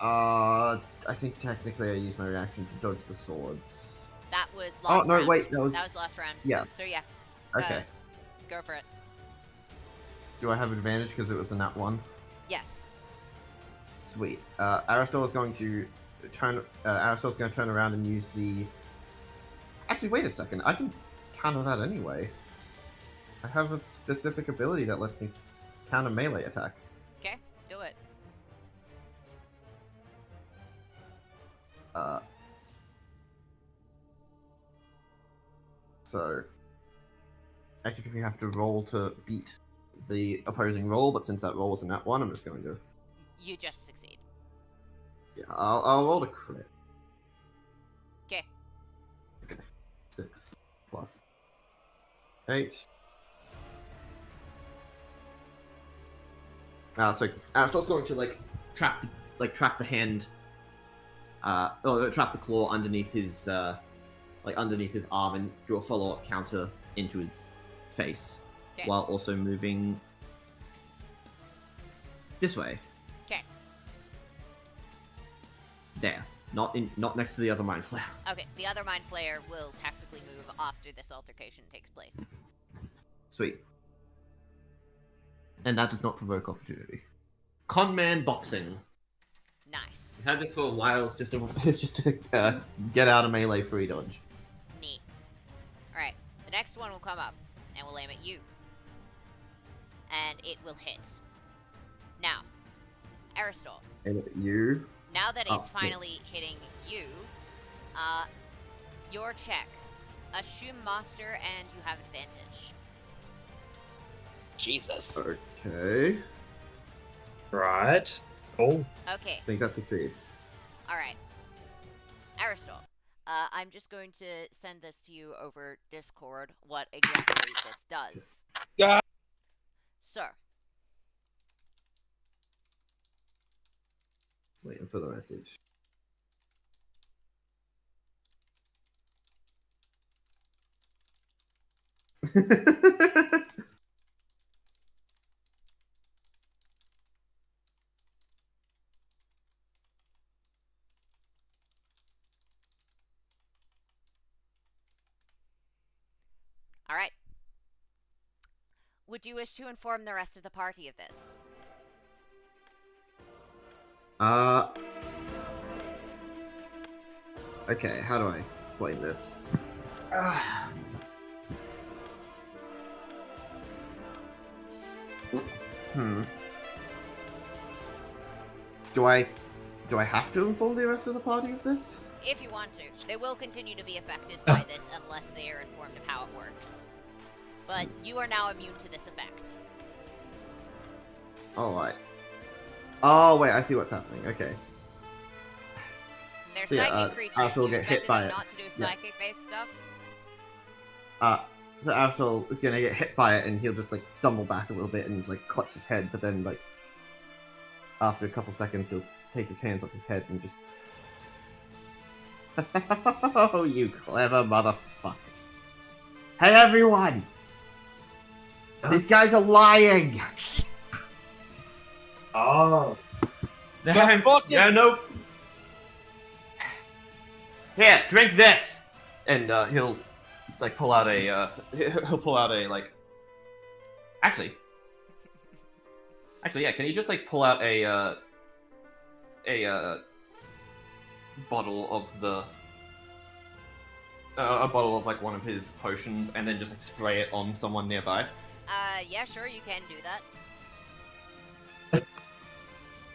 I think technically I used my reaction to dodge the swords. That was last round. Oh, no, wait, that was... last round. Yeah. So yeah, Okay. go for it. Do I have advantage because it was a nat 1? Yes. Sweet. Aristol's going to turn around and use the... Actually, wait a second. I can counter that anyway. I have a specific ability that lets me counter melee attacks. Okay, do it. So I typically have to roll to beat the opposing roll, but since that roll was a nat 1, I'm just going to... You just succeed. Yeah, I'll roll a crit. Okay. Okay. 6 plus 8. So Aristotle's going to trap the hand, or trap the claw underneath his arm and do a follow-up counter into his face, Okay. while also moving this way. Okay. There, not next to the other mind flare. Okay, the other Mind Flayer will tactically move after this altercation takes place. Sweet. And that does not provoke opportunity Con man boxing. Nice. He's had this for a while. It's just a get out of melee free dodge. Neat. Alright, the next one will come up, and we'll aim at you. And it will hit. Now, Aristor, And you. now that Oh, it's yeah. finally hitting you, your check. Assume master, and you have advantage. Jesus. Okay. Right. Cool. Okay, I think that succeeds. alright. Aristor, I'm just going to send this to you over Discord, what exactly this does. Yeah. Sir, Waiting for the message. alright. Would you wish to inform the rest of the party of this? Okay, how do I explain this? Hmm. Do I have to inform the rest of the party of this? If you want to. They will continue to be affected by this unless they are informed of how it works. But you are now immune to this effect. Alright. Oh wait, I see what's happening. Okay. They're So, yeah, psychic creatures. Arthur will You get hit expected by them it. not to do Yeah. psychic-based stuff? So Arshel is gonna get hit by it and he'll just like stumble back a little bit and like clutch his head, but then like after a couple seconds he'll take his hands off his head and just oh, you clever motherfuckers. Hey everyone! These guys are lying! Oh. No. Here, drink this! And he'll like pull out a like actually yeah, can you just like pull out a bottle of the a bottle of like one of his potions and then just like spray it on someone nearby? Yeah, sure, you can do that.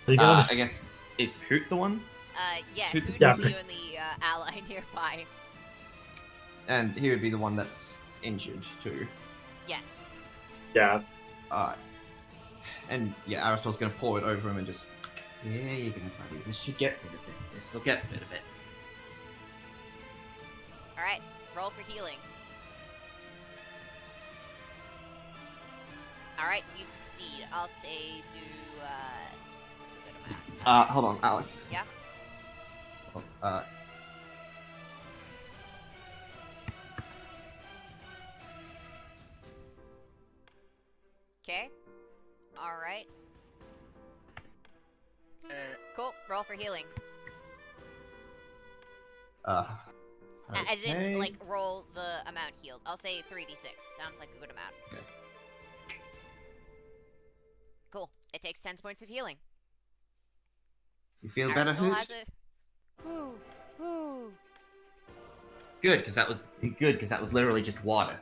Are you gonna... I guess is Hoot the one? Yeah, Two- Hoot Yeah. is you and the ally nearby. And he would be the one that's injured too. Yes. Yeah. And yeah, Aristo's gonna pour it over him and just yeah, you go, buddy. This should get rid of it. This will get rid of it. Alright, roll for healing. Alright, you succeed. I'll say do, what's a good amount? Hold on, Alex. Yeah? Okay. Alright. Cool, roll for healing. As in, Okay. like, roll the amount healed. I'll say 3d6. Sounds like a good amount. Okay. Cool. It takes 10 points of healing. You feel better, Aristotle Hoot? has it. Woo, woo. Good, because that was literally just water.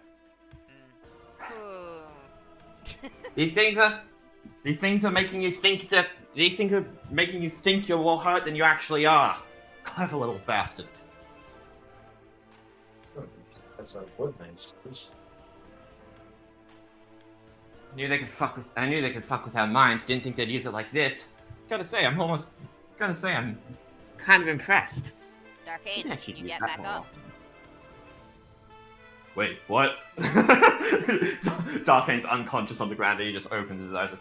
Woo. These things are making you think you're more hurt than you actually are. Clever little bastards. That's a wood mainstream. I knew they could fuck with our minds. Didn't think they'd use it like this. Gotta say, I'm kind of impressed. Darkane, Maybe I should you use get that back more up. often. Wait, what? Darkane's unconscious on the ground and he just opens his eyes.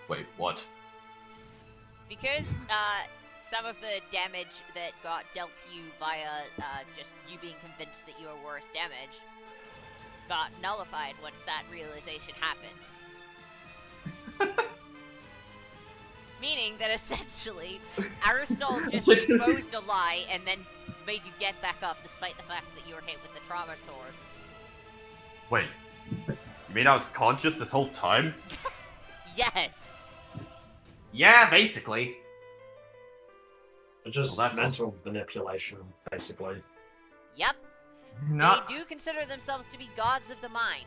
Wait, what? Because some of the damage that got dealt to you via just you being convinced that you were worse damage got nullified once that realization happened. Meaning that essentially, Aristotle just exposed a lie and then made you get back up despite the fact that you were hit with the trauma sword. Wait, you mean I was conscious this whole time? Yes! Yeah, basically. It's just Well, that's mental manipulation, basically. Yep. Not. They do consider themselves to be gods of the mind.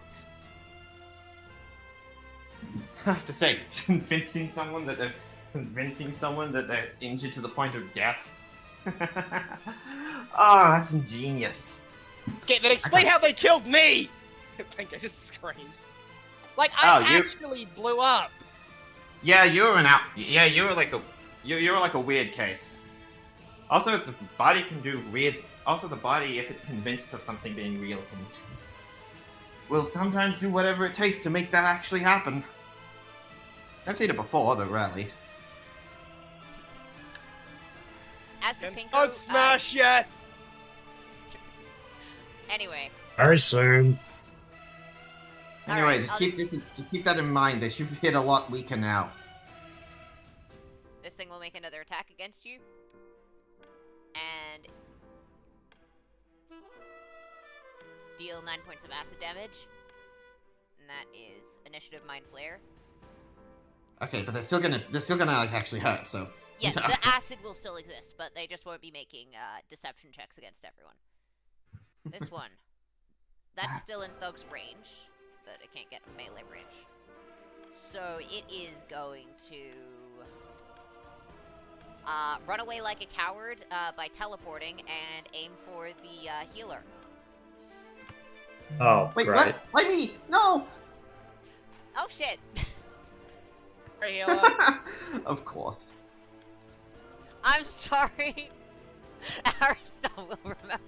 I have to say, convincing someone that they're injured to the point of death. Oh, that's ingenious. Okay, then explain how they killed me! Pinko just screams. Like, Oh, I actually blew up! Yeah, you're an out. Yeah, you're like a weird case. Also, the body can do weird. Also, the body, if it's convinced of something being real, will sometimes do whatever it takes to make that actually happen. I've seen it before, though rarely. As for And Pinko, don't smash yet! Anyway, Very soon. Anyway, Alright, just I'll just keep that in mind. They should hit a lot weaker now. this thing will make another attack against you. And deal 9 points of acid damage. And that is initiative Mind Flare. Okay, but they're still gonna like, actually hurt. So Yeah, Yeah. the acid will still exist, but they just won't be making deception checks against everyone. This one. That's still in Thug's range, but it can't get melee range. So it is going to run away like a coward by teleporting and aim for the healer. Oh, wait, great. what? Why me? No. Oh shit! Hey, healer. Of course. I'm sorry. Ariston will remember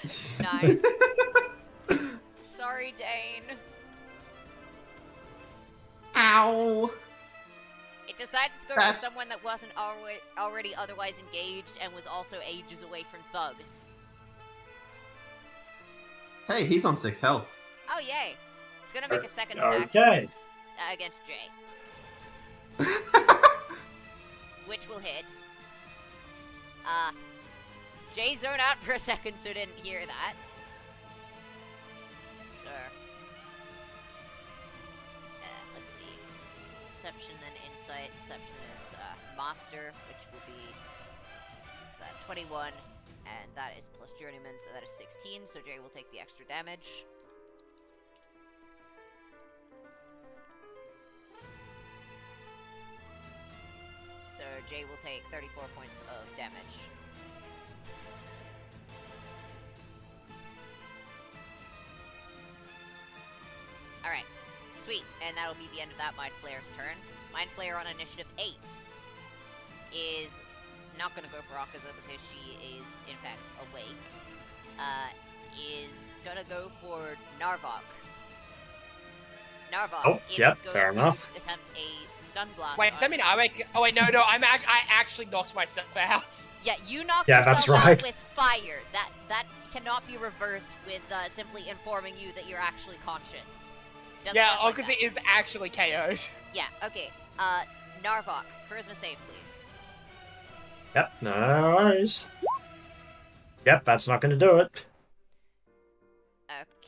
this. Nice. Sorry, Dane. Ow. It decided to go That's- for someone that wasn't already otherwise engaged and was also ages away from Thug. Hey, he's on 6 health. Oh, yay. It's gonna make a second attack Okay. against Jay, which will hit. Jay zoned out for a second, so didn't hear that. Let's see. Deception, then Insight. Deception is Master, which will be 21, and that is plus Journeyman, so that is 16, so Jay will take the extra damage. So Jay will take 34 points of damage. Alright, sweet. And that'll be the end of that Mind Flayer's turn. Mind Flayer on initiative 8 is not going to go for Akaza because she is, in fact, awake. Is going to go for Narvok. Narvok, Oh, it yep, is going fair to enough. attempt a stun blast. Wait, does that mean I make... Oh, wait, no, I actually knocked myself out. Yeah, you knocked Yeah, yourself that's right. out with fire. That cannot be reversed with simply informing you that you're actually conscious. Doesn't Yeah, work oh, like because that. it is actually KO'd. Yeah, okay. Narvok, charisma save, please. Yep, no worries. Yep, that's not going to do it.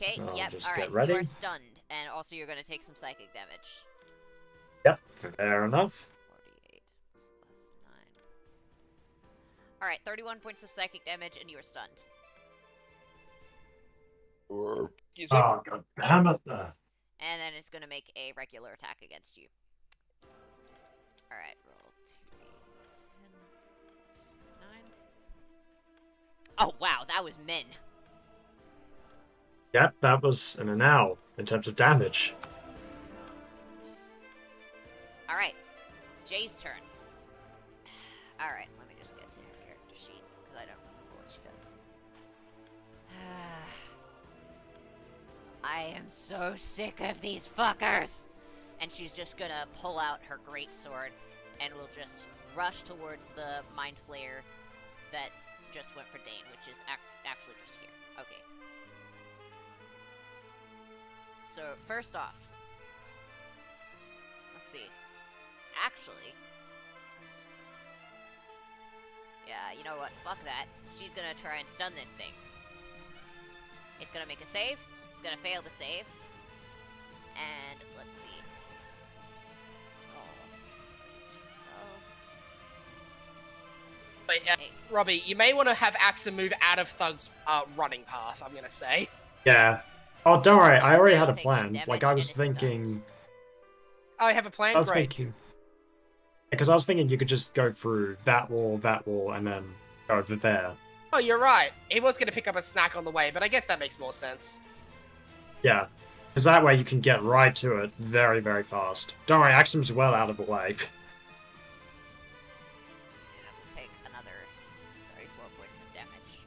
Okay, I'll yep, just alright. get ready. You are stunned, and also you're going to take some psychic damage. Yep, fair enough. 48 plus 9. Alright, 31 points of psychic damage, and you are stunned. Excuse me. Oh, god damn it. And then it's going to make a regular attack against you. Alright, roll 2d10 plus 9. Oh, wow, that was min. Yep, that was an hour in terms of damage. Alright, Jay's turn. Alright, let me just get to her character sheet, because I don't remember what she does. I am so sick of these fuckers! And she's just gonna pull out her greatsword and will just rush towards the Mind Flayer that just went for Dane, which is actually just here. Okay. So, first off, let's see. Actually, yeah, you know what? Fuck that. She's gonna try and stun this thing. It's gonna make a save. It's gonna fail the save. And let's see. Oh. Wait, Hey, Robbie, you may want to have Axum move out of Thug's running path, I'm gonna say. Yeah. Oh, don't worry. I already had a Take some plan. damage Like, I and was is stunned. thinking... Oh, I have a plan? I was Great. thinking... Because I was thinking you could just go through that wall, and then go over there. Oh, you're right. He was gonna pick up a snack on the way, but I guess that makes more sense. Yeah. Because that way you can get right to it very, very fast. Don't worry, Axum's well out of the way. and I will take another 34 points of damage.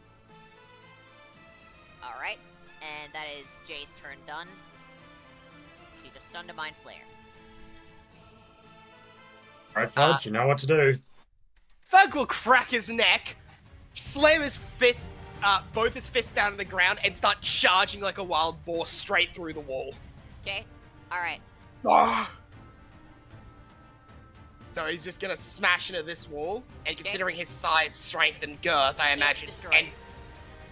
Alright, and that is Jay's turn done. So you just stunned a Mind Flare. Alright, Fudge, you know what to do. Thug will crack his neck, slam his fists, both his fists down on the ground, and start charging like a wild boar straight through the wall. Okay? Alright. So he's just gonna smash into this wall, and considering his size, strength, and girth, I imagine. destroyed. And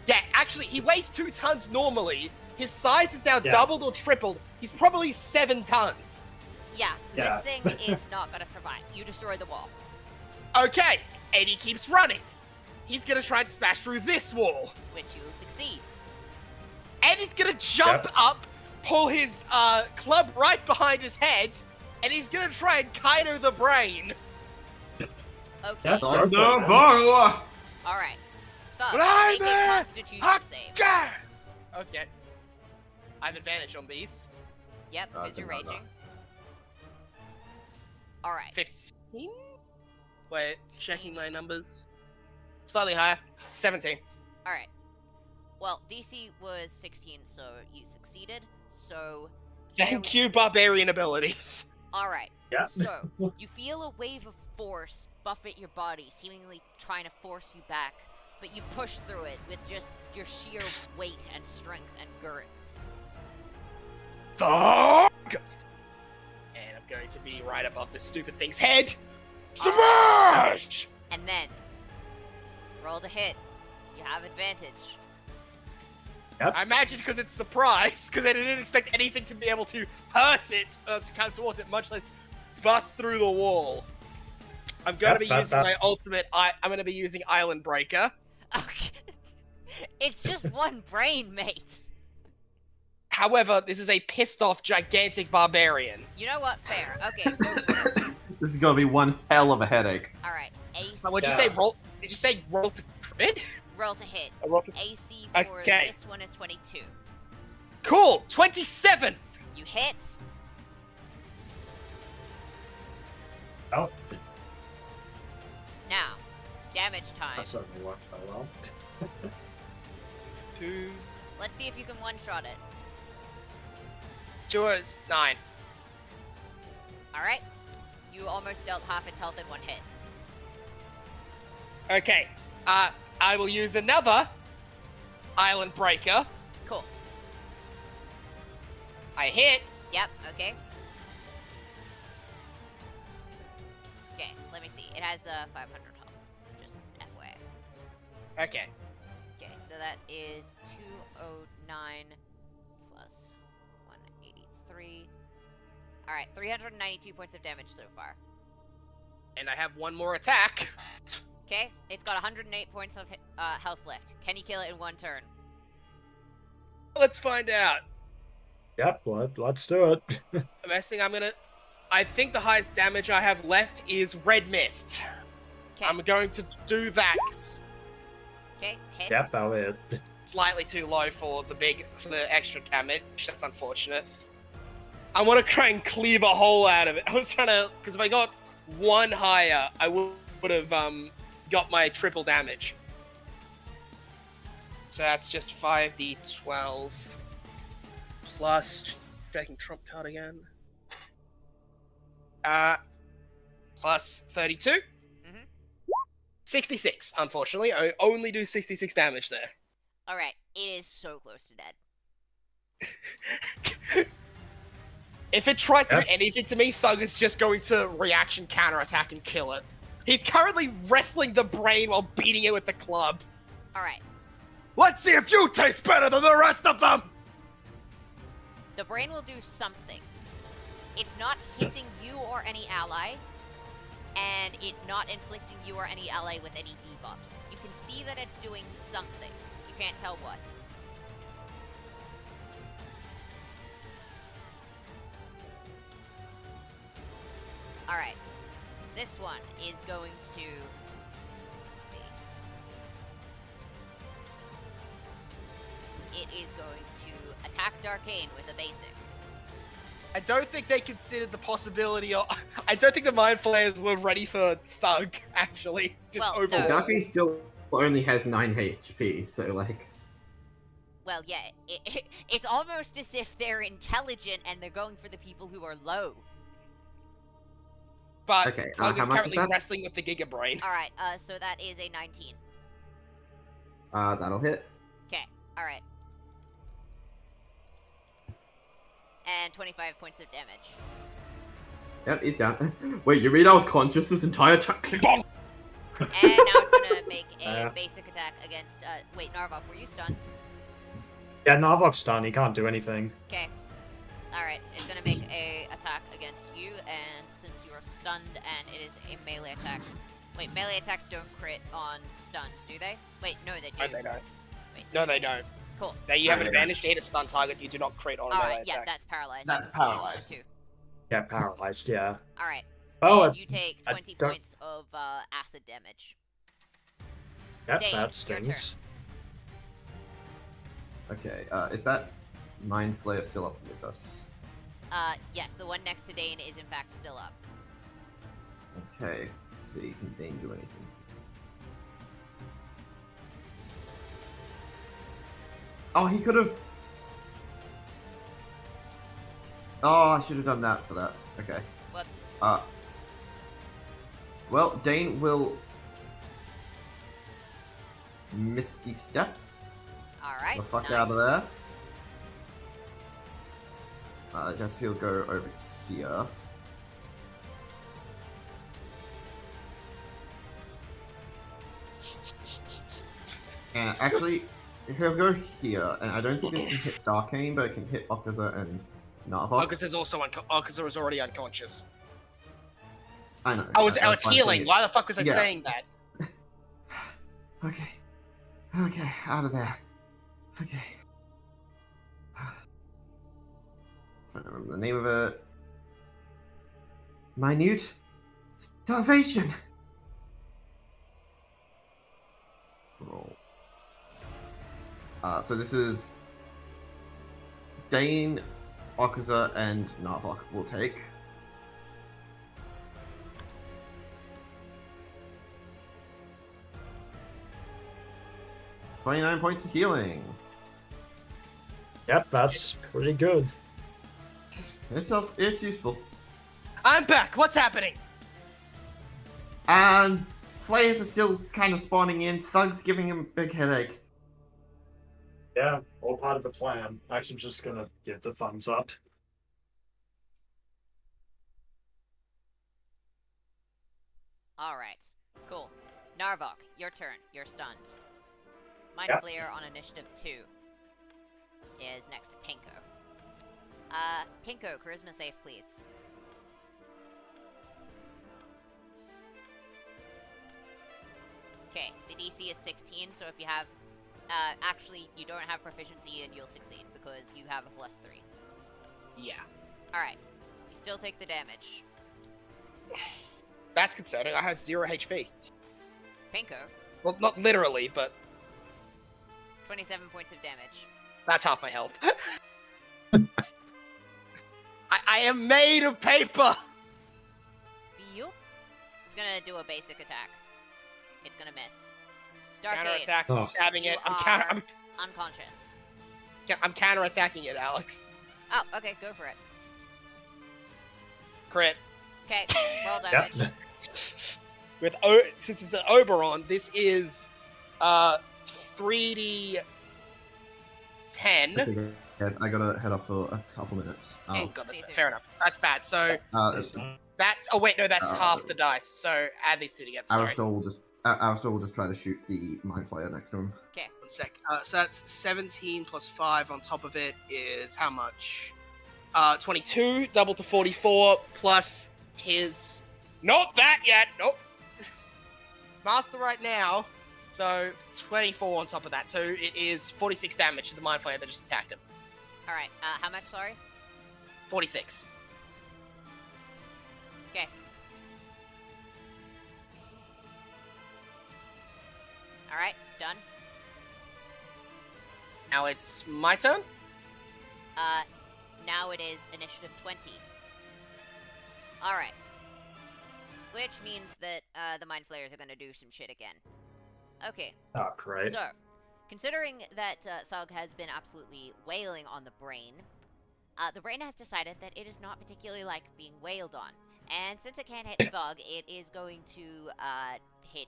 yeah, actually, he weighs 2 tons normally. His size is now Yeah. doubled or tripled. He's probably 7 tons. Yeah, Yeah. this thing is not gonna survive. You destroy the wall. Okay, and he keeps running. He's gonna try and smash through this wall. Which you will succeed. And he's gonna jump up, pull his club right behind his head, and he's gonna try and Kaido the brain. Okay. Yeah, go for it, man. Thunderbolt! Alright. Thug, Right make a there! Constitution save. Gah! Okay. I have advantage on these. Yep, because you're Doesn't matter. raging. Alright. 15? Wait, checking my numbers. Slightly higher. 17. Alright. Well, DC was 16, so you succeeded. So. Thank you, barbarian abilities. Alright. Yeah. So, you feel a wave of force buffet your body, seemingly trying to force you back, but you push through it with just your sheer weight and strength and girth. Thug! And I'm going to be right above this stupid thing's head. Smash! And then, roll to hit. You have advantage. I imagine because it's surprise, because I didn't expect anything to be able to hurt it, to come towards it, much less bust through the wall. I'm going to be using my ultimate. I'm going to be using Island Breaker. Okay. It's just one brain, mate. However, this is a pissed off gigantic barbarian. You know what? Fair. Okay, go for it. This is gonna be one hell of a headache. Alright, AC. What'd you say? Roll? Did you say roll to crit? Roll to hit. A roll to- AC for Okay. this one is 22. Cool. 27. You hit. Oh, Now, damage time. that certainly worked very well. 2. Let's see if you can one-shot it. 2 is 9. Alright? You almost dealt half its health in one hit. Okay. I will use another Island Breaker. Cool. I hit. Yep, okay. Okay, let me see. It has 500 health. Just FYI. Okay. Okay, so that is 209 plus 183. Alright, 392 points of damage so far. And I have one more attack. Okay, it's got 108 points of health left. Can you kill it in one turn? Let's find out. Yep, let's do it. The best thing I think the highest damage I have left is Red Mist. Okay, I'm going to do that. okay, hits. Yep, that'll hit. Slightly too low for the extra damage. That's unfortunate. I want to try and cleave a hole out of it. I was trying to, because if I got one higher, I would have got my triple damage. So that's just 5d12 plus checking trump card again. Plus 32. Mhm. 66, unfortunately. I only do 66 damage there. Alright, it is so close to dead. If it tries to do Yeah. anything to me, Thug is just going to reaction counterattack and kill it. He's currently wrestling the brain while beating it with the club. Alright, Let's see if you taste better than the rest of them! the brain will do something. It's not hitting you or any ally, and it's not inflicting you or any ally with any debuffs. You can see that it's doing something. You can't tell what. Alright. This one is going to... Let's see. It is going to attack Darkane with a basic. I don't think they considered the possibility of... I don't think the Mind Flayers were ready for Thug, actually. Just Well, overall. no. Darkane still only has 9 HP, so like... Well, yeah, it's almost as if they're intelligent and they're going for the people who are low. But Okay, Thug how is much is currently that? wrestling with the Giga Brain. Alright, so that is a 19. That'll hit. Okay, alright. And 25 points of damage. Yep, he's down. Wait, you read I was conscious this entire time? And now it's gonna make a basic attack against, wait, Narvok, were you stunned? Yeah, Narvok's stunned. He can't do anything. Okay. Alright, it's gonna make a attack against you, and since you are stunned, and it is a melee attack. Wait, melee attacks don't crit on stunned, do they? Wait, no, they do. No, they don't. Wait, No, they don't. Cool. Now you have Right. advantage to hit a stun target. You do not crit on a melee Alright, yeah, attack. that's paralyzed. That's Use paralyzed. that too. Yeah, paralyzed. Yeah. Alright, Oh, and you take I 20 don't- points of acid damage. yep, Dane, that your stings. Okay, is that Mind Flayer still up with us? Yes, the one next to Dane is in fact still up. Okay, let's see, can Dane do anything? Oh, he could have... Oh, I should have done that for that. Okay. Whoops. Well, Dane will... Misty Step Alright. the fuck nice. out of there. I guess he'll go over here. And actually, he'll go here, and I don't think this can hit Darkane, but it can hit Okaza and Narvok. Okaza is already unconscious. I know. I was that's why I'm healing. saying Why the fuck was I Yeah. saying that? it. Okay. Okay, out of there. Okay. Trying to remember the name of it. Minute Starvation! Roll. So this is Dane, Okaza, and Narvok will take. $29 points of healing. Yep, that's pretty good. It's useful. I'm back. What's happening? And flares are still kind of spawning in. Thug's giving him a big headache. Yeah, all part of the plan. Maxim's just gonna give the thumbs up. Alright. Cool. Narvok, your turn. You're stunned. Mind Yep. Flayer on initiative 2 is next to Pinko. Pinko, charisma save, please. Okay, the DC is 16, so if you have... actually, you don't have proficiency and you'll succeed because you have a +3. Yeah. Alright. You still take the damage. That's concerning. I have 0 HP. Pinko, Well, not literally, but 27 points of damage. that's half my health. I am made of paper! Yup. It's gonna do a basic attack. It's gonna miss. Counter Dark Aid, attack, Oh. stabbing it. You unconscious. I'm counter attacking it, Alex. Oh, okay, go for it. Crit. Okay, roll Yep. damage. Since it's an Oberon, this is 3d10. Okay, guys, I gotta head off for a couple minutes. Okay. Oh god, See you that's soon. fair enough. That's bad. So that. Oh wait, no, that's half the dice. So add these two together. Sorry. Aristor will just try to shoot the Mind Flayer next to him. Okay, 1 sec. So that's 17 plus 5 on top of it is how much? 22, double to 44, plus his... Not that yet! Nope. Master right now, so 24 on top of that. So it is 46 damage to the Mind Flayer that just attacked him. Alright, how much, sorry? 46. Okay. Alright, done. Now it's my turn. Now it is initiative 20. Alright. Which means that, the Mind Flayers are gonna do some shit again. Okay. Oh, great. So, considering that Thug has been absolutely wailing on the brain, the brain has decided that it does not particularly like being wailed on. And since it can't hit Thug, it is going to hit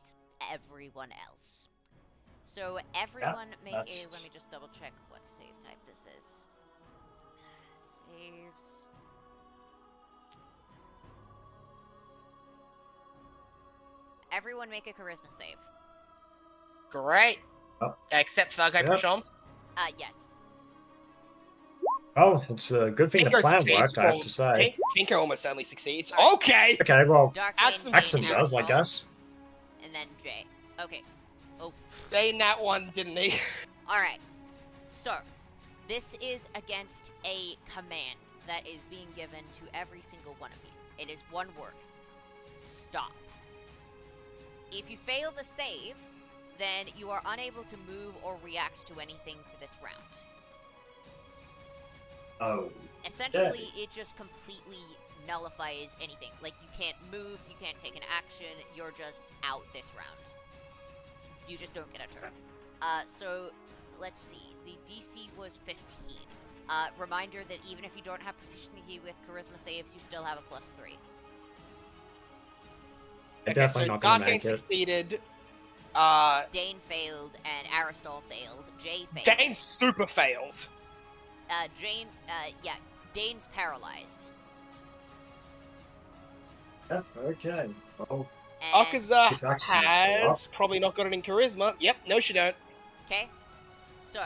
everyone else. So everyone make that's- a... Let me just double check what save type this is. Saves... Everyone make a charisma save. Great. Oh. Except Thug, I push on. Yes. Oh, it's a good thing the Pinko plan succeeds. worked, I have to say. Pinko almost certainly succeeds. Alright. Okay. Okay, well, Dark Axum- Axum does, I guess. And then Jay. Okay. Oh. Saying that one, didn't he? Alright. So, this is against a command that is being given to every single one of you. It is one word. Stop. If you fail the save, then you are unable to move or react to anything for this round. Oh. Essentially, it just completely nullifies anything. Like, you can't move, you can't take an action, you're just out this round. You just don't get a turn. So, let's see. The DC was 15. Reminder that even if you don't have proficiency with charisma saves, you still have a +3. They're Okay, definitely so not gonna Darkane make it. succeeded. Dane failed, and Aristol failed. Jay failed. Dane super failed. Dane's paralyzed. Yeah, okay. Well, And, Akaza It's actually has probably not got it in charisma. Yep, no, she don't. okay. So,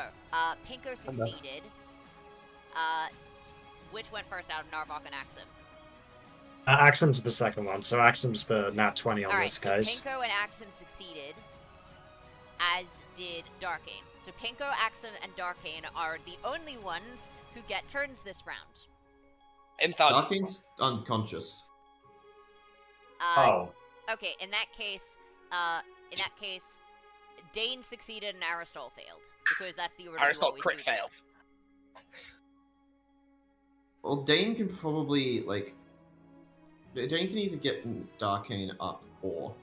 Pinko succeeded. Which went first out of Narvok and Axum? Axum's the second one, so Axum's the nat 20 on Alright, this so case. Pinko and Axum succeeded, as did Darkane. So Pinko, Axum, and Darkane are the only ones who get turns this round. And Thug. Darkane's unconscious. Oh. Okay, in that case, Dane succeeded and Aristol failed. Because that's the order you Aristotle always crit do failed. things. Well, Dane can probably, like... Dane can either get Darkane up or...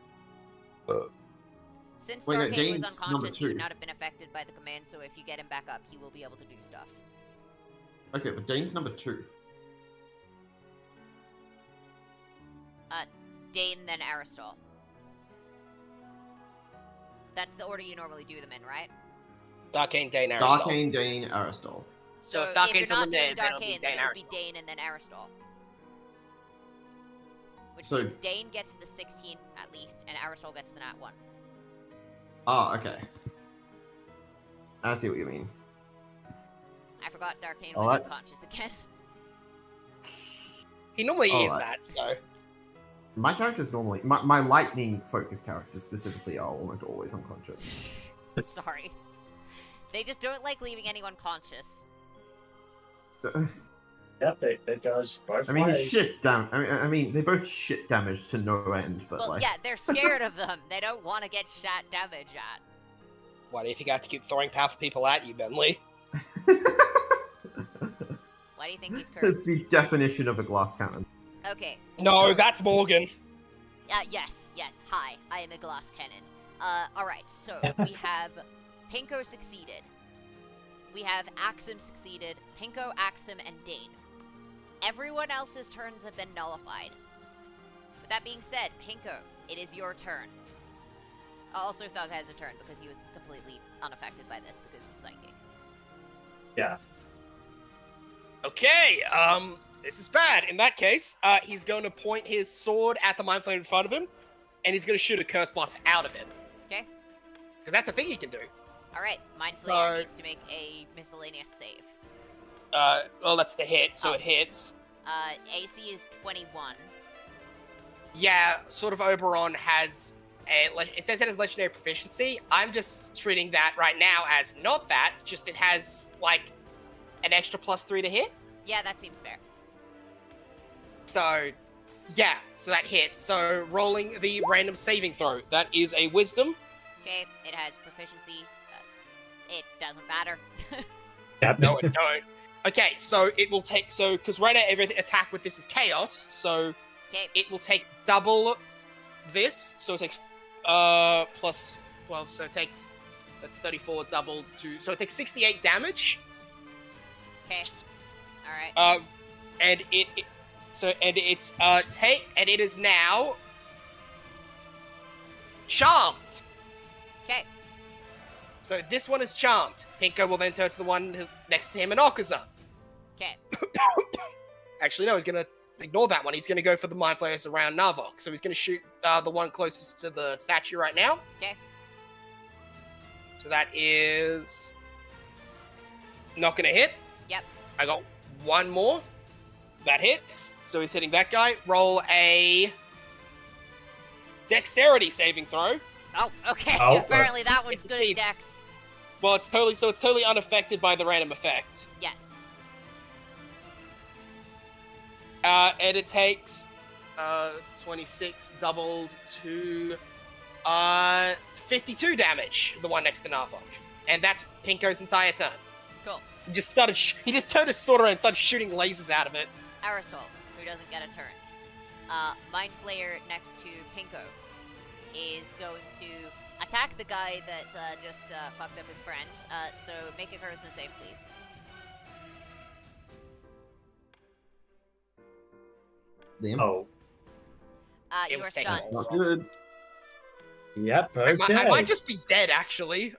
Since Wait, no, Darkane Dane's was number unconscious, he would 2. not have been affected by the command, so if you get him back up, he will be able to do stuff. Okay, but Dane's number 2. Dane, then Aristol. That's the order you normally do them in, right? Darkane, Dane, Aristotle. Darkane, Dane, Aristol. So if if Darkane's you're not doing eliminated, then it'll be Darkane, then Dane, it'll be Aristol. Dane and then Aristol. Which So- means Dane gets the 16 at least, and Aristol gets the nat 1. Ah, okay. I see what you mean. I forgot Darkane was Alright. unconscious again. He normally is Alright. that, so. My characters normally... My lightning-focused characters specifically are almost always unconscious. Sorry. They just don't like leaving anyone conscious. Yep, it goes both I mean, his ways. shit's down. I mean, they both shit damage to no end, but Well, like... yeah, they're scared of them. They don't want to get shot damage at. Why do you think I have to keep throwing powerful people at you, Bentley? Why do you think he's That's cursed? the definition of a glass cannon. Okay. No, so- that's Morgan. Yes. Hi, I am a glass cannon. Alright, so we have Pinko succeeded. We have Axum succeeded, Pinko, Axum, and Dane. Everyone else's turns have been nullified. With that being said, Pinko, it is your turn. Also, Thug has a turn because he was completely unaffected by this because he's psychic. Yeah. Okay, this is bad. In that case, he's going to point his sword at the Mind Flayer in front of him, and he's going to shoot a Curse Blast out of it. Okay? Because that's a thing he can do. Alright, Mind Flayer So- needs to make a miscellaneous save. Well, that's the hit, so Oh. it hits. AC is 21. Yeah, sort of Oberon has it says it has legendary proficiency. I'm just treating that right now as not that, just it has, like, an extra +3 to hit. Yeah, that seems fair. So, yeah, so that hits. So, rolling the random saving throw. That is a wisdom. Okay, it has proficiency. It doesn't matter. Yep. No, it don't. Okay, so it will take, because right now every attack with this is chaos, so Okay, it will take double this, so it takes, plus 12, so it takes, that's 34 doubled to, so it takes 68 damage. okay. Alright. And it is now charmed. Okay. So this one is charmed. Pinko will then turn to the one next to him and Okaza. Okay. Actually, no, he's gonna ignore that one. He's gonna go for the mind flayers around Narvok. So he's gonna shoot the one closest to the statue right now. Okay. So that is not gonna hit. Yep. I got one more. That hits. So he's hitting that guy. Roll a dexterity saving throw. Oh, okay. Oh, Apparently that one's it good at succeeds. dex. Well, it's totally unaffected by the random effect. Yes. And it takes 26 doubled to 52 damage. The one next to Narvok, and that's Pinko's entire turn. Cool. He just started. He just turned his sword around and started shooting lasers out of it. Aerosol, who doesn't get a turn. Mind Flayer next to Pinko is going to attack the guy that just fucked up his friends. So make a charisma save, please. Liam. Oh, It You are was taken stunned. Not good. yep. I Okay. might just be dead. Actually,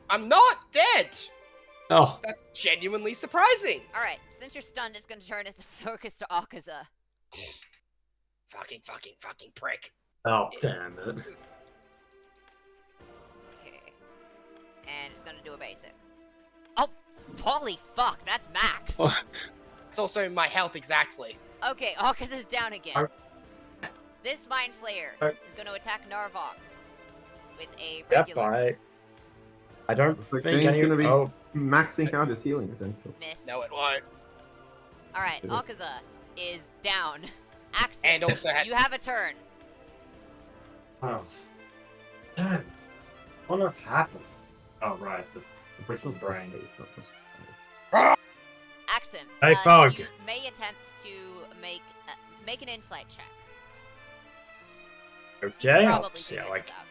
I'm not dead. Oh, That's genuinely surprising. Alright, since you're stunned, it's going to turn its focus to Akaza. Fucking prick. oh, damn it. Okay. And it's going to do a basic. Oh, holy fuck, that's max. Oh. It's also my health exactly. Okay, Akaza's down again. Are- This Mind Flayer Are- is going to attack Narvok with a Yep, regular I don't The think game's any. gonna be Oh, maxing out his healing potential. miss. No, it won't. Alright, Akaza is down. Axel, And also had you have a turn. oh. Damn. What have happened? Oh, right. The Original brain. Axon, Hey, Fog. you may attempt to make an insight check. Okay, I'll Probably see. figure Like, this out.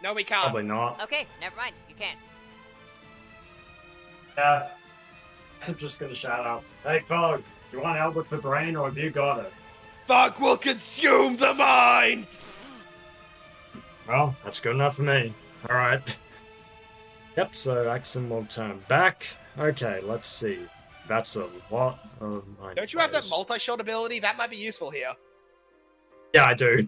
No, we can't. probably not. Okay, never mind. You can't. Yeah. I'm just gonna shout out. Hey, Fog. You want help with the brain, or have you got it? Fuck will consume the mind. Well, that's good enough for me. All right. Yep. So Axon will turn back. Okay. Let's see. That's a lot of mind Don't you have that flayers. multi-shot ability? That might be useful here. Yeah, I do.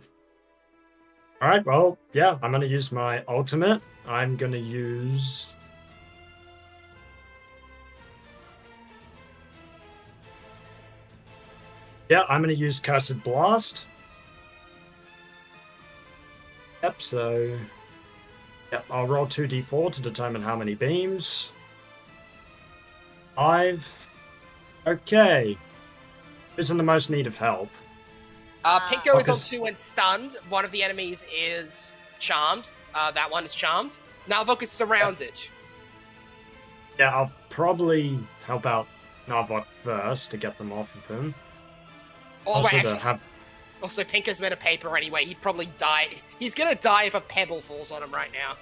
Alright, well, yeah, I'm gonna use my ultimate. I'm gonna use... Yeah, I'm gonna use Cursed Blast. Yep, so... Yep, I'll roll 2d4 to determine how many beams. 5. Okay. Who's in the most need of help? Pinko is on Because- 2 and stunned. One of the enemies is charmed. That one is charmed. Narvok is surrounded. Yeah, I'll probably help out Narvok first to get them off of him. Oh, Also wait, to actually, have... also, Pinko's made a paper anyway. He'd probably die. He's gonna die if a pebble falls on him right now.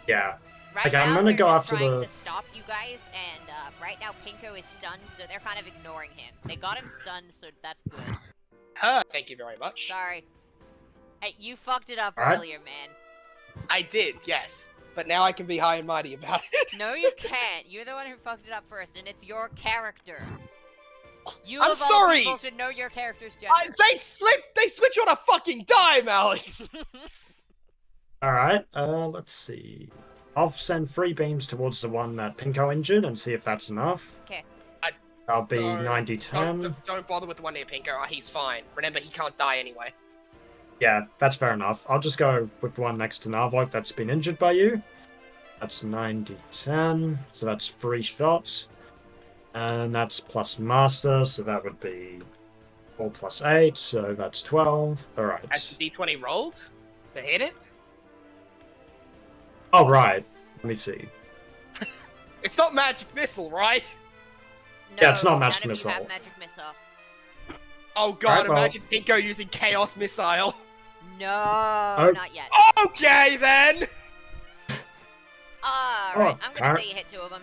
Yeah. Right Okay, now, I'm gonna they're go just after trying the- to stop you guys, and right now Pinko is stunned, so they're kind of ignoring him. They got him stunned, so that's good. Thank you very much. Sorry. Hey, you fucked it up Alright. earlier, man. I did, yes. But now I can be high and mighty about it. No, you can't. You're the one who fucked it up first, and it's your character. You I'm of all sorry! people should know your character's gender. They switch on a fucking dime, Alex! Alright, let's see. I'll send 3 beams towards the one that Pinko injured and see if that's enough. Okay. I'll be Don't- 90-10. Don't bother with the one near Pinko. He's fine. Remember, he can't die anyway. Yeah, that's fair enough. I'll just go with the one next to Narvok that's been injured by you. That's 90-10, so that's 3 shots. And that's plus Master, so that would be 4 plus 8, so that's 12. Alright. As the D20 rolled to hit it. Oh, right. Let me see. It's not magic missile, right? No, Yeah, it's not magic none of you missile. have magic missile. Oh god, Alright, well- imagine Pinko using Chaos Missile. No, Oh. not yet. Okay, then! Alright, I'm gonna alright. say you hit 2 of them.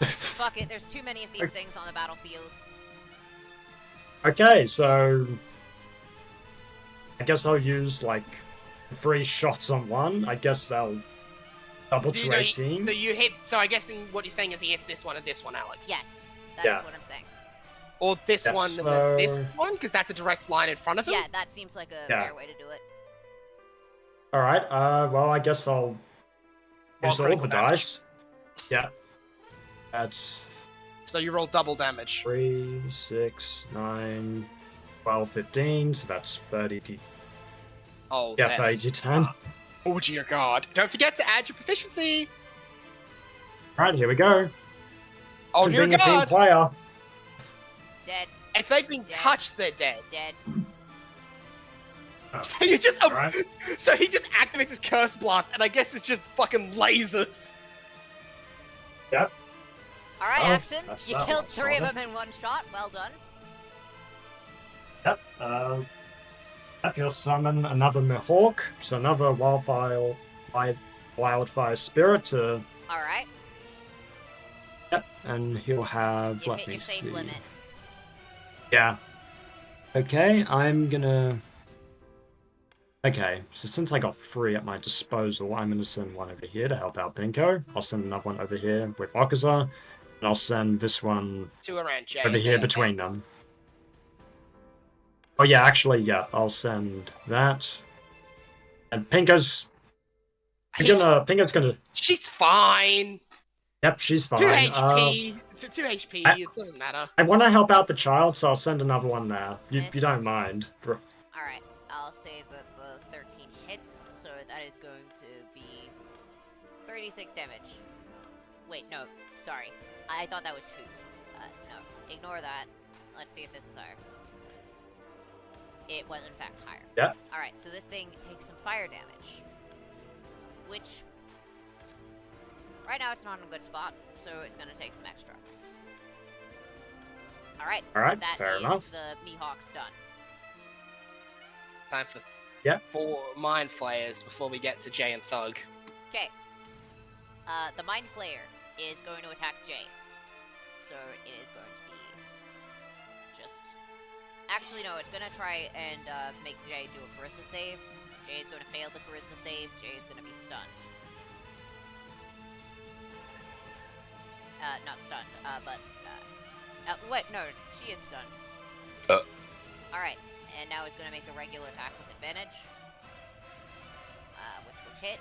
Fuck it, there's too many of these things on the battlefield. Okay, so I guess I'll use like 3 shots on one. I guess I'll double You to know, 18. So you hit. So I guess what you're saying is he hits this one and this one, Alex. Yes, that is Yeah. what I'm saying. Or this Yeah, one and then this so- one, because that's a direct line in front of him. Yeah, that seems like a Yeah. fair way to do it. All right. Well, I guess I'll Roll use all critical the damage. dice. Yeah. That's So you roll double damage. 3, 6, 9, 12, 15. So that's 30. Oh, Yeah, F. 30-10. Oh dear God! Don't forget to add your proficiency. Right, here we go. Oh To dear being a team God! player. Dead, If they've been Dead. touched, they're dead. dead. So you just. All right. So he just activates his curse blast, and I guess it's just fucking lasers. Yep. Alright, Oh, Axon, that's you that killed one 3 of sorted. them in one shot. Well done. Yep. You'll summon another Mihawk, so another wildfire spirit to. Alright, Yep. And he'll have. you Let hit me your save see. limit. Yeah. Okay, I'm gonna. Okay, so since I got 3 at my disposal, I'm gonna send one over here to help out Pinko. I'll send another one over here with Akaza, and I'll send this one 2 around Jay. over here between them. Oh yeah, actually, yeah, I'll send that. And Pinko's gonna. She's fine. Yep, she's fine. 2 HP. 2 HP. I- It doesn't matter. I want to help out the child, so I'll send another one there. You Miss. don't mind? Alright, I'll say that the 13 hits, so that is going to be 36 damage. Wait, no, sorry. I thought that was Hoot. No, ignore that. Let's see if this is higher. It was in fact higher. Yep. Alright, so this thing takes some fire damage. Which, right now it's not in a good spot, so it's gonna take some extra. Alright, Alright, that fair is enough. the Mihawk's done. Time for Yep. 4 mind flayers before we get to Jay and Thug. Okay. The Mind Flayer is going to attack Jay. So it is going to be just... Actually, no, it's going to try and make Jay do a Charisma save. Jay is going to fail the Charisma save. Jay is going to be stunned. Not stunned, but... wait, no, she is stunned. Alright, and now he's going to make a regular attack with advantage. Which will hit.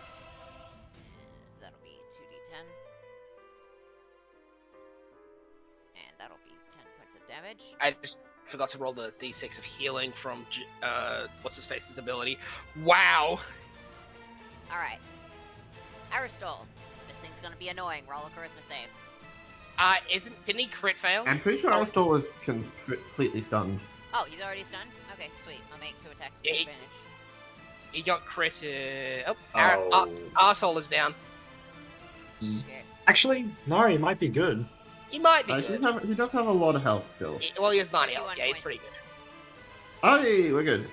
That'll be 2d10. And that'll be 10 points of damage. I just forgot to roll the d6 of healing from what's his face's ability. Wow. Alright. Aristol. This thing's gonna be annoying. Roll a charisma save. Didn't he crit fail? I'm pretty sure Aristotle was completely stunned. Oh, he's already stunned? Okay, sweet. I'll make 2 attacks with Yeah, advantage. He got crit. Oh. Arsehole is down. Okay. Actually, no, he might be good. He might be good. He does have a lot of health still. Well, he has 90 health. 21 Yeah, he's pretty points. good. Hey, we're good.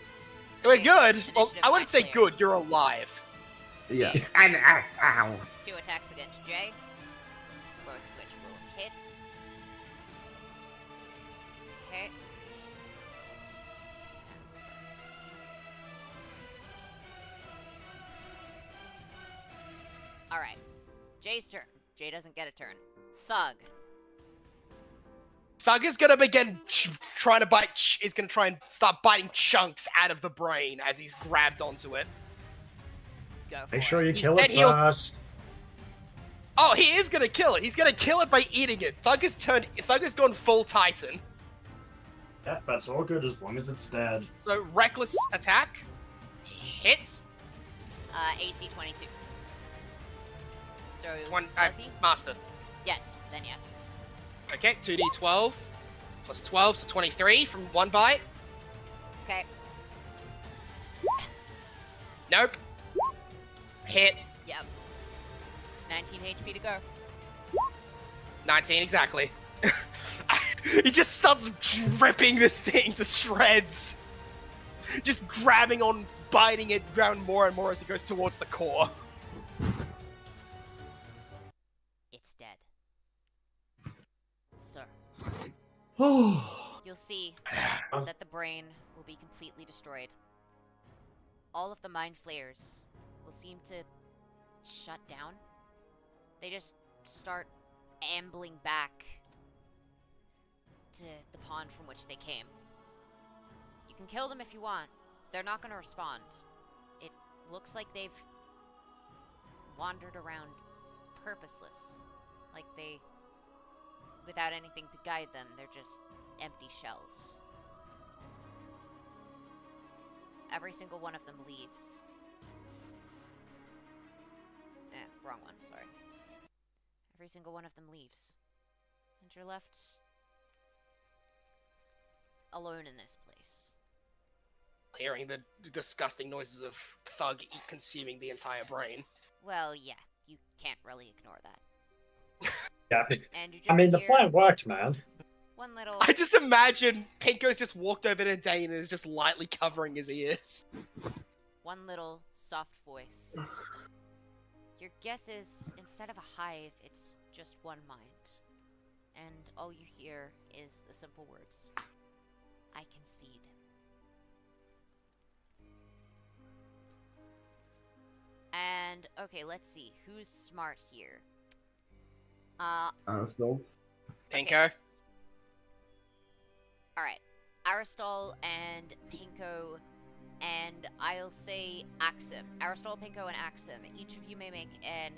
We're Okay, good. Well, initiative I wouldn't say by good. You're alive. Yeah. And ow. 2 attacks against Jay. Both of which will hit. Okay. Alright. Jay's turn. Jay doesn't get a turn. Thug. Thug is gonna begin trying to bite. Is gonna try and start biting chunks out of the brain as he's grabbed onto it. Go for Make sure it. you He kill said it he'll- first. Oh, he is gonna kill it. He's gonna kill it by eating it. Thug has gone full Titan. Yeah, that's all good as long as it's dead. So reckless attack hits. AC 22. So One does he? master. Yes, then yes. Okay, 2d12 plus 12, so 23 from one bite. Okay. Nope. Hit. Yep. 19 HP to go. 19 exactly. He just starts ripping this thing to shreds. Just grabbing on, biting it around more and more as it goes towards the core. It's dead. Sir, Oh. you'll see that the brain will be completely destroyed. All of the mind flayers will seem to shut down. They just start ambling back to the pond from which they came. You can kill them if you want. They're not going to respond. It looks like they've wandered around purposeless. Like they, without anything to guide them, they're just empty shells. Every single one of them leaves. Wrong one, sorry. Every single one of them leaves. And you're left alone in this place. Hearing the disgusting noises of Thug consuming the entire brain. Well, yeah, you can't really ignore that. Yeah, And you just I mean, the hear plan worked, man. one little... I just imagine Pinko's just walked over to Dane and is just lightly covering his ears. one little soft voice. Your guess is, instead of a hive, it's just one mind. And all you hear is the simple words, I concede. And, okay, let's see. Who's smart here? Aristotle. Pinko? Alright. Aristotle and Pinko, and I'll say Axum. Aristotle, Pinko, and Axum. Each of you may make an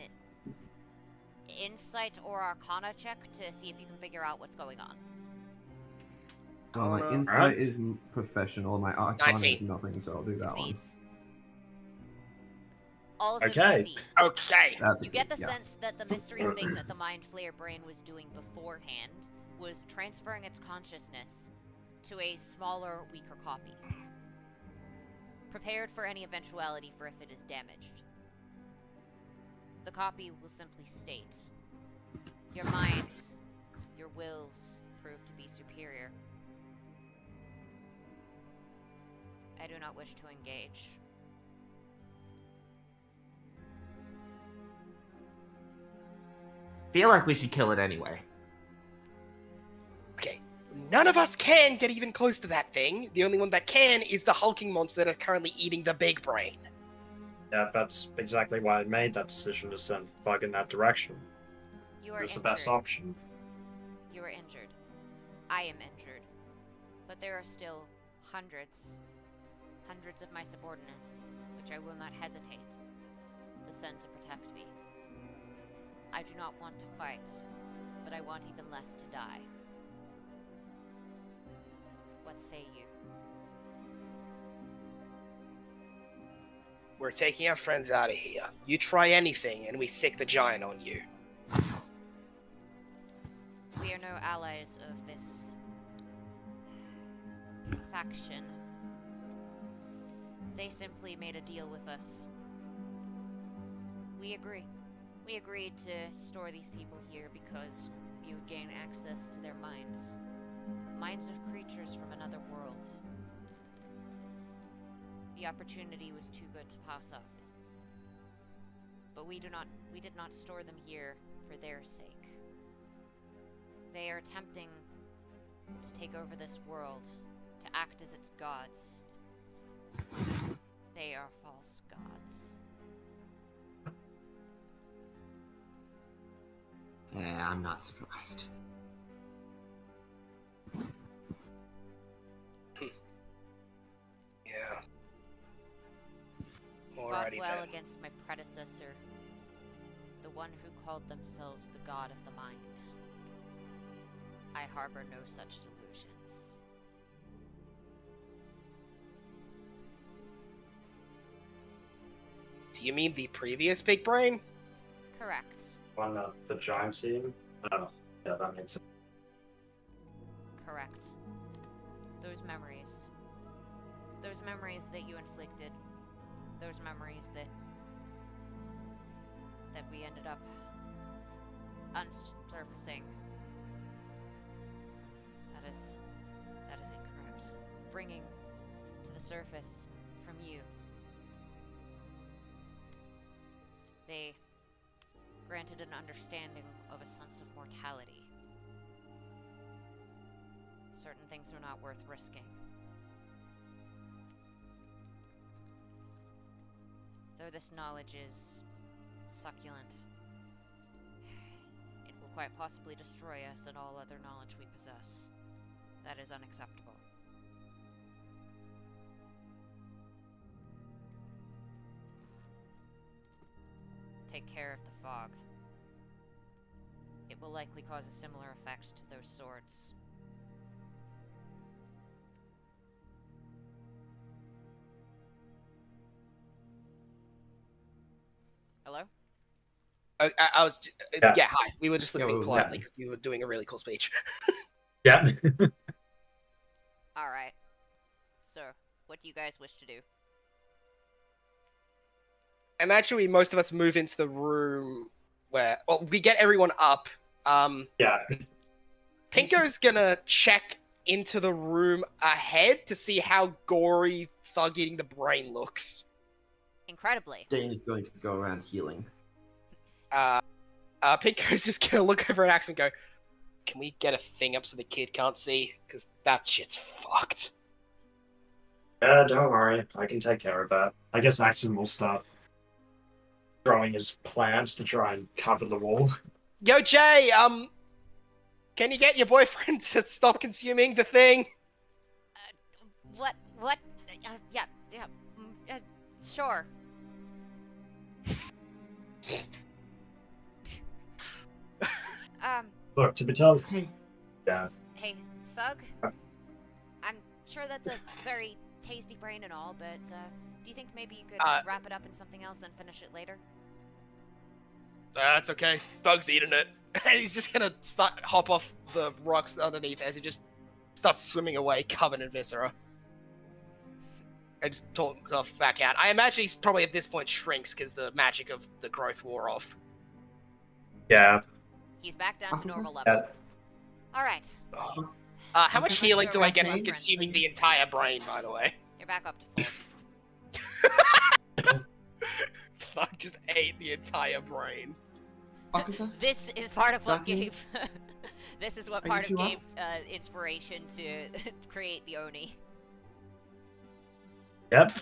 insight or arcana check to see if you can figure out what's going on. Well, my insight is professional. My arcana 19. is nothing, so I'll do that one. Succeeds. All of them Okay. succeed. Okay. That's You get the yeah. sense that the mystery thing that the Mind Flayer brain was doing beforehand was transferring its consciousness to a smaller, weaker copy. Prepared for any eventuality for if it is damaged. The copy will simply state, your minds, your wills prove to be superior. I do not wish to engage. Feel like we should kill it anyway. Okay. None of us can get even close to that thing. The only one that can is the hulking monster that is currently eating the big brain. Yeah, that's exactly why I made that decision to send Thug in that direction. You are It's the injured. best option. You are injured. I am injured. But there are still hundreds of my subordinates, which I will not hesitate to send to protect me. I do not want to fight, but I want even less to die. What say you? We're taking our friends out of here. You try anything, and we sick the giant on you. We are no allies of this faction. They simply made a deal with us. We agree. We agreed to store these people here because you would gain access to their minds. Minds of creatures from another world. The opportunity was too good to pass up. But we did not store them here for their sake. They are attempting to take over this world, to act as its gods. They are false gods. Yeah, I'm not surprised. Yeah. Fought Alrighty well then. against my predecessor, the one who called themselves the god of the mind. I harbor no such delusions. Do you mean the previous big brain? Correct. On the giant scene. Oh, yeah, that makes sense. Correct. Those memories that you inflicted, those memories that we ended up unsurfacing. That is incorrect. Bringing to the surface from you. They granted an understanding of a sense of mortality. Certain things are not worth risking. Though this knowledge is succulent, it will quite possibly destroy us and all other knowledge we possess. That is unacceptable. Take care of the fog. It will likely cause a similar effect to those swords. Hello? I was. Yeah. Yeah, hi. We were just Yeah, listening we were politely because you were doing a really cool speech. Yeah. Alright. So, what do you guys wish to do? Imagine most of us move into the room where, well, we get everyone up. Yeah. Pinko's gonna check into the room ahead to see how gory Thug eating the brain looks. Incredibly. Dane is going to go around healing. Pinko's just gonna look over at Axe and go, "Can we get a thing up so the kid can't see? Because that shit's fucked." Yeah, don't worry. I can take care of that. I guess Axon will start throwing his plants to try and cover the wall. Yo, Jay, can you get your boyfriend to stop consuming the thing? What? Yeah, sure. Look, to be told. Hey, Yeah. Hey, Thug? I'm sure that's a very tasty brain and all, but, do you think maybe you could wrap it up in something else and finish it later? That's okay. Thug's eating it. And he's just gonna hop off the rocks underneath as he just starts swimming away, covered in viscera. And just pull himself back out. I imagine he's probably at this point shrinks because the magic of the growth wore off. Yeah. He's back down to Officer? normal level. Uh, Alright, how much Okay, healing so do I get rest from in consuming friends. the entire brain, by the way? you're back up to full. Thug just ate the entire brain. officer? This is part of what Rocky? gave... this is what Are part of you two up? gave inspiration to create the Oni. Yep.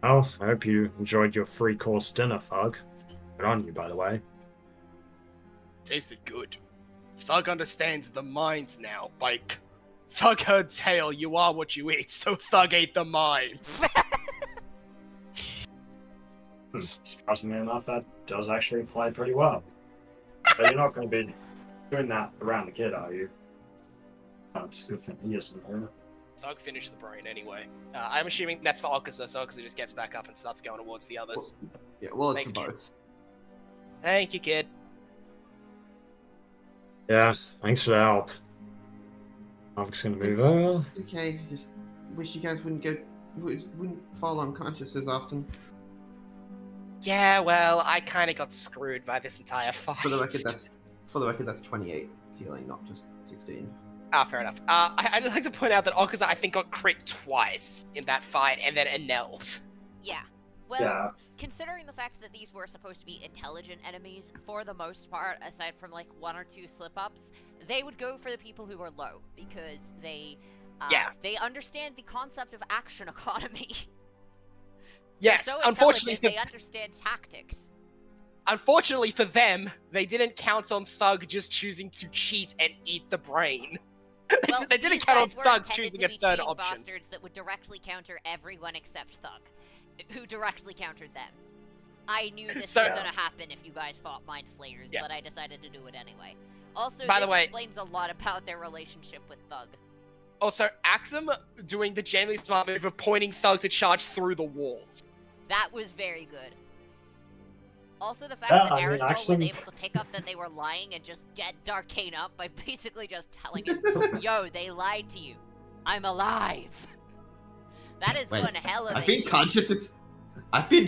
Well, I hope you enjoyed your free-course dinner, Thug. Good on you, by the way. Tasted good. Thug understands the mind now. Like, Thug heard tale, you are what you eat, so Thug ate the mind. Surprisingly enough, that does actually apply pretty well. But you're not going to be doing that around the kid, are you? It's a good thing he isn't here. Thug finished the brain anyway. I'm assuming that's for Okusa, so Okusa just gets back up and starts going towards the others. Yeah, well, it's Thanks, for kid. both. Thank you, kid. Yeah, thanks for the help. I'm just going to move over. Okay, just wish you guys wouldn't fall unconscious as often. Yeah, well, I kind of got screwed by this entire fight. For the record, that's 28 healing, not just 16. Ah, fair enough. I'd like to point out that Okusa, I think, got crit twice in that fight, and then annulled. Yeah. Well, Yeah. considering the fact that these were supposed to be intelligent enemies, for the most part, aside from like one or two slip-ups, they would go for the people who are low, because they understand the concept of action economy. Yes, They're so unfortunately intelligent, they understand tactics. Unfortunately for them, they didn't count on Thug just choosing to cheat and eat the brain. Well, they didn't these count on guys were Thug intended choosing to a be third cheating option. bastards that would directly counter everyone except Thug, who directly countered them. I knew this So- was gonna happen if you guys fought Mind Flayers, Yeah. but I decided to do it anyway. Also, By this the way- explains a lot about their relationship with Thug. Also, Axum doing the genuinely smart move of pointing Thug to charge through the walls. That was very good. Also, the fact Yeah, that I mean, Aristotle was Axum- able to pick up that they were lying and just get Darkane up by basically just telling him, yo, they lied to you. I'm alive. That is Wait, one hell of a I've been heal.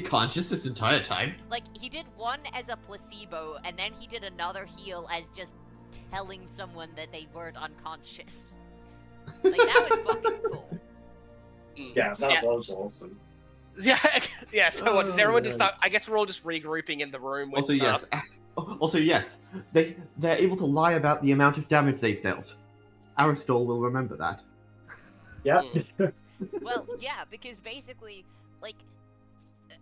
conscious this entire time. Like, he did one as a placebo, and then he did another heal as just telling someone that they weren't unconscious. Like, that was fucking cool. Yeah, So, that was awesome. yeah. So what? Does Oh, everyone just man. start? I guess we're all just regrouping in the room. With, Also yes, they're able to lie about the amount of damage they've dealt. Aristotle will remember that. Yep. Well, yeah, because basically, like,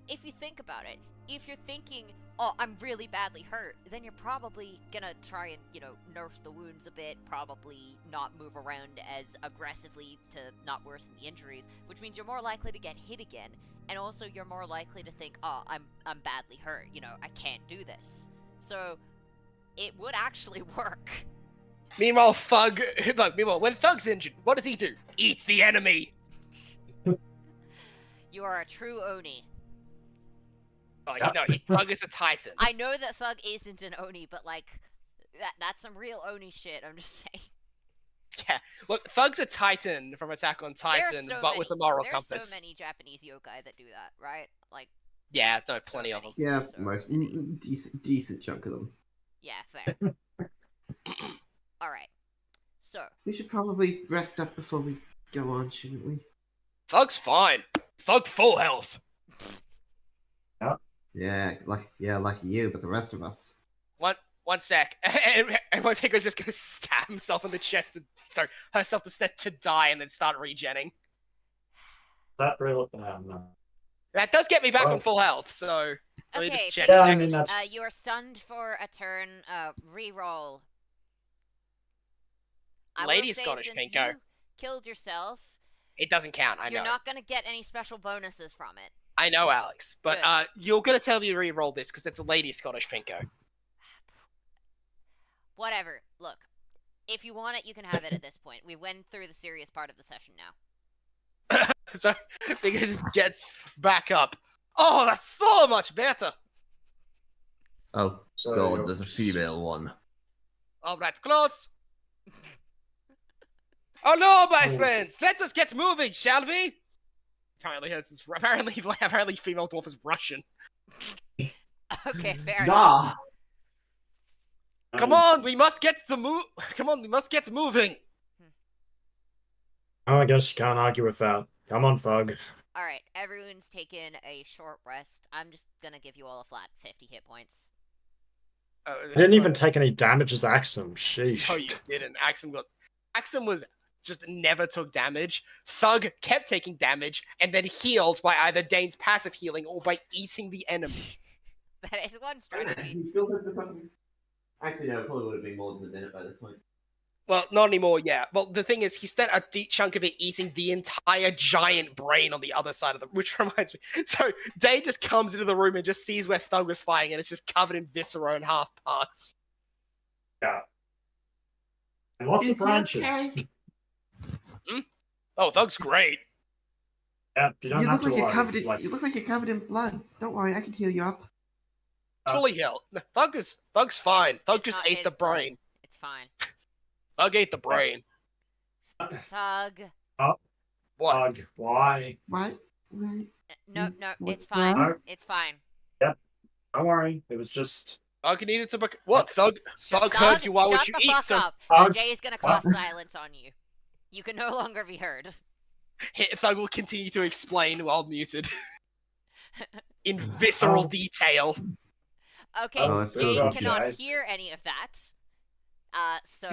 if you think about it, if you're thinking, oh, I'm really badly hurt, then you're probably gonna try and, nurse the wounds a bit, probably not move around as aggressively to not worsen the injuries, which means you're more likely to get hit again, and also you're more likely to think, oh, I'm badly hurt, I can't do this. So, it would actually work. Meanwhile, when Thug's injured, what does he do? Eats the enemy. You are a true Oni. Oh, Thug is a titan. I know that Thug isn't an Oni, but, like, that's some real Oni shit, I'm just saying. Yeah, look, Thug's a titan from Attack on Titan, but with a moral compass. There's so many Japanese yokai that do that, right? Like, Yeah, no, plenty of them. Yeah, So most many. decent chunk of them. Yeah, fair. Alright. So, We should probably rest up before we go on, shouldn't we? Thug's fine. Thug full health. Yeah, like you, but the rest of us. One sec. And my Pico's just gonna stab himself in the chest, herself to die and then start regenning. That really. No. That does get me back Oh. on full health, so let me okay, just check. Yeah, I next. mean, that's. you are stunned for a turn. Reroll. I will Lady say, Scottish since Pinko. you killed yourself, It doesn't count, I know. you're not gonna get any special bonuses from it. I know, Alex. But Good. you're gonna tell me to re-roll this because it's a Lady Scottish Pinko. Whatever. Look, if you want it, you can have it at this point. We went through the serious part of the session now. So Pinko just gets back up. Oh, that's so much better. Oh So god, you're- there's a female one. All right, close. Oh no, my Oh. friends, let us get moving, shall we? Apparently, female dwarf is Russian. Okay, fair enough. Come on, we must get the move. Come on, we must get moving. Oh, I guess you can't argue with that. Come on, Thug. Alright, everyone's taken a short rest. I'm just gonna give you all a flat 50 hit points. I I didn't even take any damage as Axum. Sheesh. Oh, you didn't. Axum was just never took damage. Thug kept taking damage and then healed by either Dane's passive healing or by eating the enemy. That is one strategy. He still has the fucking. Actually, no, it probably would have been more than a minute by this point. Well, not anymore, yeah. Well, the thing is, he spent a deep chunk of it eating the entire giant brain on the other side of the... Which reminds me... So, Dane just comes into the room and just sees where Thug was fighting, and it's just covered in viscera and half parts. Yeah. And lots of branches. Okay. Oh, Thug's great. Yeah, you don't You have look like to you're worry. covered in. Like, You look like you're covered in blood. Don't worry, I can heal you up. Fully healed. Thug's fine. Thug It's just not ate the his blood. brain. It's fine. Thug ate the brain. Thug. What? Thug, why? What? Right? No, no, What- it's fine. what? It's fine. Don't worry. It was just. Thug needed to... What? Thug heard you. Why would shut you the eat fuck so... up. Thug- Jay is gonna What? cast silence on you. You can no longer be heard. Thug will continue to explain while muted. In visceral Oh. detail. Okay, Oh, that's really Dane rough, cannot Jay. hear any of that. So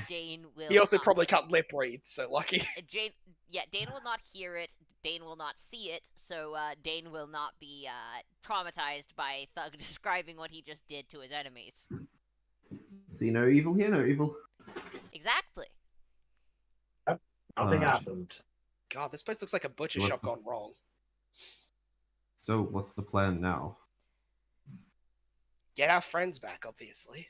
Dane will. He also not- probably can't lip read, so lucky. Dane will not hear it. Dane will not see it. So Dane will not be traumatized by Thug describing what he just did to his enemies. See no evil here, no evil. Exactly. Nothing Ah. happened. God, this place looks like a butcher So shop what's the- gone wrong. So what's the plan now? get our friends back, obviously.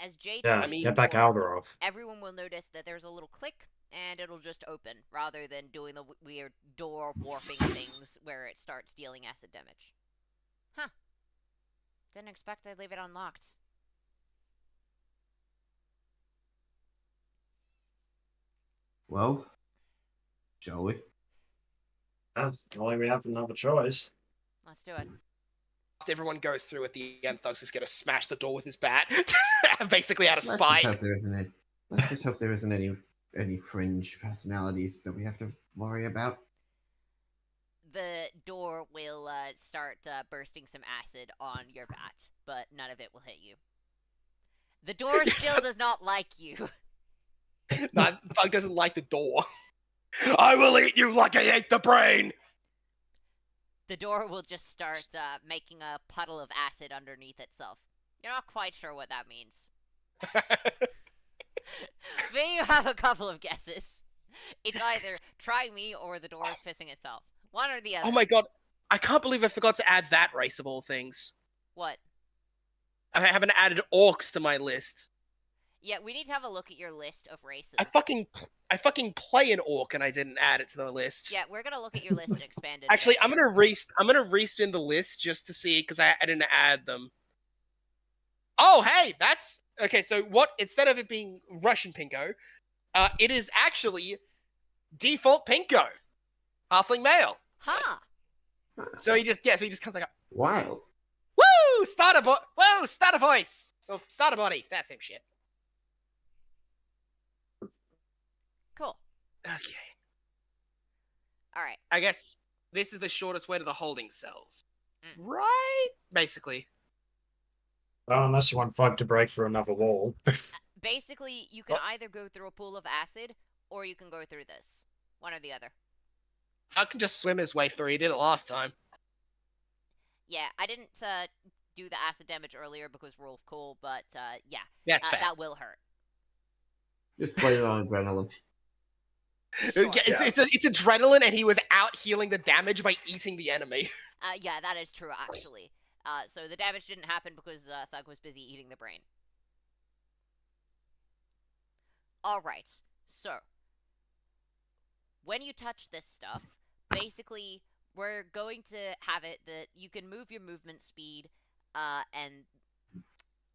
As Jay Yeah, touches get the back door, Aldorov. everyone will notice that there's a little click, and it'll just open, rather than doing the weird door warping things where it starts dealing acid damage. Huh. Didn't expect they'd leave it unlocked. Well, shall we? Only we have another choice. Let's do it. After everyone goes through at the end, Thug's just gonna smash the door with his bat, basically out of Let's spite. just hope there isn't any. Let's just hope there isn't any fringe personalities that we have to worry about. The door will start bursting some acid on your bat, but none of it will hit you. The door still does not like you. No, Thug doesn't like the door. I will eat you like I ate the brain! The door will just start making a puddle of acid underneath itself. You're not quite sure what that means. May you have a couple of guesses. It's either try me or the door is pissing itself. One or the other. Oh my god, I can't believe I forgot to add that race of all things. What? I haven't added orcs to my list. Yeah, we need to have a look at your list of races. I fucking play an orc and I didn't add it to the list. Yeah, we're gonna look at your list and expand it. Actually, I'm gonna respin the list just to see because I didn't add them. Oh, hey, that's okay. So what? Instead of it being Russian Pinko, it is actually default Pinko, halfling male. Huh. So he just comes like, Wow. woo, starter voice. So starter body, that same shit. Cool. Okay. Alright. I guess this is the shortest way to the holding cells. Mm. Right? Basically. Well, unless you want Fug to break through another wall. Basically, you can either go through a pool of acid, or you can go through this. One or the other. I can just swim his way through. He did it last time. Yeah, I didn't do the acid damage earlier because we're all cool, but yeah. Yeah, it's fair. That will hurt. Just blame it on adrenaline. Sure. Yeah, it's adrenaline, and he was out healing the damage by eating the enemy. Yeah, that is true, actually. So the damage didn't happen because Thug was busy eating the brain. Alright, so when you touch this stuff, basically, we're going to have it that you can move your movement speed, and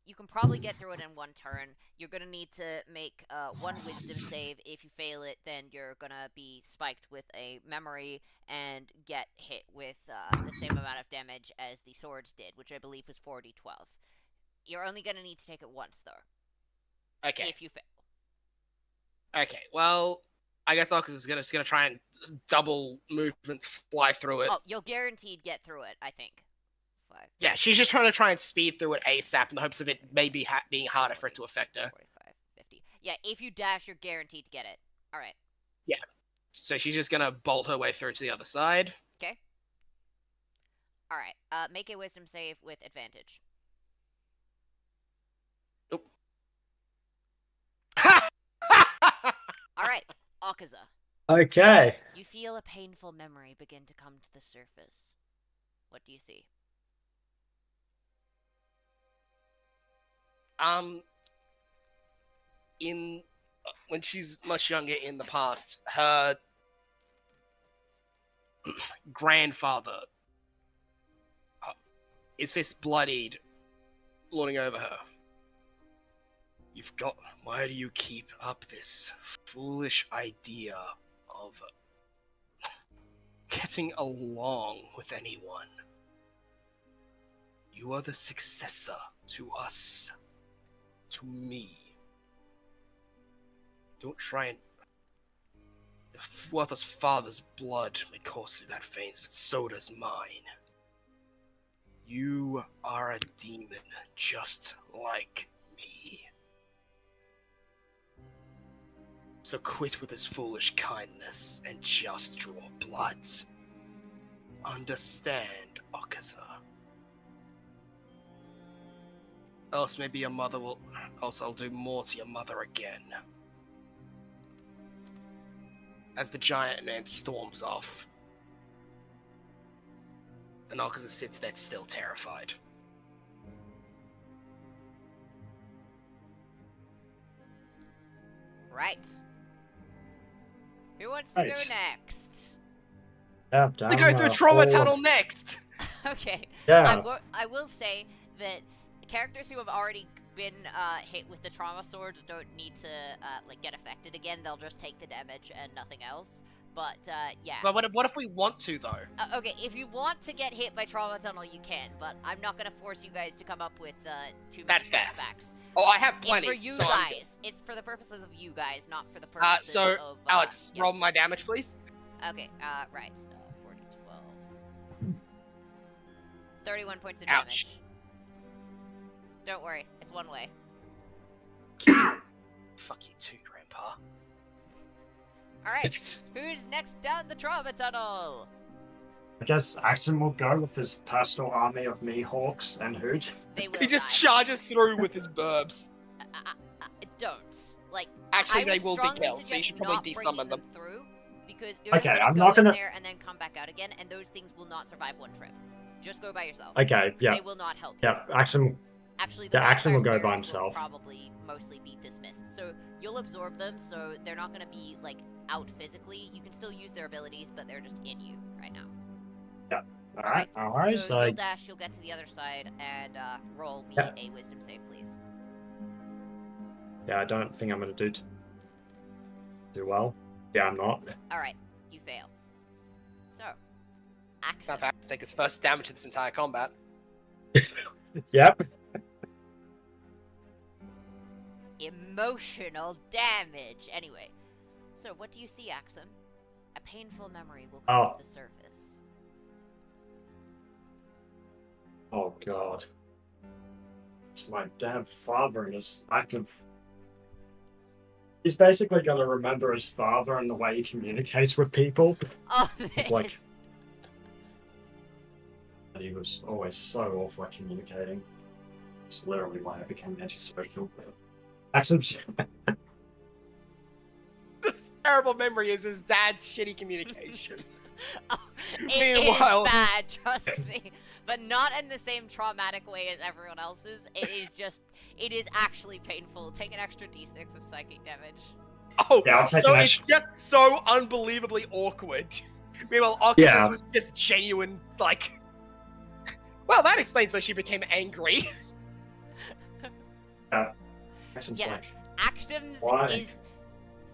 you can probably get through it in one turn. You're going to need to make one wisdom save. If you fail it, then you're going to be spiked with a memory and get hit with the same amount of damage as the swords did, which I believe was 4d12. You're only going to need to take it once, though, Okay. if you fail. Okay, well, I guess Arcus is gonna try and double movement fly through it. Oh, you'll guaranteed get through it, I think. 5. Yeah, she's just trying to speed through it ASAP in the hopes of it maybe being harder for it to affect her. 45, 50. Yeah, if you dash, you're guaranteed to get it. Alright. So she's just gonna bolt her way through to the other side. Okay. Alright. Make a wisdom save with advantage. Nope. Alright, Akaza. Okay. You feel a painful memory begin to come to the surface. What do you see? When she's much younger in the past, her grandfather, his fist bloodied, lording over her. Why do you keep up this foolish idea of getting along with anyone? You are the successor to us, to me. Don't try and... Worthless father's blood may course through that veins, but so does mine. You are a demon, just like me. So quit with this foolish kindness and just draw blood. Understand, Akaza. Else maybe your mother will... Else I'll do more to your mother again. As the giant man storms off, and Akaza sits there still terrified. Right. Who wants to go Right. next? Yeah, To down go through the trauma hall. tunnel next. Okay. Yeah. I will say that characters who have already been hit with the trauma swords don't need to like get affected again. They'll just take the damage and nothing else. But yeah. But what if we want to though? Okay, if you want to get hit by trauma tunnel, you can. But I'm not gonna force you guys to come up with too many That's fair. flashbacks. Oh, I have It's plenty. for you so I'm good. guys. It's for the purposes of you guys, not for the purposes So of. Alex, yeah. roll my damage, please. Okay. Right. 40, 12. 31 points of Ouch. damage. Don't worry, it's one way. Fuck you too, Grandpa. Alright, who's next down the trauma tunnel? I guess Axon will go with his personal army of Mihawks and Hoot. They will He just die. charges through with his burbs. Don't. Like, Actually, I they would will be strongly killed, so you suggest should probably not bringing desummon them. through, because you're Okay, just gonna I'm go not in gonna- there and then come back out again, and those things will not survive one trip. Just go by yourself. Okay, yeah. They will not help you. Yeah, Axon. Actually, the Yeah, Axon will vampire go by spirits will himself. probably mostly be dismissed. So you'll absorb them, so they're not going to be like out physically. You can still use their abilities, but they're just in you right now. Alright, alright, So so you'll dash, you'll get to the other side, and roll me Yeah. a wisdom save, please. yeah, I don't think I'm gonna do too well. Yeah, I'm not. All right, you fail. So, Axon. Now, have to take his first damage in this entire combat. Yep. Emotional damage. Anyway, so what do you see, Axum? A painful memory will Oh. come to the surface. Oh god. It's my damn father and his lack of. He's basically gonna remember his father and the way he communicates with people. Oh, It's like- this. He was always so awful at communicating. It's literally why I became antisocial. Axon's. The terrible memory is his dad's shitty communication. Oh, it Meanwhile- is bad, trust me. But not in the same traumatic way as everyone else's. It is actually painful. Take an extra d6 of psychic damage. Oh, Yeah, I'll take so an it's extra- just so unbelievably awkward. Meanwhile, Oculus Yeah. was just genuine, like... Well, that explains why she became angry. Axon's Yeah. like, Axum's Why? is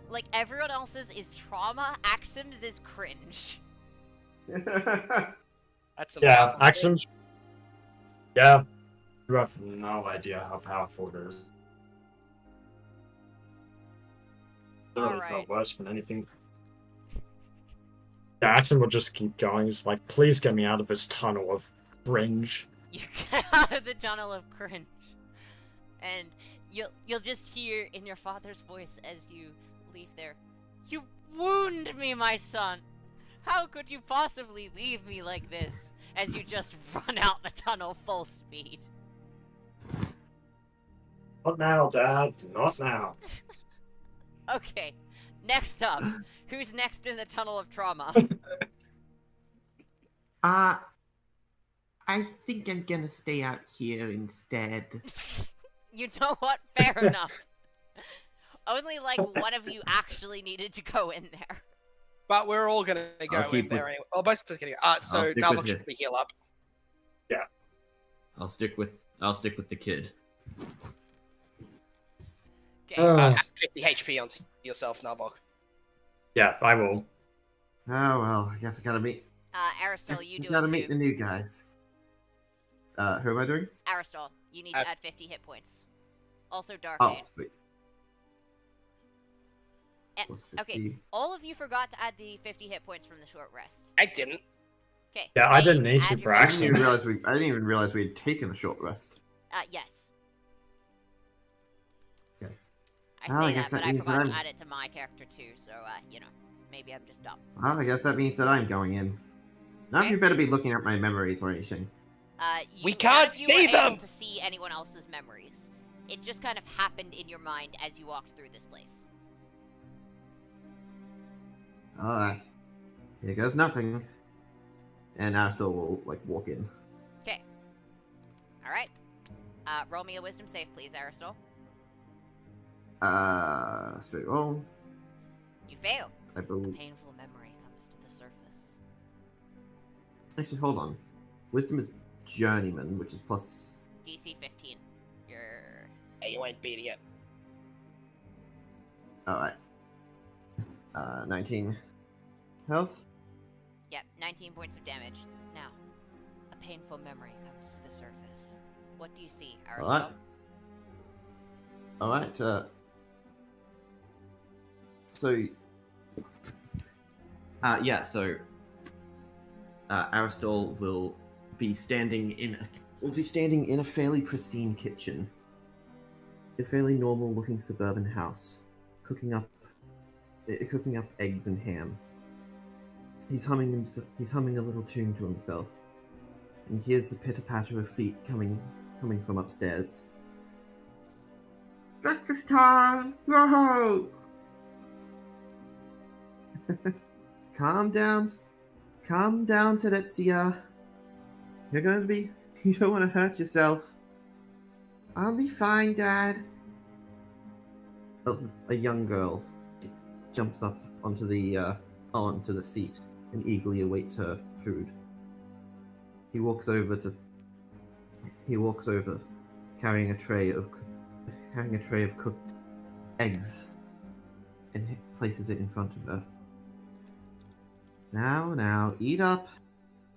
like everyone else's is trauma. Axum's is cringe. That's some yeah, powerful Axon. shit. Yeah. You have no idea how powerful it is. Literally Alright. felt worse than anything. Yeah, Axon will just keep going. He's like, please get me out of this tunnel of cringe. You get out of the tunnel of cringe, and you'll just hear in your father's voice as you leave there, "You wound me, my son. How could you possibly leave me like this?" As you just run out the tunnel full speed. Not now, Dad. Not now. Okay, next up, who's next in the tunnel of trauma? I think I'm gonna stay out here instead. You know what? Fair enough. Only like one of you actually needed to go in there. But we're all gonna go I'll in keep there with- anyway. Oh, both of us are gonna so stick Narvok with should you. be heal up. I'll stick with the kid. Okay. Add 50 HP onto yourself, Narvok. Yeah, I will. Oh well, I guess I gotta meet. Aristal, you do gotta it meet too. the new guys. Who am I doing? Aristal, you need to add 50 hit points. Also Oh, Darkade. sweet. Eh, Plus okay, 50. all of you forgot to add the 50 hit points from the short rest. I didn't. Okay. Yeah, I didn't Dave, need to add for your I 50 didn't even hit realize points. I didn't even realize we had taken a short rest. Yes. Okay. I Well, say I guess that, that but I means that forgot to I'm- add it to my character too, so, you know, maybe I'm just dumb. Well, I guess that means that I'm going in. Now Okay. you better be looking at my memories or anything. We None can't of you see were able them! to see anyone else's memories. It just kind of happened in your mind as you walked through this place. Alright. Here goes nothing. And Aristal will, like, walk in. Okay. Alright. Roll me a wisdom save, please, Aristal. Straight roll. You fail. I A believe. painful memory comes to the surface. Actually, hold on. Wisdom is journeyman, which is plus. DC 15. You're... Hey, you ain't beat it yet. Alright. 19 health. Yep, 19 points of damage. Now, a painful memory comes to the surface. What do you see, Aristotle? Alright. So. Aristotle will be standing in a fairly pristine kitchen. A fairly normal looking suburban house. Cooking up eggs and ham. He's humming a little tune to himself. And he hears the pitter-patter of feet coming from upstairs. Breakfast time! Whoa! Calm down, Serezia. You don't want to hurt yourself. I'll be fine, Dad. A young girl jumps up onto the seat and eagerly awaits her food. He walks over, carrying a tray of cooked eggs, and places it in front of her. Now, eat up.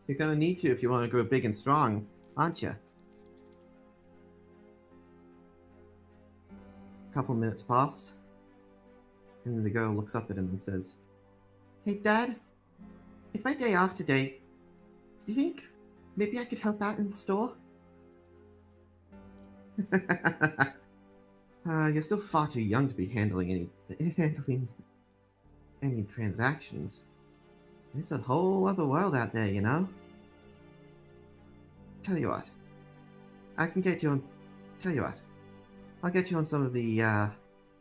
You're gonna need to if you want to grow big and strong, aren't you? A couple minutes pass, and the girl looks up at him and says, "Hey, Dad, it's my day off today. Do you think maybe I could help out in the store?" You're still far too young to be handling any transactions. It's a whole other world out there, you know? Tell you what. I'll get you on some of the,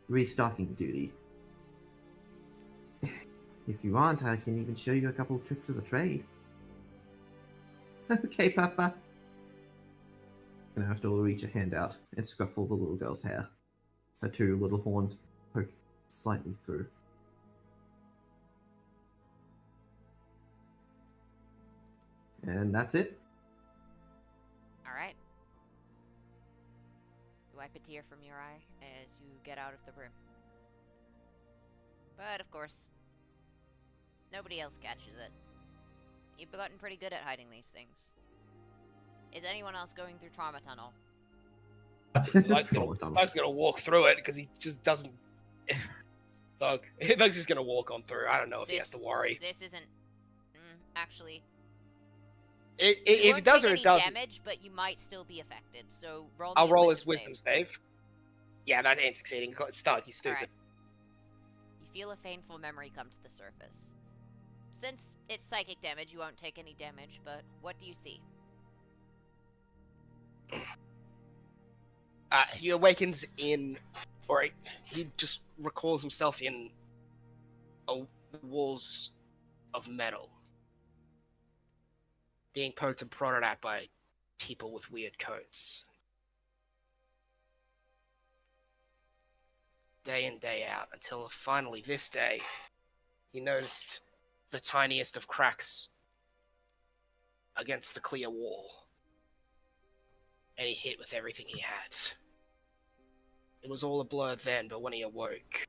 restocking duty. If you want, I can even show you a couple of tricks of the trade. Okay, Papa. And I have to reach a hand out and scruffle the little girl's hair. Her two little horns poke slightly through. And that's it. Alright. You wipe a tear from your eye as you get out of the room. But, of course, nobody else catches it. You've gotten pretty good at hiding these things. Is anyone else going through Trauma Tunnel? Thug's gonna walk through it because he just doesn't. Thug's just gonna walk on through. I don't know if he has to worry. This isn't. Actually. If it does or it doesn't. Damage, but you might still be affected. So roll. I'll roll his wisdom save. Yeah, that ain't succeeding. It's Thug. He's stupid. Right. You feel a painful memory come to the surface. Since it's psychic damage, you won't take any damage. But what do you see? He awakens in, or he just recalls himself in walls of metal, being poked and prodded at by people with weird coats. Day in, day out, until finally this day, he noticed the tiniest of cracks against the clear wall, and he hit with everything he had. It was all a blur then, but when he awoke,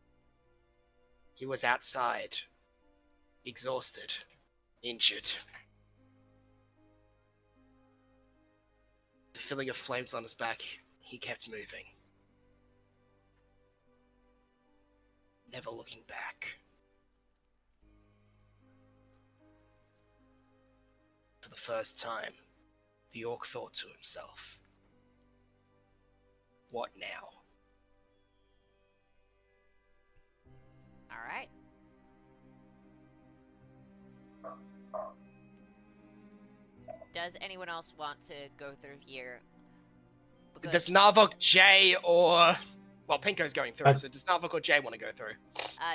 he was outside, exhausted, injured. The feeling of flames on his back, he kept moving, never looking back. For the first time, the orc thought to himself, "What now?" Alright. Does anyone else want to go through here? Because Does Narvok, Jay, or... Well, Pinko's going through, so does Narvok or Jay want to go through?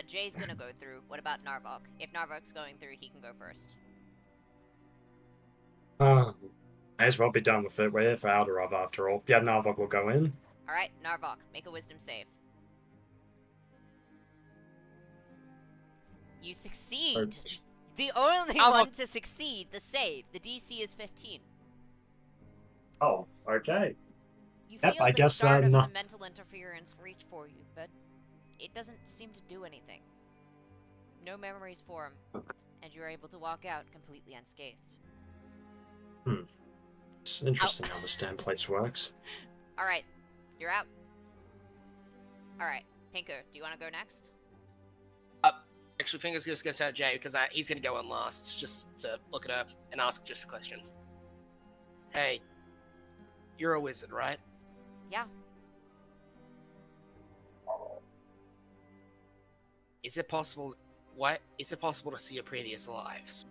Jay's gonna go through. What about Narvok? If Narvok's going through, he can go first. May as well be done with it. We're here for Alderov after all. Yeah, Narvok will go in. Alright, Narvok, make a wisdom save. You succeed. The only Oh, one look. to succeed the save. The DC is 15. Oh, okay. You Yep, feel I the guess, start of no- some mental interference reach for you, but it doesn't seem to do anything. No memories form, and you're able to walk out completely unscathed. It's interesting how the stand place works. Alright, you're out. Alright, Pinker, do you want to go next? Actually, Finger's just going to turn to Jay because he's going to go in last just to look at her and ask just a question. Hey, you're a wizard, right? Yeah. Is it possible to see your previous lives?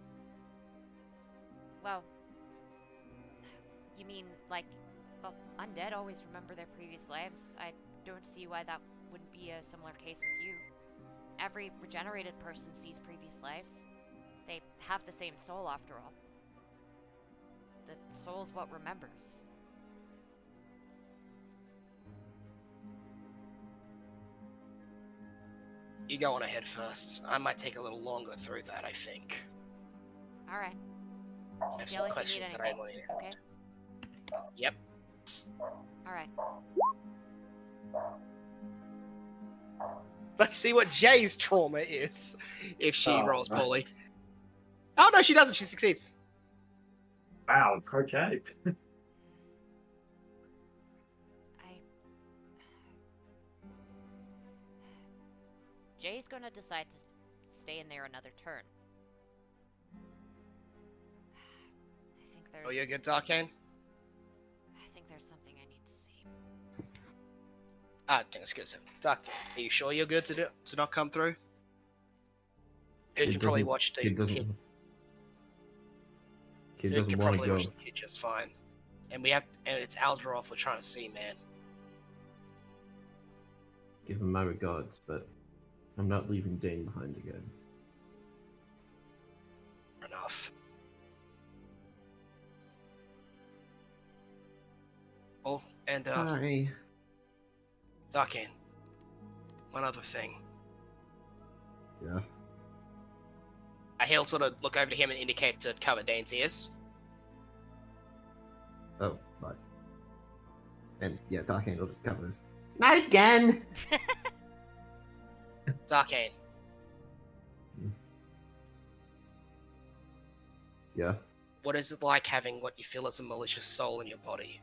Well, you mean, like, well, undead always remember their previous lives. I don't see why that wouldn't be a similar case with you. Every regenerated person sees previous lives. They have the same soul, after all. The soul's what remembers. You go on ahead first. I might take a little longer through that, I think. Alright. I have Just some yell if you questions need that I anything, want to okay? Yep. Alright. Let's see what Jay's trauma is if she Oh, rolls no. poorly. Oh no, she doesn't. She succeeds. Wow, okay. Jay's gonna decide to stay in there another turn. I think there's... Oh, you're good, Darkane? I think there's something I need to see. Let's get it. Dark, are you sure you're good to not come through? Kid You probably doesn't- watched the Kid kid. Kid You doesn't can want to probably go. watch the kid just fine. And it's Alderoth we're trying to see, man. Give him my regards, but I'm not leaving Dane behind again. Enough. Oh, and Sorry. Darkane. One other thing. Yeah. He'll sort of look over to him and indicate to cover Dane's ears. Oh, right. And yeah, Dark Angel just covers. Not again! Darkane, Yeah. what is it like having what you feel is a malicious soul in your body?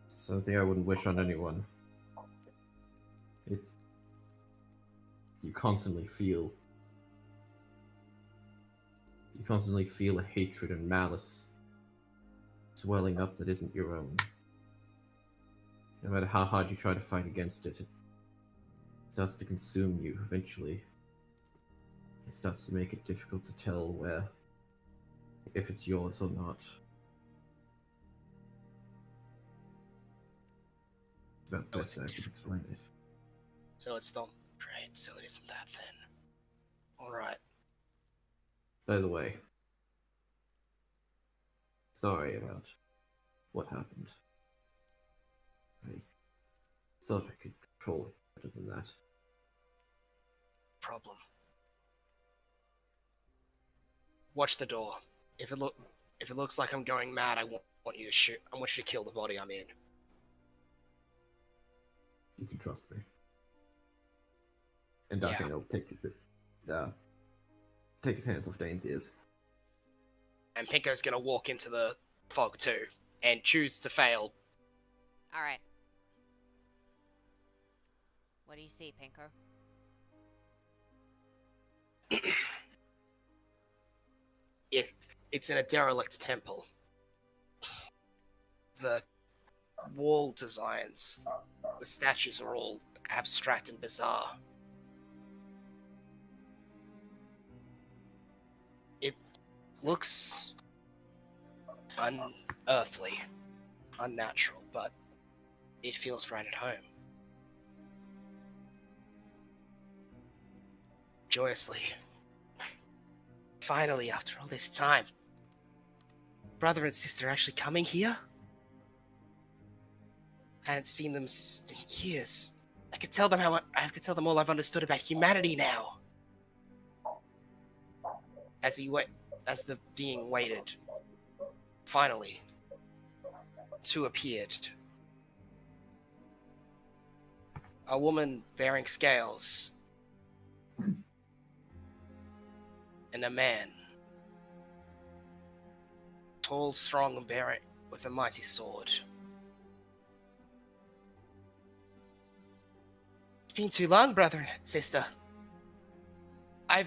Something I wouldn't wish on anyone. You constantly feel a hatred and malice swelling up that isn't your own. No matter how hard you try to fight against it, it starts to consume you eventually. It starts to make it difficult to tell if it's yours or not. It's about the Oh, best it's I can explain it. So it's not great, so it isn't that then. Alright. By the way, sorry about what happened. I thought I could control it better than that. Problem. Watch the door. If it looks like I'm going mad, I want you to shoot. I want you to kill the body I'm in. You can trust me. And Yeah. Darkane will take his hands off Dane's ears. And Pinko's gonna walk into the fog too, and choose to fail. Alright. What do you see, Pinker? It's in a derelict temple. The wall designs, the statues are all abstract and bizarre. It looks unearthly, unnatural, but it feels right at home. Joyously. Finally, after all this time, brother and sister actually coming here? I hadn't seen them in years. I could tell them all I've understood about humanity now. As the being waited, finally, two appeared. A woman bearing scales, and a man, tall, strong, and bearing with a mighty sword. It's been too long, brother and sister. I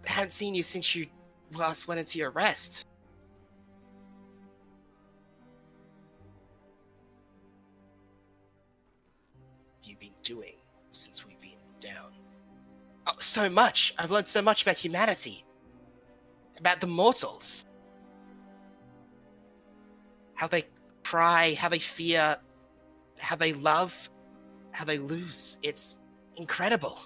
haven't seen you since you last went into your rest. What have you been doing since we've been down? Oh, so much! I've learned so much about humanity. About the mortals. How they cry, how they fear, how they love, how they lose. It's incredible.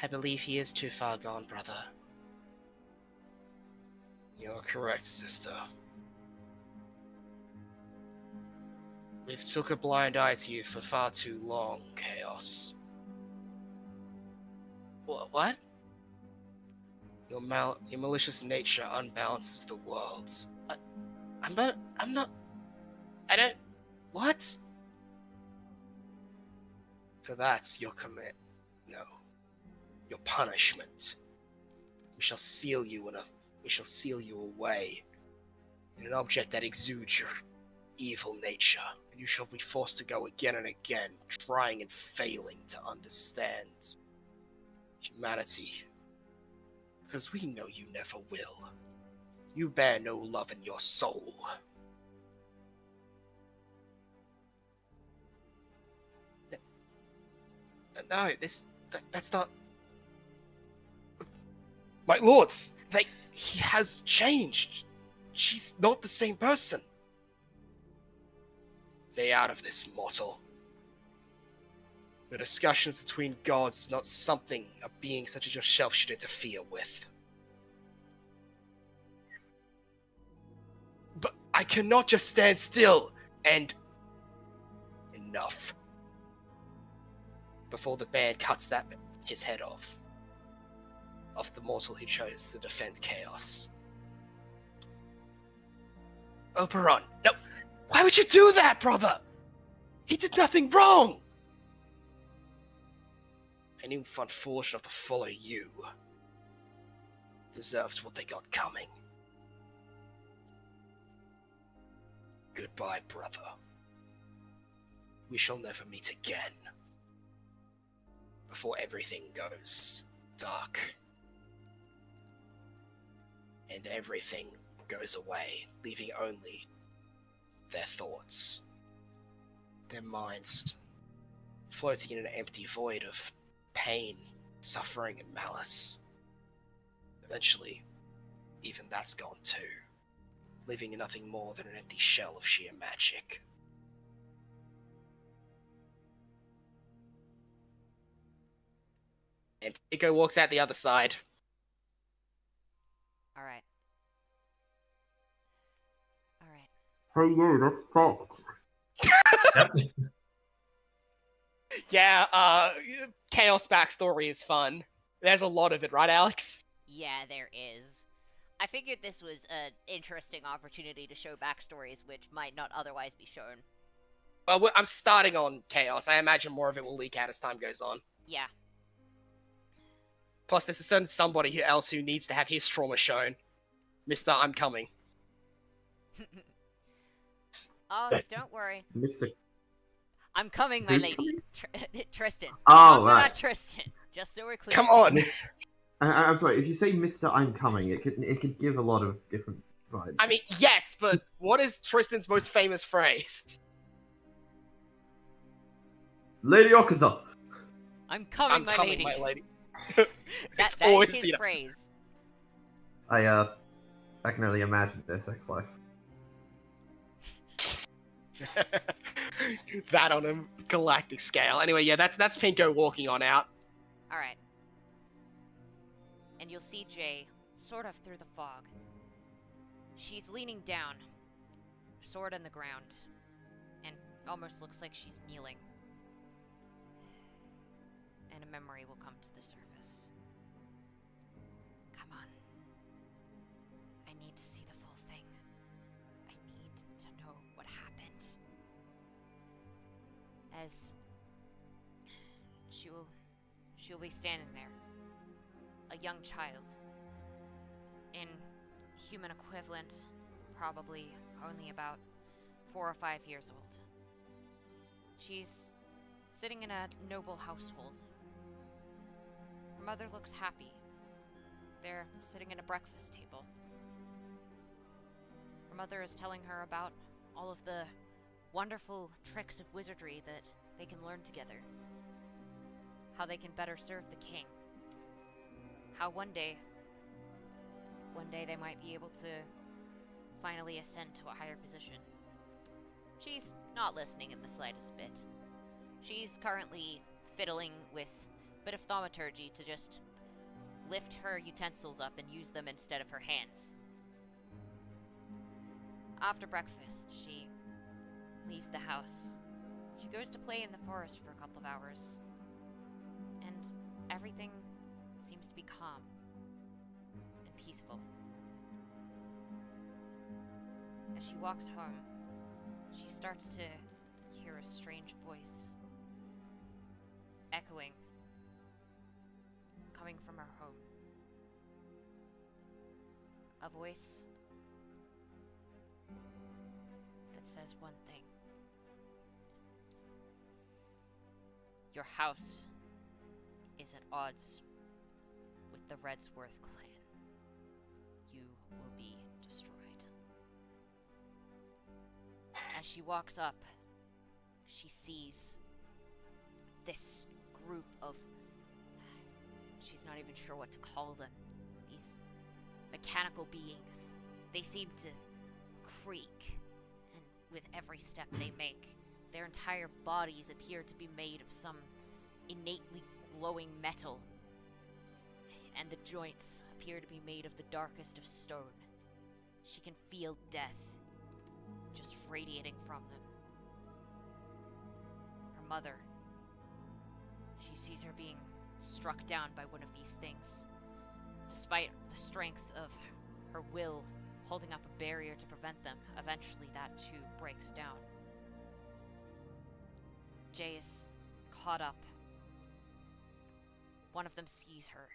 I believe he is too far gone, brother. You're correct, sister. We've took a blind eye to you for far too long, Chaos. What? Your malicious nature unbalances the world. What? For that's your commit. No. Your punishment. We shall seal you away in an object that exudes your evil nature, and you shall be forced to go again and again, trying and failing to understand humanity. Because we know you never will. You bear no love in your soul. No, that's not... My lords, he has changed. She's not the same person. Stay out of this, mortal. The discussions between gods is not something a being such as yourself should interfere with. But I cannot just stand still and... Enough. Before the band cuts his head off. Of the mortal who chose to defend Chaos. Oberon, no! Why would you do that, brother? He did nothing wrong! Anyone foolish enough to follow you deserved what they got coming. Goodbye, brother. We shall never meet again. Before everything goes dark. And everything goes away, leaving only their thoughts. Their minds floating in an empty void of pain, suffering, and malice. Eventually, even that's gone too, leaving nothing more than an empty shell of sheer magic. And Pico walks out the other side. Alright. Alright. Hey, you, that's fucked. Yep. Yeah, Chaos backstory is fun. There's a lot of it, right, Alex? Yeah, there is. I figured this was an interesting opportunity to show backstories which might not otherwise be shown. Well, I'm starting on Chaos. I imagine more of it will leak out as time goes on. Yeah. Plus, there's a certain somebody else who needs to have his trauma shown. Mr. I'm coming. Oh, don't worry. Mr. I'm coming, my Who's lady. Tristan. Oh, No, right. not Tristan. Just so we're clear. Come on! I'm sorry, if you say Mr. I'm coming, it could give a lot of different vibes. I mean, yes, but what is Tristan's most famous phrase? Lady Okaza! I'm coming, I'm my coming, lady. my lady. That is always his the- phrase. I can only imagine their sex life. That on a galactic scale. Anyway, yeah, that's Pinko walking on out. Alright. And you'll see Jay sort of through the fog. She's leaning down, sword on the ground, and almost looks like she's kneeling. And a memory will come to the surface. Come on. I need to see the full thing. I need to know what happened. As she'll be standing there, a young child, in human equivalent, probably only about 4 or 5 years old. She's sitting in a noble household. Her mother looks happy. They're sitting at a breakfast table. Her mother is telling her about all of the wonderful tricks of wizardry that they can learn together. How they can better serve the king. How one day they might be able to finally ascend to a higher position. She's not listening in the slightest bit. She's currently fiddling with a bit of thaumaturgy to just lift her utensils up and use them instead of her hands. After breakfast, she leaves the house. She goes to play in the forest for a couple of hours. And everything seems to be calm and peaceful. As she walks home, she starts to hear a strange voice echoing, coming from her home. A voice that says one thing. Your house is at odds with the Redsworth clan. You will be destroyed. As she walks up, she sees this group of... she's not even sure what to call them. These mechanical beings. They seem to creak, and with every step they make, their entire bodies appear to be made of some innately glowing metal, and the joints appear to be made of the darkest of stone. She can feel death just radiating from them. Her mother, she sees her being struck down by one of these things. Despite the strength of her will holding up a barrier to prevent them, eventually that too breaks down. Jay is caught up. One of them sees her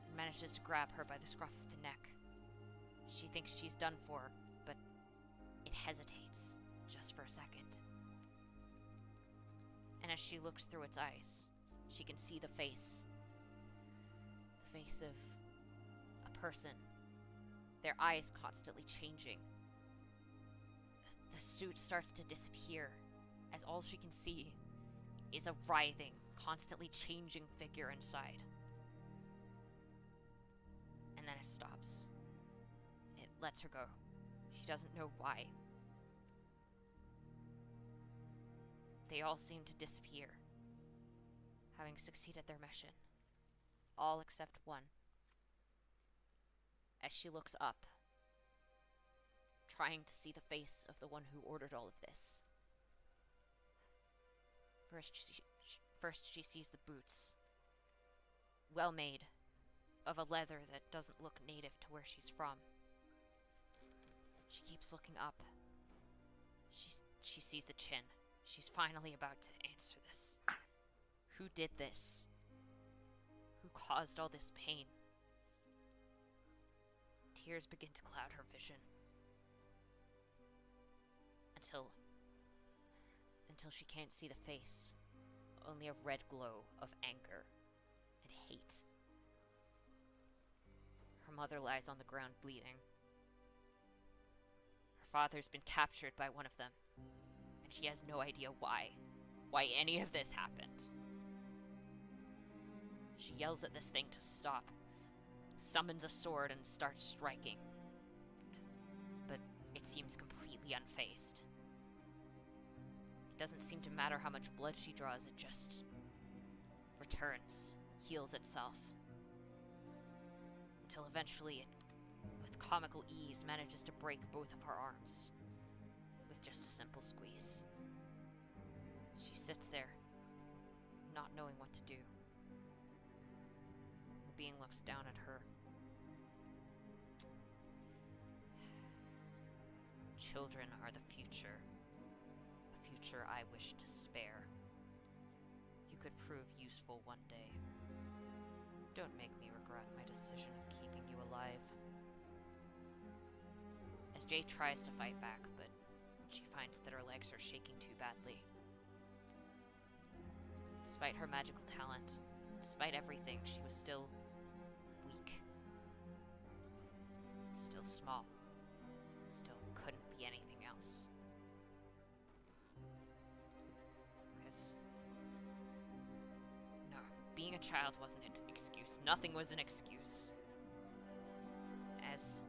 and manages to grab her by the scruff of the neck. She thinks she's done for, but it hesitates just for a second. And as she looks through its eyes, she can see the face. The face of a person. Their eyes constantly changing. The suit starts to disappear as all she can see is a writhing, constantly changing figure inside. And then it stops. It lets her go. She doesn't know why. They all seem to disappear, having succeeded their mission. All except one. As she looks up, trying to see the face of the one who ordered all of this. First she sees the boots. Well made, of a leather that doesn't look native to where she's from. She keeps looking up. She sees the chin. She's finally about to answer this. Who did this? Who caused all this pain? Tears begin to cloud her vision. Until she can't see the face. Only a red glow of anger and hate. Her mother lies on the ground bleeding. Her father's been captured by one of them, and she has no idea why any of this happened. She yells at this thing to stop, summons a sword and starts striking. But it seems completely unfazed. It doesn't seem to matter how much blood she draws, it just returns, heals itself. Until eventually it, with comical ease, manages to break both of her arms. With just a simple squeeze. She sits there, not knowing what to do. The being looks down at her. Children are the future. A future I wish to spare. You could prove useful one day. Don't make me regret my decision of keeping you alive. As Jay tries to fight back, but she finds that her legs are shaking too badly. Despite her magical talent, despite everything, she was still weak. Still small. Still couldn't be anything else. Because, no, being a child wasn't an excuse. Nothing was an excuse. As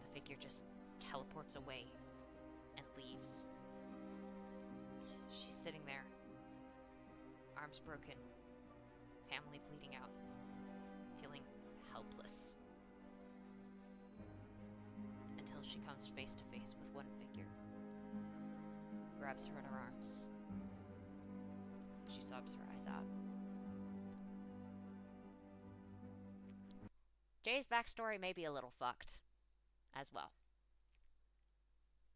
the figure just teleports away and leaves. She's sitting there, arms broken, family bleeding out, feeling helpless. Until she comes face to face with one figure, grabs her in her arms. She sobs her eyes out. Jay's backstory may be a little fucked as well.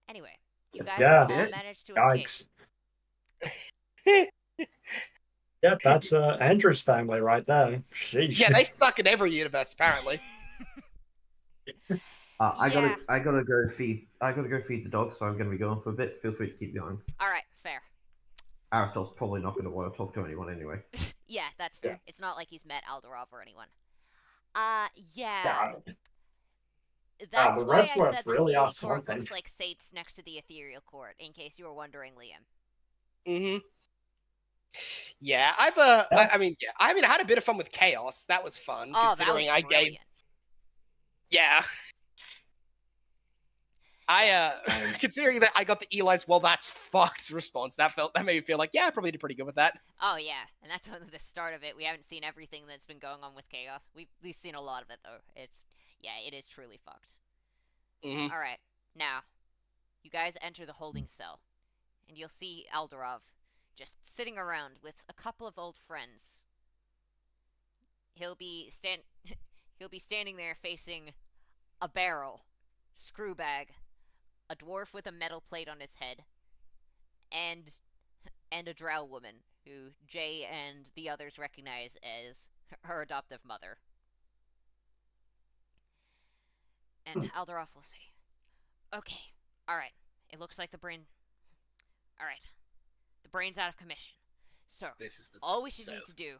Anyway, you guys Yeah. all managed to escape. Yikes. Yep, that's Andrew's family right there. Sheesh. Yeah, they suck in every universe, apparently. I gotta go feed the dog, so I'm gonna be going for a bit. Feel free to keep going. Alright, fair. Aristo's probably not gonna want to talk to anyone anyway. Yeah, that's fair. Yeah. It's not like he's met Aldorov or anyone. Yeah. That's the why I rest were said the really CE are Court something. looks like Sate's next to the Ethereal Court, in case you were wondering, Liam. Mm-hmm. Yeah, I mean, I had a bit of fun with Chaos. That was fun, Oh, considering that was brilliant. Yeah. Considering that I got the Eli's, well, that's fucked response. That made me feel like, yeah, I probably did pretty good with that. Oh, yeah, and that's only the start of it. We haven't seen everything that's been going on with Chaos. We've seen a lot of it, though. It is truly fucked. Mm-hmm. Alright, now, you guys enter the holding cell, and you'll see Aldorov just sitting around with a couple of old friends. He'll be standing there facing a barrel, screw bag, a dwarf with a metal plate on his head, and a drow woman who Jay and the others recognize as her adoptive mother. And Aldorov will say, "Okay, alright, it looks like the brain's out of commission. So, all we should need to do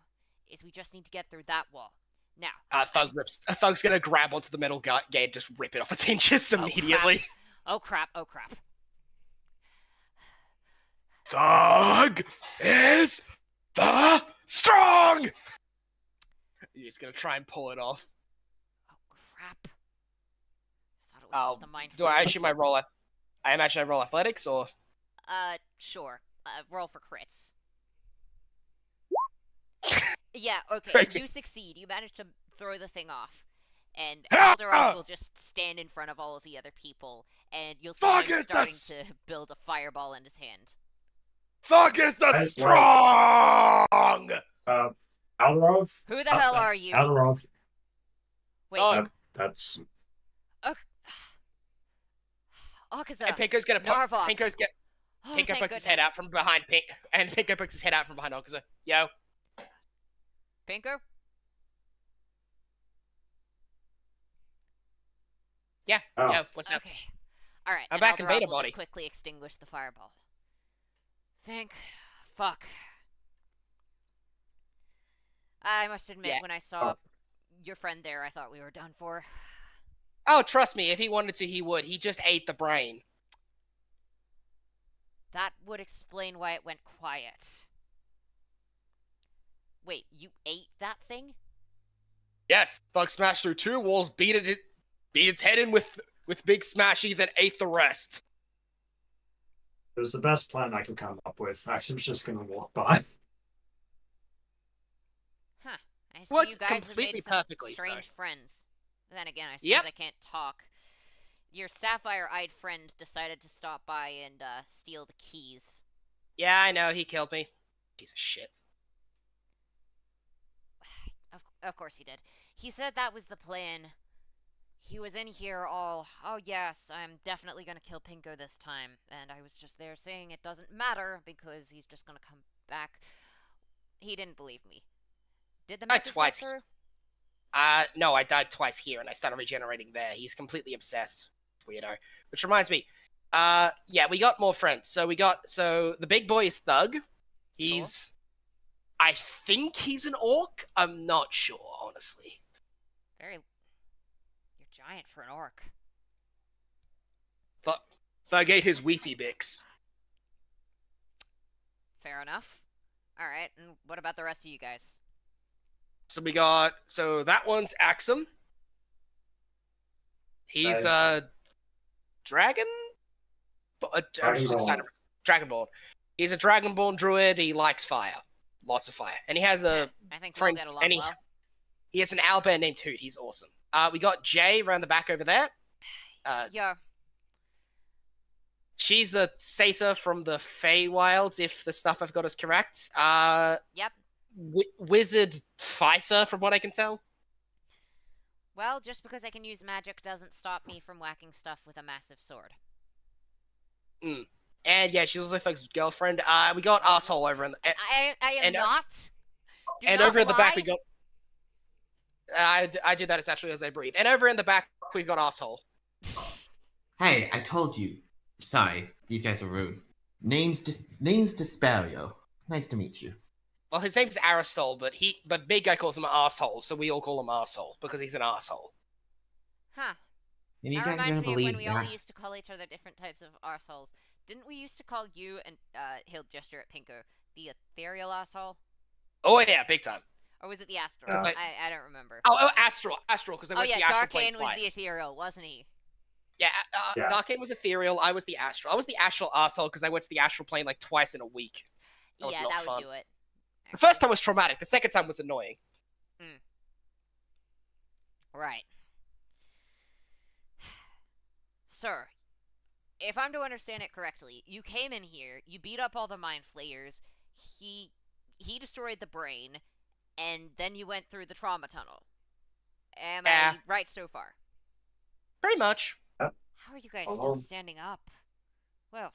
is we just need to get through that wall. Now, Thug's gonna grab onto the metal gate and just rip it off its hinges immediately. Oh crap. Thug is the strong! You're just gonna try and pull it off. Oh crap. I thought it was just a mind Do I actually roll athletics, or? Sure. Roll for crits. Yeah, okay. You succeed. You manage to throw the thing off. And Aldorov will just stand in front of all of the other people, and you'll see him starting to build a fireball in his hand. Thug is the strong! Aldorov? Who the hell are you? Aldorov. Wait. That's... Akaza. And Pinko's gonna Narvok. Pinko puts his head out from behind Pink, and Pinko puts his head out from behind Akaza. Yo. Pinko? Yeah, Oh. yo, what's up? Okay. Alright. I'm back in beta will body. just quickly extinguish the fireball. Fuck. I must admit, when I saw your friend there, I thought we were done for. Oh, trust me, if he wanted to, he would. He just ate the brain. That would explain why it went quiet. Wait, you ate that thing? Yes, Thug smashed through 2 walls, beat its head in with Big Smashy, then ate the rest. It was the best plan I could come up with. Maxim's just gonna walk by. Huh. I see What? you guys have Completely made some perfectly strange so. friends. Then again, I suppose Yep. I can't talk. Your sapphire-eyed friend decided to stop by and steal the keys. Yeah, I know, he killed me. Piece of shit. Of course he did. He said that was the plan. He was in here all, oh yes, I'm definitely gonna kill Pinko this time. And I was just there saying it doesn't matter because he's just gonna come back. He didn't believe me. Did the message twice. get through? No, I died twice here and I started regenerating there. He's completely obsessed. Weirdo. Which reminds me, yeah, we got more friends. So the big boy is Thug. He's, I think he's an orc. I'm not sure, honestly. You're giant for an orc. Thug ate his Wheatie Bix. Fair enough. Alright, and what about the rest of you guys? So that one's Axum. He's a dragon? Dragonborn. He's a Dragonborn druid. He likes fire. Lots of fire. And he has a I think we'll friend, get along and well. he has an owlbear named Hoot. He's awesome. We got Jay around the back over there. Yeah. She's a satyr from the Feywilds, if the stuff I've got is correct. Yep. Wizard fighter, from what I can tell. Well, just because I can use magic doesn't stop me from whacking stuff with a massive sword. And yeah, she's also Thug's girlfriend. We got asshole over in the... I am and, not. Do and not over in the back lie. we got... I do that as naturally as I breathe. And over in the back we've got asshole. Hey, I told you. Sorry, these guys are rude. Name's Despario. Nice to meet you. Well, his name's Aristol, but big guy calls him asshole, so we all call him asshole because he's an asshole. Huh. And you That guys are reminds gonna me of when believe we all that. used to call each other different types of arseholes. Didn't we used to call you, and he'll gesture at Pinko, the ethereal asshole? Oh yeah, big time. Or was it the astral? Yeah. I don't remember. Oh, Astral, because I Oh went to yeah, the Astral plane Darkane was twice. the ethereal, wasn't he? Yeah, Yeah. Darkane was ethereal. I was the Astral. I was the Astral asshole because I went to the Astral plane like twice in a week. That was Yeah, not that fun. would do it. The first time was traumatic. The second time was annoying. Right. Sir, if I'm to understand it correctly, you came in here, you beat up all the mind flayers, he destroyed the brain, and then you went through the trauma tunnel. Am I right so far? Pretty much. How are you guys still standing up? Well,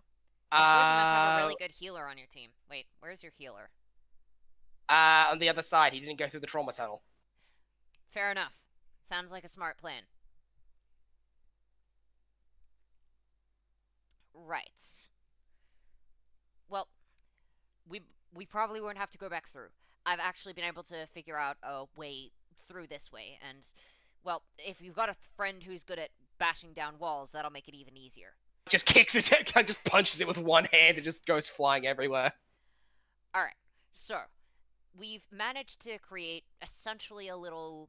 I suppose you must have a really good healer on your team. Wait, where's your healer? On the other side, he didn't go through the trauma tunnel. Fair enough. Sounds like a smart plan. Right. Well, we probably won't have to go back through. I've actually been able to figure out a way through this way, and, well, if you've got a friend who's good at bashing down walls, that'll make it even easier. Just kicks it, just punches it with one hand and just goes flying everywhere. Alright, so, we've managed to create essentially a little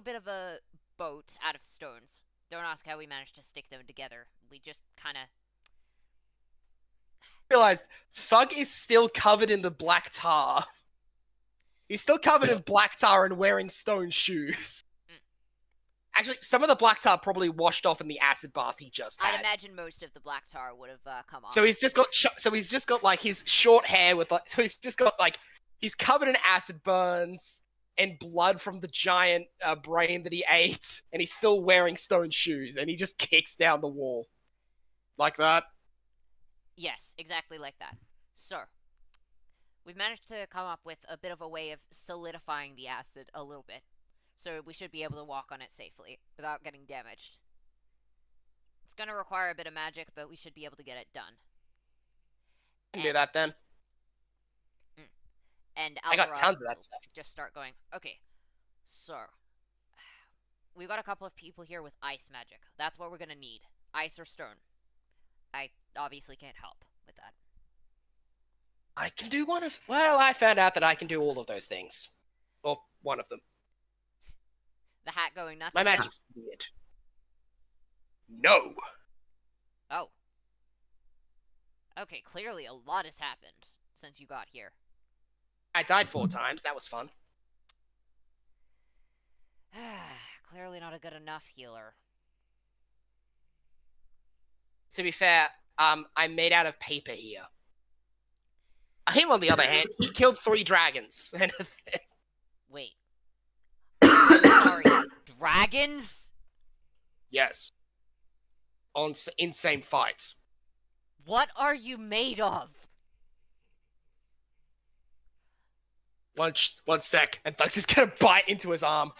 bit of a boat out of stones. Don't ask how we managed to stick them together. We just kind of... Realized Thug is still covered in the black tar. He's still covered in black tar and wearing stone shoes. Actually, some of the black tar probably washed off in the acid bath he just had. I'd imagine most of the black tar would have come off. So he's just got like his short hair with like, so he's just got like, he's covered in acid burns and blood from the giant brain that he ate, and he's still wearing stone shoes, and he just kicks down the wall. Like that. Yes, exactly like that. So, we've managed to come up with a bit of a way of solidifying the acid a little bit. So we should be able to walk on it safely without getting damaged. It's going to require a bit of magic, but we should be able to get it done. Can do that then. And I got Alvarado tons of that will stuff. just start going, okay, so we've got a couple of people here with ice magic. That's what we're going to need. Ice or stone. I obviously can't help with that. I can do one of... Well, I found out that I can do all of those things. Or one of them. The hat going nuts. My again? magic's weird. No! Oh. Okay, clearly a lot has happened since you got here. I died 4 times. That was fun. Clearly not a good enough healer. to be fair, I'm made out of paper here. Him, on the other hand, he killed 3 dragons. Wait. I'm sorry. Dragons? Yes. In same fight. What are you made of? One sec, and Thug's just gonna bite into his arm.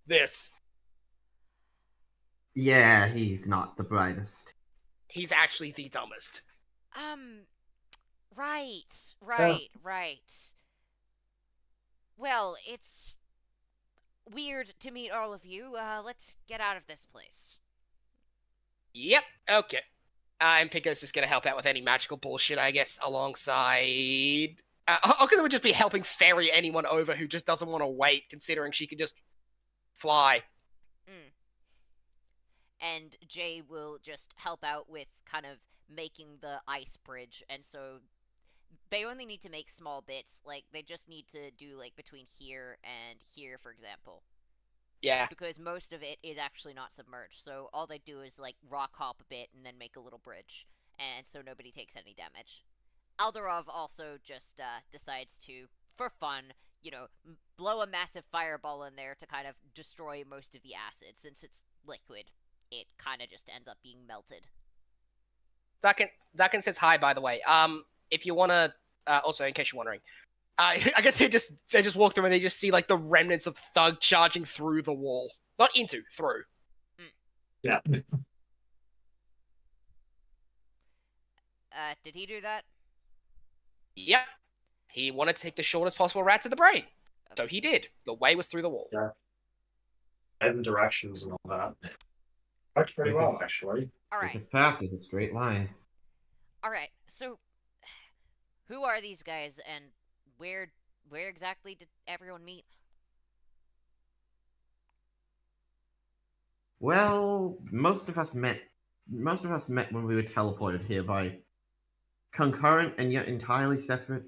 This. Yeah, he's not the brightest. He's actually the dumbest. Right. Well, it's weird to meet all of you. Let's get out of this place. Yep, okay. And Pico's just gonna help out with any magical bullshit, I guess, alongside... because it would just be helping ferry anyone over who just doesn't want to wait, considering she could just fly. And Jay will just help out with kind of making the ice bridge, and so they only need to make small bits. Like, they just need to do, like, between here and here, for example. Yeah. Because most of it is actually not submerged, so all they do is, like, rock hop a bit and then make a little bridge, and so nobody takes any damage. Alderov also just decides to, for fun, you know, blow a massive fireball in there to kind of destroy most of the acid. Since it's liquid, it kind of just ends up being melted. Duckin says hi, by the way. If you want to, also, in case you're wondering, I guess they just walk through and they just see, like, the remnants of Thug charging through the wall. Not into, through. Yeah. Did he do that? Yep. He wanted to take the shortest possible route to the brain. So he did. The way was through the wall. Yeah. And directions and all that. Worked pretty well, actually. Alright. His path is a straight line. Alright, so who are these guys and where exactly did everyone meet? Well, most of us met when we were teleported here by concurrent and yet entirely separate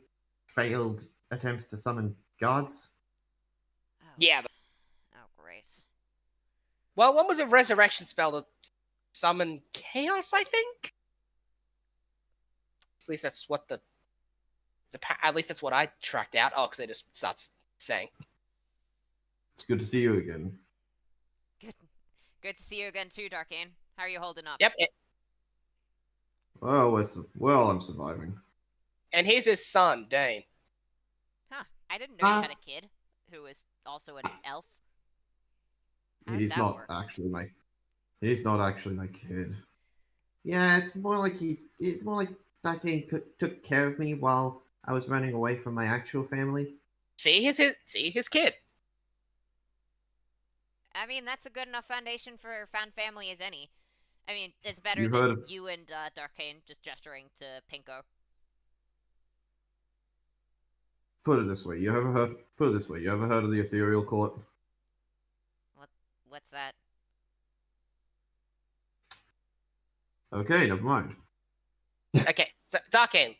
failed attempts to summon gods. Oh. Yeah. Oh, great. Well, one was a resurrection spell to summon chaos, I think? At least that's what at least that's what I tracked out. Oh, because they just starts saying. It's good to see you again. Good to see you again too, Darkane. How are you holding up? Yep. Oh, I'm surviving. And here's his son, Dane. Huh. I didn't know you had a kid who was also an elf. He's not actually my kid. Yeah, it's more like Darkane took care of me while I was running away from my actual family. See his kid. I mean, that's a good enough foundation for found family as any. I mean, it's better than you and Darkane just gesturing to Pinko. Put it this way, you ever heard of the Ethereal Court? What's that? Okay, never mind. Okay, so Darkane,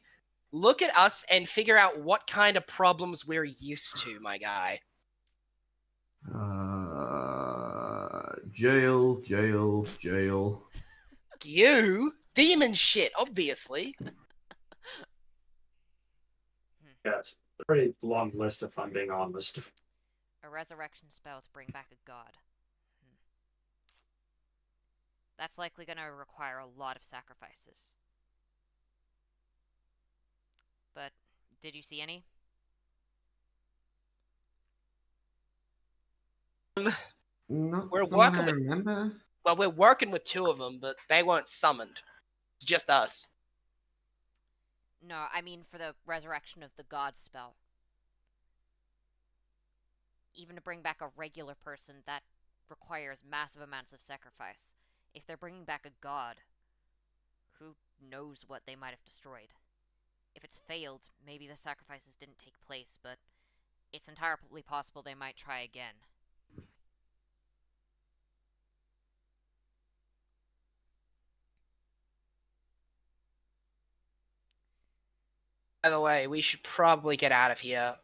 look at us and figure out what kind of problems we're used to, my guy. Jail. You? Demon shit, obviously. Yeah, it's a pretty long list if I'm being honest. A resurrection spell to bring back a god. That's likely going to require a lot of sacrifices. But, did you see any? Not We're from working what I with- remember. Well, we're working with 2 of them, but they weren't summoned. It's just us. No, I mean for the resurrection of the god spell. Even to bring back a regular person, that requires massive amounts of sacrifice. If they're bringing back a god, who knows what they might have destroyed? If it's failed, maybe the sacrifices didn't take place, but it's entirely possible they might try again. By the way, we should probably get out of here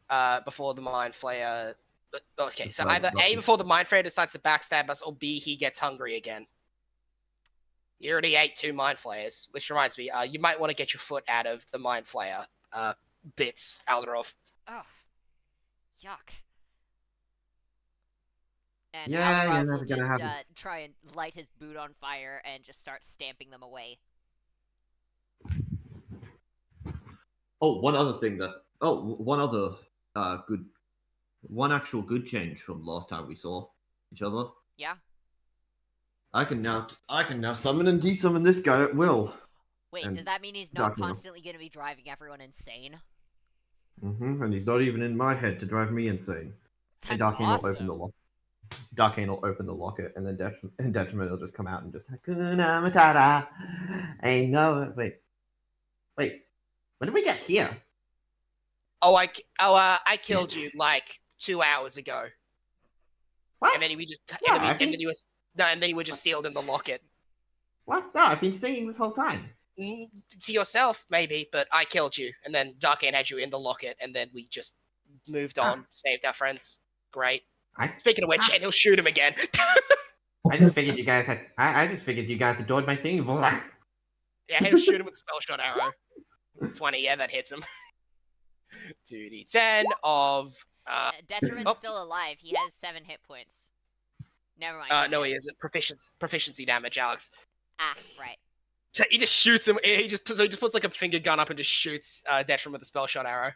before the Mind Flayer... Okay, so either A, before the Mind Flayer decides to backstab us, or B, he gets hungry again. You already ate 2 mind flayers, which reminds me, you might want to get your foot out of the mind flayer bits, Alderov. Oh, yuck. And Yeah, you're Alderov will never gonna just have it. try and light his boot on fire and just start stamping them away. Oh, one other thing that. Oh, one other good. One actual good change from last time we saw each other. Yeah? I can now summon and desummon this guy at will. Wait, And does that mean he's not Dark Needle. constantly going to be driving everyone insane? And he's not even in my head to drive me insane. That's And Darkane awesome. will open the lock. Darkane will open the locket, and then Detriment will just come out and just Hakuna Matata. I know. Wait. When did we get here? I killed you like 2 hours ago, What? and then we just Yeah, and I then think- you was no, and then you were just sealed in the locket. What? No, I've been singing this whole time. To yourself, maybe, but I killed you, and then Darkane had you in the locket, and then we just moved on, saved our friends. Great. Speaking of which, and he'll shoot him again. I just figured you guys had. I just figured you guys adored my singing voice. Yeah, he'll shoot him with a spell shot arrow. 20, yeah, that hits him. 2d10 of Detriment's still alive. He has 7 hit points. Never mind. no, he isn't. Proficiency damage, Alex. Ah, right. So he just shoots him. He just puts like a finger gun up and just shoots Detriment with a spell shot arrow.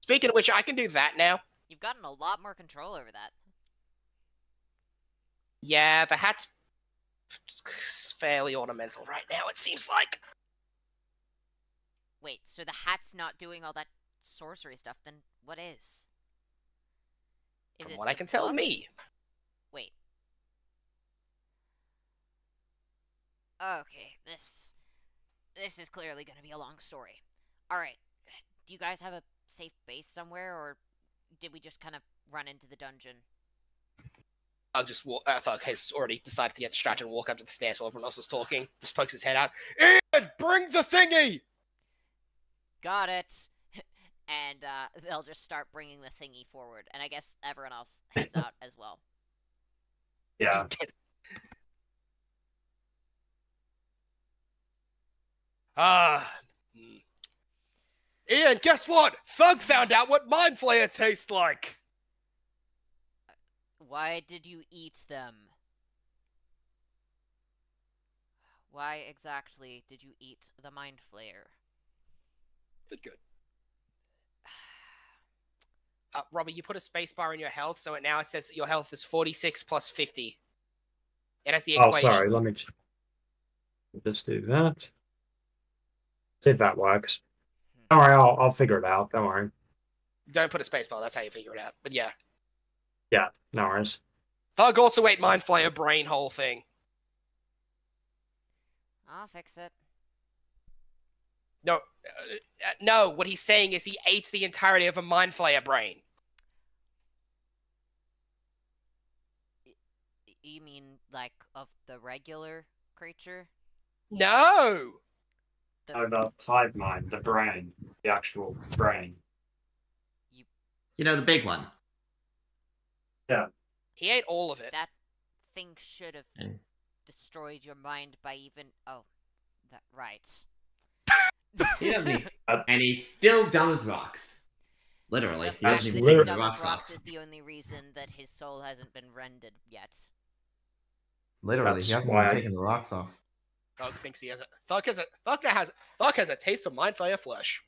Speaking of which, I can do that now. You've gotten a lot more control over that. Yeah, the hat's fairly ornamental right now, it seems like. Wait, so the hat's not doing all that sorcery stuff, then what is? Is From it what I the can tell, book? me. Wait. Okay, this is clearly going to be a long story. All right, do you guys have a safe base somewhere, or did we just kind of run into the dungeon? I'll just walk. Thug has already decided to get distracted and walk up to the stairs while everyone else was talking. Just pokes his head out. Ian, bring the thingy! Got it. And they'll just start bringing the thingy forward, and I guess everyone else heads out as well. Yeah. Just gets... Ian, guess what? Thug found out what Mind Flayer tastes like. Why did you eat them? Why exactly did you eat the Mind Flayer? Did good. Robbie, you put a spacebar in your health, so now it says that your health is 46 plus 50. It has the Oh, equation. sorry. Let me just do that. See if that works. Don't worry, I'll figure it out. Don't worry. Don't put a spacebar, that's how you figure it out. But yeah. Yeah, no worries. Thug also ate Mind Flayer brain whole thing. I'll fix it. No, no, what he's saying is he ate the entirety of a Mind Flayer brain. You mean, like, of the regular creature? No! Oh, the hive mind, the brain, the actual brain. You know, the big one. He ate all of it. That thing should have Yeah. destroyed your mind by even... Oh, that right. He doesn't need- and he's still dumb as rocks. Literally. The He fact doesn't that even he's take the dumb as rocks rocks off. is the only reason that his soul hasn't been rendered yet. Literally, That's he hasn't why even I- taken the rocks off. Thug thinks he has a... Thug has a taste of Mind Flayer flesh.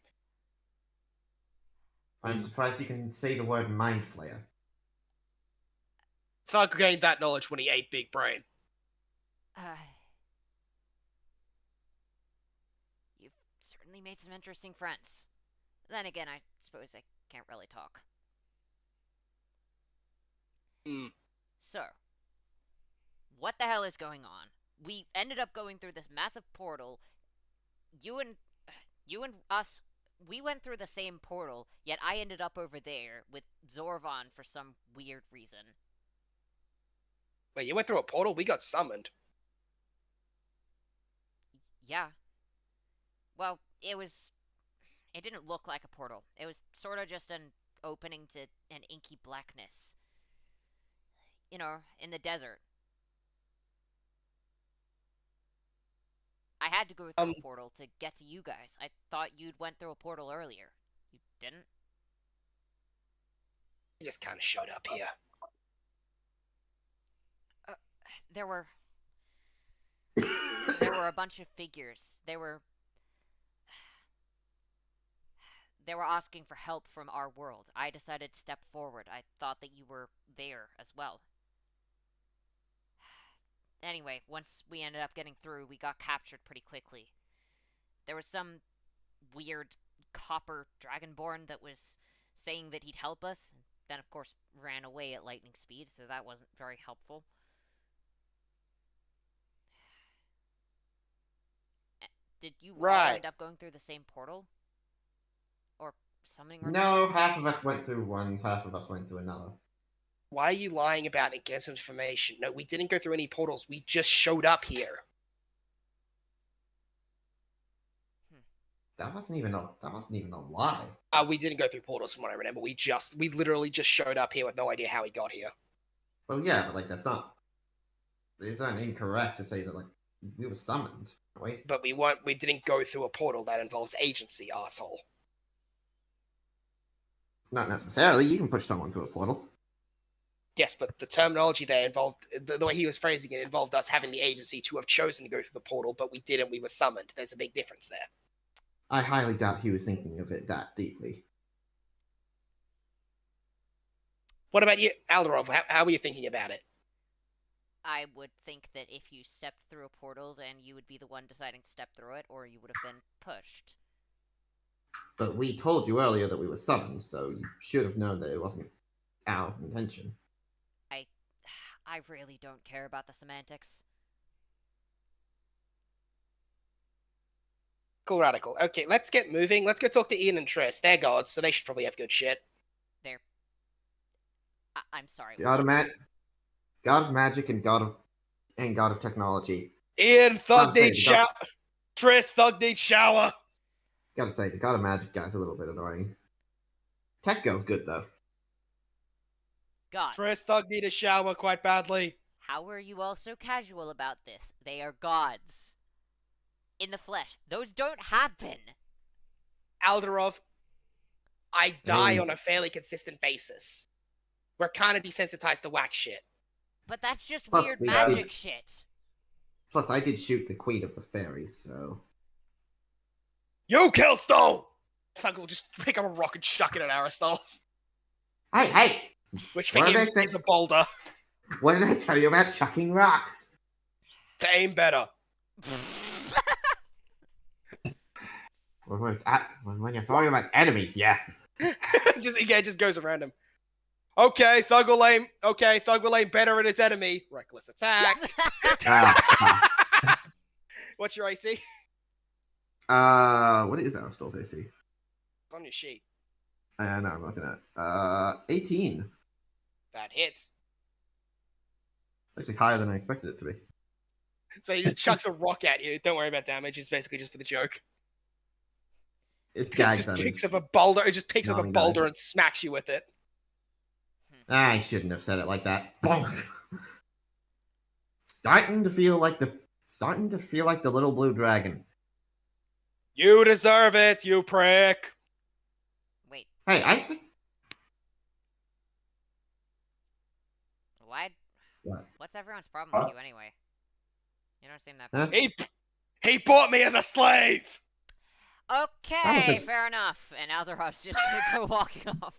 I'm surprised you can say the word mind flayer. Thug gained that knowledge when he ate Big Brain. You've certainly made some interesting friends. Then again, I suppose I can't really talk. Hmm. So, what the hell is going on? We ended up going through this massive portal. You and us, we went through the same portal, yet I ended up over there with Zorvan for some weird reason. Wait, you went through a portal? We got summoned. Yeah. Well, it didn't look like a portal. It was sort of just an opening to an inky blackness. You know, in the desert. I had to go through a portal to get to you guys. I thought you'd went through a portal earlier. You didn't? He just kind of showed up here. There were... there were a bunch of figures. They were asking for help from our world. I decided to step forward. I thought that you were there as well. Anyway, once we ended up getting through, we got captured pretty quickly. There was some weird copper dragonborn that was saying that he'd help us, and then of course ran away at lightning speed, so that wasn't very helpful. Did you all end up going through the same portal? Or something or No, half of us went through one, half of us went through another. Why are you lying about it? Get some information. No, we didn't go through any portals. We just showed up here. That wasn't even a lie. We didn't go through portals from what I remember. We literally just showed up here with no idea how we got here. Well, yeah, but like it's not incorrect to say that like we were summoned. Wait. But we didn't go through a portal that involves agency, asshole. Not necessarily. You can push someone through a portal. Yes, but the terminology there involved, the way he was phrasing it, involved us having the agency to have chosen to go through the portal, but we didn't. We were summoned. There's a big difference there. I highly doubt he was thinking of it that deeply. What about you, Alderov? How were you thinking about it? I would think that if you stepped through a portal, then you would be the one deciding to step through it, or you would have been pushed. But we told you earlier that we were summoned, so you should have known that it wasn't our intention. I really don't care about the semantics. Cool, radical. Okay, let's get moving. Let's go talk to Ian and Triss. They're gods, so they should probably have good shit. I'm sorry. God of magic and God of technology. Ian, Thug needs shower. Triss, Thug needs shower. Gotta say, the God of magic guy's a little bit annoying. Tech girl's good though. Gods. Triss, Thug need a shower quite badly. How are you all so casual about this? They are gods. In the flesh. Those don't happen. Alderov, I die on a fairly consistent basis. We're kind of desensitized to whack shit. But that's just Plus, weird magic shit. Plus, I did shoot the Queen of the Fairies, so... You kill Stole! Thug will just pick up a rock and chuck it at Aristol. Hey! Which for him is a boulder. What did I tell you about chucking rocks? To aim better. When you're throwing about enemies, yeah. just goes around him. Okay, Thug will aim better at his enemy. Reckless attack. What's your AC? What is Aristol's AC? It's on your sheet. No, I'm looking at 18. That hits. It's actually higher than I expected it to be. So he just chucks a rock at you. Don't worry about damage. It's basically just for the joke. It's gag It damage. picks up a boulder. It just picks up a boulder and smacks you with it. I shouldn't have said it like that. Bonk. Starting to feel like the little blue dragon. You deserve it, you prick. Wait. Hey, I see. Why? What? What's everyone's problem with you anyway? You don't seem that Huh? bad. He bought me as a slave. Okay, fair enough. And Alderov's just gonna go walking off.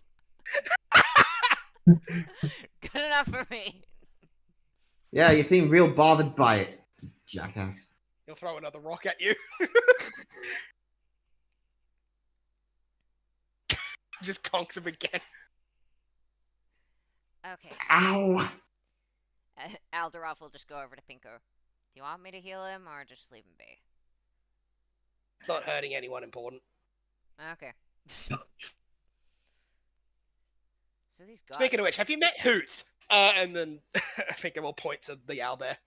Good enough for me. Yeah, you seem real bothered by it, you jackass. He'll throw another rock at you. Just conks him again. Okay. Ow! Alderov will just go over to Pinko. Do you want me to heal him or just leave him be? It's not hurting anyone important. Okay. So these guys... Speaking of which, have you met Hoot? And then I think I will point to the owlbear.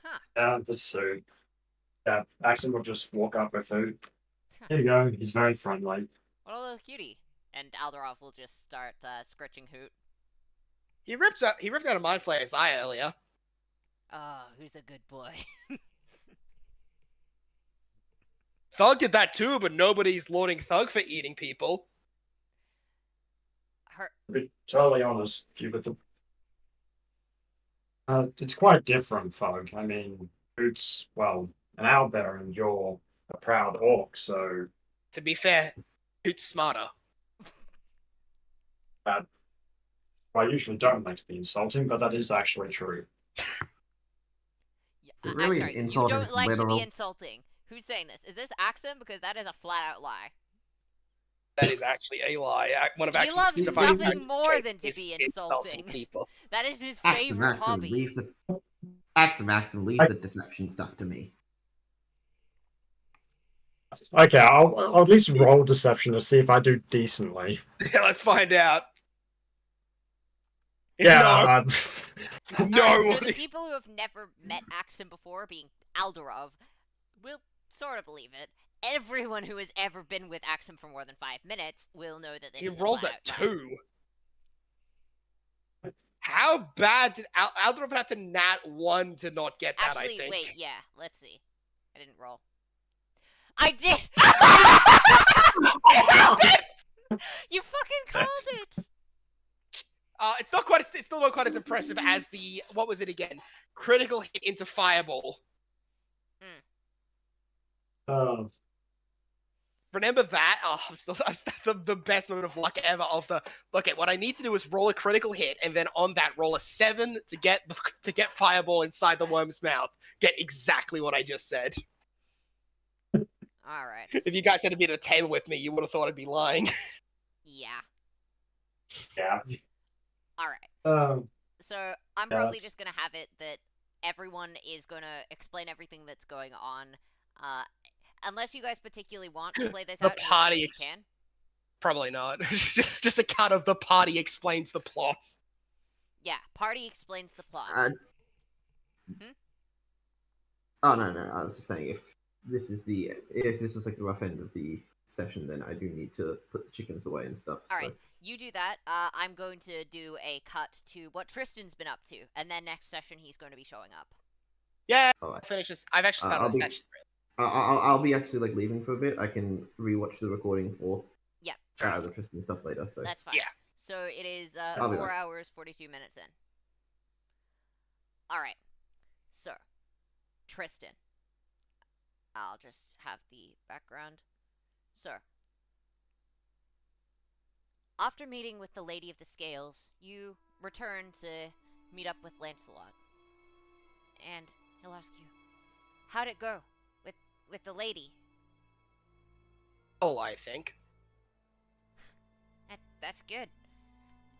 Huh. The suit. Yeah, Axel will just walk up with food. Here you go. He's very friendly. What a little cutie. And Alderov will just start scratching Hoot. He ripped out a Mind Flayer's eye earlier. Oh, who's a good boy? Thug did that too, but nobody's lauding Thug for eating people. Her. To be totally honest, Hubert, it's quite different, Fug. I mean, Hoot's, well, an owlbear and you're a proud orc, so To be fair, Hoot's smarter. that I usually don't like to be insulting, but that is actually true. Is it really I'm an sorry, insult you if don't it's like to literal? be insulting. Who's saying this? Is this Axum? Because that is a flat-out lie. That is actually a lie. One of He Axum's loves defining nothing more traits than to is be insulting insulting. people. That is his Axum, favorite Axum, hobby. leave the Axum, leave the deception stuff to me. Okay, I'll at least roll deception to see if I do decently. Yeah, let's find out. Yeah, No. Alright, so the people who have never met Axum before, being Aldorov, will sort of believe it. Everyone who has ever been with Axum for more than 5 minutes will know that this He is rolled a flat-out lie. 2. How bad did Aldorov have to nat 1 to not get that, Actually, I think? wait, yeah, let's see. I didn't roll. I did! You fucking called it! It's still not quite as impressive as the, what was it again? Critical hit into Fireball. Remember that? Oh, I'm the best moment of luck ever of the, okay, what I need to do is roll a critical hit, and then on that, roll a 7 to get Fireball inside the worm's mouth. Get exactly what I just said. Alright. If you guys had been at the table with me, you would have thought I'd be lying. Yeah. yeah. Alright. So, I'm Yeah, probably that's- just gonna have it that everyone is gonna explain everything that's going on. Unless you guys particularly want to play this The out, in which party case you can. Probably not. just a cut of the party explains the plot. Yeah, party explains the plot. Oh no, I was just saying if this is like the rough end of the session, then I do need to put the chickens away and stuff. Alright, So. you do that. I'm going to do a cut to what Tristan's been up to, and then next session he's going to be showing up. Yeah, All I'll right. finish this. I've actually started I'll a be- statue. I'll be actually like leaving for a bit. I can rewatch the recording for Yep, the Tristan stuff later. So that's fine. Yeah. So it is I'll be 4 back. hours, 42 minutes in. Alright, so, Tristan. I'll just have the background. So, after meeting with the Lady of the Scales, you return to meet up with Lancelot. And he'll ask you, how'd it go with the lady? Oh, I think. That's good.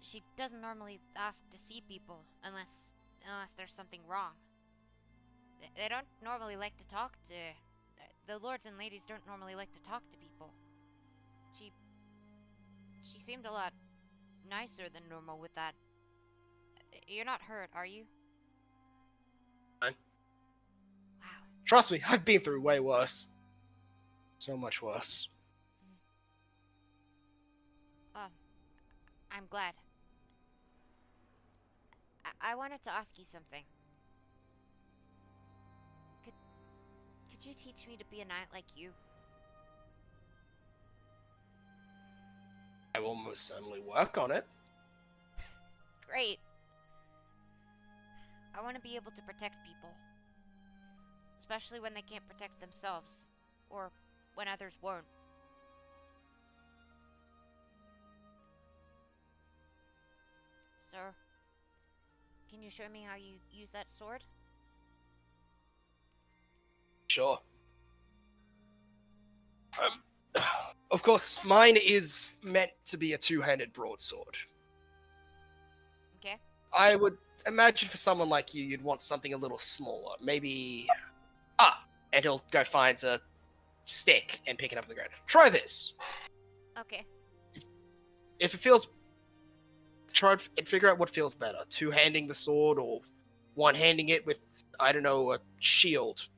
She doesn't normally ask to see people unless there's something wrong. They don't normally like to talk to... The lords and ladies don't normally like to talk to people. She seemed a lot nicer than normal with that. You're not hurt, are you? Fine. Wow. Trust me, I've been through way worse. So much worse. Oh, I'm glad. I wanted to ask you something. Could you teach me to be a knight like you? I will most certainly work on it. Great. I want to be able to protect people. Especially when they can't protect themselves. Or when others won't. So, can you show me how you use that sword? Sure. Of course, mine is meant to be a two-handed broadsword. Okay. I would imagine for someone like you, you'd want something a little smaller. Maybe... and he'll go find a stick and pick it up on the ground. Try this. Okay. If it feels... Try and figure out what feels better. Two-handing the sword or one-handing it with, I don't know, a shield.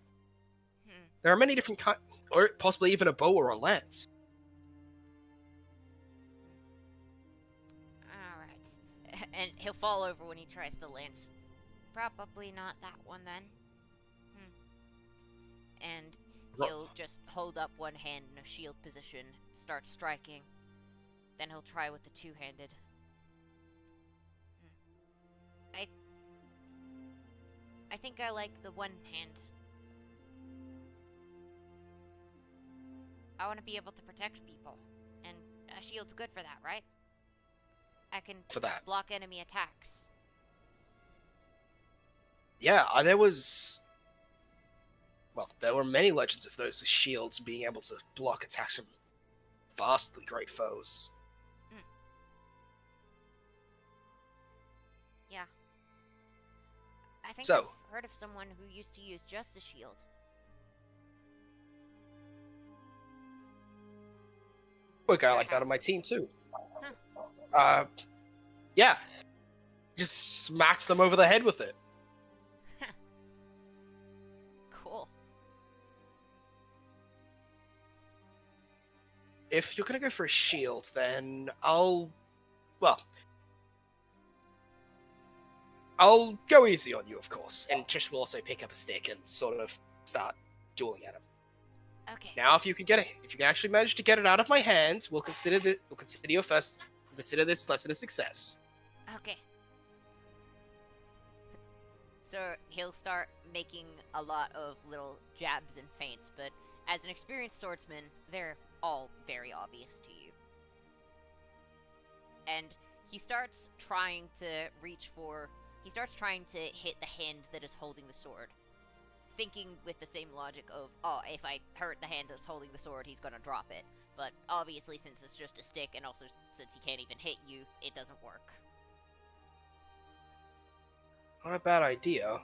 There are many different kinds, or possibly even a bow or a lance. Alright. And he'll fall over when he tries the lance. Probably not that one then. And he'll just hold up one hand in a shield position, start striking. Then he'll try with the two-handed. I think I like the one hand. I want to be able to protect people, and a shield's good for that, right? I can For that. block enemy attacks. Yeah, there were many legends of those with shields being able to block attacks from vastly great foes. Yeah. I think So- I've heard of someone who used to use just a shield. A guy like that on my team too. Huh. Yeah. Just smacked them over the head with it. Cool. If you're gonna go for a shield, then I'll go easy on you, of course, and Trish will also pick up a stick and sort of start dueling at him. Okay. Now, if you can actually manage to get it out of my hands, we'll consider this less than a success. Okay. So he'll start making a lot of little jabs and feints, but as an experienced swordsman, they're all very obvious to you. And he starts trying to hit the hand that is holding the sword. Thinking with the same logic of, oh, if I hurt the hand that's holding the sword, he's gonna drop it. But obviously, since it's just a stick, and also since he can't even hit you, it doesn't work. Not a bad idea.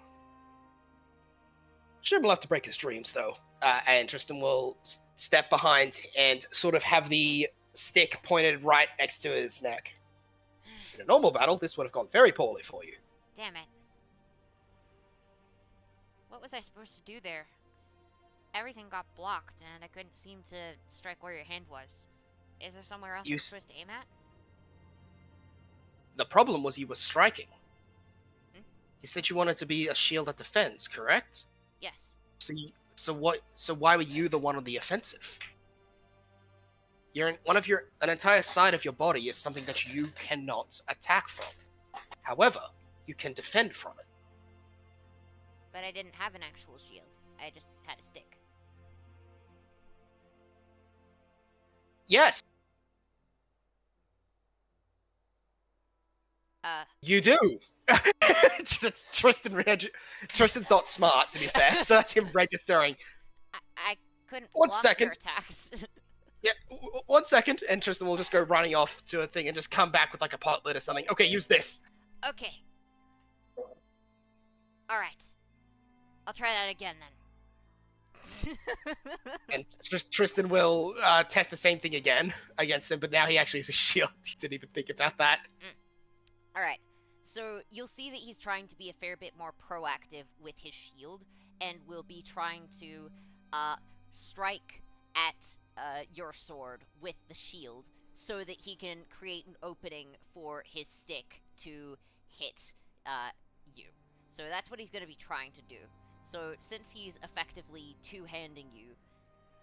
Jim will have to break his dreams, though. And Tristan will step behind and sort of have the stick pointed right next to his neck. In a normal battle, this would have gone very poorly for you. Damn it. What was I supposed to do there? Everything got blocked, and I couldn't seem to strike where your hand was. Is there somewhere else I'm supposed to aim at? The problem was you were striking. Hmm? You said you wanted to be a shield that defends, correct? Yes. So why were you the one on the offensive? An entire side of your body is something that you cannot attack from. However, you can defend from it. But I didn't have an actual shield. I just had a stick. Yes, you do. That's Tristan. Tristan's not smart, to be fair, so that's him registering. I couldn't One block second. your attacks. Yeah, 1 second, and Tristan will just go running off to a thing and just come back with like a pot lid or something. Okay, use this. Okay. Alright. I'll try that again, then. And Tristan will test the same thing again against him, but now he actually has a shield. He didn't even think about that. Alright. So, you'll see that he's trying to be a fair bit more proactive with his shield, and will be trying to strike at your sword with the shield, so that he can create an opening for his stick to hit you. So that's what he's going to be trying to do. So since he's effectively two-handing you,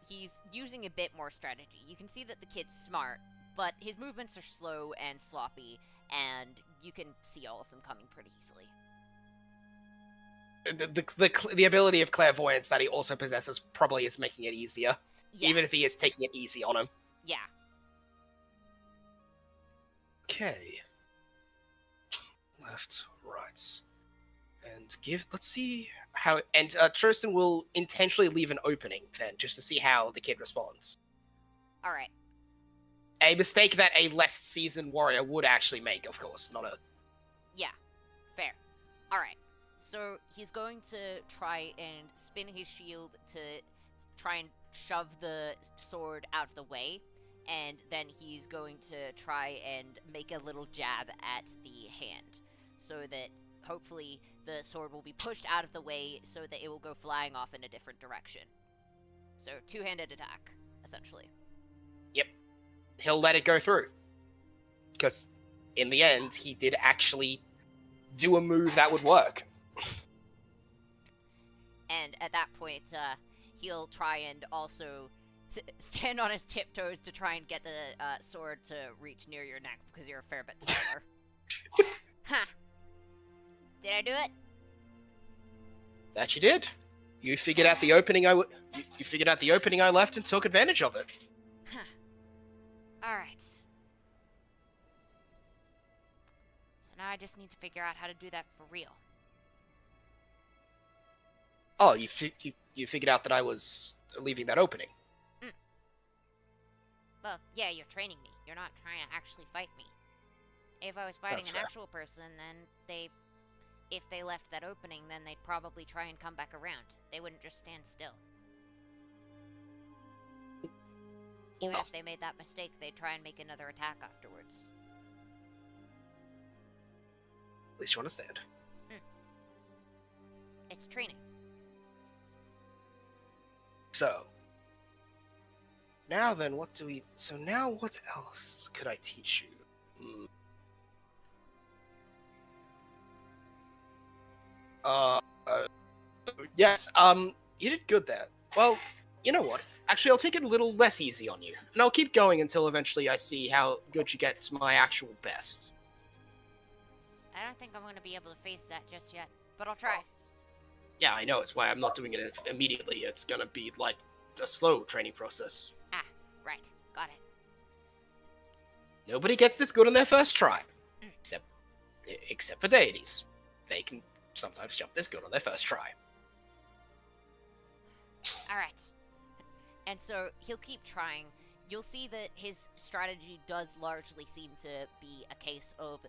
he's using a bit more strategy. You can see that the kid's smart, but his movements are slow and sloppy, and you can see all of them coming pretty easily. The ability of clairvoyance that he also possesses probably is making it easier, Yeah. even if he is taking it easy on him. Yeah. Okay. Left, right. And let's see how, and Tristan will intentionally leave an opening then, just to see how the kid responds. Alright. A mistake that a less seasoned warrior would actually make, of course, not a... Yeah. Fair. Alright. So he's going to try and spin his shield to try and shove the sword out of the way, and then he's going to try and make a little jab at the hand, so that hopefully the sword will be pushed out of the way so that it will go flying off in a different direction. So, two-handed attack, essentially. Yep. He'll let it go through. Because, in the end, he did actually do a move that would work. And at that point, he'll try and also stand on his tiptoes to try and get the sword to reach near your neck because you're a fair bit taller. Ha! Did I do it? That you did. You figured out the opening you figured out the opening I left and took advantage of it. Huh. All right. So now I just need to figure out how to do that for real. Oh, you figured out that I was leaving that opening. Well, yeah, you're training me. You're not trying to actually fight me. If I was fighting That's an fair. actual person, then if they left that opening, then they'd probably try and come back around. They wouldn't just stand still. Even if they made that mistake, they'd try and make another attack afterwards. At least you understand. It's training. So, now then, what else could I teach you? Yes, you did good there. Well, you know what? Actually, I'll take it a little less easy on you. And I'll keep going until eventually I see how good you get to my actual best. I don't think I'm going to be able to face that just yet, but I'll try. Yeah, I know, it's why I'm not doing it immediately. It's gonna be like a slow training process. Ah, right. Got it. Nobody gets this good on their first try. Except for deities. They can sometimes jump this good on their first try. Alright. And so he'll keep trying. You'll see that his strategy does largely seem to be a case of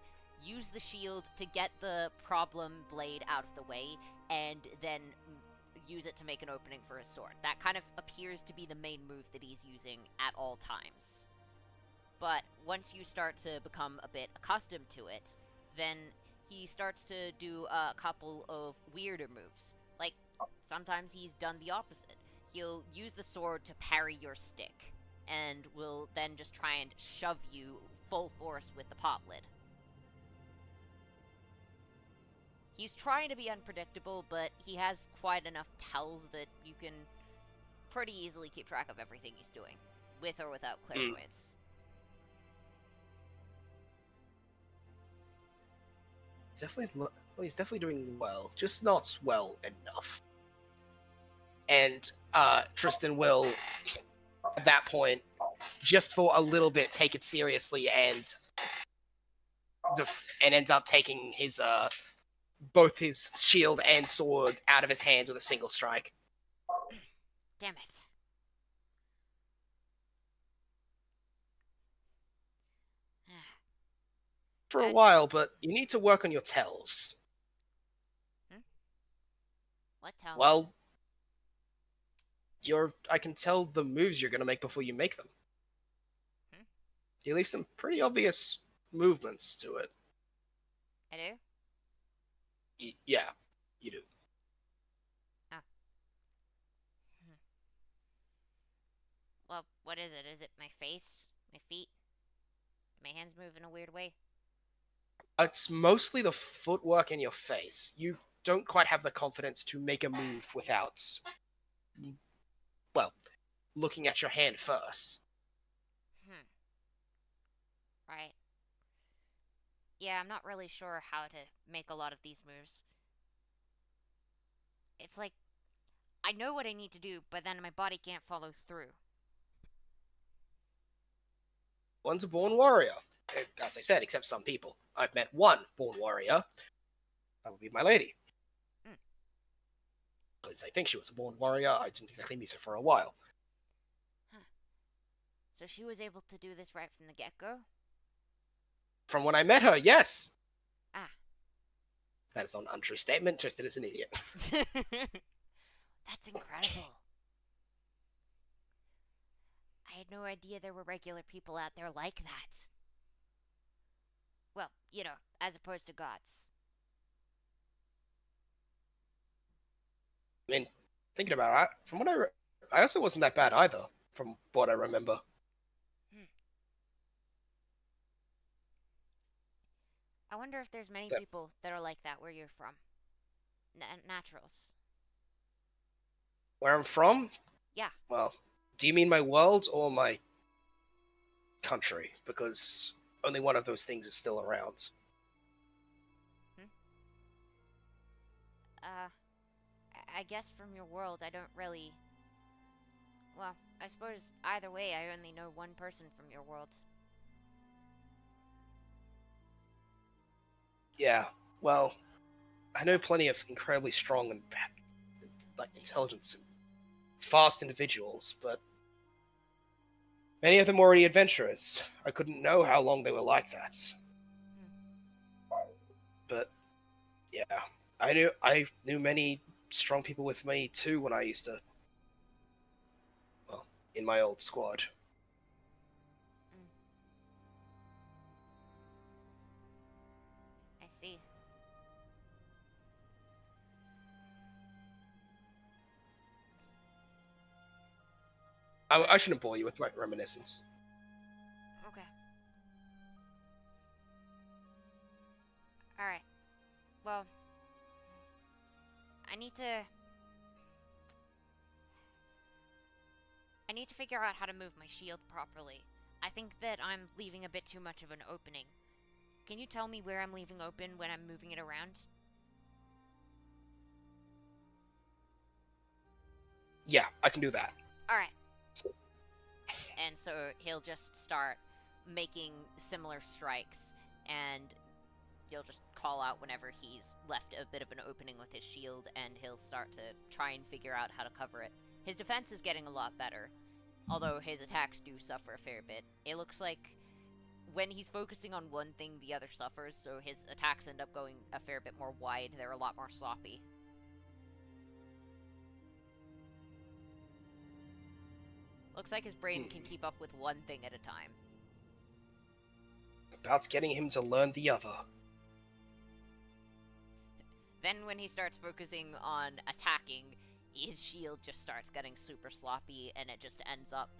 use the shield to get the problem blade out of the way, and then use it to make an opening for his sword. That kind of appears to be the main move that he's using at all times. But once you start to become a bit accustomed to it, then he starts to do a couple of weirder moves. Like, sometimes he's done the opposite. He'll use the sword to parry your stick, and will then just try and shove you full force with the pot lid. He's trying to be unpredictable, but he has quite enough tells that you can pretty easily keep track of everything he's doing, with or without clairvoyance. He's definitely doing well, just not well enough. And Tristan will, at that point, just for a little bit, take it seriously and ends up taking his both his shield and sword out of his hand with a single strike. Damn it. For a while, but you need to work on your tells. What tell? Well, I can tell the moves you're going to make before you make them. You leave some pretty obvious movements to it. I do? Yeah, you do. Oh. Well, what is it? Is it my face? My feet? Do my hands move in a weird way? It's mostly the footwork in your face. You don't quite have the confidence to make a move without, well, looking at your hand first. Right. Yeah, I'm not really sure how to make a lot of these moves. It's like, I know what I need to do, but then my body can't follow through. One's a born warrior. As I said, except some people. I've met one born warrior. That would be my lady. At least I think she was a born warrior. I didn't exactly meet her for a while. So she was able to do this right from the get-go? From when I met her, yes. Ah. That is an untrue statement. Tristan is an idiot. That's incredible. I had no idea there were regular people out there like that. Well, you know, as opposed to gods. I mean, thinking about it, from what I also wasn't that bad either, from what I remember. I wonder if there's many people that are like that where you're from. Naturals. Where I'm from? Yeah. Well, do you mean my world or my country? Because only one of those things is still around. I guess from your world, I don't really. Well, I suppose either way, I only know one person from your world. Yeah, well, I know plenty of incredibly strong and intelligent and fast individuals, but many of them were already adventurers. I couldn't know how long they were like that. But yeah, I knew many strong people with me too when I used to, well, in my old squad. I see. I shouldn't bore you with my reminiscence. Okay. Alright. Well, I need to. I need to figure out how to move my shield properly. I think that I'm leaving a bit too much of an opening. Can you tell me where I'm leaving open when I'm moving it around? Yeah, I can do that. Alright. And so he'll just start making similar strikes, and you'll just call out whenever he's left a bit of an opening with his shield, and he'll start to try and figure out how to cover it. His defense is getting a lot better, although his attacks do suffer a fair bit. It looks like when he's focusing on one thing, the other suffers, so his attacks end up going a fair bit more wide. They're a lot more sloppy. Looks like his brain can keep up with one thing at a time. About getting him to learn the other. Then when he starts focusing on attacking, his shield just starts getting super sloppy, and it just ends up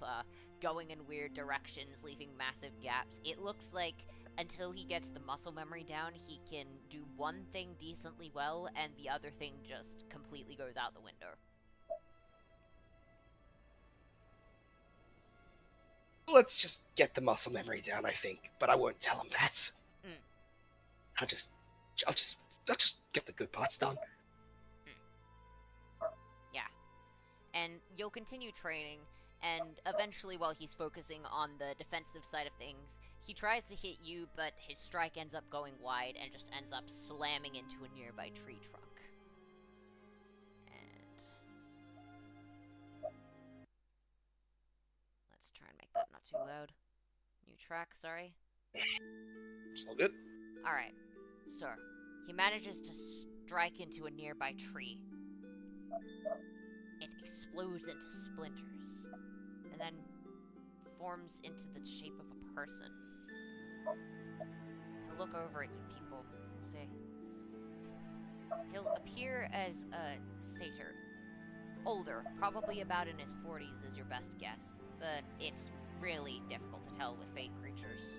going in weird directions, leaving massive gaps. It looks like until he gets the muscle memory down, he can do one thing decently well, and the other thing just completely goes out the window. Let's just get the muscle memory down, I think, but I won't tell him that. I'll just get the good parts done. Yeah. And you'll continue training, and eventually while he's focusing on the defensive side of things, he tries to hit you, but his strike ends up going wide and just ends up slamming into a nearby tree trunk. Let's try and make that not too loud. New track, sorry. It's all good. Alright, so he manages to strike into a nearby tree. It explodes into splinters, and then forms into the shape of a person. He'll look over at you people, say. He'll appear as a satyr. Older, probably about in his 40s is your best guess, but it's really difficult to tell with fake creatures.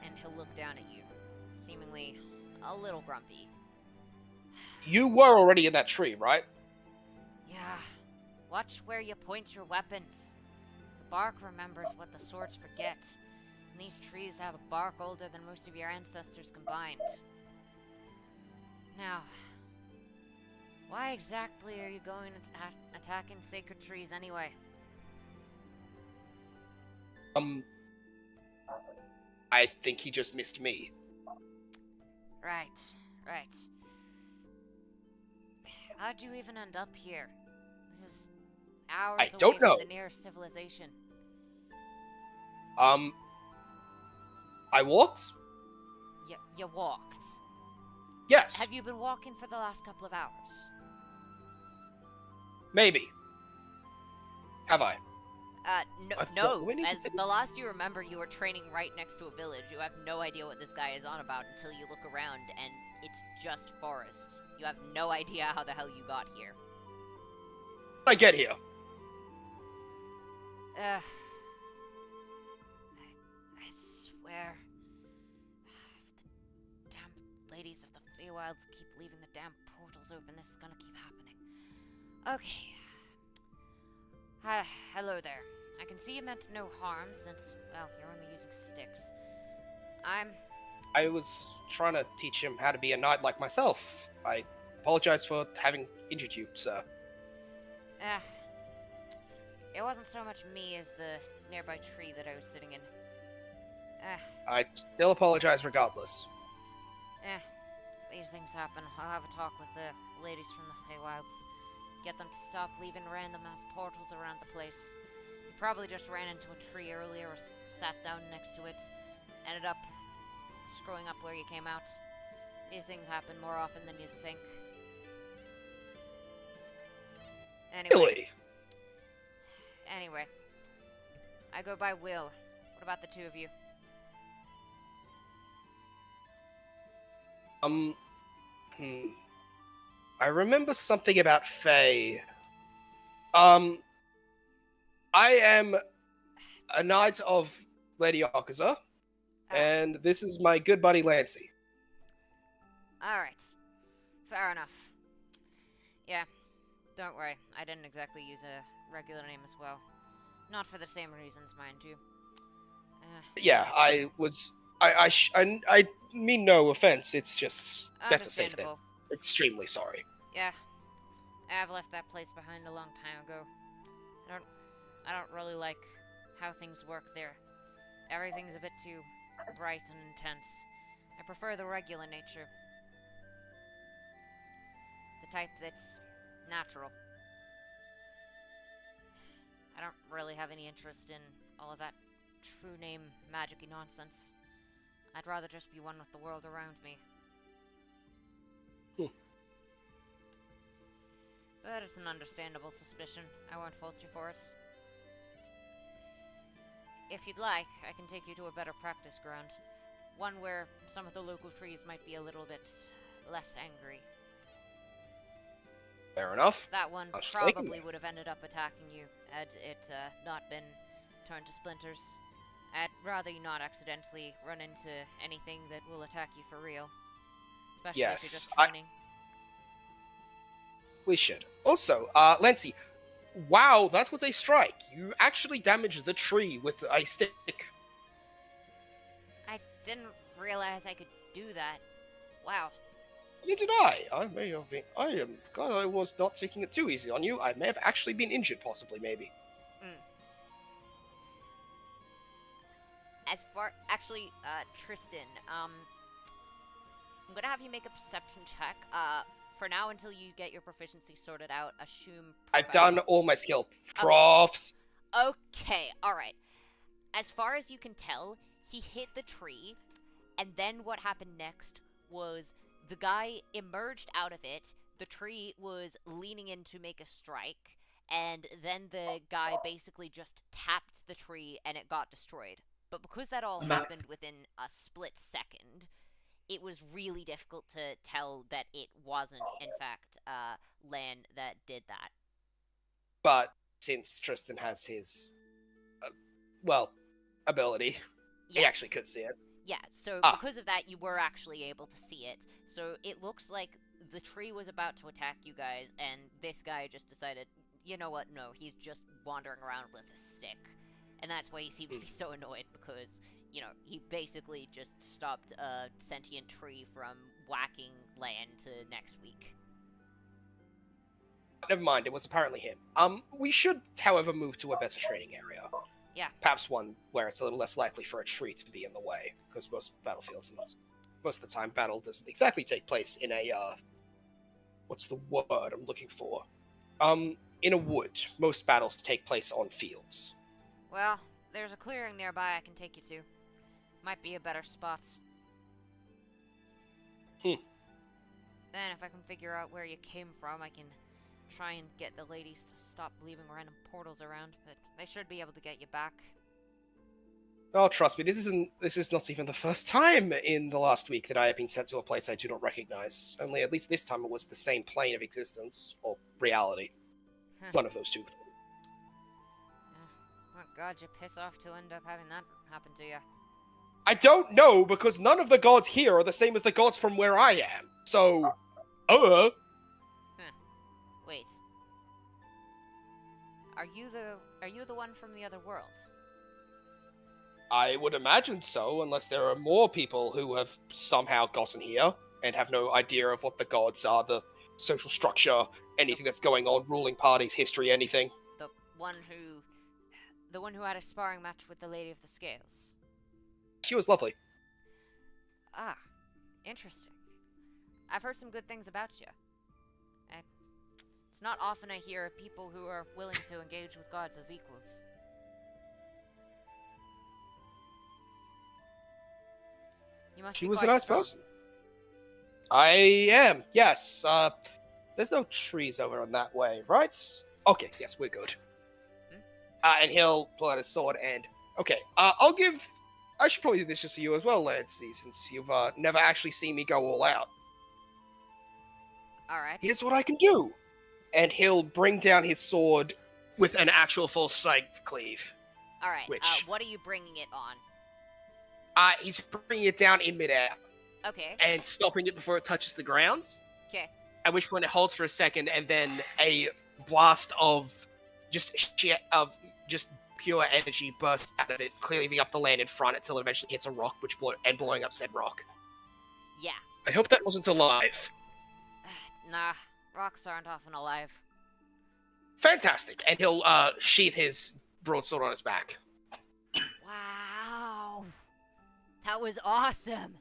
And he'll look down at you, seemingly a little grumpy. You were already in that tree, right? Yeah, watch where you point your weapons. The bark remembers what the swords forget, and these trees have a bark older than most of your ancestors combined. Now, why exactly are you going attacking sacred trees anyway? I think he just missed me. Right. How'd you even end up here? This is hours I away don't know. from the nearest civilization. I walked? You walked. Yes. Have you been walking for the last couple of hours? Maybe. Have I? No. When did you As say- the last you remember, you were training right next to a village. You have no idea what this guy is on about until you look around, and it's just forest. You have no idea how the hell you got here. I get here. I swear. If the damn ladies of the Feywilds keep leaving the damn portals open, this is gonna keep happening. Okay. Hi, hello there. I can see you meant no harm since, well, you're only using sticks. I was trying to teach him how to be a knight like myself. I apologize for having injured you, sir. Eh, it wasn't so much me as the nearby tree that I was sitting in. I still apologize regardless. These things happen. I'll have a talk with the ladies from the Feywilds. Get them to stop leaving random ass portals around the place. You probably just ran into a tree earlier or sat down next to it. Ended up screwing up where you came out. These things happen more often than you'd think. Really? Anyway. I go by Will. What about the two of you? I remember something about Faye. I am a knight of Lady Akaza, and this is my good buddy Lancy. Alright. Fair enough. Yeah. Don't worry. I didn't exactly use a regular name as well. Not for the same reasons, mind you. Yeah, I mean no offense. It's just that's a safe thing. Understandable. Extremely sorry. Yeah. I've left that place behind a long time ago. I don't really like how things work there. Everything's a bit too bright and intense. I prefer the regular nature. The type that's natural. I don't really have any interest in all of that true name magic-y nonsense. I'd rather just be one with the world around me. But it's an understandable suspicion. I won't fault you for it. If you'd like, I can take you to a better practice ground. One where some of the local trees might be a little bit less angry. Fair enough. That one I'll just probably take it. would have ended up attacking you had it not been turned to splinters. I'd rather you not accidentally run into anything that will attack you for real. Especially if you're Yes, just training. We should. Also, Lancy, wow, that was a strike. You actually damaged the tree with a stick. I didn't realize I could do that. Wow. Neither did I. I may have been. I am glad I was not taking it too easy on you. I may have actually been injured, possibly, maybe. As far... Actually, Tristan, I'm gonna have you make a perception check. For now, until you get your proficiency sorted out, assume... I've done all my skill. Profs. Okay, alright. As far as you can tell, he hit the tree, and then what happened next was the guy emerged out of it, the tree was leaning in to make a strike, and then the guy basically just tapped the tree and it got destroyed. But because that all happened within a split second, it was really difficult to tell that it wasn't, in fact, Lan that did that. But since Tristan has his, ability, he actually could see it. Yeah, so because of that, you were actually able to see it. So it looks like the tree was about to attack you guys, and this guy just decided, you know what, no, he's just wandering around with a stick. And that's why he seemed to be so annoyed, because, you know, he basically just stopped a sentient tree from whacking Lan to next week. Never mind, it was apparently him. We should, however, move to a better training area. Yeah. Perhaps one where it's a little less likely for a tree to be in the way, because most battlefields, and most of the time, battle doesn't exactly take place in a, what's the word I'm looking for? In a wood. Most battles take place on fields. Well, there's a clearing nearby I can take you to. Might be a better spot. Then if I can figure out where you came from, I can try and get the ladies to stop leaving random portals around, but they should be able to get you back. Oh, trust me, this is not even the first time in the last week that I have been sent to a place I do not recognize. Only at least this time it was the same plane of existence, or reality. One of those two. Oh god, you piss off to end up having that happen to you. I don't know, because none of the gods here are the same as the gods from where I am. So, Wait. Are you the one from the other world? I would imagine so, unless there are more people who have somehow gotten here and have no idea of what the gods are, the social structure, anything that's going on, ruling parties, history, anything. The one who had a sparring match with the Lady of the Scales. She was lovely. Ah, interesting. I've heard some good things about you. It's not often I hear of people who are willing to engage with gods as equals. You must She be was a quite nice strong. person. I am, yes. There's no trees over on that way, right? Okay, yes, we're good. And he'll pull out his sword and... Okay, I should probably do this just for you as well, Lancy, since you've never actually seen me go all out. Alright. Here's what I can do. And he'll bring down his sword with an actual full strength cleave. Alright, Which- what are you bringing it on? He's bringing it down in midair Okay, and stopping it before it touches the ground. okay. At which point it holds for a second, and then a blast of just pure energy bursts out of it, cleaving up the land in front until it eventually hits a rock, blowing up said rock. Yeah. I hope that wasn't alive. Nah, rocks aren't often alive. Fantastic, and he'll sheath his broadsword on his back. Wow. That was awesome.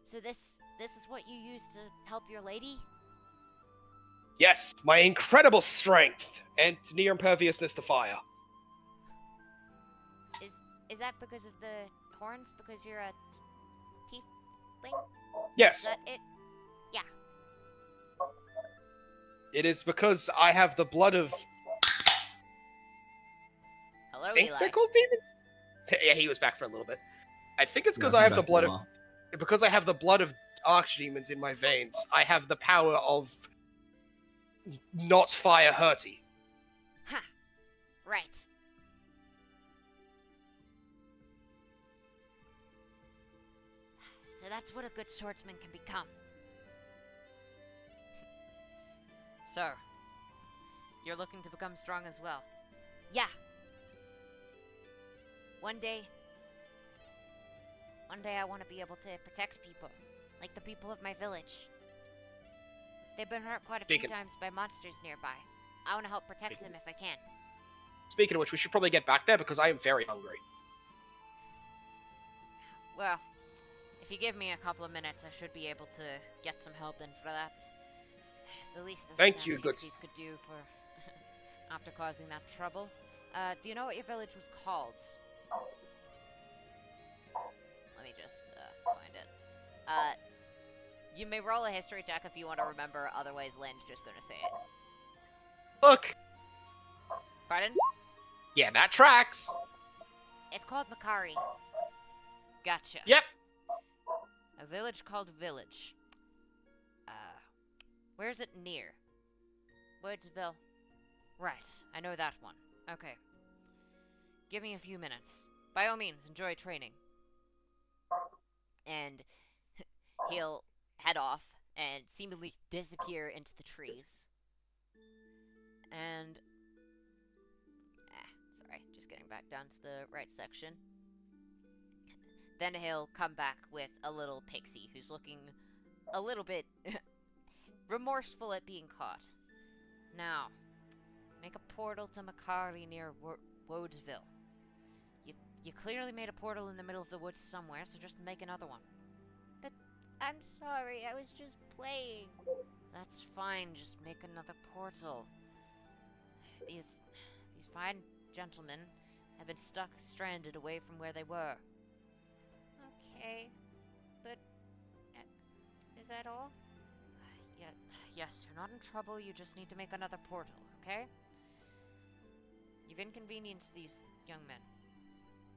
So this is what you use to help your lady? Yes, my incredible strength and near imperviousness to fire. Is that because of the horns? Because you're a tiefling? Is Yes, that it? it is because I have the blood of... Hello, I think Eli. they're called demons? Yeah, he was back for a little bit. I think it's because Yeah, I have the back blood a of... while. Because I have the blood of archdemons in my veins, I have the power of not fire hurty. Ha! Right. So that's what a good swordsman can become. So, you're looking to become strong as well? Yeah. One day I want to be able to protect people, like the people of my village. They've been hurt quite a few Speaking- times by monsters nearby. I want to help protect them if I can. Speaking of which, we should probably get back there because I am very hungry. Well, if you give me a couple of minutes, I should be able to get some help in for that. The least the Thank damn you, good pixies could do for after causing that trouble. Do you know what your village was called? Let me just find it. You may roll a history check if you want to remember. Otherwise, Lynn's just gonna say it. Look! Pardon? Yeah, that tracks! It's called Makari. Gotcha. Yep! A village called Village. Where's it near? Woodsville. Right, I know that one. Okay. Give me a few minutes. By all means, enjoy training. And he'll head off and seemingly disappear into the trees. And... sorry, just getting back down to the right section. Then he'll come back with a little pixie who's looking a little bit remorseful at being caught. Now, make a portal to Makari near Wodesville. You clearly made a portal in the middle of the woods somewhere, so just make another one. But I'm sorry, I was just playing. That's fine, just make another portal. These fine gentlemen have been stuck stranded away from where they were. Okay, but is that all? Yes, you're not in trouble, you just need to make another portal, okay? You've inconvenienced these young men.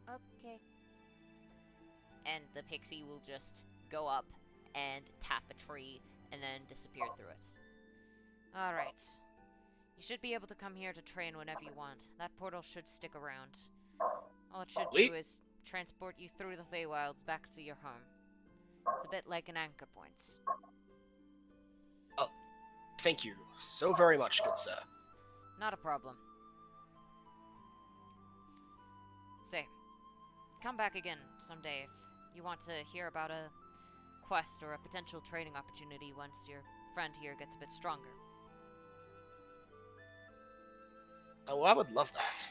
Okay. And the pixie will just go up and tap a tree and then disappear through it. Alright. You should be able to come here to train whenever you want. That portal should stick around. All it should do is transport you through the Feywilds back to your home. It's a bit like an anchor point. thank you so very much, good sir. Not a problem. Say, come back again someday if you want to hear about a quest or a potential training opportunity once your friend here gets a bit stronger. Oh, I would love that.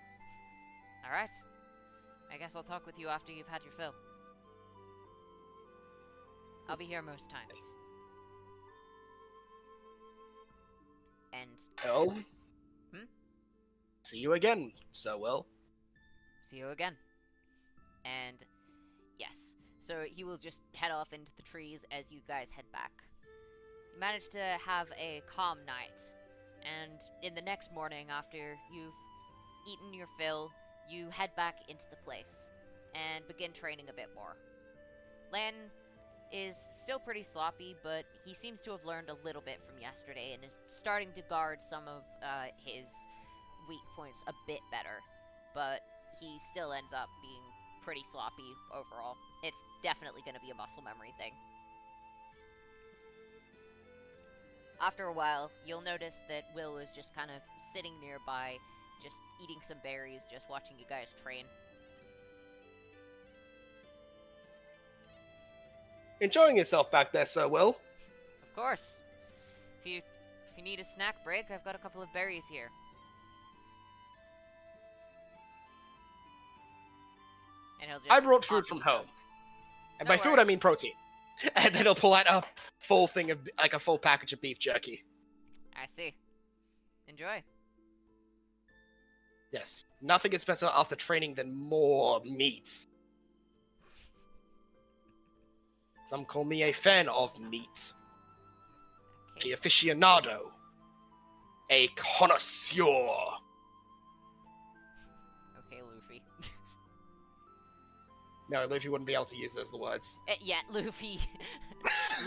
Alright. I guess I'll talk with you after you've had your fill. I'll be here most times. And Well, Hmm? see you again, Sir Will. see you again. And yes, so he will just head off into the trees as you guys head back. You manage to have a calm night, and in the next morning, after you've eaten your fill, you head back into the place and begin training a bit more. Lan is still pretty sloppy, but he seems to have learned a little bit from yesterday and is starting to guard some of his weak points a bit better. But he still ends up being pretty sloppy overall. It's definitely going to be a muscle memory thing. After a while, you'll notice that Will is just kind of sitting nearby, just eating some berries, just watching you guys train. Enjoying yourself back there, Sir Will? Of course. If you need a snack break, I've got a couple of berries here. And he'll just I brought toss food you from some. home. And No by food, I worries. mean protein. And then he'll pull out a full thing of, like a full package of beef jerky. I see. Enjoy. Yes, nothing is better after training than more meat. Some call me a fan of meat. Okay. A aficionado. A connoisseur. Okay, Luffy. No, Luffy wouldn't be able to use those words. Yeah, Luffy.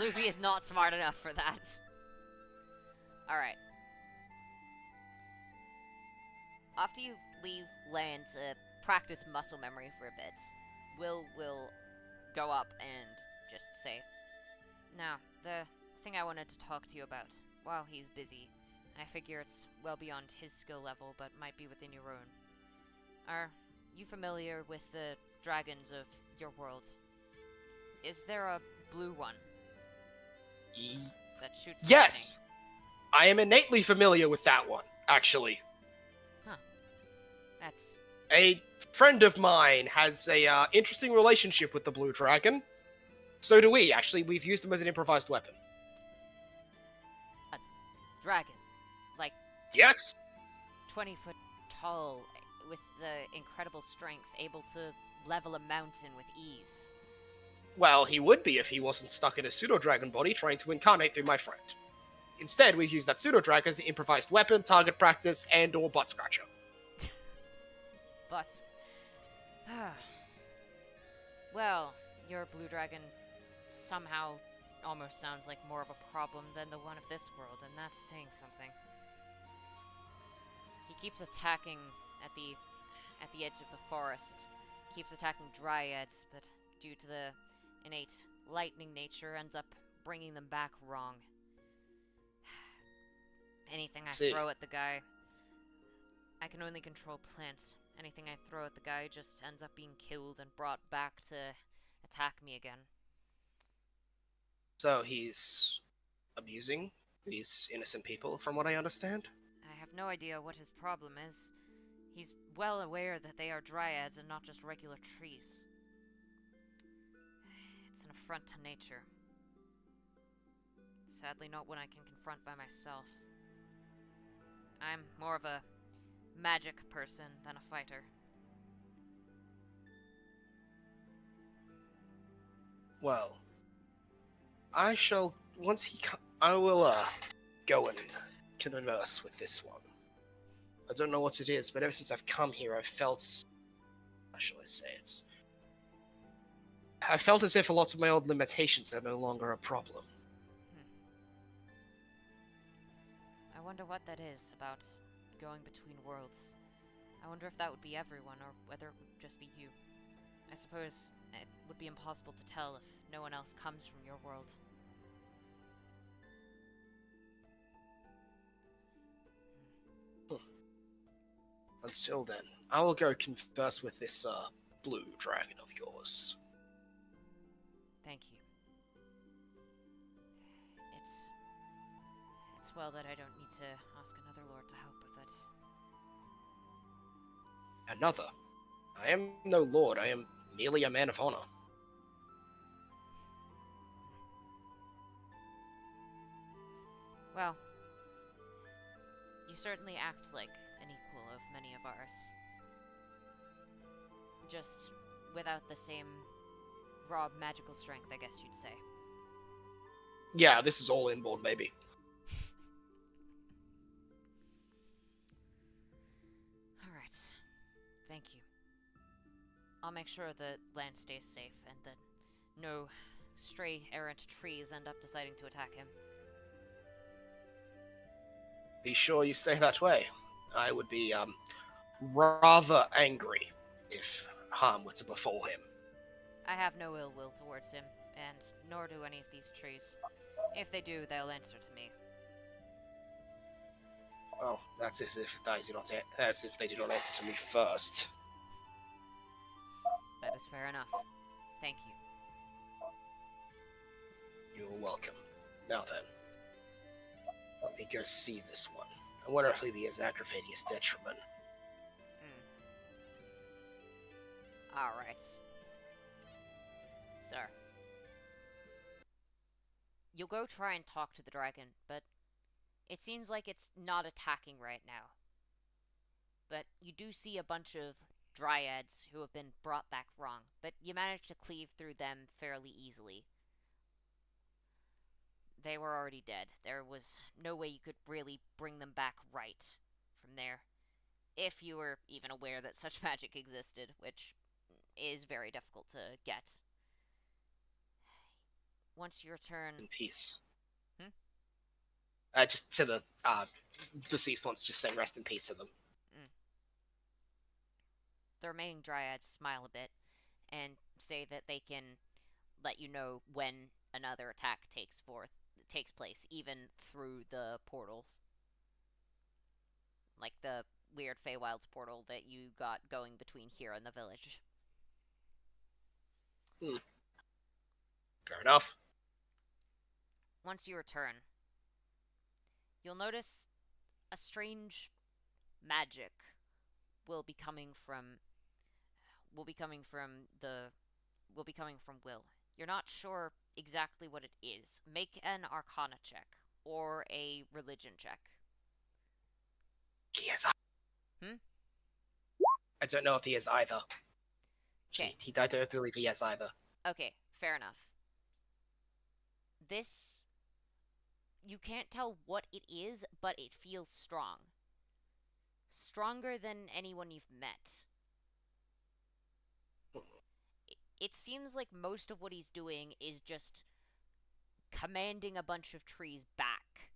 Luffy is not smart enough for that. Alright. After you leave land to practice muscle memory for a bit, Will go up and just say, "Now, the thing I wanted to talk to you about, while he's busy, I figure it's well beyond his skill level, but might be within your own. Are you familiar with the dragons of your world? Is there a blue one that shoots Yes! I am innately familiar with that one, actually. lightning?" That's A friend of mine has a interesting relationship with the blue dragon. So do we, actually. We've used them as an improvised weapon. dragon. Like, Yes? 20 foot tall, with the incredible strength, able to level a mountain with ease. Well, he would be if he wasn't stuck in a pseudo-dragon body trying to incarnate through my friend. Instead, we've used that pseudo-dragon as an improvised weapon, target practice, and or butt scratcher. But, well, your blue dragon somehow almost sounds like more of a problem than the one of this world, and that's saying something. He keeps attacking at the edge of the forest, keeps attacking dryads, but due to the innate lightning nature, ends up bringing them back wrong. Anything I See. throw at the guy, I can only control plants. Anything I throw at the guy just ends up being killed and brought back to attack me again. So he's abusing these innocent people, from what I understand? I have no idea what his problem is. He's well aware that they are dryads and not just regular trees. It's an affront to nature. Sadly, not one I can confront by myself. I'm more of a magic person than a fighter. Well, I shall, once he I will, go and converse with this one. I don't know what it is, but ever since I've come here, I've felt, how shall I say it? I felt as if a lot of my old limitations are no longer a problem. I wonder what that is about going between worlds. I wonder if that would be everyone, or whether it would just be you. I suppose it would be impossible to tell if no one else comes from your world. Until then, I will go converse with this blue dragon of yours. Thank you. It's well that I don't need to ask another lord to help with it. Another. I am no lord. I am merely a man of honor. Well, you certainly act like an equal of many of ours. Just without the same raw magical strength, I guess you'd say. Yeah, this is all inborn, baby. Alright. Thank you. I'll make sure the land stays safe and that no stray errant trees end up deciding to attack him. Be sure you stay that way. I would be rather angry if harm were to befall him. I have no ill will towards him, and nor do any of these trees. If they do, they'll answer to me. Oh, that's as if they do not answer to me first. That is fair enough. Thank you. You're welcome. Now then, let me go see this one. I wonder if he has Acrophanius detriment. Alright. Sir. You'll go try and talk to the dragon, but it seems like it's not attacking right now. But you do see a bunch of dryads who have been brought back wrong, but you managed to cleave through them fairly easily. They were already dead. There was no way you could really bring them back right from there. If you were even aware that such magic existed, which is very difficult to get. Once you return... In peace. Just to the deceased ones, just say rest in peace to them. The remaining dryads smile a bit and say that they can let you know when another attack takes place, even through the portals. Like the weird Feywild's portal that you got going between here and the village. Fair enough. Once you return, you'll notice a strange magic will be coming from Will. You're not sure exactly what it is. Make an Arcana check or a religion check. He has. I don't know if he is either. Okay. I don't believe he has either. Okay, fair enough. This, you can't tell what it is, but it feels strong. Stronger than anyone you've met. It seems like most of what he's doing is just commanding a bunch of trees back.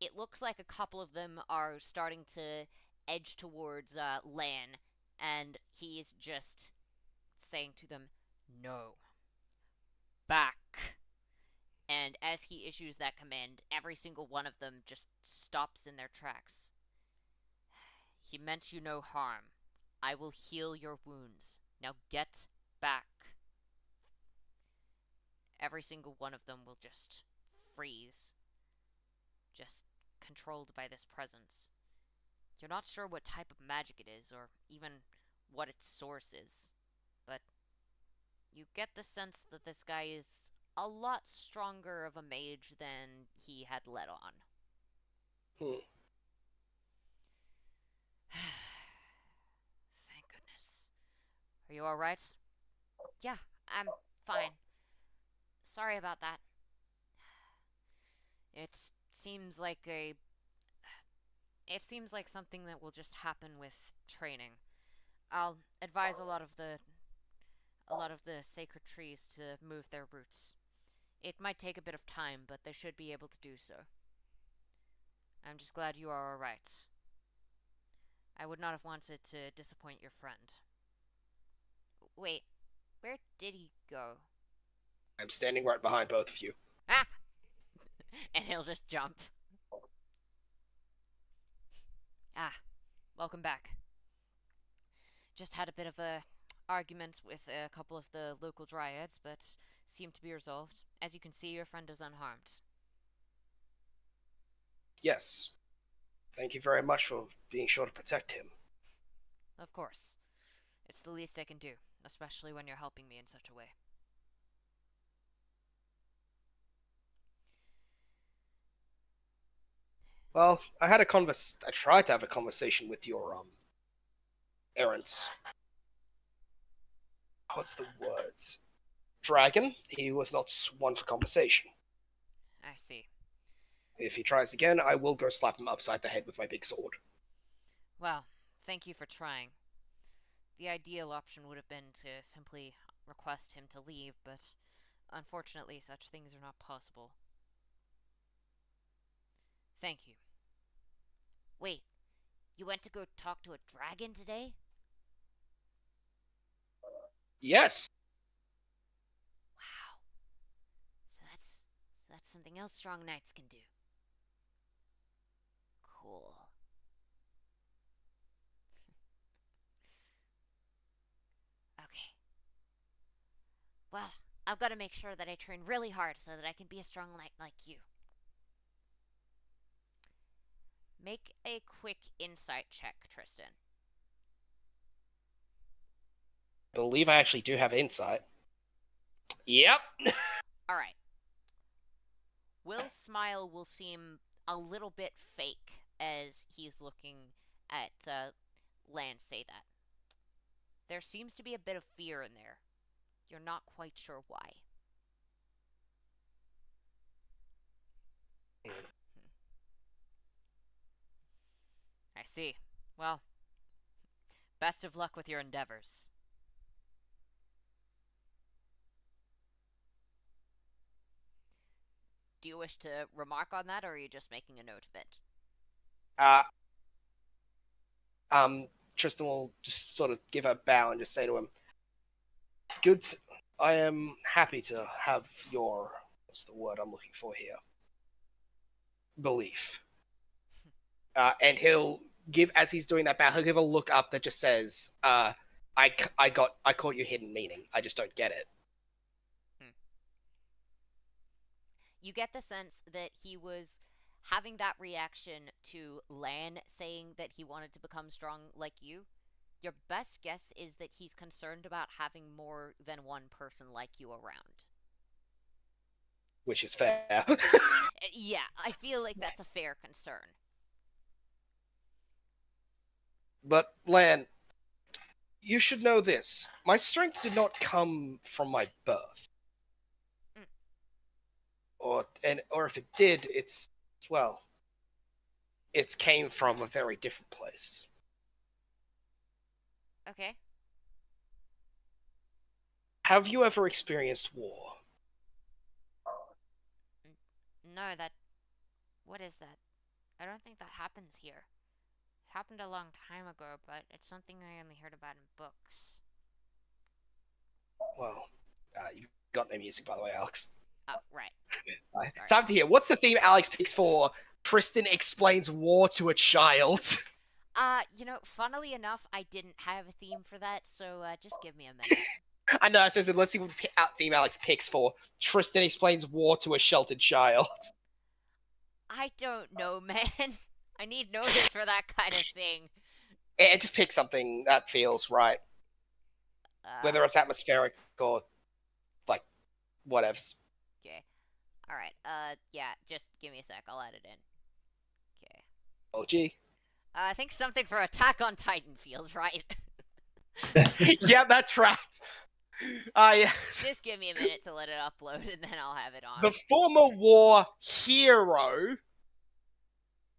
It looks like a couple of them are starting to edge towards Lan, and he is just saying to them, "No. Back." And as he issues that command, every single one of them just stops in their tracks. He meant you no harm. I will heal your wounds. Now get back. Every single one of them will just freeze. Just controlled by this presence. You're not sure what type of magic it is, or even what its source is. But you get the sense that this guy is a lot stronger of a mage than he had let on. Thank goodness. Are you alright? Yeah, I'm fine. Sorry about that. It seems like something that will just happen with training. I'll advise a lot of the sacred trees to move their roots. It might take a bit of time, but they should be able to do so. I'm just glad you are alright. I would not have wanted to disappoint your friend. Wait, where did he go? I'm standing right behind both of you. Ah! And he'll just jump. Ah, welcome back. Just had a bit of a argument with a couple of the local dryads, but seemed to be resolved. As you can see, your friend is unharmed. Yes. Thank you very much for being sure to protect him. Of course. It's the least I can do, especially when you're helping me in such a way. Well, I tried to have a conversation with your errands. What's the words? Dragon. He was not one for conversation. I see. If he tries again, I will go slap him upside the head with my big sword. Well, thank you for trying. The ideal option would have been to simply request him to leave, but unfortunately such things are not possible. Thank you. Wait, you went to go talk to a dragon today? Yes. Wow. So that's something else strong knights can do. Cool. Okay. Well, I've got to make sure that I train really hard so that I can be a strong knight like you. Make a quick insight check, Tristan. I believe I actually do have insight. Yep. Alright. Will's smile will seem a little bit fake as he's looking at Lance say that. There seems to be a bit of fear in there. You're not quite sure why. I see. Well, best of luck with your endeavors. Do you wish to remark on that, or are you just making a note of it? Tristan will just sort of give a bow and just say to him, "Good. I am happy to have your, what's the word I'm looking for here? Belief." And he'll give, as he's doing that bow, he'll give a look up that just says, I caught your hidden meaning. I just don't get it. You get the sense that he was having that reaction to Lan saying that he wanted to become strong like you. Your best guess is that he's concerned about having more than one person like you around. Which is fair. Yeah, I feel like that's a fair concern. But, Lan, you should know this. My strength did not come from my birth. Or if it did, it's came from a very different place. Okay. Have you ever experienced war? No, what is that? I don't think that happens here. It happened a long time ago, but it's something I only heard about in books. Well, you've got no music, by the way, Alex. Oh, right. Time to hear. What's the theme Alex picks for Tristan Explains War to a Child? Funnily enough, I didn't have a theme for that, so just give me a minute. I know, I says, let's see what theme Alex picks for Tristan Explains War to a Sheltered Child. I don't know, man. I need notice for that kind of thing. And just pick something that feels right. Whether it's atmospheric or, like, whatevs. Okay. Alright, yeah, just give me a sec. I'll add it in. Okay. Oh, gee. I think something for Attack on Titan feels right. Yeah, that tracks. Yeah. Just give me a minute to let it upload, and then I'll have it on. The former war hero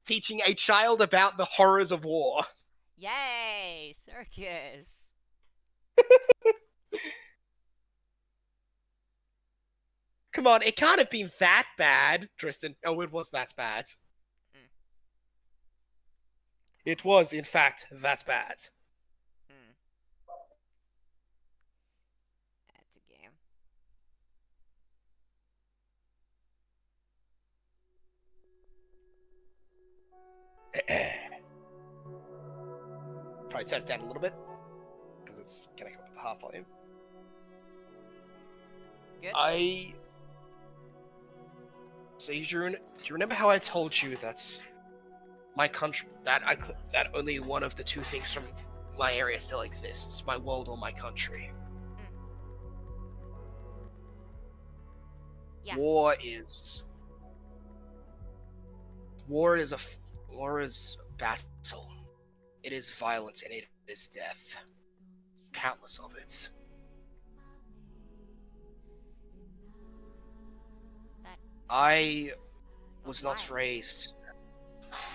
teaching a child about the horrors of war. Yay! Circus! Come on, it can't have been that bad, Tristan. Oh, it was that bad. It was, in fact, that bad. Add to game. Probably turn it down a little bit. It's gonna go up at the half volume. Good. So do you remember how I told you that my country, that only one of the two things from my area still exists, my world or my country? Yeah. War is battle. It is violence and it is death. Countless of it. That. I was Why? not raised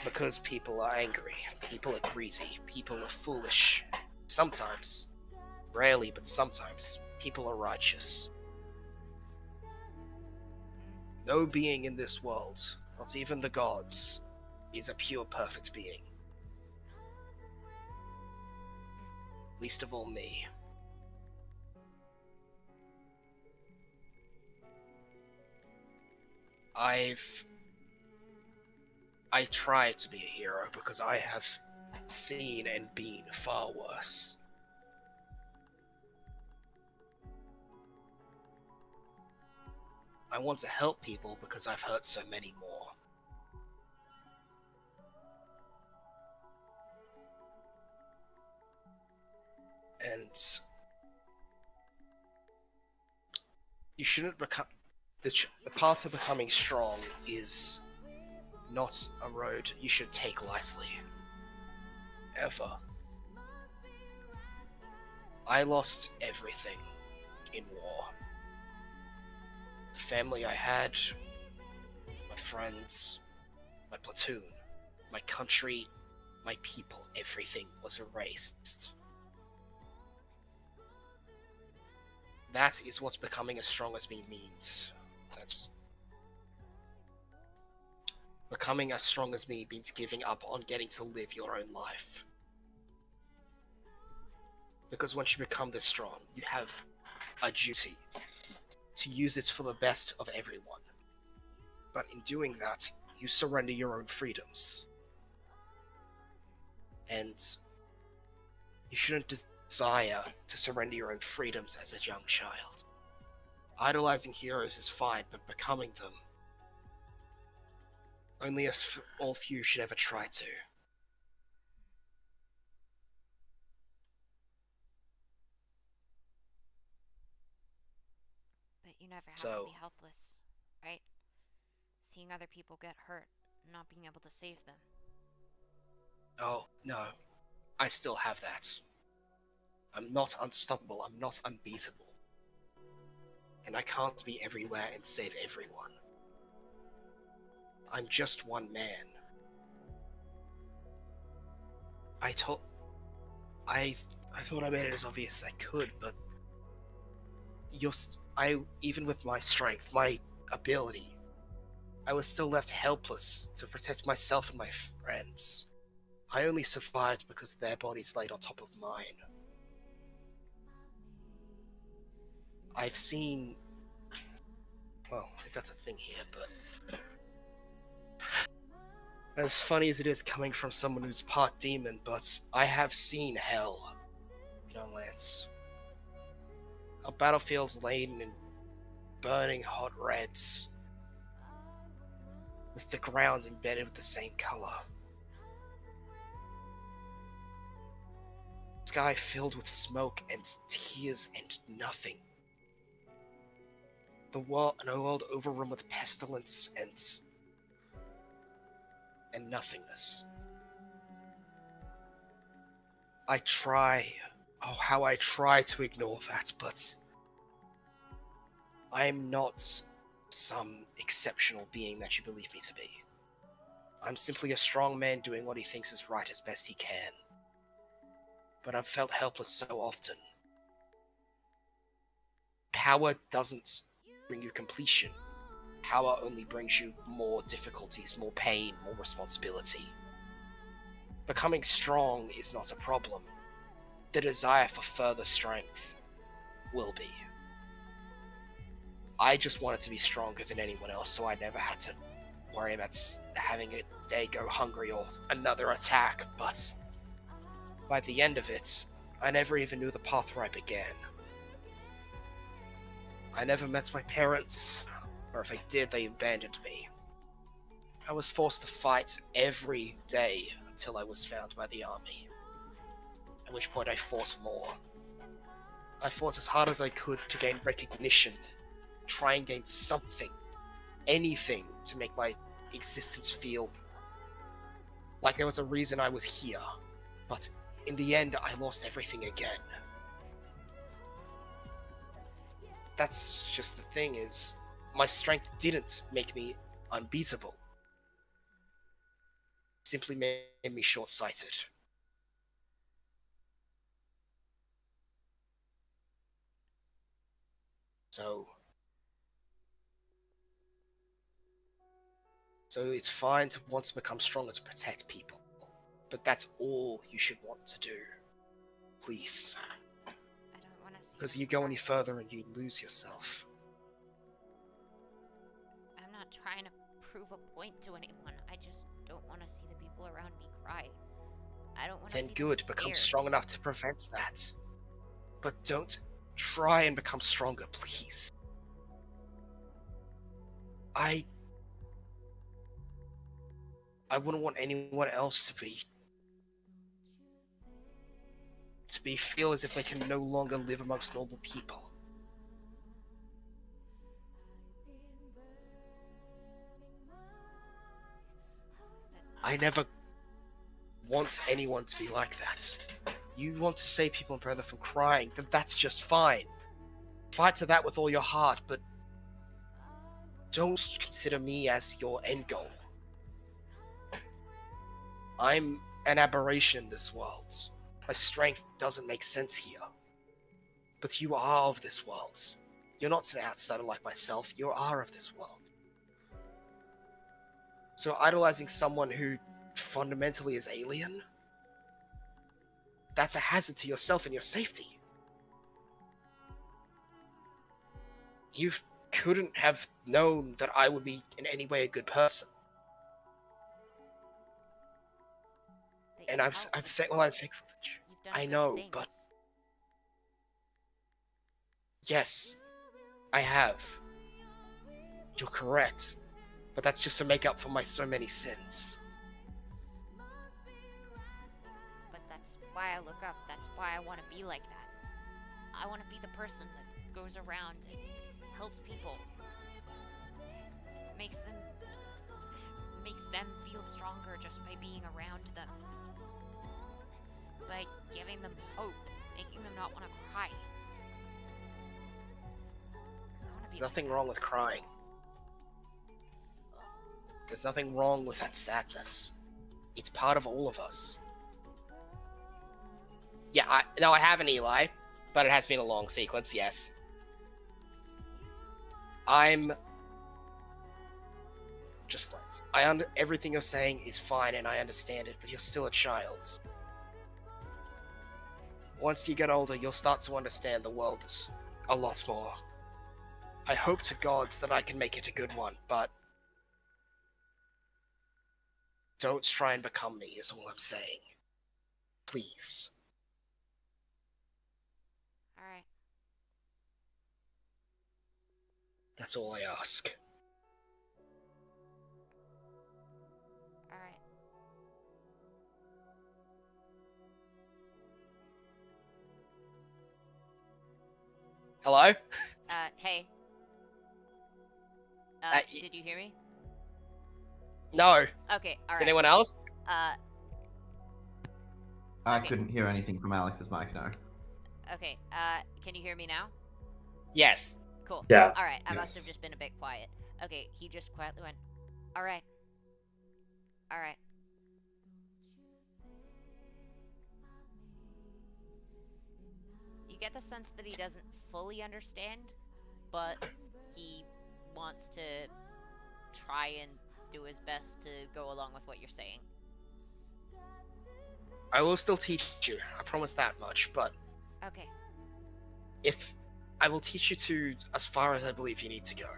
because people are angry, people are greasy, people are foolish. Sometimes, rarely, but sometimes, people are righteous. No being in this world, not even the gods, is a pure, perfect being. Least of all me. I try to be a hero because I have seen and been far worse. I want to help people because I've hurt so many more. And you shouldn't become the path of becoming strong is not a road you should take lightly. Ever. I lost everything in war. The family I had, my friends, my platoon, my country, my people, everything was erased. That is what becoming as strong as me means. Becoming as strong as me means giving up on getting to live your own life. Because once you become this strong, you have a duty to use it for the best of everyone. But in doing that, you surrender your own freedoms. And you shouldn't desire to surrender your own freedoms as a young child. Idolizing heroes is fine, but becoming them, only a small few should ever try to. But you never have to So- be helpless, right? Seeing other people get hurt, not being able to save them. Oh, no. I still have that. I'm not unstoppable, I'm not unbeatable. And I can't be everywhere and save everyone. I'm just one man. I thought I made it as obvious as I could, but even with my strength, my ability, I was still left helpless to protect myself and my friends. I only survived because their bodies laid on top of mine. I've seen, well, if that's a thing here, but as funny as it is coming from someone who's part demon, but I have seen hell, young Lance. Our battlefields laden in burning hot reds, with the ground embedded with the same color. Sky filled with smoke and tears and nothing. A world overrun with pestilence and nothingness. How I try to ignore that, but I am not some exceptional being that you believe me to be. I'm simply a strong man doing what he thinks is right as best he can. But I've felt helpless so often. Power doesn't bring you completion. Power only brings you more difficulties, more pain, more responsibility. Becoming strong is not a problem. The desire for further strength will be. I just wanted to be stronger than anyone else, so I never had to worry about having a day go hungry or another attack, but by the end of it, I never even knew the path where I began. I never met my parents, or if I did, they abandoned me. I was forced to fight every day until I was found by the army. At which point I fought more. I fought as hard as I could to gain recognition, try and gain something, anything to make my existence feel like there was a reason I was here. But in the end, I lost everything again. That's just the thing, is my strength didn't make me unbeatable. It simply made me short-sighted. So it's fine to want to become stronger to protect people, but that's all you should want to do. Please. I don't want to see. Because you go any further and you lose yourself. I'm not trying to prove a point to anyone. I just don't want to see the people around me cry. I don't want to see Then good, them become scared. strong enough to prevent that. But don't try and become stronger, please. I wouldn't want anyone else to feel as if they can no longer live amongst normal people. I never want anyone to be like that. You want to save people and prevent them from crying, then that's just fine. Fight to that with all your heart, but don't consider me as your end goal. I'm an aberration in this world. My strength doesn't make sense here. But you are of this world. You're not an outsider like myself, you are of this world. So idolizing someone who fundamentally is alien, that's a hazard to yourself and your safety. You couldn't have known that I would be in any way a good person. But And you I'm helped. thankful that you. You've done I good know, things. but yes, I have. You're correct. But that's just to make up for my so many sins. But that's why I look up. That's why I want to be like that. I want to be the person that goes around and helps people. Makes them feel stronger just by being around them. By giving them hope, making them not want to cry. I want to be There's nothing wrong with crying. There's nothing wrong with that sadness. It's part of all of us. Yeah, I haven't, Eli, but it has been a long sequence, yes. Everything you're saying is fine and I understand it, but you're still a child. Once you get older, you'll start to understand the world is a lot more. I hope to gods that I can make it a good one, but don't try and become me is all I'm saying. Please. Alright. That's all I ask. Alright. Hello? Hey. y- Did you hear me? No. Okay, alright. Anyone else? I Okay. couldn't hear anything from Alex's mic, no. Okay, can you hear me now? Yes. Cool. Yeah. Alright, I must have Yes. just been a bit quiet. Okay, he just quietly went, alright. Alright. You get the sense that he doesn't fully understand, but he wants to try and do his best to go along with what you're saying. I will still teach you. I promise that much, but Okay. if I will teach you to as far as I believe you need to go.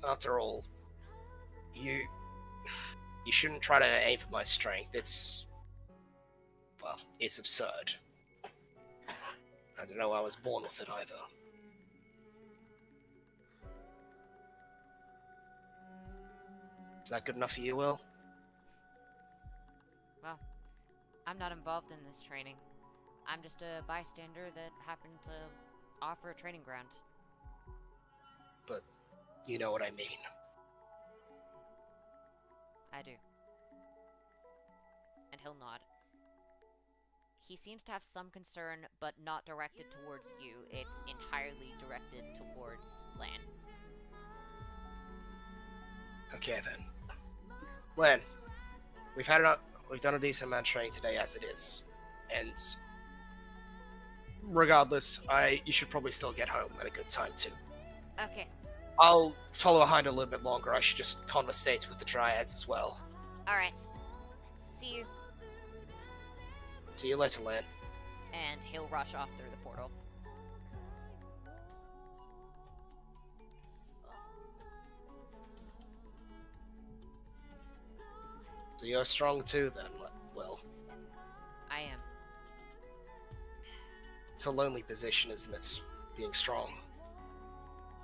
After all, you shouldn't try to aim for my strength. It's absurd. I don't know I was born with it either. Is that good enough for you, Will? Well, I'm not involved in this training. I'm just a bystander that happened to offer a training ground. But you know what I mean. I do. And he'll nod. He seems to have some concern, but not directed towards you. It's entirely directed towards Lan. Okay then. Lan, we've done a decent amount of training today as it is, and regardless, you should probably still get home at a good time too. Okay. I'll follow behind a little bit longer. I should just conversate with the Dryads as well. Alright. See you. See you later, Lan. And he'll rush off through the portal. So you're strong too, then, Will. I am. It's a lonely position, isn't it? Being strong.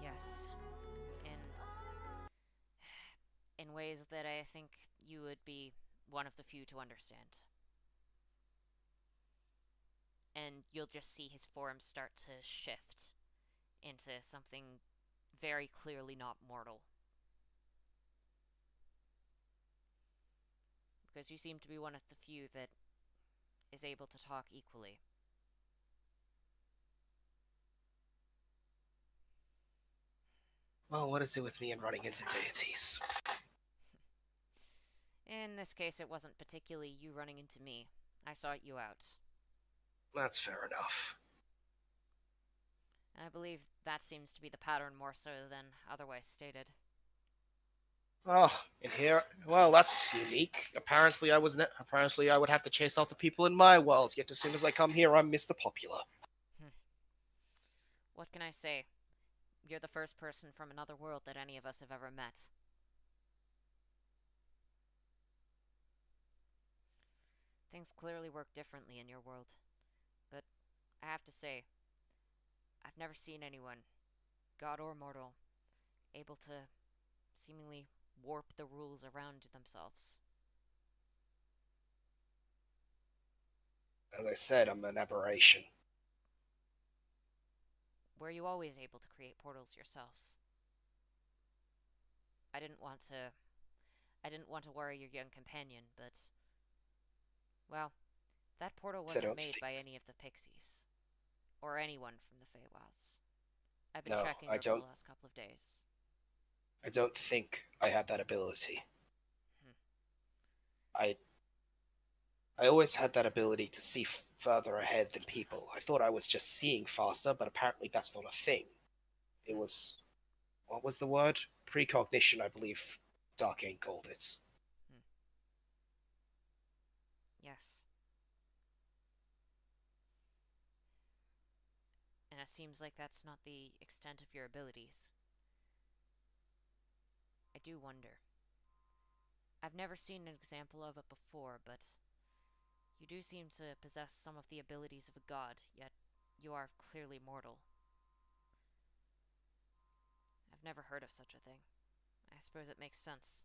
Yes. In ways that I think you would be one of the few to understand. And you'll just see his form start to shift into something very clearly not mortal. Because you seem to be one of the few that is able to talk equally. Well, what is it with me and running into deities? In this case, it wasn't particularly you running into me. I sought you out. That's fair enough. I believe that seems to be the pattern more so than otherwise stated. Oh, in here? Well, that's unique. Apparently, I would have to chase after people in my world. Yet as soon as I come here, I'm Mr. Popular. What can I say? You're the first person from another world that any of us have ever met. Things clearly work differently in your world. But I have to say, I've never seen anyone, god or mortal, able to seemingly warp the rules around themselves. As I said, I'm an aberration. Were you always able to create portals yourself? I didn't want to worry your young companion, but well, that portal wasn't made by any of the pixies or anyone from the Feywilds. I've been checking her for the last couple of days. I don't think I had that ability. I always had that ability to see further ahead than people. I thought I was just seeing faster, but apparently that's not a thing. It was... what was the word? Precognition, I believe Darkane called it. Yes. And it seems like that's not the extent of your abilities. I do wonder. I've never seen an example of it before, but you do seem to possess some of the abilities of a god, yet you are clearly mortal. I've never heard of such a thing. I suppose it makes sense.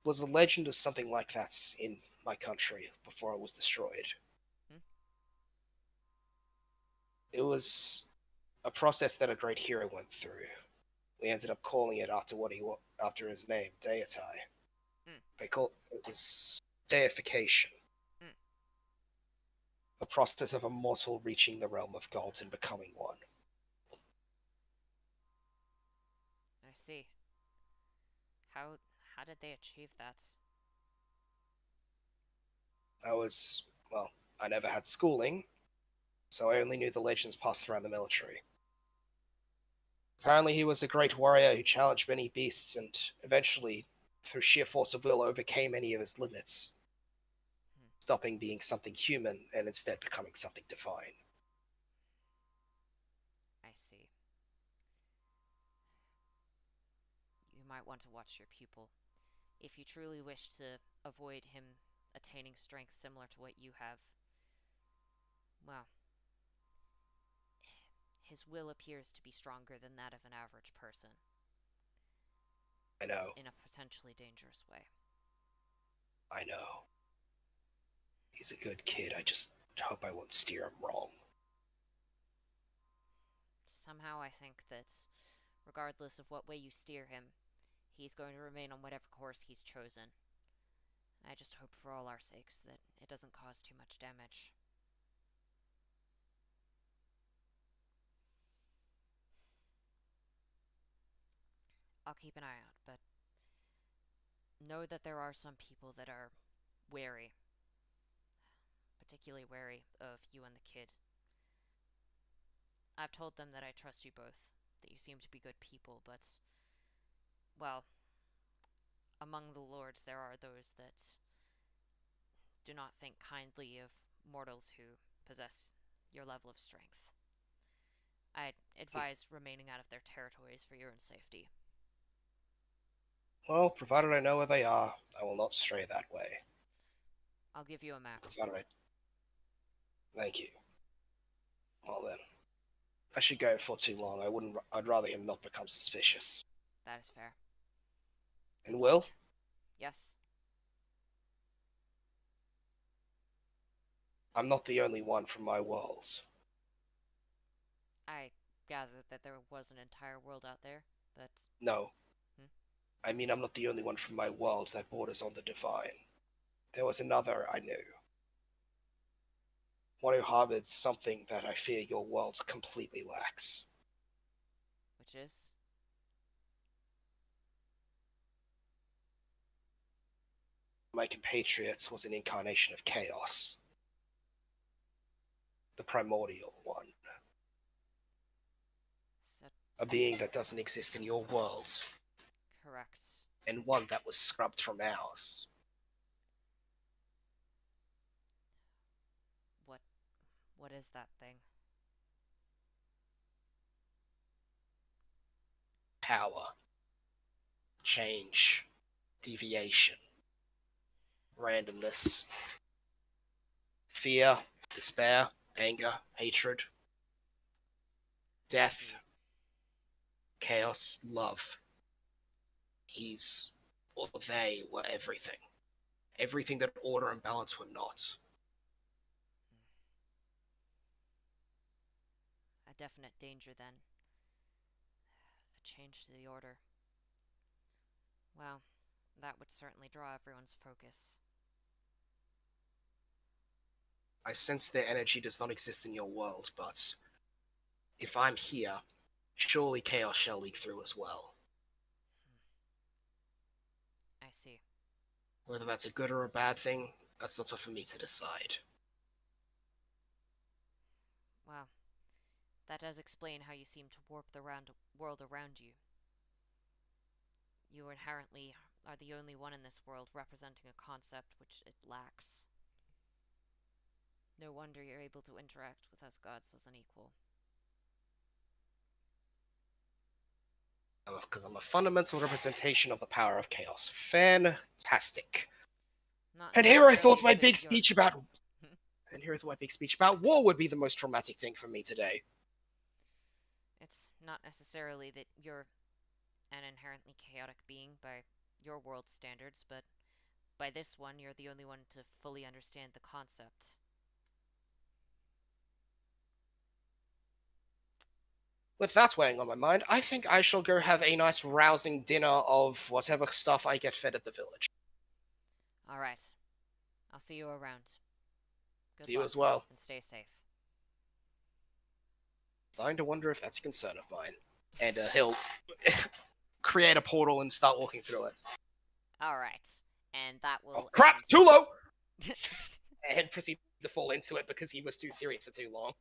Was a legend of something like that in my country before it was destroyed. It was a process that a great hero went through. We ended up calling it after his name, Deity. It was deification. The process of a mortal reaching the realm of God and becoming one. I see. How did they achieve that? I never had schooling, so I only knew the legends passed around the military. Apparently he was a great warrior who challenged many beasts and eventually, through sheer force of will, overcame any of his limits, stopping being something human and instead becoming something divine. I see. You might want to watch your pupil. If you truly wish to avoid him attaining strength similar to what you have, well, his will appears to be stronger than that of an average person. I know. In a potentially dangerous way. I know. He's a good kid. I just hope I won't steer him wrong. Somehow I think that, regardless of what way you steer him, he's going to remain on whatever course he's chosen. I just hope for all our sakes that it doesn't cause too much damage. I'll keep an eye out, but know that there are some people that are wary, particularly wary of you and the kid. I've told them that I trust you both, that you seem to be good people, but, well, among the lords there are those that do not think kindly of mortals who possess your level of strength. I'd advise remaining out of their territories for your own safety. Well, provided I know where they are, I will not stray that way. I'll give you a map. Provided I... Thank you. Well then. I should go before too long. I'd rather him not become suspicious. That is fair. And Will? Yes. I'm not the only one from my world. I gathered that there was an entire world out there, but... No. Hmm? I mean, I'm not the only one from my world that borders on the divine. There was another I knew. One who harbored something that I fear your world completely lacks. Which is? My compatriots was an incarnation of chaos. The primordial one. So, A being that doesn't exist in your world. correct. And one that was scrubbed from ours. What is that thing? Power. Change. Deviation. Randomness. Fear. Despair. Anger. Hatred. Death. Chaos. Love. He's, or they, were everything. Everything that order and balance were not. A definite danger, then. A change to the order. Well, that would certainly draw everyone's focus. I sense their energy does not exist in your world, but if I'm here, surely chaos shall leak through as well. I see. Whether that's a good or a bad thing, that's not up for me to decide. Well, that does explain how you seem to warp the world around you. You inherently are the only one in this world representing a concept which it lacks. No wonder you're able to interact with us gods as an equal. Because I'm a fundamental representation of the power of chaos. Fantastic. Not And here I necessarily thought my that big you're- speech about... And here I thought my big speech about war would be the most traumatic thing for me today. It's not necessarily that you're an inherently chaotic being by your world standards, but by this one, you're the only one to fully understand the concept. With that weighing on my mind, I think I shall go have a nice rousing dinner of whatever stuff I get fed at the village. Alright. I'll see you around. Good See you luck, as well. and stay safe. Starting to wonder if that's a concern of mine. And he'll create a portal and start walking through it. Alright. And that will... Oh crap! end- Too low! And proceed to fall into it because he was too serious for too long.